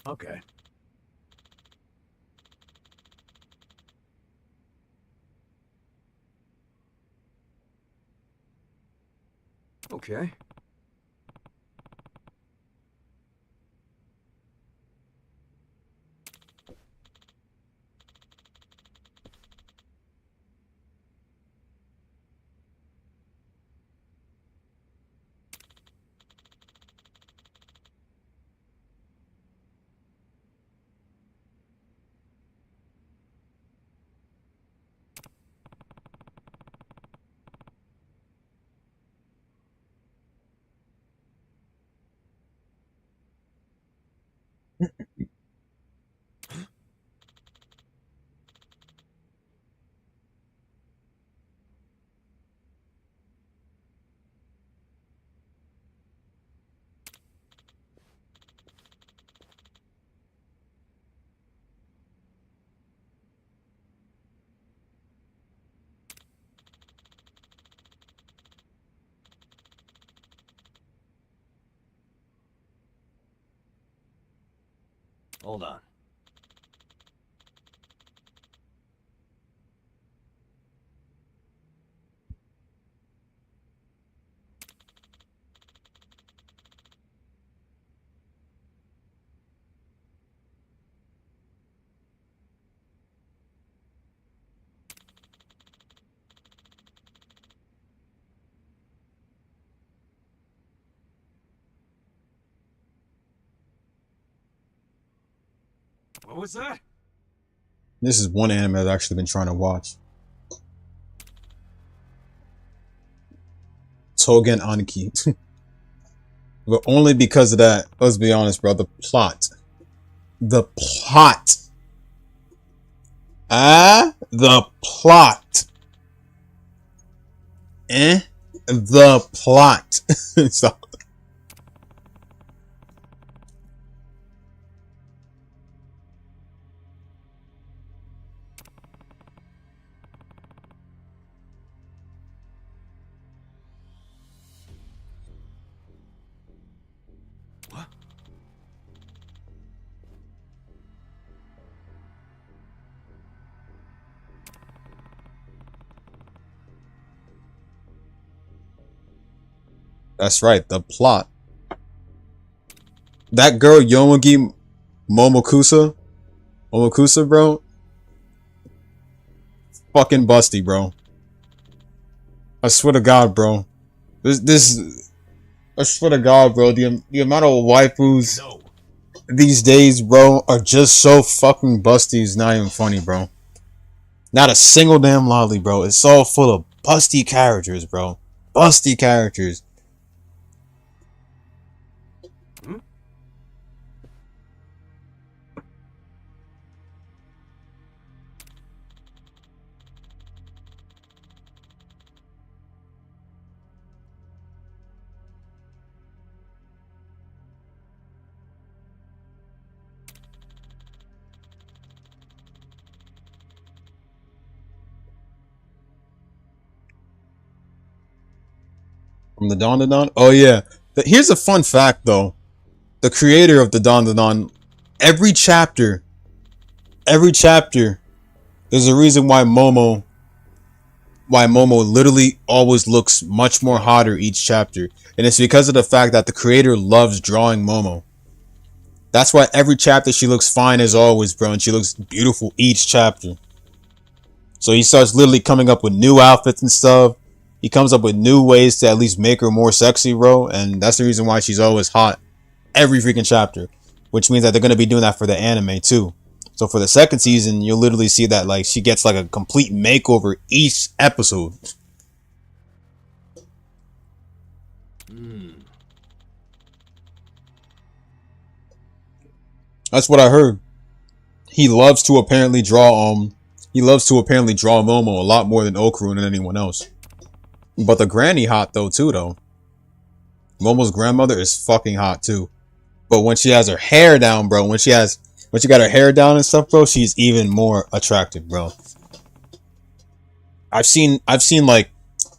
W: Okay. Okay.
V: Hold on.
X: What was that?
A: This is one anime I've actually been trying to watch. Tougen Anki. But only because of that, let's be honest, bro, the plot. The plot. The plot. The plot. So, that's right, the plot. That girl Yomugi Momokusa, bro, fucking busty, bro. I swear to God, bro. I swear to God, bro. The amount of waifus these days, bro, are just so fucking busty. It's not even funny, bro. Not a single damn lolly, bro. It's all full of busty characters, bro. Busty characters. From the Don. Oh yeah. Here's a fun fact though. The creator of the Don, every chapter, there's a reason why Momo literally always looks much more hotter each chapter. And it's because of the fact that the creator loves drawing Momo. That's why every chapter she looks fine as always, bro, and she looks beautiful each chapter. So he starts literally coming up with new outfits and stuff. He comes up with new ways to at least make her more sexy, bro. And that's the reason why she's always hot every freaking chapter. Which means that they're going to be doing that for the anime too. So for the second season, you'll literally see that like she gets like a complete makeover each episode. That's what I heard. He loves to apparently draw Momo a lot more than Okarun and anyone else. But the granny hot though too though. Momo's grandmother is fucking hot too. But when she has her hair down, bro, when she got her hair down and stuff, bro, she's even more attractive, bro. I've seen like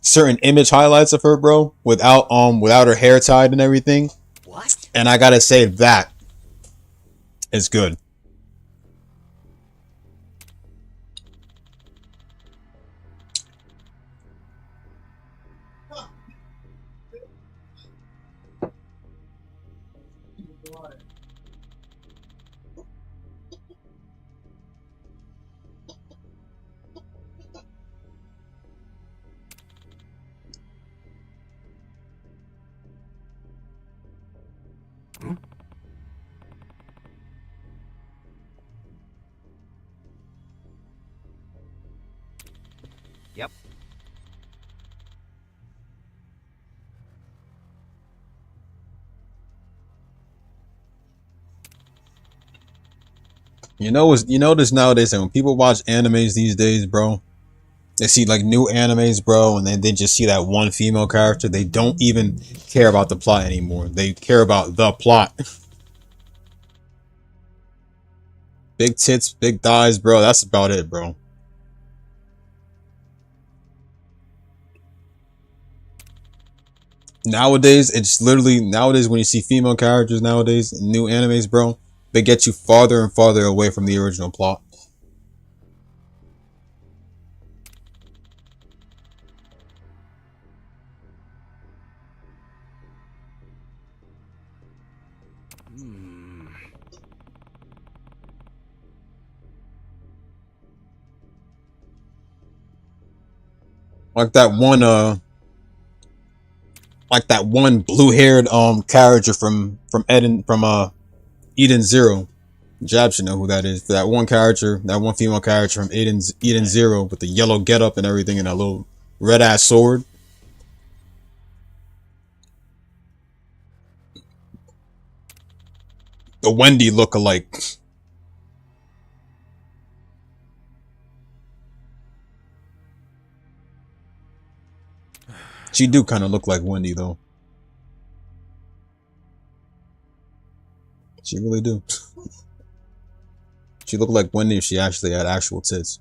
A: certain image highlights of her, bro, without her hair tied and everything.
I: What?
A: And I gotta say that is good.
G: Yep.
A: You notice nowadays that when people watch animes these days, bro, they see like new animes, bro, and they just see that one female character. They don't even care about the plot anymore. They care about the plot. Big tits, big thighs, bro. That's about it, bro. Nowadays when you see female characters nowadays in new animes, bro, they get you farther and farther away from the original plot. Like that one blue-haired character from Eden Zero. Jab should know who that is. That one character, that one female character from Eden Zero with the yellow getup and everything and that little red ass sword. The Wendy look-alike. She do kind of look like Wendy though. She really do. She looked like Wendy if she actually had actual tits.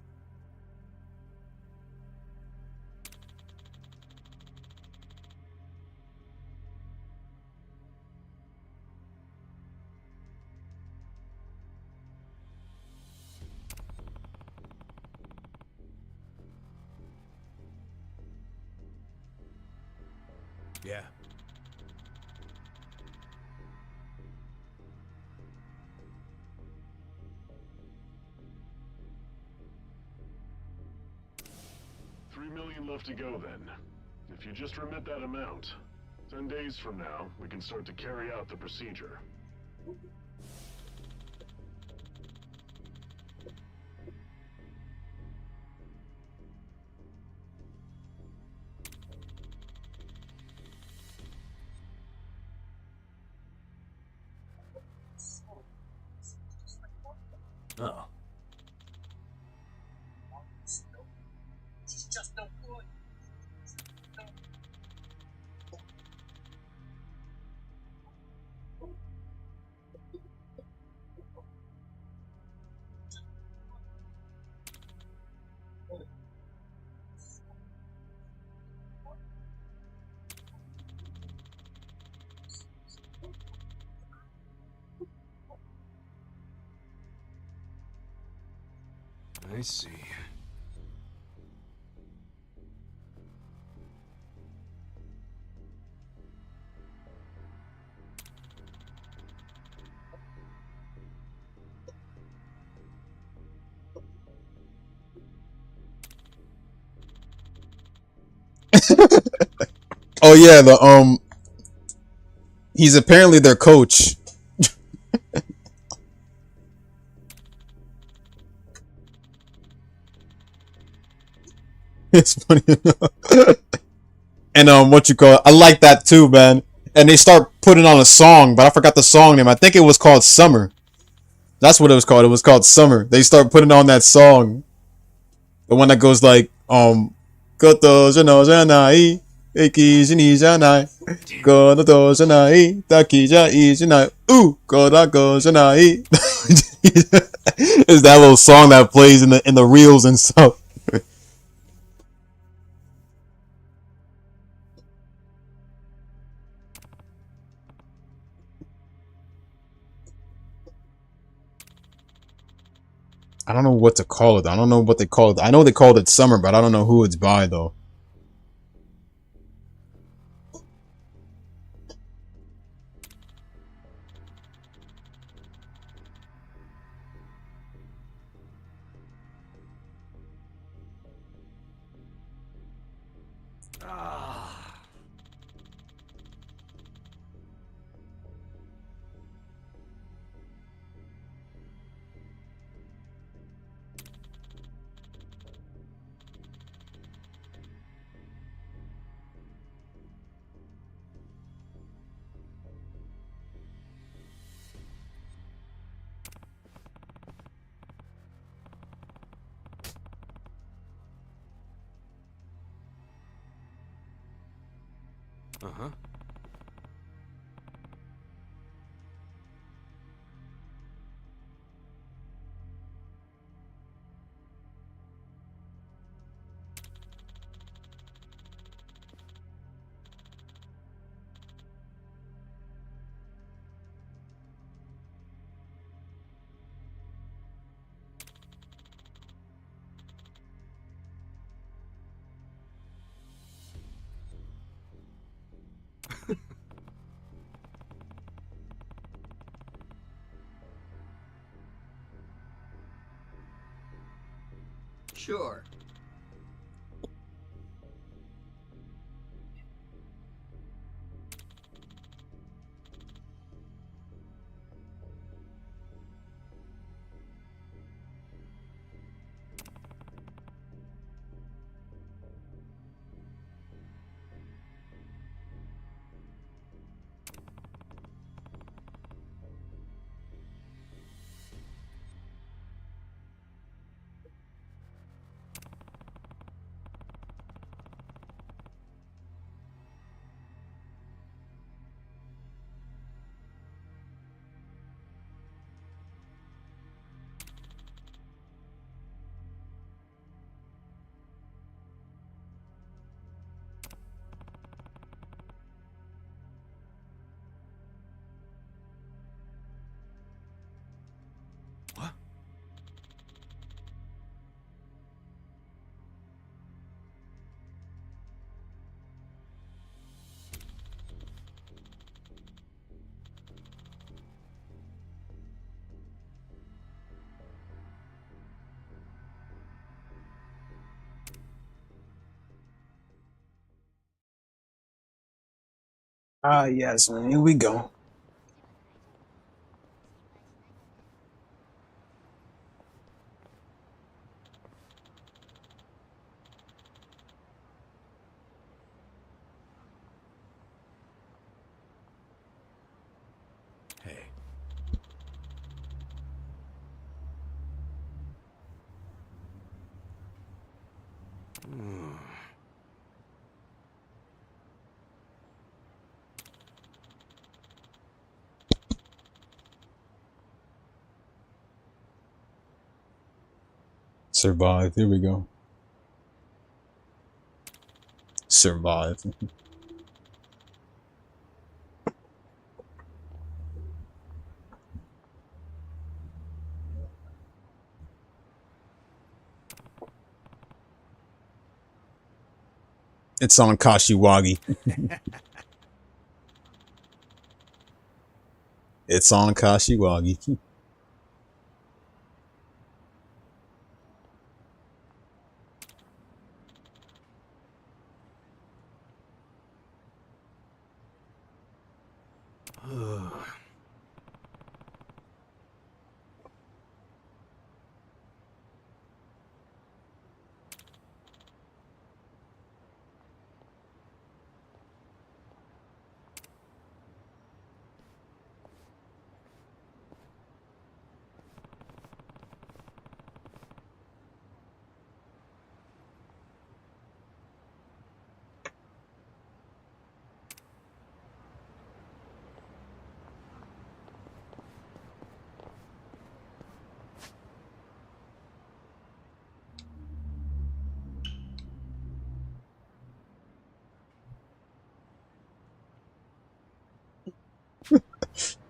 W: Yeah.
B: $3 million left to go then. If you just remit that amount, 10 days from now, we can start to carry out the procedure.
V: Oh.
U: She's just no good.
W: I see.
A: Oh yeah, he's apparently their coach. It's funny enough. And what you call it? I like that too, man. And they start putting on a song, but I forgot the song name. I think it was called Summer. That's what it was called. It was called Summer. They start putting on that song. The one that goes like, Koto jano janai, eki jini janai, koto janai, taki jai janai, kodako janai. It's that little song that plays in the reels and stuff. I don't know what to call it. I don't know what they call it. I know they called it Summer, but I don't know who it's by though.
W: Uh-huh.
U: Sure.
A: Ah, yes, man. Here we go.
W: Hey.
A: Survive. Here we go. Survive. It's on Kashiwagi. It's on Kashiwagi.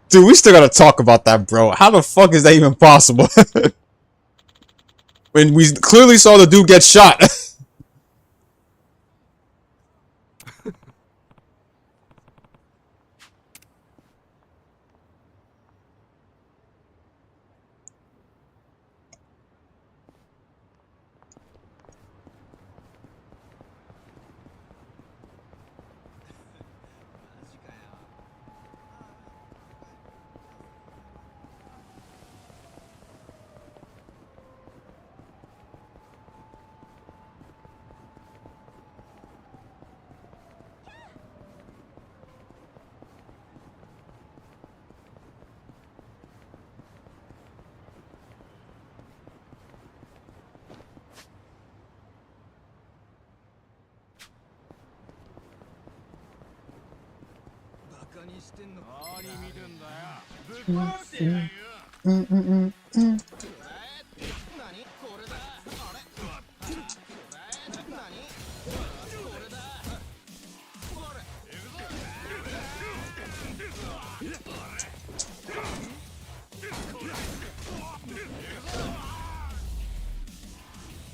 A: Dude, we still gotta talk about that, bro. How the fuck is that even possible? When we clearly saw the dude get shot.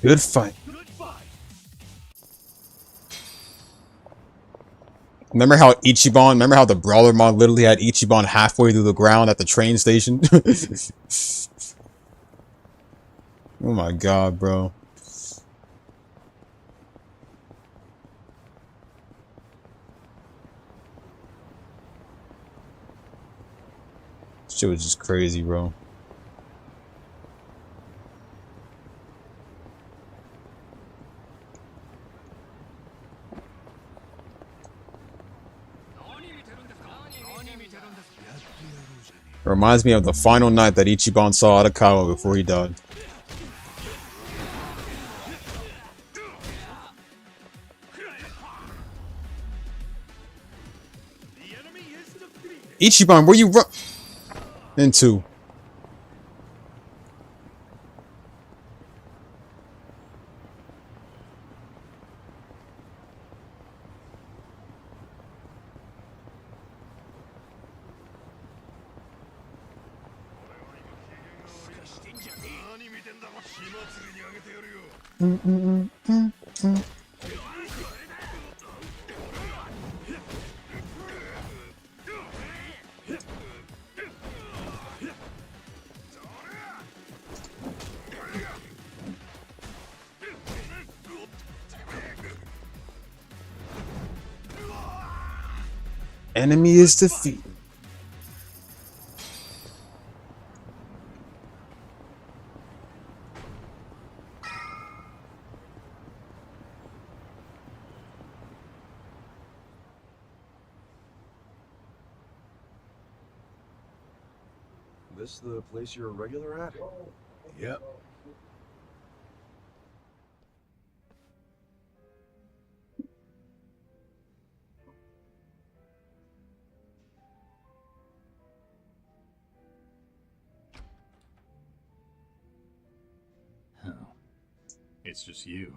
A: Good fight. Remember how the Brawler mod literally had Ichiban halfway through the ground at the train station? Oh my god, bro. Shit was just crazy, bro. Reminds me of the final night that Ichiban saw Arakawa before he died. Ichiban, where you run into? Enemy is defeated.
X: This the place you're a regular at?
W: Yep.
V: It's just you.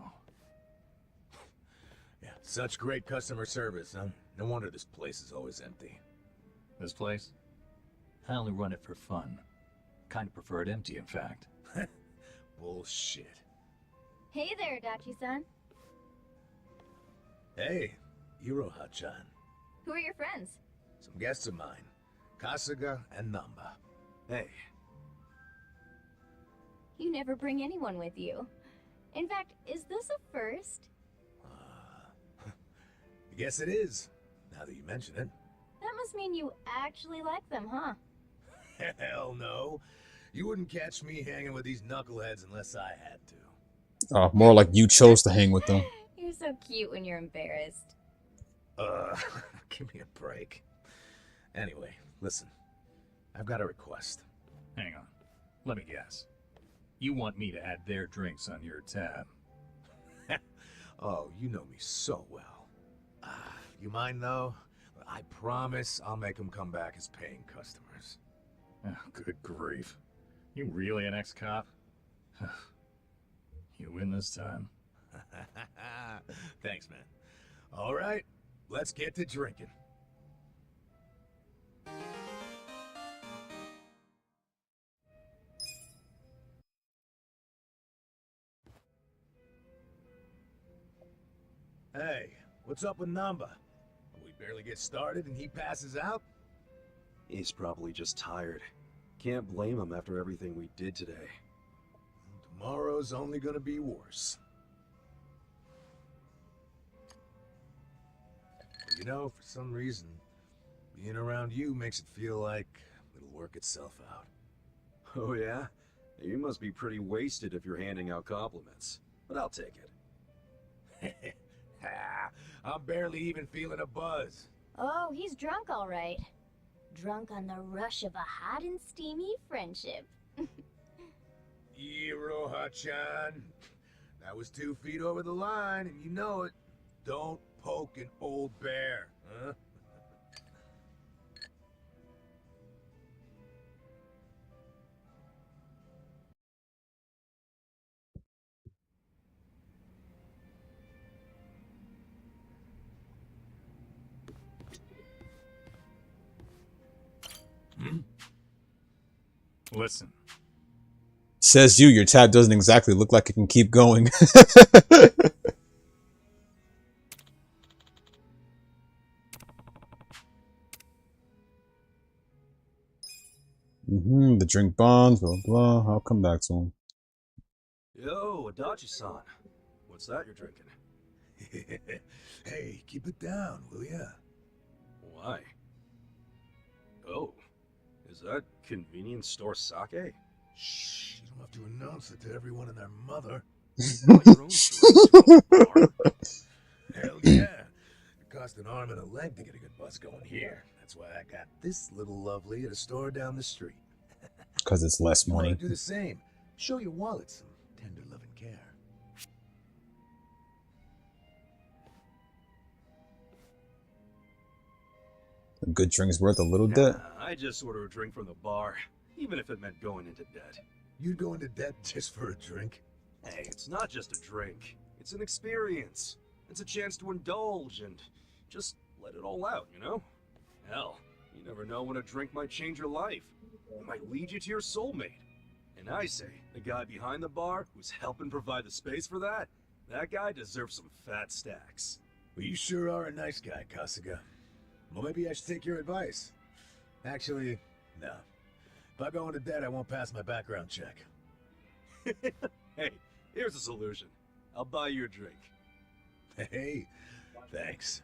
W: Yeah, such great customer service, huh? No wonder this place is always empty.
V: This place? I only run it for fun. Kind of prefer it empty, in fact.
W: Bullshit.
P: Hey there, Dachi-san.
W: Hey, Iroha-chan.
P: Who are your friends?
W: Some guests of mine. Kasuga and Namba.
X: Hey.
P: You never bring anyone with you. In fact, is this a first?
W: I guess it is, now that you mention it.
P: That must mean you actually like them, huh?
W: Hell no. You wouldn't catch me hanging with these knuckleheads unless I had to.
A: More like you chose to hang with them.
P: You're so cute when you're embarrassed.
W: Give me a break. Anyway, listen. I've got a request.
V: Hang on. Let me guess. You want me to add their drinks on your tab?
W: Oh, you know me so well. You mind though? I promise I'll make them come back as paying customers.
V: Oh, good grief. You really an ex-cop? You win this time.
W: Thanks, man. All right, let's get to drinking. Hey, what's up with Namba? We barely get started and he passes out?
X: He's probably just tired. Can't blame him after everything we did today.
W: Tomorrow's only gonna be worse. But you know, for some reason, being around you makes it feel like it'll work itself out.
X: Oh yeah? You must be pretty wasted if you're handing out compliments. But I'll take it.
W: I'm barely even feeling a buzz.
P: Oh, he's drunk all right. Drunk on the rush of a hot and steamy friendship.
W: Iroha-chan, that was 2 feet over the line, and you know it. Don't poke an old bear, huh?
V: Listen.
A: Says you, your tab doesn't exactly look like it can keep going. The drink bonds, blah, blah. I'll come back to him.
X: Yo, Adachi-san. What's that you're drinking?
W: Hey, keep it down, will ya?
X: Why? Oh, is that convenience store sake?
W: Shh, you don't have to announce it to everyone and their mother. Hell yeah. It cost an arm and a leg to get a good buzz going here. That's why I got this little lovely at a store down the street.
A: Because it's less money.
W: You do the same. Show your wallet some tender love and care.
A: A good drink's worth a little debt.
X: I just order a drink from the bar, even if it meant going into debt.
W: You'd go into debt just for a drink?
X: Hey, it's not just a drink. It's an experience. It's a chance to indulge and just let it all out, you know? Hell, you never know when a drink might change your life. It might lead you to your soulmate. And I say, the guy behind the bar who's helping provide the space for that, that guy deserves some fat stacks.
W: Well, you sure are a nice guy, Kasuga. Well, maybe I should take your advice. Actually, no. If I go into debt, I won't pass my background check.
X: Hey, here's a solution. I'll buy you a drink.
W: Hey, thanks.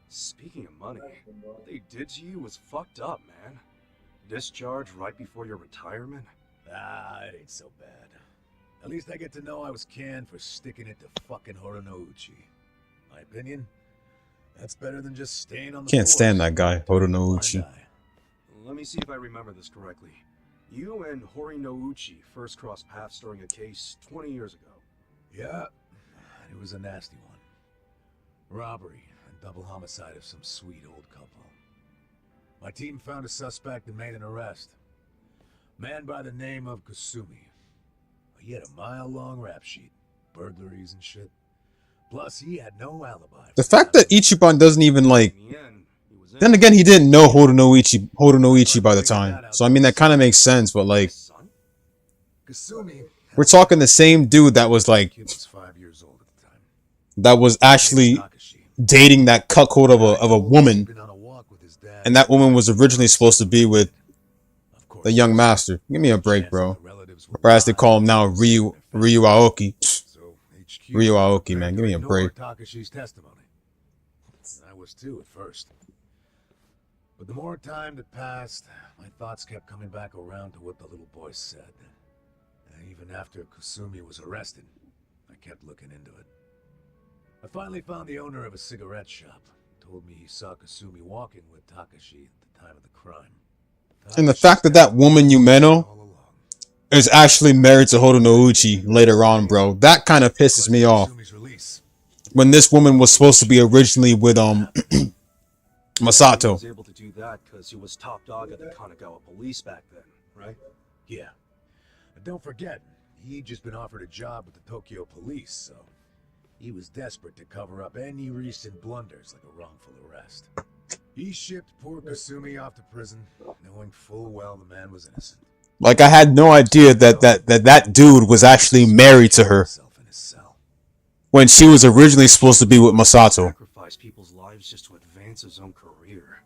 X: Speaking of money, what they did to you was fucked up, man. Discharge right before your retirement?
W: Ah, it ain't so bad. At least I get to know I was canned for sticking it to fucking Horonouchi. My opinion, that's better than just staying on the
A: Can't
W: force.
A: stand that guy, Horonouchi.
X: Let me see if I remember this correctly. You and Hori Nouchi first crossed paths during a case 20 years ago.
W: Yeah, it was a nasty one. Robbery and double homicide of some sweet old couple. My team found a suspect and made an arrest. Man by the name of Kasumi. He had a mile-long rap sheet, burglaries and shit. Plus, he had no alibi.
A: The fact that Ichiban doesn't even like. Then again, he didn't know Horonouchi by the time. So I mean, that kind of makes sense. But like, we're talking the same dude that was like, that was actually dating that cuckold of a woman, and that woman was originally supposed to be with the young master. Give me a break, bro. Or as they call him now, Ryu Aoki. Ryu Aoki, man, give me a break.
W: Takashi's testimony. I was too at first. But the more time that passed, my thoughts kept coming back around to what the little boy said. And even after Kasumi was arrested, I kept looking into it. I finally found the owner of a cigarette shop. Told me he saw Kasumi walking with Takashi at the time of the crime.
A: And the fact that that woman Yumeno is actually married to Horonouchi later on, bro, that kind of pisses me off. When this woman was supposed to be originally with Masato.
X: He was able to do that because he was top dog at the Kanagawa police back then, right?
W: Yeah. But don't forget, he'd just been offered a job with the Tokyo police, so he was desperate to cover up any recent blunders like a wrongful arrest. He shipped poor Kasumi off to prison, knowing full well the man was innocent.
A: Like, I had no idea that dude was actually married to her when she was originally supposed to be with Masato.
X: Sacrifice people's lives just to advance his own career.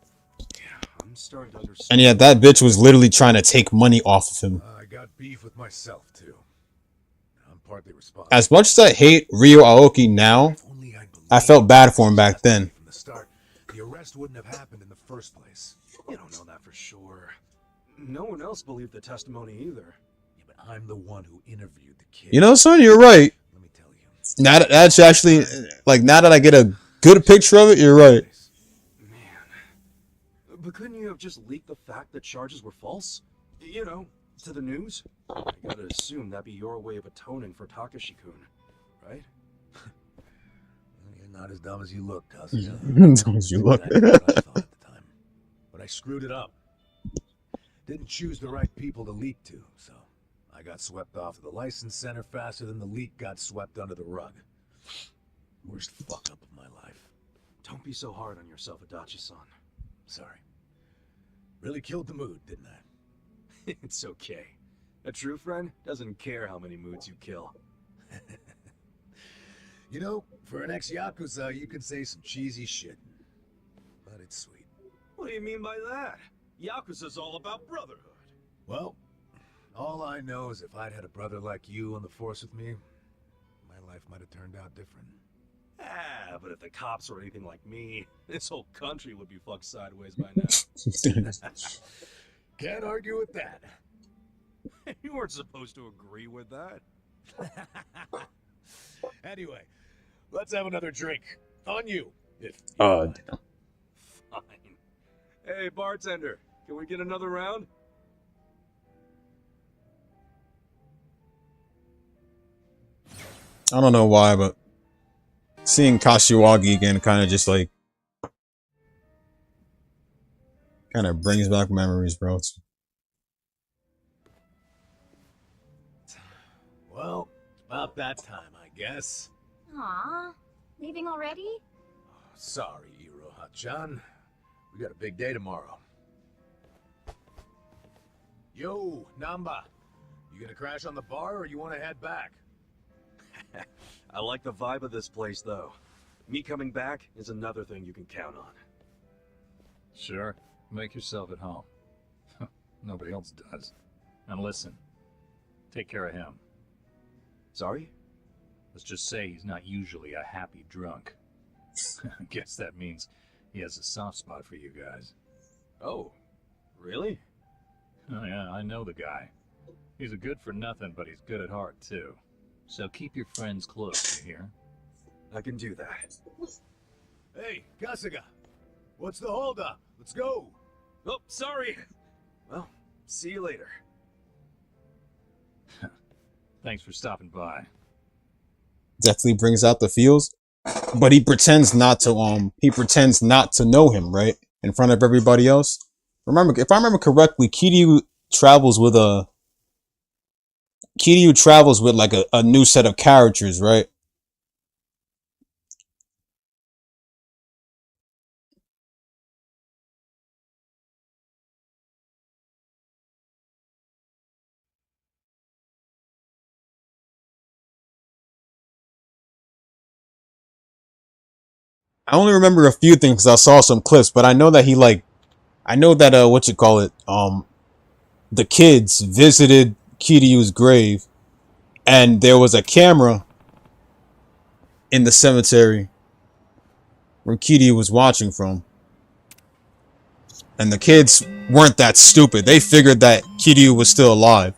X: Yeah, I'm starting to understand.
A: And yet that bitch was literally trying to take money off of him.
W: I got beef with myself too. I'm partly responsible.
A: As much as I hate Ryo Aoki now, I felt bad for him back then.
W: From the start, the arrest wouldn't have happened in the first place.
X: You don't know that for sure. No one else believed the testimony either.
W: Yeah, but I'm the one who interviewed the kid.
A: You know, son, you're right. Now that that's actually, like, now that I get a good picture of it, you're right.
X: But couldn't you have just leaked the fact that charges were false? You know, to the news? I gotta assume that'd be your way of atoning for Takashi-kun, right?
W: You're not as dumb as you look, Kazuya.
A: Dumb as you look.
W: Exactly what I thought at the time. But I screwed it up. Didn't choose the right people to leak to, so I got swept off to the license center faster than the leak got swept under the rug. Worst fuck up of my life.
X: Don't be so hard on yourself, Adachi-san.
W: Sorry. Really killed the mood, didn't I?
X: It's okay. A true friend doesn't care how many moods you kill.
W: You know, for an ex-Yakuza, you can say some cheesy shit. But it's sweet.
X: What do you mean by that? Yakuza's all about brotherhood.
W: Well, all I know is if I'd had a brother like you on the force with me, my life might have turned out different.
X: Ah, but if the cops were anything like me, this whole country would be fucked sideways by now.
W: Can't argue with that.
X: You weren't supposed to agree with that.
W: Anyway, let's have another drink. On you.
A: Damn.
X: Fine. Hey, bartender, can we get another round?
A: I don't know why, but seeing Kashiwagi again kind of just like, kind of brings back memories, bro.
W: Well, about that time, I guess.
P: Aw, leaving already?
W: Sorry, Iroha-chan. We got a big day tomorrow. Yo, Namba. You gonna crash on the bar or you wanna head back?
X: I like the vibe of this place, though. Me coming back is another thing you can count on.
C: Sure. Make yourself at home. Nobody else does. And listen, take care of him.
X: Sorry?
C: Let's just say he's not usually a happy drunk. I guess that means he has a soft spot for you guys.
X: Oh, really?
C: Oh yeah, I know the guy. He's a good for nothing, but he's good at heart too. So keep your friends close, you hear?
X: I can do that.
H: Hey, Kasuga! What's the holdup? Let's go!
X: Oh, sorry! Well, see you later.
C: Thanks for stopping by.
A: Definitely brings out the feels, but he pretends not to know him, right? In front of everybody else. Remember, if I remember correctly, Kiryu travels with like a new set of characters, right? I only remember a few things because I saw some clips, but I know that the kids visited Kiryu's grave, and there was a camera in the cemetery where Kiryu was watching from. And the kids weren't that stupid. They figured that Kiryu was still alive.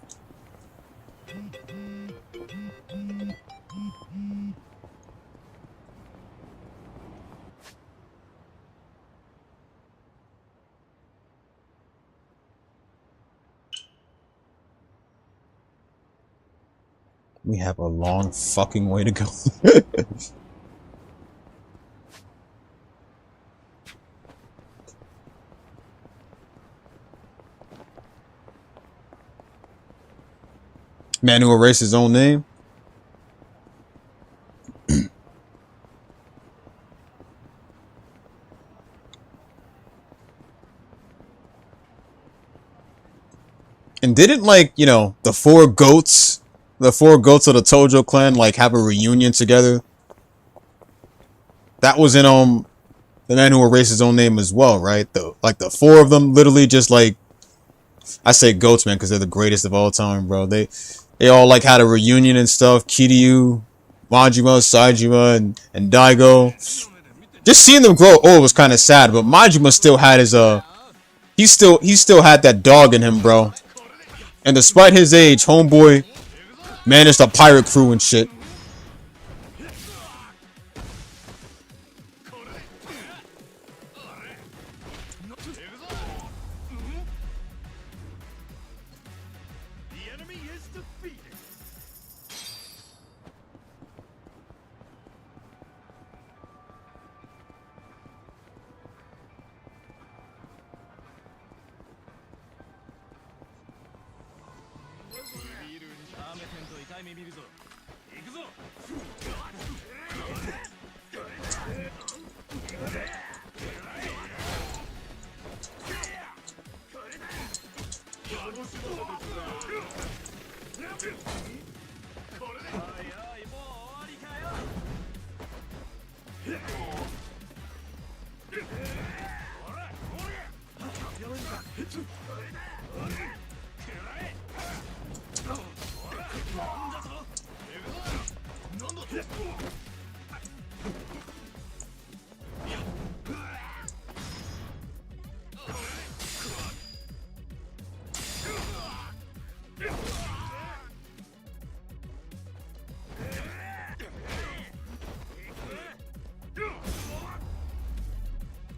A: We have a long fucking way to go. Man who erased his own name. And didn't, like, you know, the four goats of the Tojo clan, like, have a reunion together? That was in The Man Who Erased His Own Name as well, right? The four of them literally just, like, I say goats, man, because they're the greatest of all time, bro. They all, like, had a reunion and stuff. Kiryu, Majima, Saejima, and Daigo. Just seeing them grow old was kind of sad, but Majima still had his he still had that dog in him, bro. And despite his age, homeboy managed a pirate crew and shit.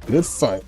A: Good fight.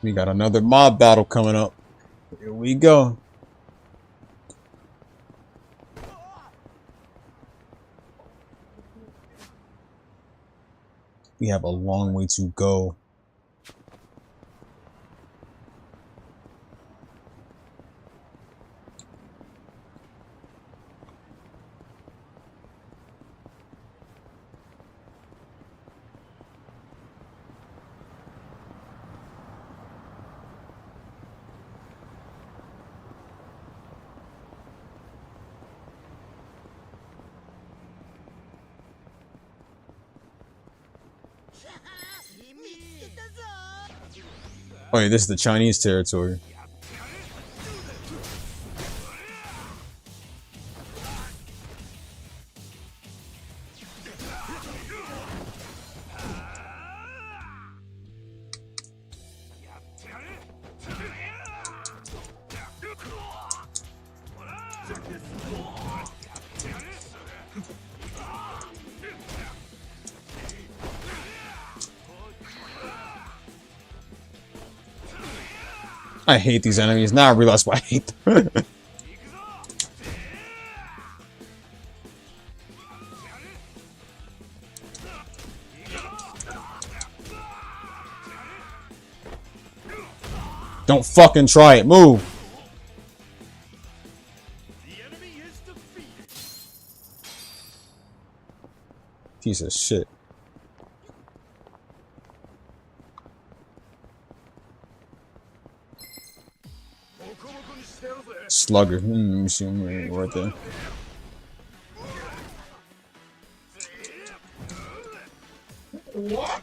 A: We got another mob battle coming up. Here we go. We have a long way to go. Oh yeah, this is the Chinese territory. I hate these enemies. Now I realize why I hate them. Don't fucking try it. Move. Piece of shit. Slugger. Let me see him right there. What?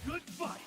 H: Good fight.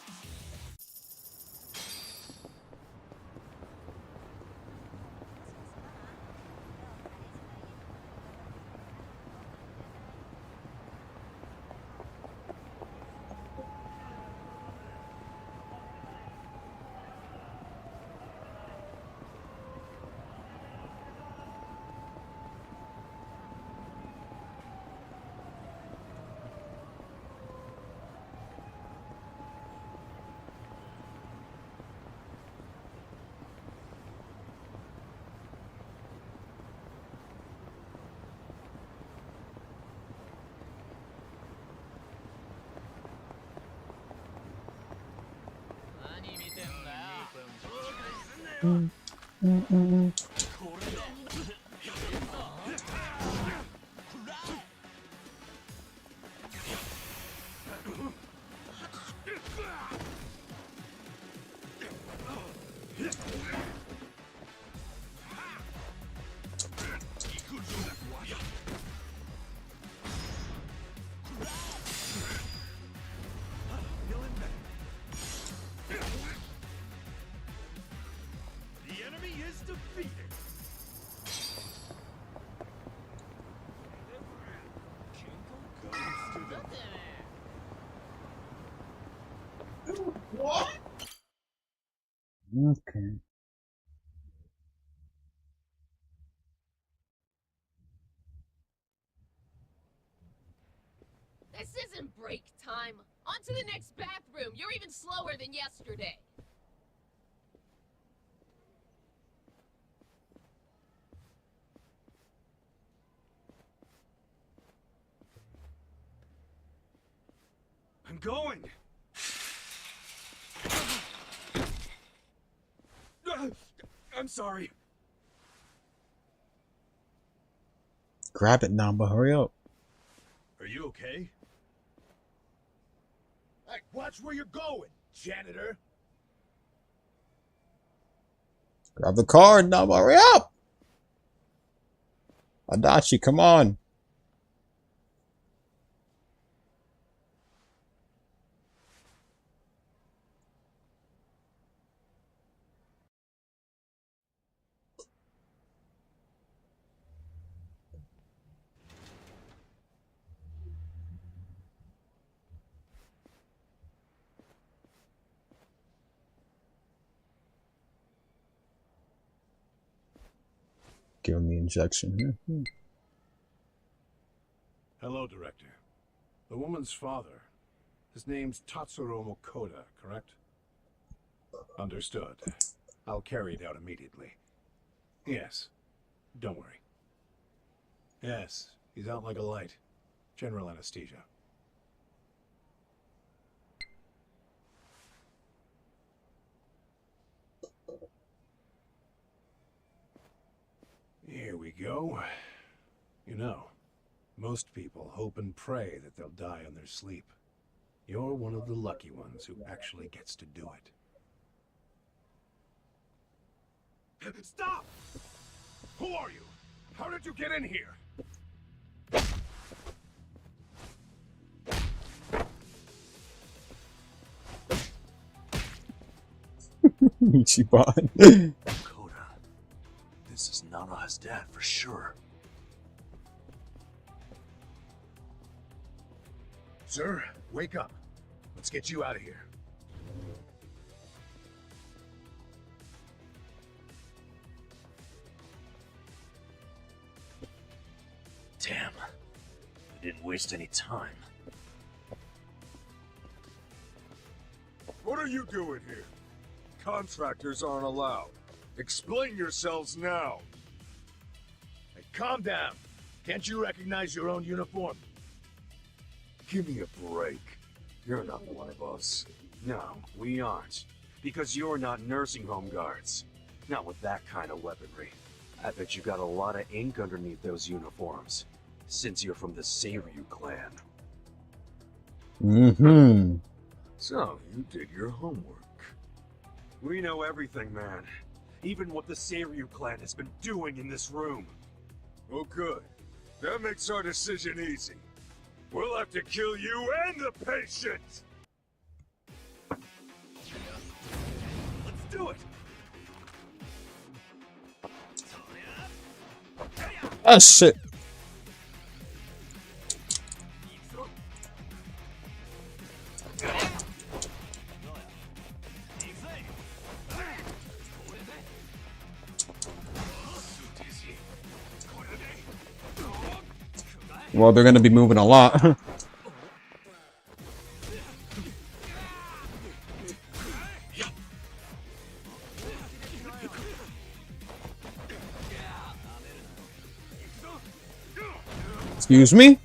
A: What? Okay.
S: This isn't break time. On to the next bathroom. You're even slower than yesterday.
H: I'm going. I'm sorry.
A: Grab it, Namba. Hurry up.
W: Are you okay?
M: Hey, watch where you're going, janitor.
A: Grab the card, Namba. Hurry up. Adachi, come on. Give him the injection here.
E: Hello, Director. The woman's father. His name's Tatsuro Mokoda, correct? Understood. I'll carry it out immediately. Yes. Don't worry. Yes, he's out like a light. General anesthesia. Here we go. You know, most people hope and pray that they'll die in their sleep. You're one of the lucky ones who actually gets to do it.
H: Stop! Who are you? How did you get in here?
A: Ichiban.
V: Koda. This is Nana's dad for sure.
E: Sir, wake up. Let's get you out of here.
V: Damn. I didn't waste any time.
H: What are you doing here? Contractors aren't allowed. Explain yourselves now.
E: Hey, calm down. Can't you recognize your own uniform?
X: Give me a break. You're not one of us. No, we aren't. Because you're not nursing home guards. Not with that kind of weaponry. I bet you got a lot of ink underneath those uniforms. Since you're from the Seiryu clan.
A: Mm-hmm.
X: So, you did your homework. We know everything, man. Even what the Seiryu clan has been doing in this room.
H: Oh, good. That makes our decision easy. We'll have to kill you and the patient!
X: Let's do it!
A: Ah, shit. Well, they're gonna be moving a lot. Excuse me?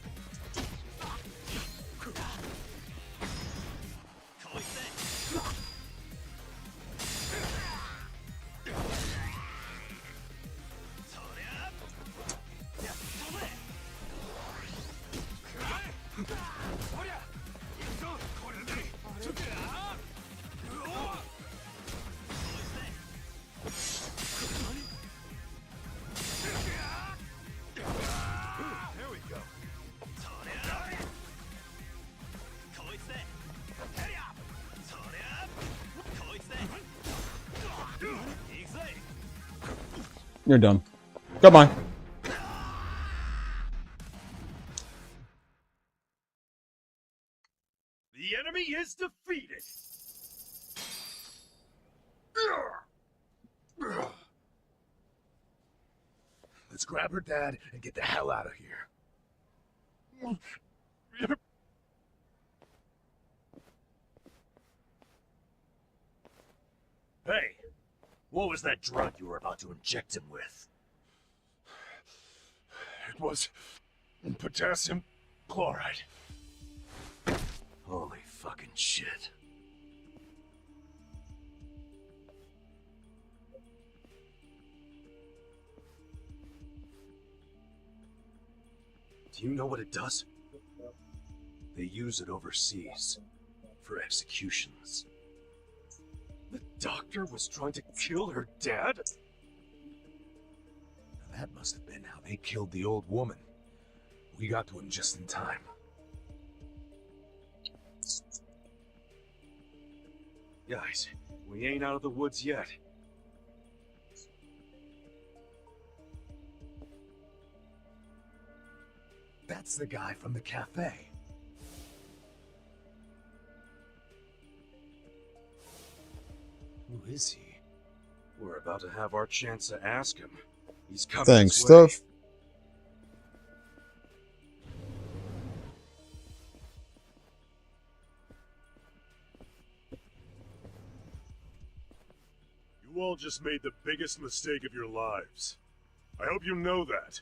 A: You're done. Goodbye.
H: The enemy is defeated!
E: Let's grab her dad and get the hell out of here.
V: Hey, what was that drug you were about to inject him with?
E: It was potassium chloride.
V: Holy fucking shit.
X: Do you know what it does?
V: They use it overseas for executions.
X: The doctor was trying to kill her dad?
E: That must have been how they killed the old woman. We got to him just in time.
X: Guys, we ain't out of the woods yet.
E: That's the guy from the cafe.
X: Who is he? We're about to have our chance to ask him. He's coming.
A: Thanks,
X: this way.
A: stuff.
B: You all just made the biggest mistake of your lives. I hope you know that.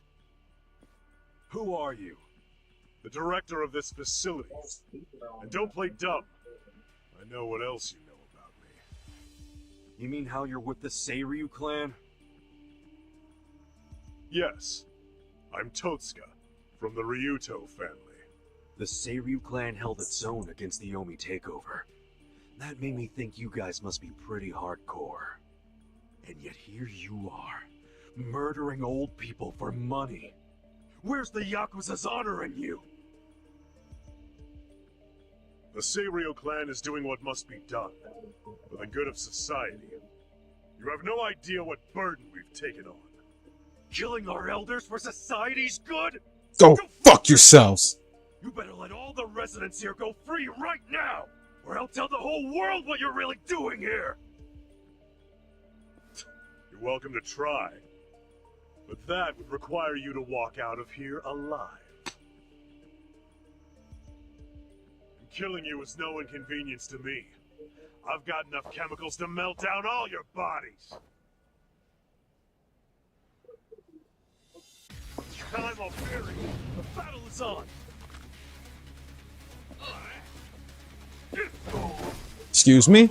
B: Who are you? The director of this facility. And don't play dumb. I know what else you know about me.
X: You mean how you're with the Seiryu clan?
B: Yes. I'm Totsuka, from the Ryuto family.
X: The Seiryu clan held its own against the Omi takeover. That made me think you guys must be pretty hardcore. And yet here you are, murdering old people for money. Where's the Yakuza's honor in you?
B: The Seiryu clan is doing what must be done, for the good of society. You have no idea what burden we've taken on.
X: Killing our elders for society's good?
A: Go fuck yourselves.
X: You better let all the residents here go free right now, or I'll tell the whole world what you're really doing here!
B: You're welcome to try. But that would require you to walk out of here alive. And killing you is no inconvenience to me. I've got enough chemicals to melt down all your bodies. Time of fury. The battle is on.
A: Excuse me?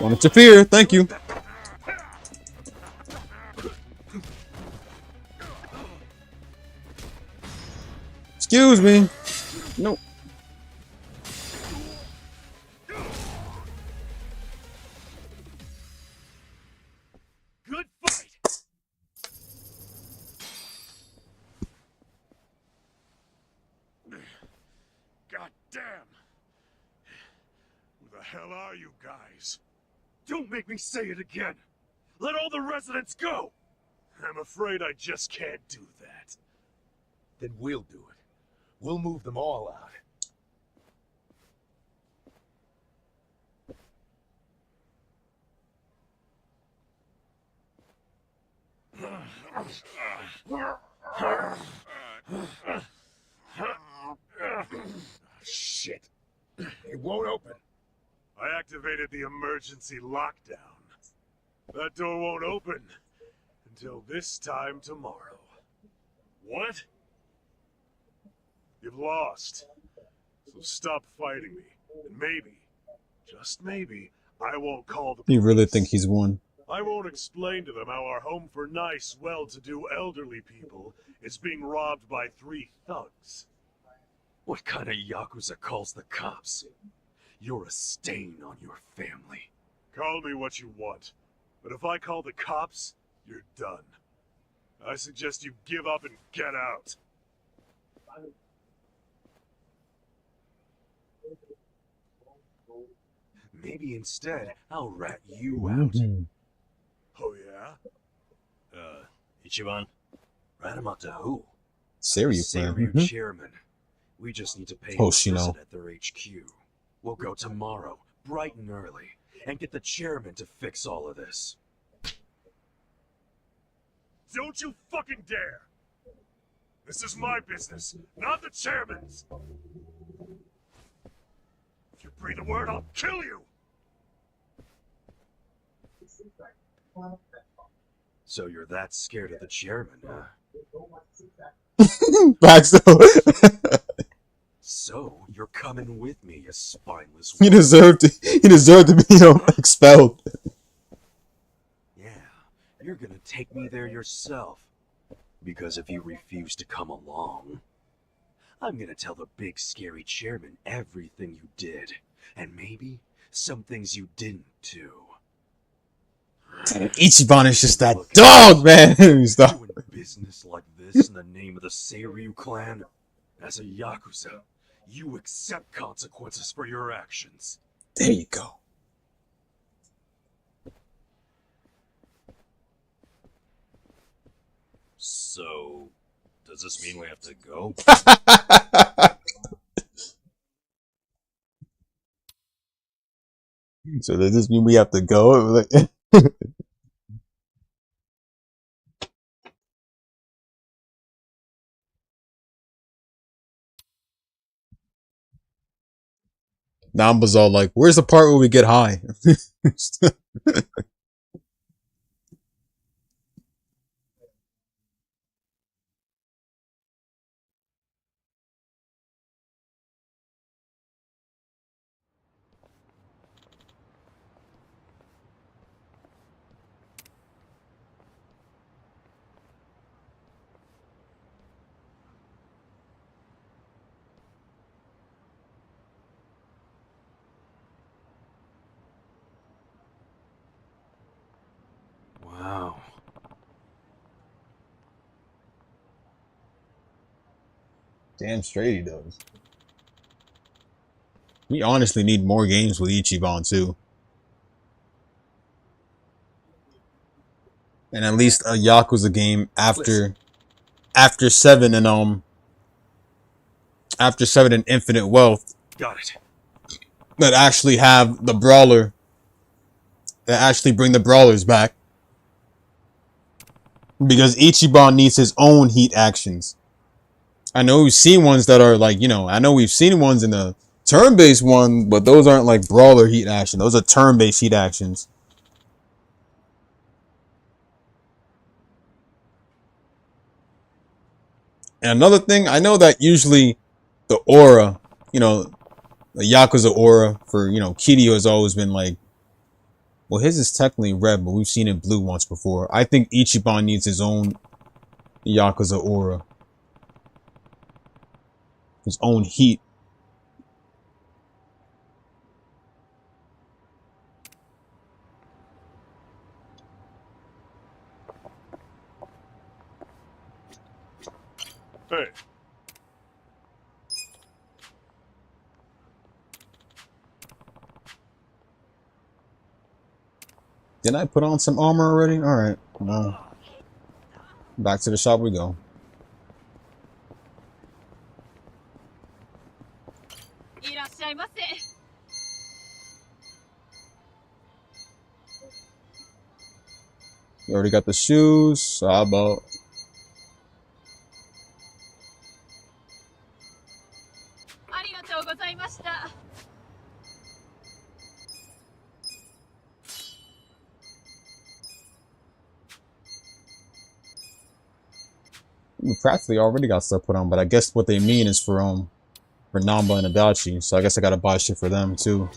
A: Won't interfere, thank you. Excuse me. No.
B: Good fight. God damn. Who the hell are you guys?
X: Don't make me say it again! Let all the residents go!
B: I'm afraid I just can't do that.
W: Then we'll do it. We'll move them all out.
B: Shit. It won't open. I activated the emergency lockdown. That door won't open until this time tomorrow. What? You've lost. So stop fighting me. And maybe, just maybe, I won't call the police.
A: You really think he's won?
B: I won't explain to them how our home for nice, well-to-do elderly people is being robbed by 3 thugs.
X: What kind of Yakuza calls the cops? You're a stain on your family.
B: Call me what you want, but if I call the cops, you're done. I suggest you give up and get out.
X: Maybe instead, I'll rat you out.
B: Oh yeah?
X: Ichiban? Rat him out to who?
A: Seiryu clan.
X: Seiryu chairman. We just need to pay him a visit at their HQ. We'll go tomorrow, bright and early, and get the chairman to fix all of this.
B: Don't you fucking dare! This is my business, not the chairman's! If you breathe a word, I'll kill you!
X: So you're that scared of the chairman, huh?
A: Back so.
X: So you're coming with me, you spineless.
A: He deserved to. He deserved to be expelled.
X: Yeah, you're gonna take me there yourself. Because if you refuse to come along, I'm gonna tell the big scary chairman everything you did, and maybe some things you didn't too.
A: Ichiban is just that dog, man. Stop.
X: Doing business like this in the name of the Seiryu clan, as a Yakuza, you accept consequences for your actions.
A: There you go.
V: So, does this mean we have to go?
A: So does this mean we have to go? Namba's all like, where's the part where we get high?
W: Wow.
A: Damn straight he does. We honestly need more games with Ichiban too. And at least a Yakuza game after 7 and after 7 and Infinite Wealth.
W: Got it.
A: That actually have the brawler. That actually bring the brawlers back. Because Ichiban needs his own heat actions. I know we've seen ones that are like, you know, I know we've seen ones in the turn-based one, but those aren't like brawler heat action. Those are turn-based heat actions. And another thing, I know that usually the aura, you know, the Yakuza aura for, you know, Kiryu has always been like, well, his is technically red, but we've seen it blue once before. I think Ichiban needs his own Yakuza aura. His own heat.
B: Hey.
A: Didn't I put on some armor already? Alright. Well, back to the shop we go. You already got the shoes, so how about... We practically already got stuff put on, but I guess what they mean is for Namba and Adachi, so I guess I gotta buy shit for them too.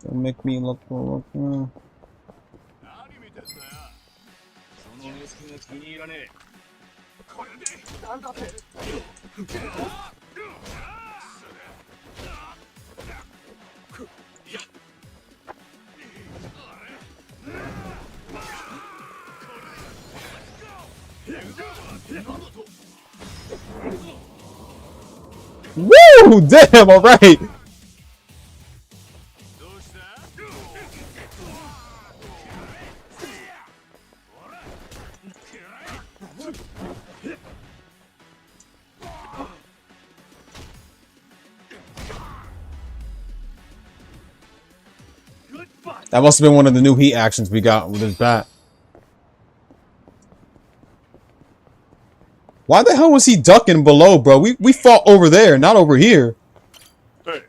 A: Don't make me look. Woo! Damn, alright! That must have been one of the new heat actions we got with his bat. Why the hell was he ducking below, bro? We fought over there, not over here.
B: Hey.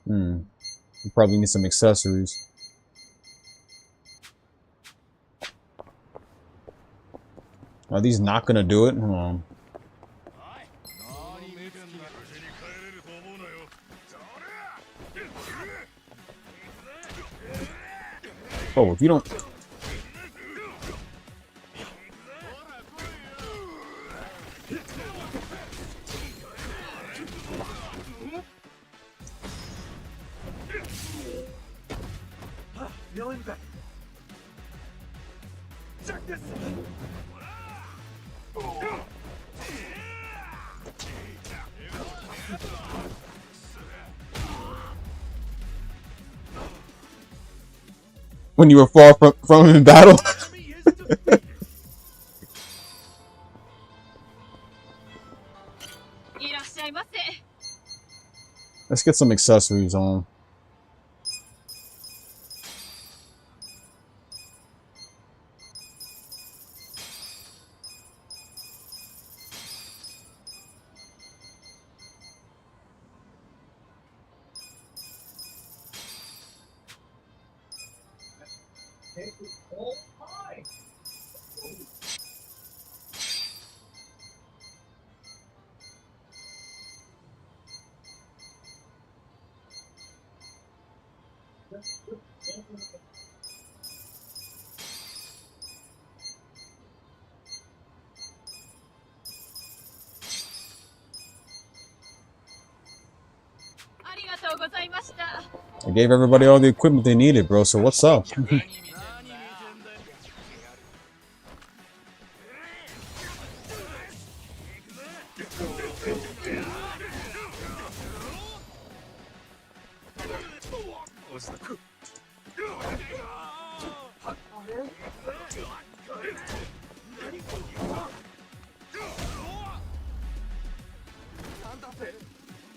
A: You probably need some accessories. Are these not gonna do it? Hold on. Oh, if you don't...
H: Feeling better. Check this.
A: When you were far from him in battle? Let's get some accessories on. I gave everybody all the equipment they needed, bro, so what's up?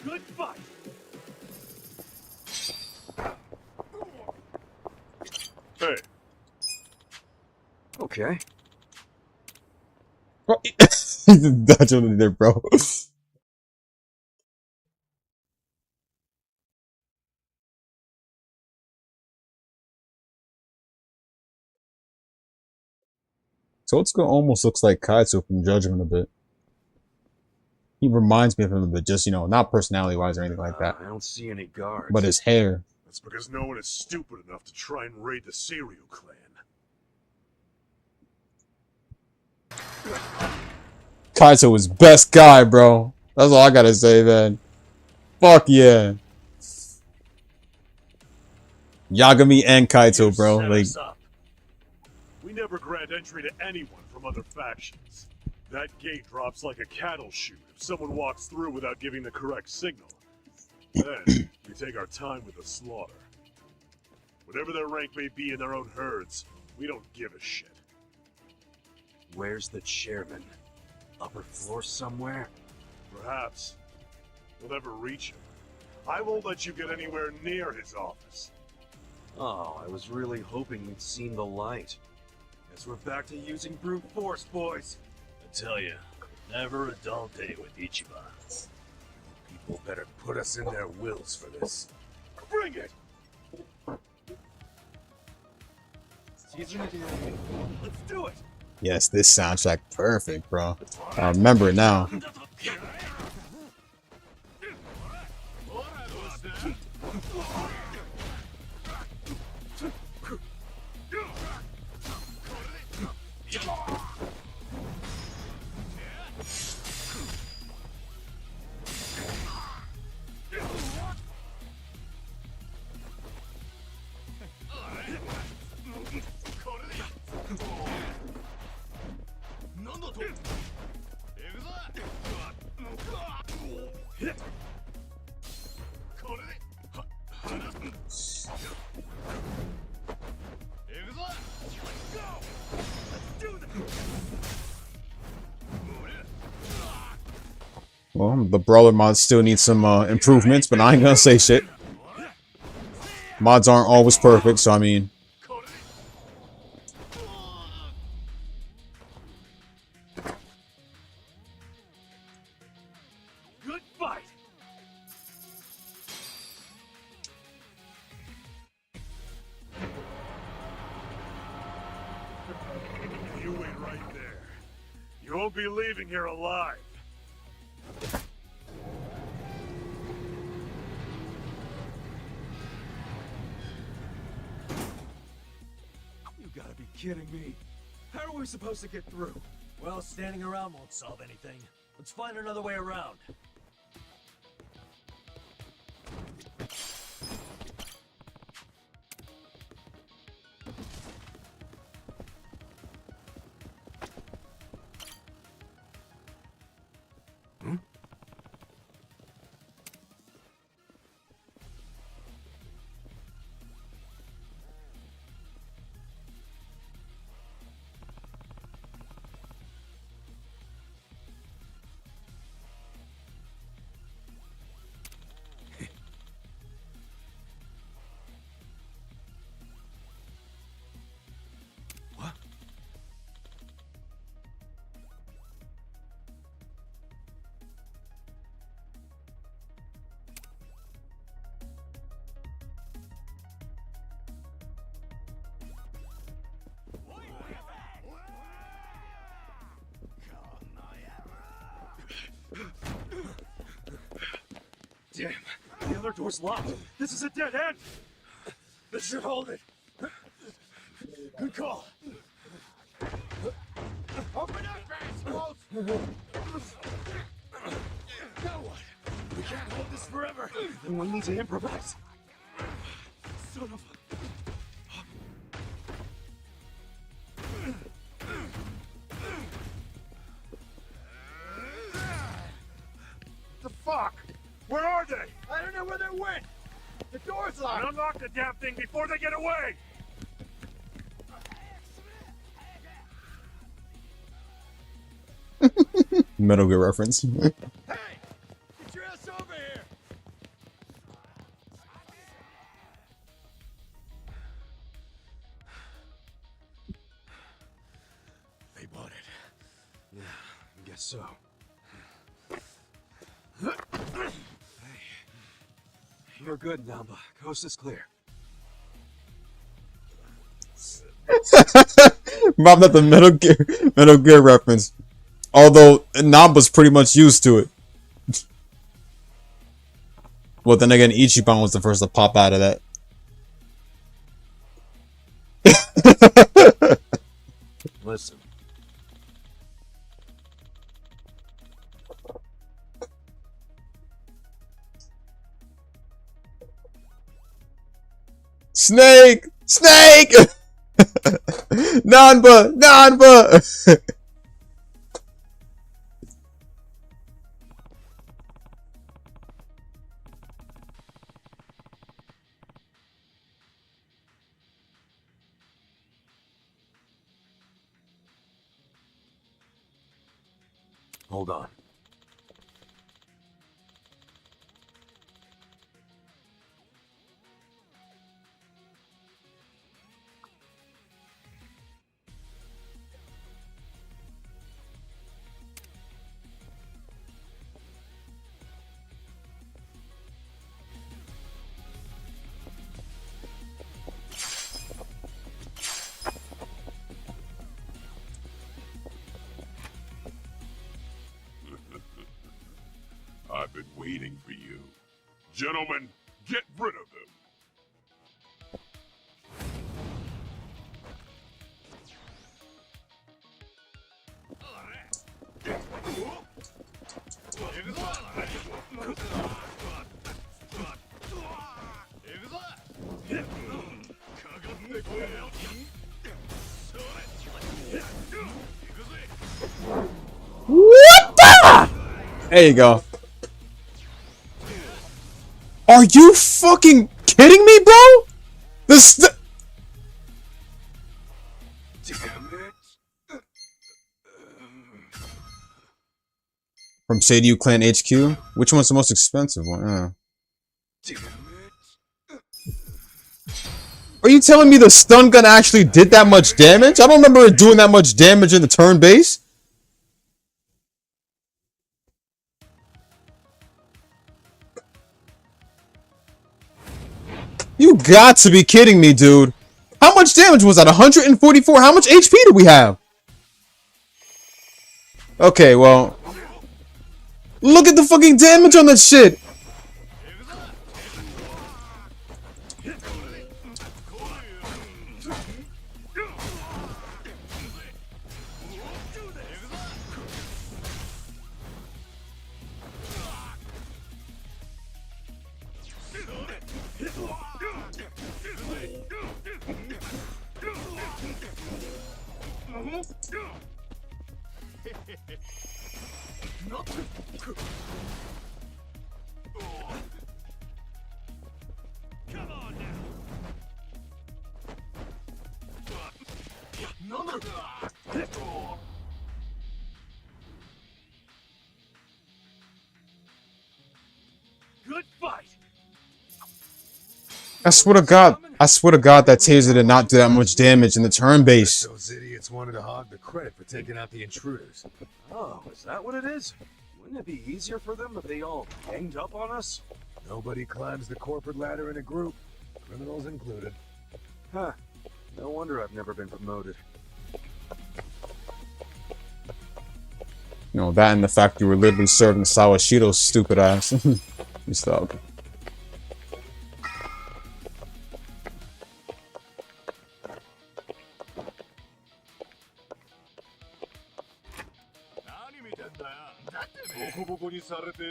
H: Good fight.
B: Hey.
X: Okay.
A: Bro, he's just dodging there, bro. Totsuka almost looks like Kaito from Judgment a bit. He reminds me of him a bit, just, you know, not personality-wise or anything like that.
X: I don't see any guards.
A: But his hair.
B: That's because no one is stupid enough to try and raid the Cereal Clan.
A: Kaito was best guy, bro. That's all I gotta say, man. Fuck yeah. Yagami and Kaito, bro.
B: Set
A: Like,
B: us up. We never grant entry to anyone from other factions. That gate drops like a cattle chute if someone walks through without giving the correct signal. Then, we take our time with the slaughter. Whatever their rank may be in their own herds, we don't give a shit.
X: Where's the chairman? Upper floor somewhere?
B: Perhaps. We'll never reach him. I won't let you get anywhere near his office.
X: Oh, I was really hoping we'd seen the light. Guess we're back to using brute force, boys.
V: I tell you, never a dull day with Ichiban.
X: People better put us in their wills for this.
B: Bring it!
H: Let's do it.
A: yes, this soundtrack perfect, bro. I remember it now. Well, the brawler mods still need some improvements, but I ain't gonna say shit. Mods aren't always perfect, so I mean...
H: Good fight.
B: You won't be leaving here alive.
X: You gotta be kidding me. How are we supposed to get through?
V: Well, standing around won't solve anything. Let's find another way around.
B: Damn, the other door's locked. This is a dead end. This should hold it. Good call.
H: Open up, assholes! Now what? We can't hold this forever.
B: Then we need to improvise.
H: Son of a...
B: The fuck? Where are they?
H: I don't know where they went. The door's locked.
B: And unlock the damn thing before they get away.
A: Metal Gear reference.
H: Hey! Get your ass over here!
X: They bought it. Yeah, I guess so. Hey. You're good, Namba. Coast is clear.
A: Bob, not the Metal Gear reference. Although Namba's pretty much used to it. Well, then again, Ichiban was the first to pop out of that.
V: Listen.
A: Snake! Snake! Nanba! Nanba!
X: Hold on.
B: I've been waiting for you. Gentlemen, get rid of him.
A: What the? There you go. Are you fucking kidding me, bro? This. From Seiryu Clan HQ? Which one's the most expensive one? Are you telling me the stun gun actually did that much damage? I don't remember it doing that much damage in the turn base. You got to be kidding me, dude. How much damage was that? 144? How much HP do we have? Okay, well, look at the fucking damage on that shit.
B: Good fight.
A: I swear to God, that taser did not do that much damage in the turn base.
W: Those idiots wanted to hog the credit for taking out the intruders.
X: Oh, is that what it is? Wouldn't it be easier for them if they all ganged up on us?
W: Nobody climbs the corporate ladder in a group, criminals included.
X: Huh. No wonder I've never been promoted.
A: You know, that and the fact you were literally serving Sawashido's stupid ass. You stop.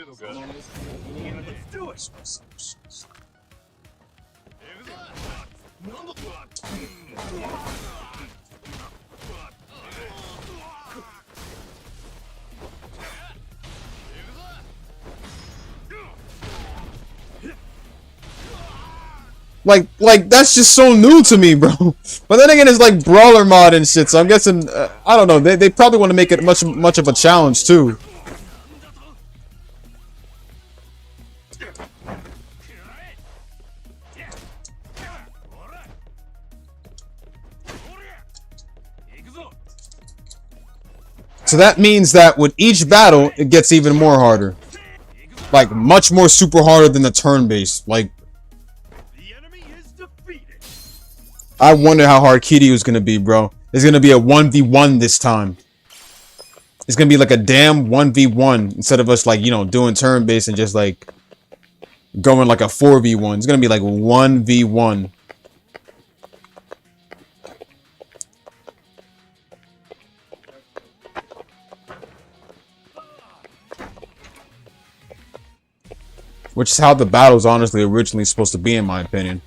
B: Let's do it.
A: Like that's just so new to me, bro. But then again, it's like brawler mod and shit. So I'm guessing I don't know. They probably want to make it much of a challenge too. So that means that with each battle, it gets even more harder. Like, much more super harder than the turn-based. Like, I wonder how hard Kiryu is going to be, bro. It's going to be a 1v1 this time. It's going to be like a damn 1v1 instead of us, like, you know, doing turn-based and just, like, going like a 4v1. It's going to be like 1v1. Which is how the battle's honestly originally supposed to be, in my opinion.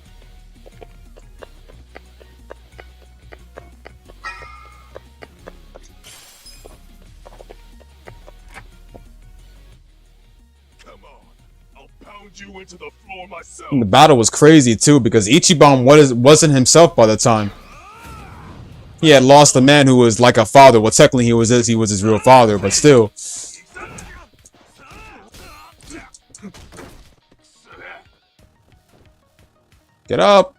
B: You into the floor myself.
A: And the battle was crazy too because Ichiban wasn't himself by the time. He had lost a man who was like a father. Well, technically he was his real father, but still. Get up.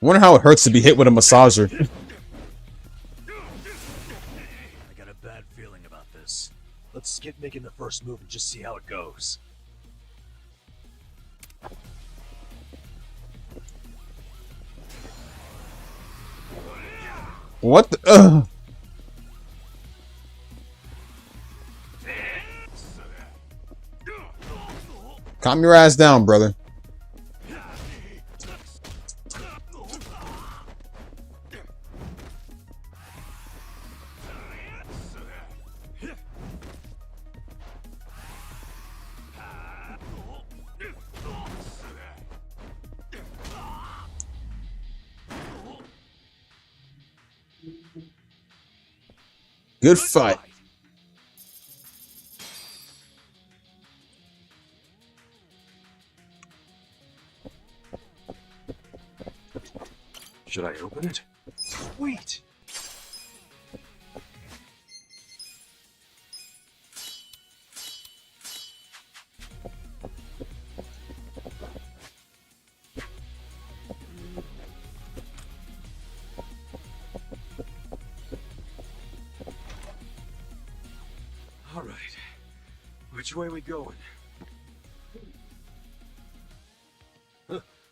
A: Wonder how it hurts to be hit with a massager.
V: Let's get making the first move and just see how it goes.
A: What the? Calm your ass down, brother. Good fight.
X: Should I open it? Sweet! All right. Which way we going?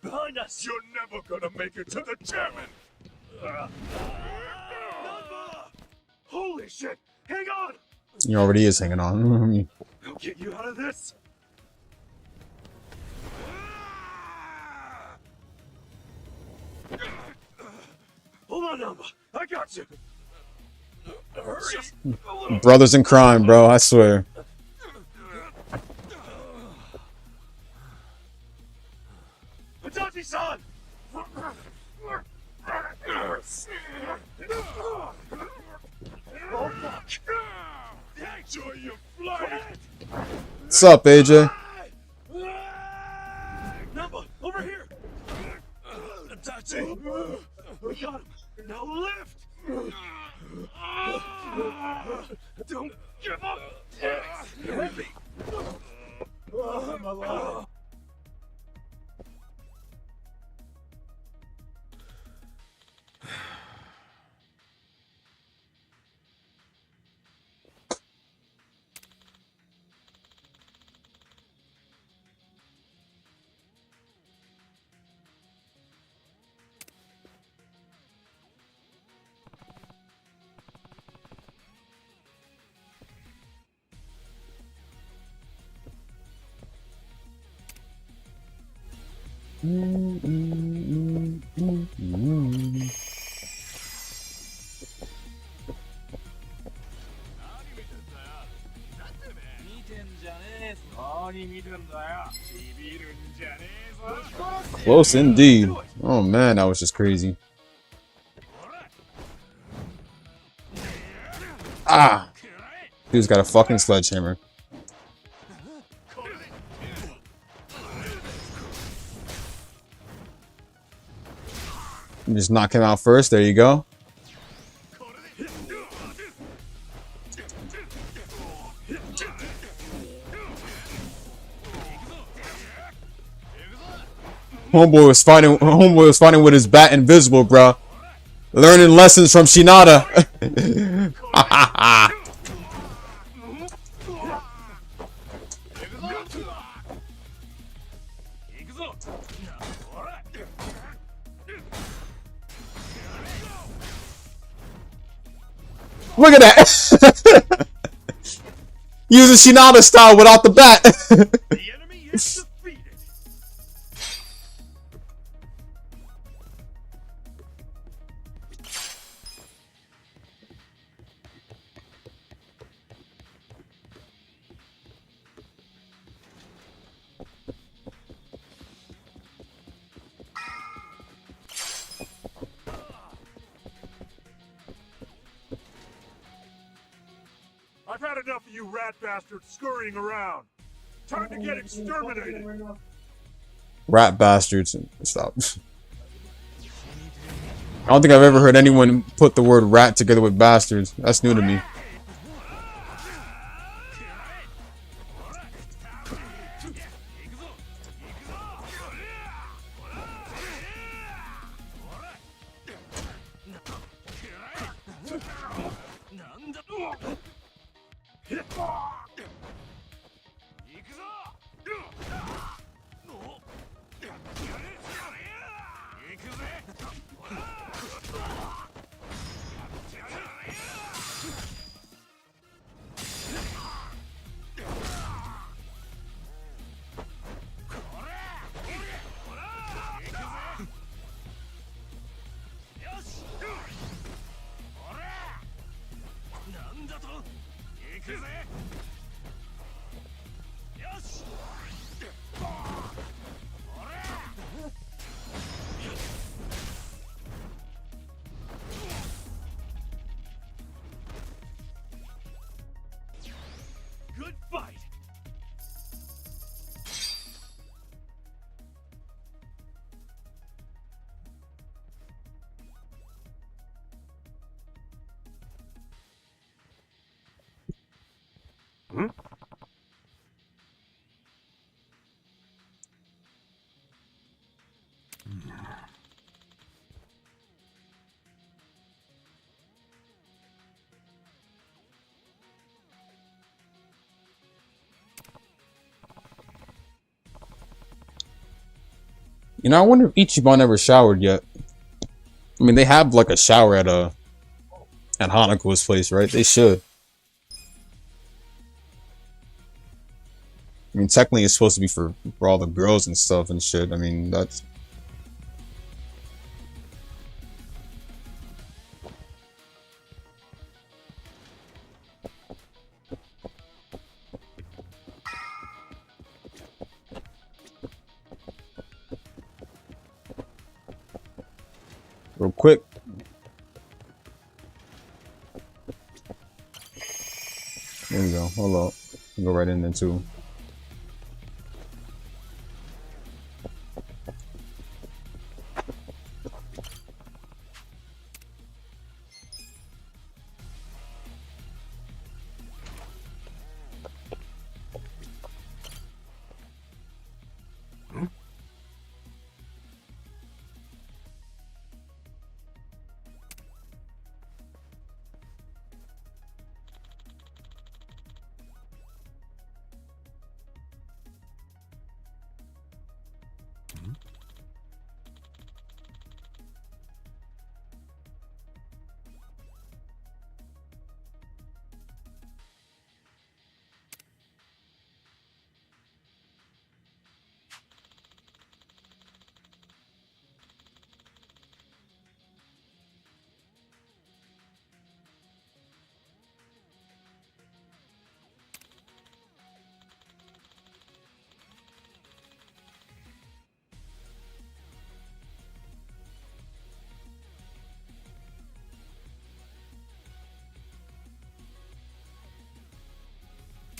B: Behind us! You're never gonna make it to the chairman! Holy shit! Hang on!
A: He already is hanging on.
B: I'll get you out of this! Hold on, Namba. I got you. Hurry.
A: Brothers in crime, bro. I swear.
B: Hitachi-san! Oh, fuck. Enjoy your flight!
A: What's up, AJ?
B: Namba, over here! Hitachi! We got him! Now lift! Don't give up! Heavy! I'm alive!
A: Close indeed. Oh man, that was just crazy. Ah! Dude's got a fucking sledgehammer. Just knock him out first. There you go. Homeboy was fighting with his bat invisible, bro. Learning lessons from Shinada. Look at that! Using Shinada style without the bat.
B: I've had enough of you rat bastards scurrying around. Time to get exterminated.
A: Rat bastards. Stop. I don't think I've ever heard anyone put the word rat together with bastards. That's new to me.
B: Good fight.
A: You know, I wonder if Ichiban ever showered yet. I mean, they have like a shower at Hanako's place, right? They should. I mean, technically it's supposed to be for all the girls and stuff and shit. I mean, that's... Real quick. There we go. Hold up. Go right in there too.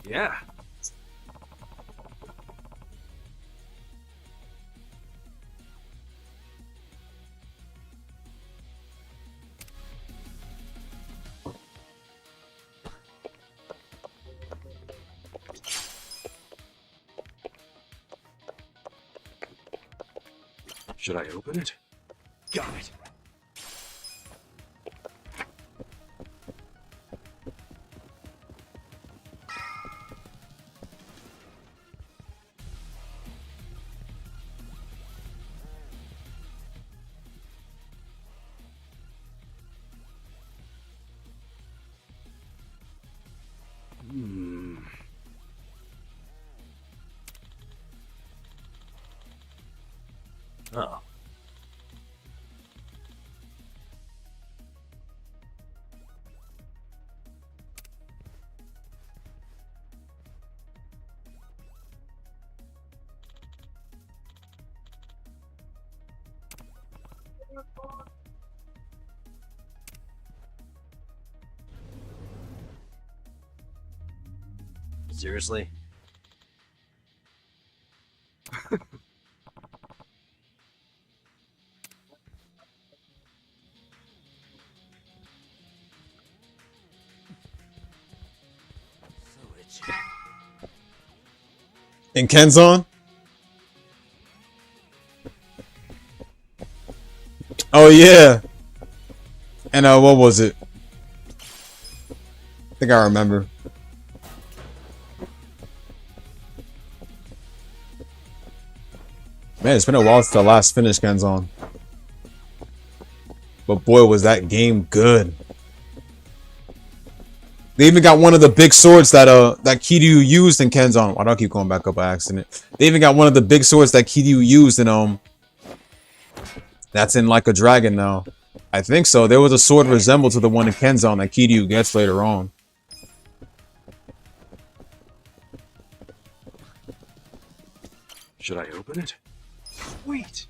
X: Yeah. Should I open it? Got it.
V: Oh. Seriously?
A: In Kenzon? Oh yeah. And what was it? I think I remember. Man, it's been a while since I last finished Kenzon. But boy, was that game good. They even got one of the big swords that that Kiryu used in Kenzon. Why do I keep going back up by accident? They even got one of the big swords that Kiryu used in that's in Like a Dragon now. I think so. There was a sword resembled to the one in Kenzon that Kiryu gets later on.
X: Should I open it? Sweet.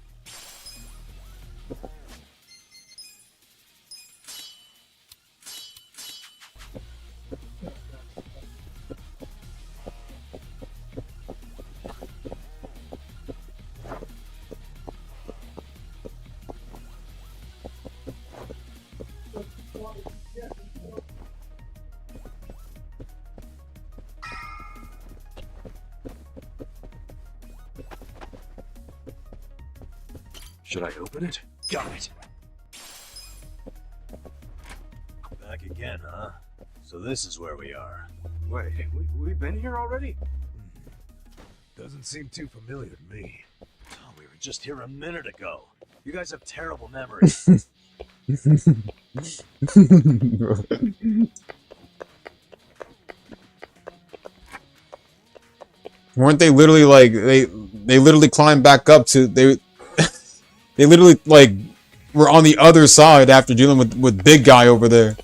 X: Should I open it? Got it.
V: Back again, huh? So this is where we are.
X: Wait, we've been here already?
W: Doesn't seem too familiar to me.
V: Oh, we were just here a minute ago. You guys have terrible memory.
A: Weren't they literally like they literally climbed back up to they literally like were on the other side after dealing with big guy over there.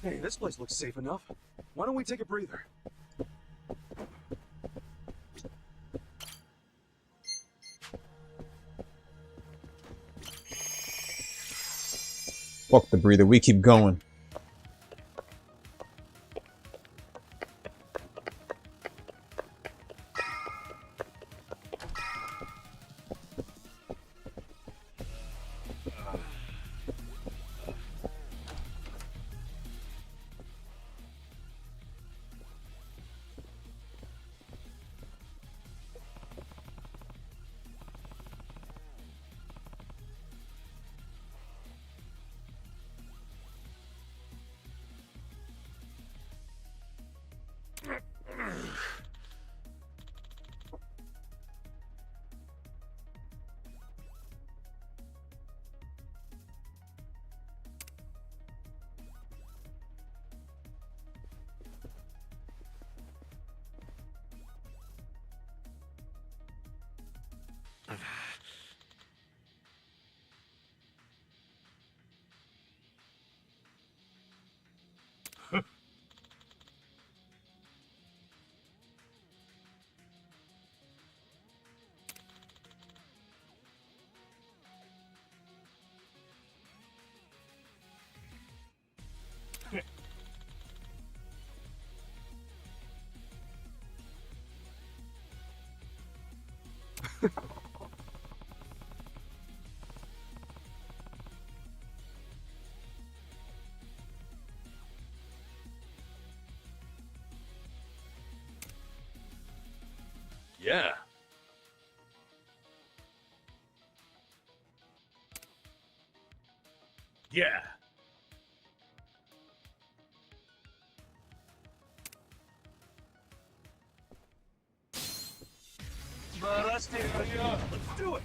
X: Hey, this place looks safe enough. Why don't we take a breather?
A: Fuck the breather, we keep going.
V: Yeah. Yeah.
X: Let's do it.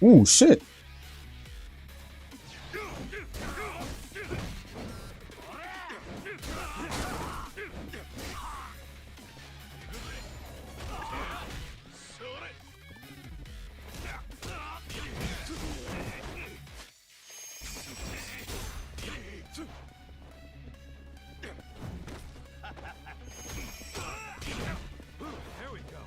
A: Ooh, shit.
B: There we go.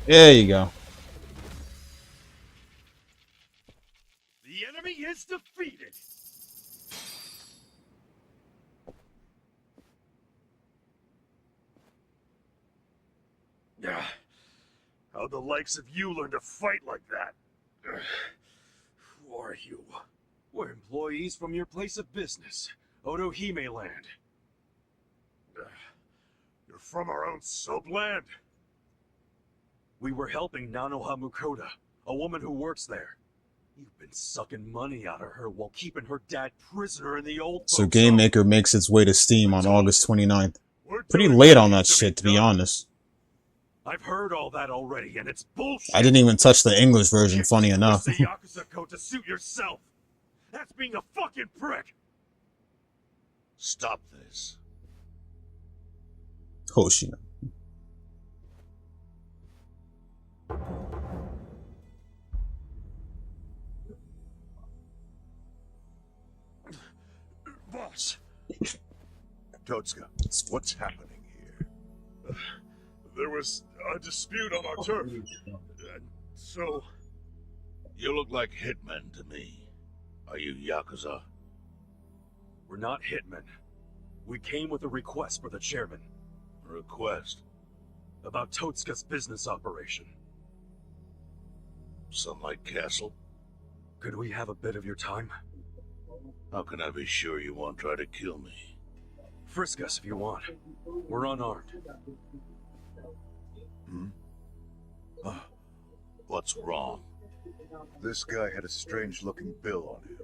A: There you go.
B: How'd the likes of you learn to fight like that? Who are you?
X: We're employees from your place of business, Otohime Land.
B: You're from our own subland?
X: We were helping Nanoha Mukoda, a woman who works there. You've been sucking money out of her while keeping her dad prisoner in the old
A: So
X: folks'
A: Game
X: home.
A: Maker makes its way to Steam on August 29th. Pretty late on that shit, to be honest.
X: I've heard all that already, and it's bullshit.
A: I didn't even touch the English version, funny enough.
B: The Yakuza code to suit yourself. That's being a fucking prick.
J: Stop this.
A: Hoshino.
B: Boss.
J: Totsuka, what's happening here?
B: There was a dispute on our turf. So...
J: You look like hitmen to me. Are you Yakuza?
X: We're not hitmen. We came with a request for the chairman.
J: Request?
X: About Totsuka's business operation.
J: Sunlight Castle?
X: Could we have a bit of your time?
J: How can I be sure you won't try to kill me?
X: Frisk us if you want. We're unarmed.
J: What's wrong?
K: This guy had a strange-looking bill on him.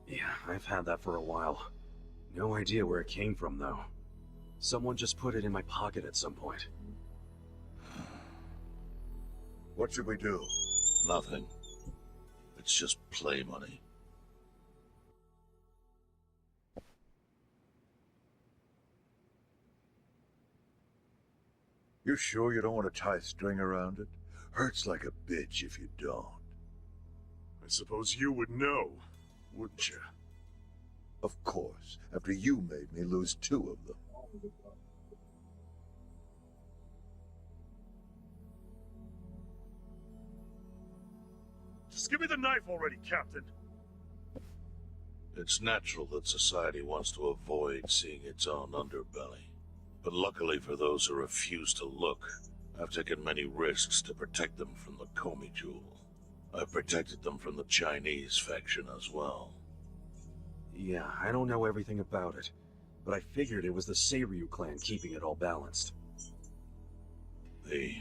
X: Yeah, I've had that for a while. No idea where it came from, though. Someone just put it in my pocket at some point.
K: What should we do?
J: Nothing. It's just play money.
K: You sure you don't want to tie a string around it? Hurts like a bitch if you don't.
B: I suppose you would know, wouldn't you?
K: Of course, after you made me lose 2 of them.
B: Just give me the knife already, Captain.
J: It's natural that society wants to avoid seeing its own underbelly. But luckily for those who refuse to look, I've taken many risks to protect them from the Komi Jewel. I've protected them from the Chinese faction as well.
X: Yeah, I don't know everything about it, but I figured it was the Seiryu clan keeping it all balanced.
J: The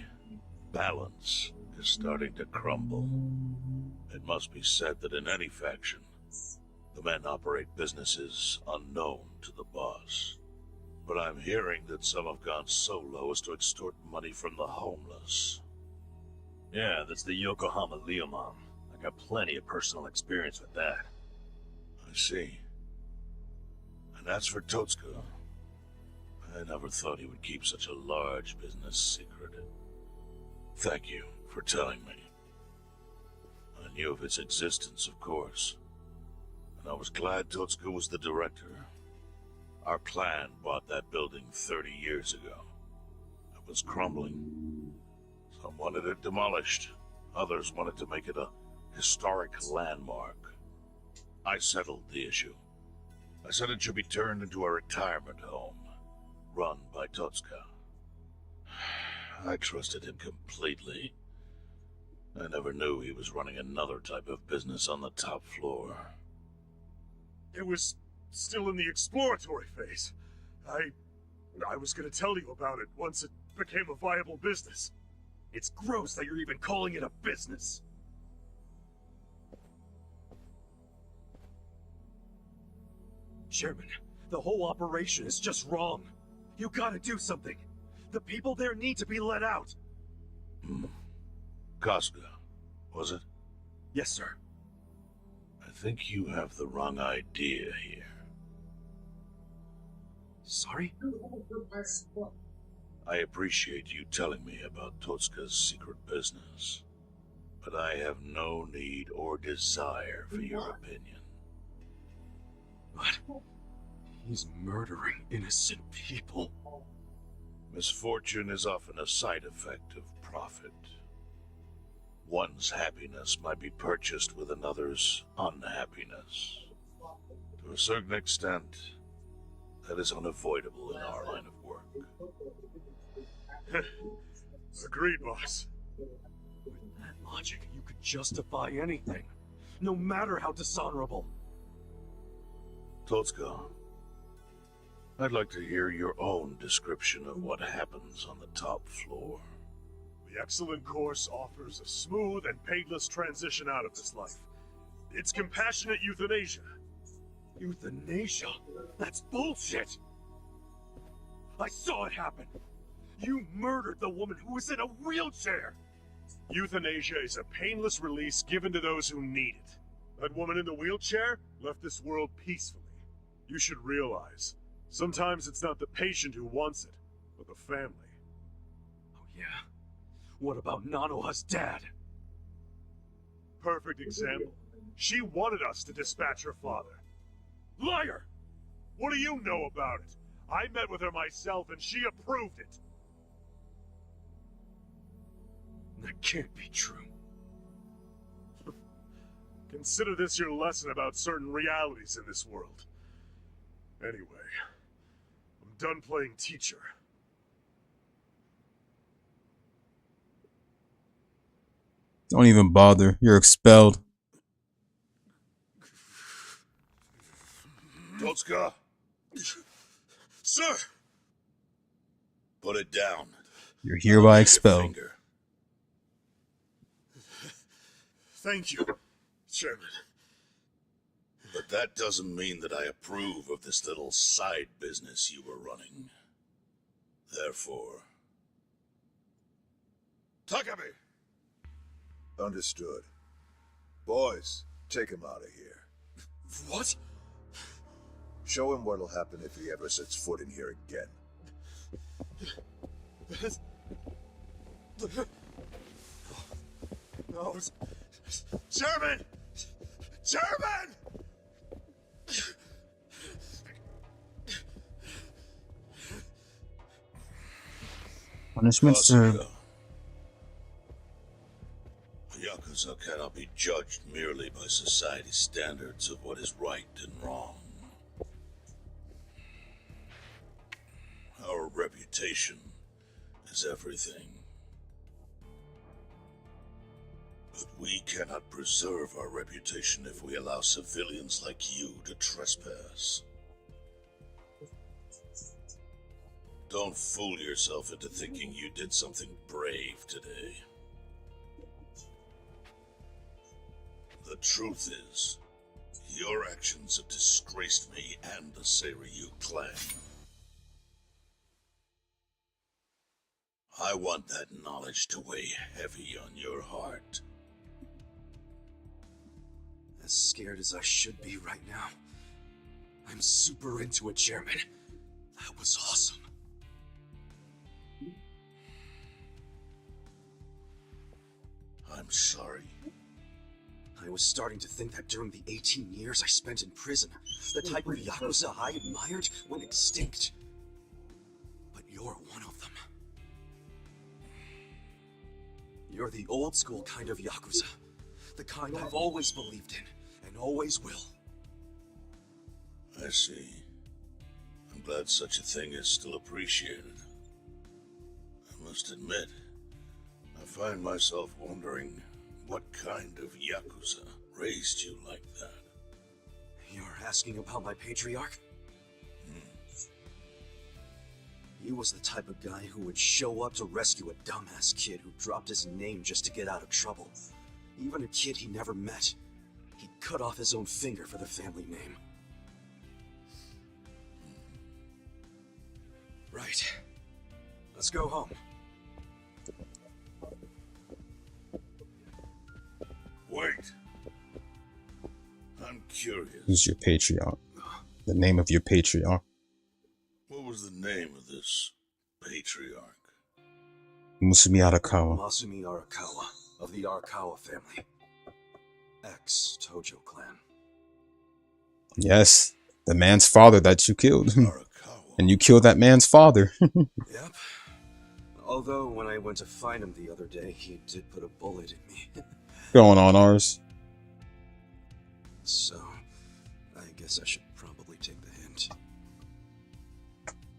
J: balance is starting to crumble. It must be said that in any faction, the men operate businesses unknown to the boss. But I'm hearing that some have gone so low as to extort money from the homeless.
V: Yeah, that's the Yokohama Leomon. I got plenty of personal experience with that.
J: I see. And as for Totsuka, I never thought he would keep such a large business secret. Thank you for telling me. I knew of its existence, of course. And I was glad Totsuka was the director. Our clan bought that building 30 years ago. It was crumbling. Some wanted it demolished. Others wanted to make it a historic landmark. I settled the issue. I said it should be turned into a retirement home, run by Totsuka. I trusted him completely. I never knew he was running another type of business on the top floor.
B: It was still in the exploratory phase. I was gonna tell you about it once it became a viable business.
X: It's gross that you're even calling it a business. Chairman, the whole operation is just wrong. You gotta do something. The people there need to be let out.
J: Kasuga, was it?
X: Yes, sir.
J: I think you have the wrong idea here.
X: Sorry?
J: I appreciate you telling me about Totsuka's secret business, but I have no need or desire for your opinion.
X: But he's murdering innocent people.
J: Misfortune is often a side effect of profit. One's happiness might be purchased with another's unhappiness. To a certain extent, that is unavoidable in our line of work.
B: Agreed, boss.
X: With that logic, you could justify anything, no matter how dishonorable.
J: Totsuka, I'd like to hear your own description of what happens on the top floor.
B: The excellent course offers a smooth and painless transition out of this life. It's compassionate euthanasia.
X: Euthanasia? That's bullshit! I saw it happen! You murdered the woman who was in a wheelchair!
B: Euthanasia is a painless release given to those who need it. That woman in the wheelchair left this world peacefully. You should realize, sometimes it's not the patient who wants it, but the family.
X: Oh yeah? What about Nanoha's dad?
B: Perfect example. She wanted us to dispatch her father. Liar! What do you know about it? I met with her myself and she approved it.
X: That can't be true.
B: Consider this your lesson about certain realities in this world. Anyway, I'm done playing teacher.
A: Don't even bother. You're expelled.
J: Totsuka!
B: Sir!
J: Put it down.
A: You're hereby expelled.
B: Thank you, Chairman.
J: But that doesn't mean that I approve of this little side business you were running. Therefore...
K: Takami! Understood. Boys, take him out of here.
X: What?
K: Show him what'll happen if he ever sets foot in here again.
B: No. Chairman! Chairman!
A: Punishment served.
J: Yakuza cannot be judged merely by society's standards of what is right and wrong. Our reputation is everything. But we cannot preserve our reputation if we allow civilians like you to trespass. Don't fool yourself into thinking you did something brave today. The truth is, your actions have disgraced me and the Seiryu clan. I want that knowledge to weigh heavy on your heart.
X: As scared as I should be right now, I'm super into it, Chairman. That was awesome.
J: I'm sorry.
X: I was starting to think that during the 18 years I spent in prison, the type of Yakuza I admired went extinct. But you're one of them. You're the old school kind of Yakuza. The kind I've always believed in, and always will.
J: I see. I'm glad such a thing is still appreciated. I must admit, I find myself wondering what kind of Yakuza raised you like that.
X: You're asking about my patriarch? He was the type of guy who would show up to rescue a dumbass kid who dropped his name just to get out of trouble. Even a kid he never met. He'd cut off his own finger for the family name. Right. Let's go home.
J: Wait. I'm curious.
A: Who's your patriarch? The name of your patriarch.
J: What was the name of this patriarch?
A: Masumi Arakawa.
X: Masumi Arakawa of the Arakawa family. Ex-Tojo clan.
A: Yes, the man's father that you killed. And you killed that man's father.
X: Yep. Although when I went to find him the other day, he did put a bullet in me.
A: Going on ours.
X: So, I guess I should probably take the hint.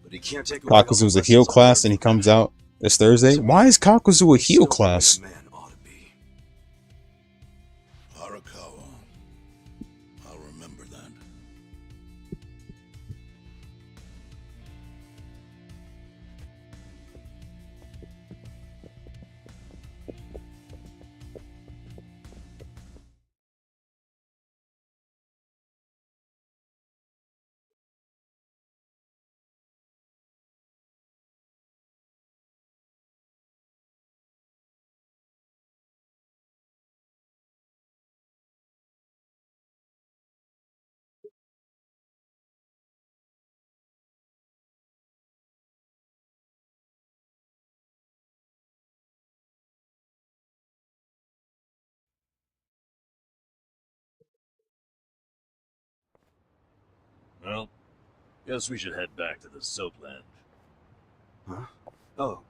X: But he can't take away all the
A: Kakuzu's a
X: lessons
A: heal
X: I
A: class and
X: learned
A: he
X: from him.
A: comes out this Thursday. Why is Kakuzu a heal class?
J: Arakawa. I'll remember that. Well, guess we should head back to the Soapland.
X: Huh? Oh,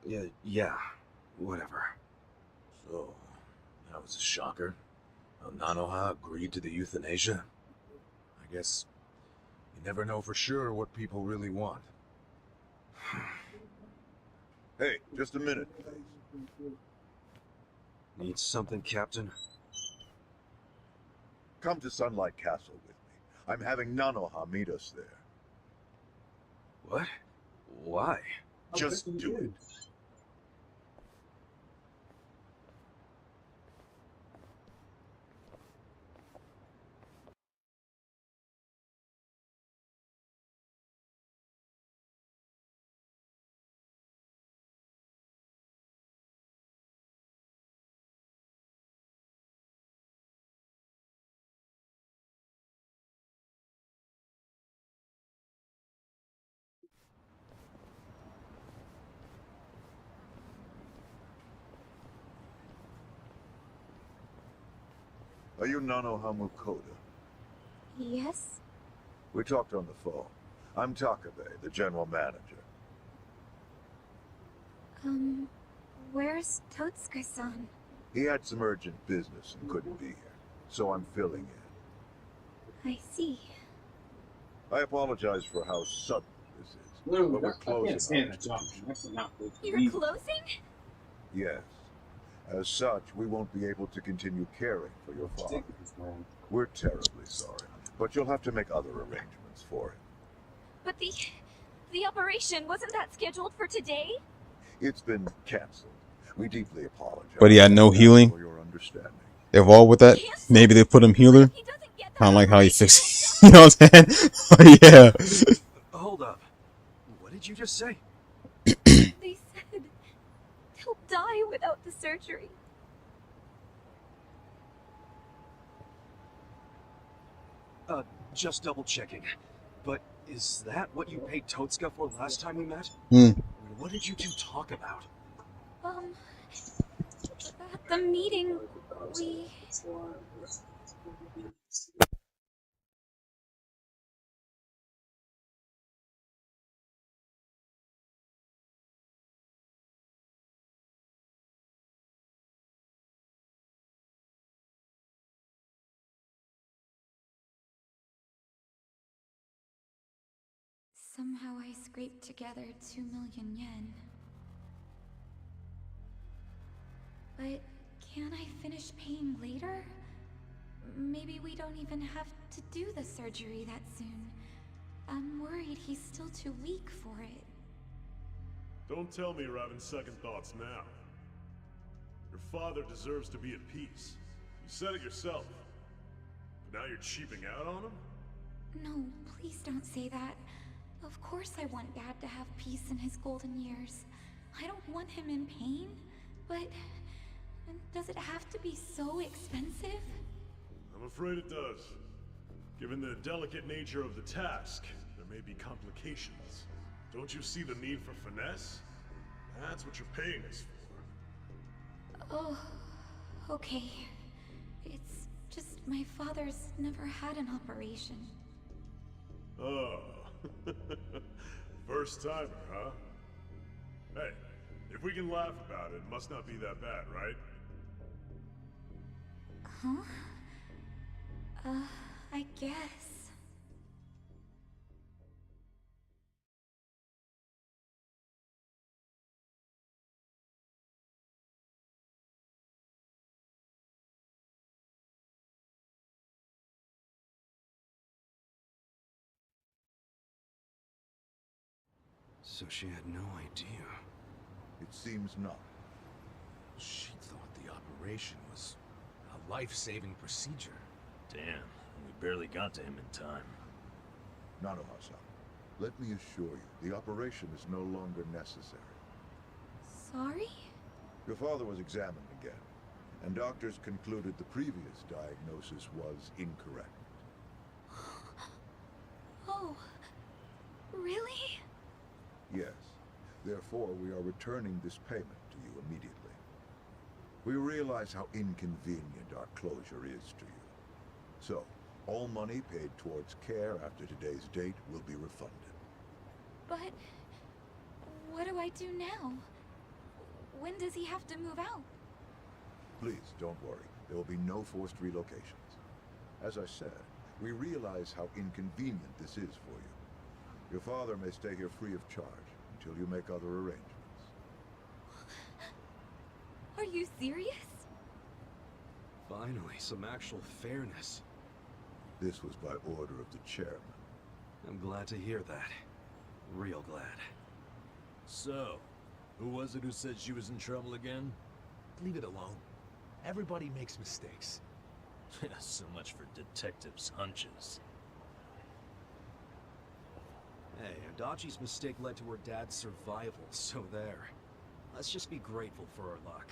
X: yeah, whatever.
J: So, that was a shocker. Nanoha agreed to the euthanasia. I guess you never know for sure what people really want.
K: Hey, just a minute, please.
X: Need something, Captain?
K: Come to Sunlight Castle with me. I'm having Nanoha meet us there.
X: What? Why?
K: Just do it. Are you Nanoha Mukoda?
P: Yes?
K: We talked on the phone. I'm Takabe, the general manager.
P: Where's Totsuka-san?
K: He had some urgent business and couldn't be here, so I'm filling in.
P: I see.
K: I apologize for how sudden this is, but we're closing.
P: You're closing?
K: Yes. As such, we won't be able to continue caring for your father. We're terribly sorry, but you'll have to make other arrangements for him.
P: But the operation, wasn't that scheduled for today?
K: It's been canceled. We deeply apologize.
A: But he had no healing.
K: For your understanding.
A: Evolved with that. Maybe they put him healer. Kind of like how he fixed. You know what I'm saying? Oh, yeah.
X: Hold up. What did you just say?
P: They said he'll die without the surgery.
X: Just double checking. But is that what you paid Totsuka for last time we met? What did you two talk about?
P: At the meeting, we... Somehow I scraped together 2 million yen. But can't I finish paying later? Maybe we don't even have to do the surgery that soon. I'm worried he's still too weak for it.
B: Don't tell me you're having second thoughts now. Your father deserves to be at peace. You said it yourself. But now you're cheaping out on him?
P: No, please don't say that. Of course I want Dad to have peace in his golden years. I don't want him in pain, but does it have to be so expensive?
B: I'm afraid it does. Given the delicate nature of the task, there may be complications. Don't you see the need for finesse? That's what you're paying us for.
P: Oh, okay. It's just my father's never had an operation.
B: Oh. First timer, huh? Hey, If we can laugh about it, it must not be that bad, right?
D: Huh? I guess.
W: So she had no idea.
K: It seems not.
W: She thought the operation was a life-saving procedure.
V: Damn, we barely got to him in time.
K: Nanoha-san, let me assure you, the operation is no longer necessary.
D: Sorry?
K: Your father was examined again, and doctors concluded the previous diagnosis was incorrect.
D: Oh, really?
K: Yes. Therefore, we are returning this payment to you immediately. We realize how inconvenient our closure is to you. So, all money paid towards care after today's date will be refunded.
D: But what do I do now? When does he have to move out?
K: Please, don't worry. There will be no forced relocations. As I said, we realize how inconvenient this is for you. Your father may stay here free of charge until you make other arrangements.
D: Are you serious?
W: Finally, some actual fairness.
K: This was by order of the chairman.
W: I'm glad to hear that. Real glad.
V: So, who was it who said she was in trouble again?
W: Leave it alone. Everybody makes mistakes.
V: So much for detectives' hunches.
W: Hey, Adachi's mistake led to her dad's survival, so there. Let's just be grateful for our luck.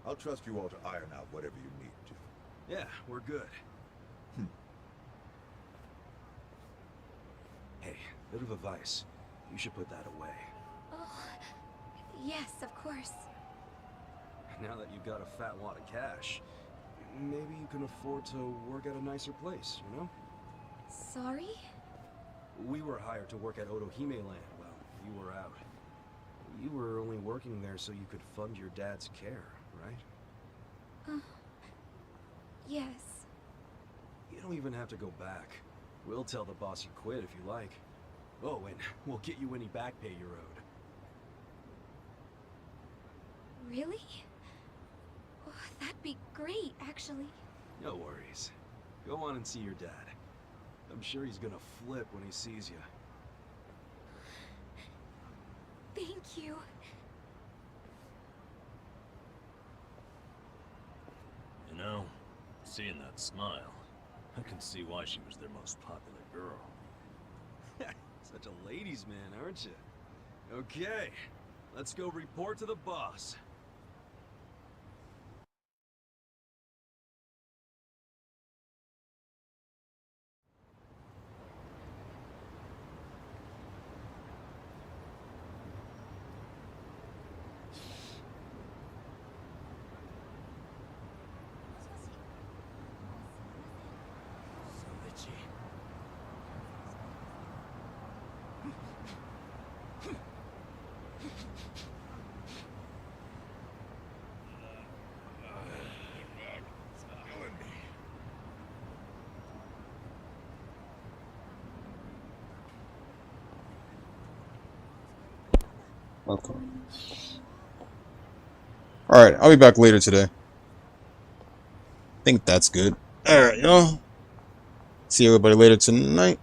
K: I'll trust you all to iron out whatever you need to.
W: Yeah, we're good. Hey, bit of advice. You should put that away.
D: Oh, yes, of course.
W: Now that you've got a fat wad of cash, maybe you can afford to work at a nicer place, you know?
D: Sorry?
W: We were hired to work at Otohime Land while you were out. You were only working there so you could fund your dad's care, right?
D: Yes.
W: You don't even have to go back. We'll tell the boss you quit if you like. Oh, and we'll get you any back pay you're owed.
D: Really? Oh, that'd be great, actually.
W: No worries. Go on and see your dad. I'm sure he's gonna flip when he sees you.
D: Thank you.
V: You know, seeing that smile, I can see why she was their most popular girl.
W: Such a ladies' man, aren't you? Okay, let's go report to the boss.
A: Okay. Alright, I'll be back later today. I think that's good. Alright, y'all. See everybody later tonight.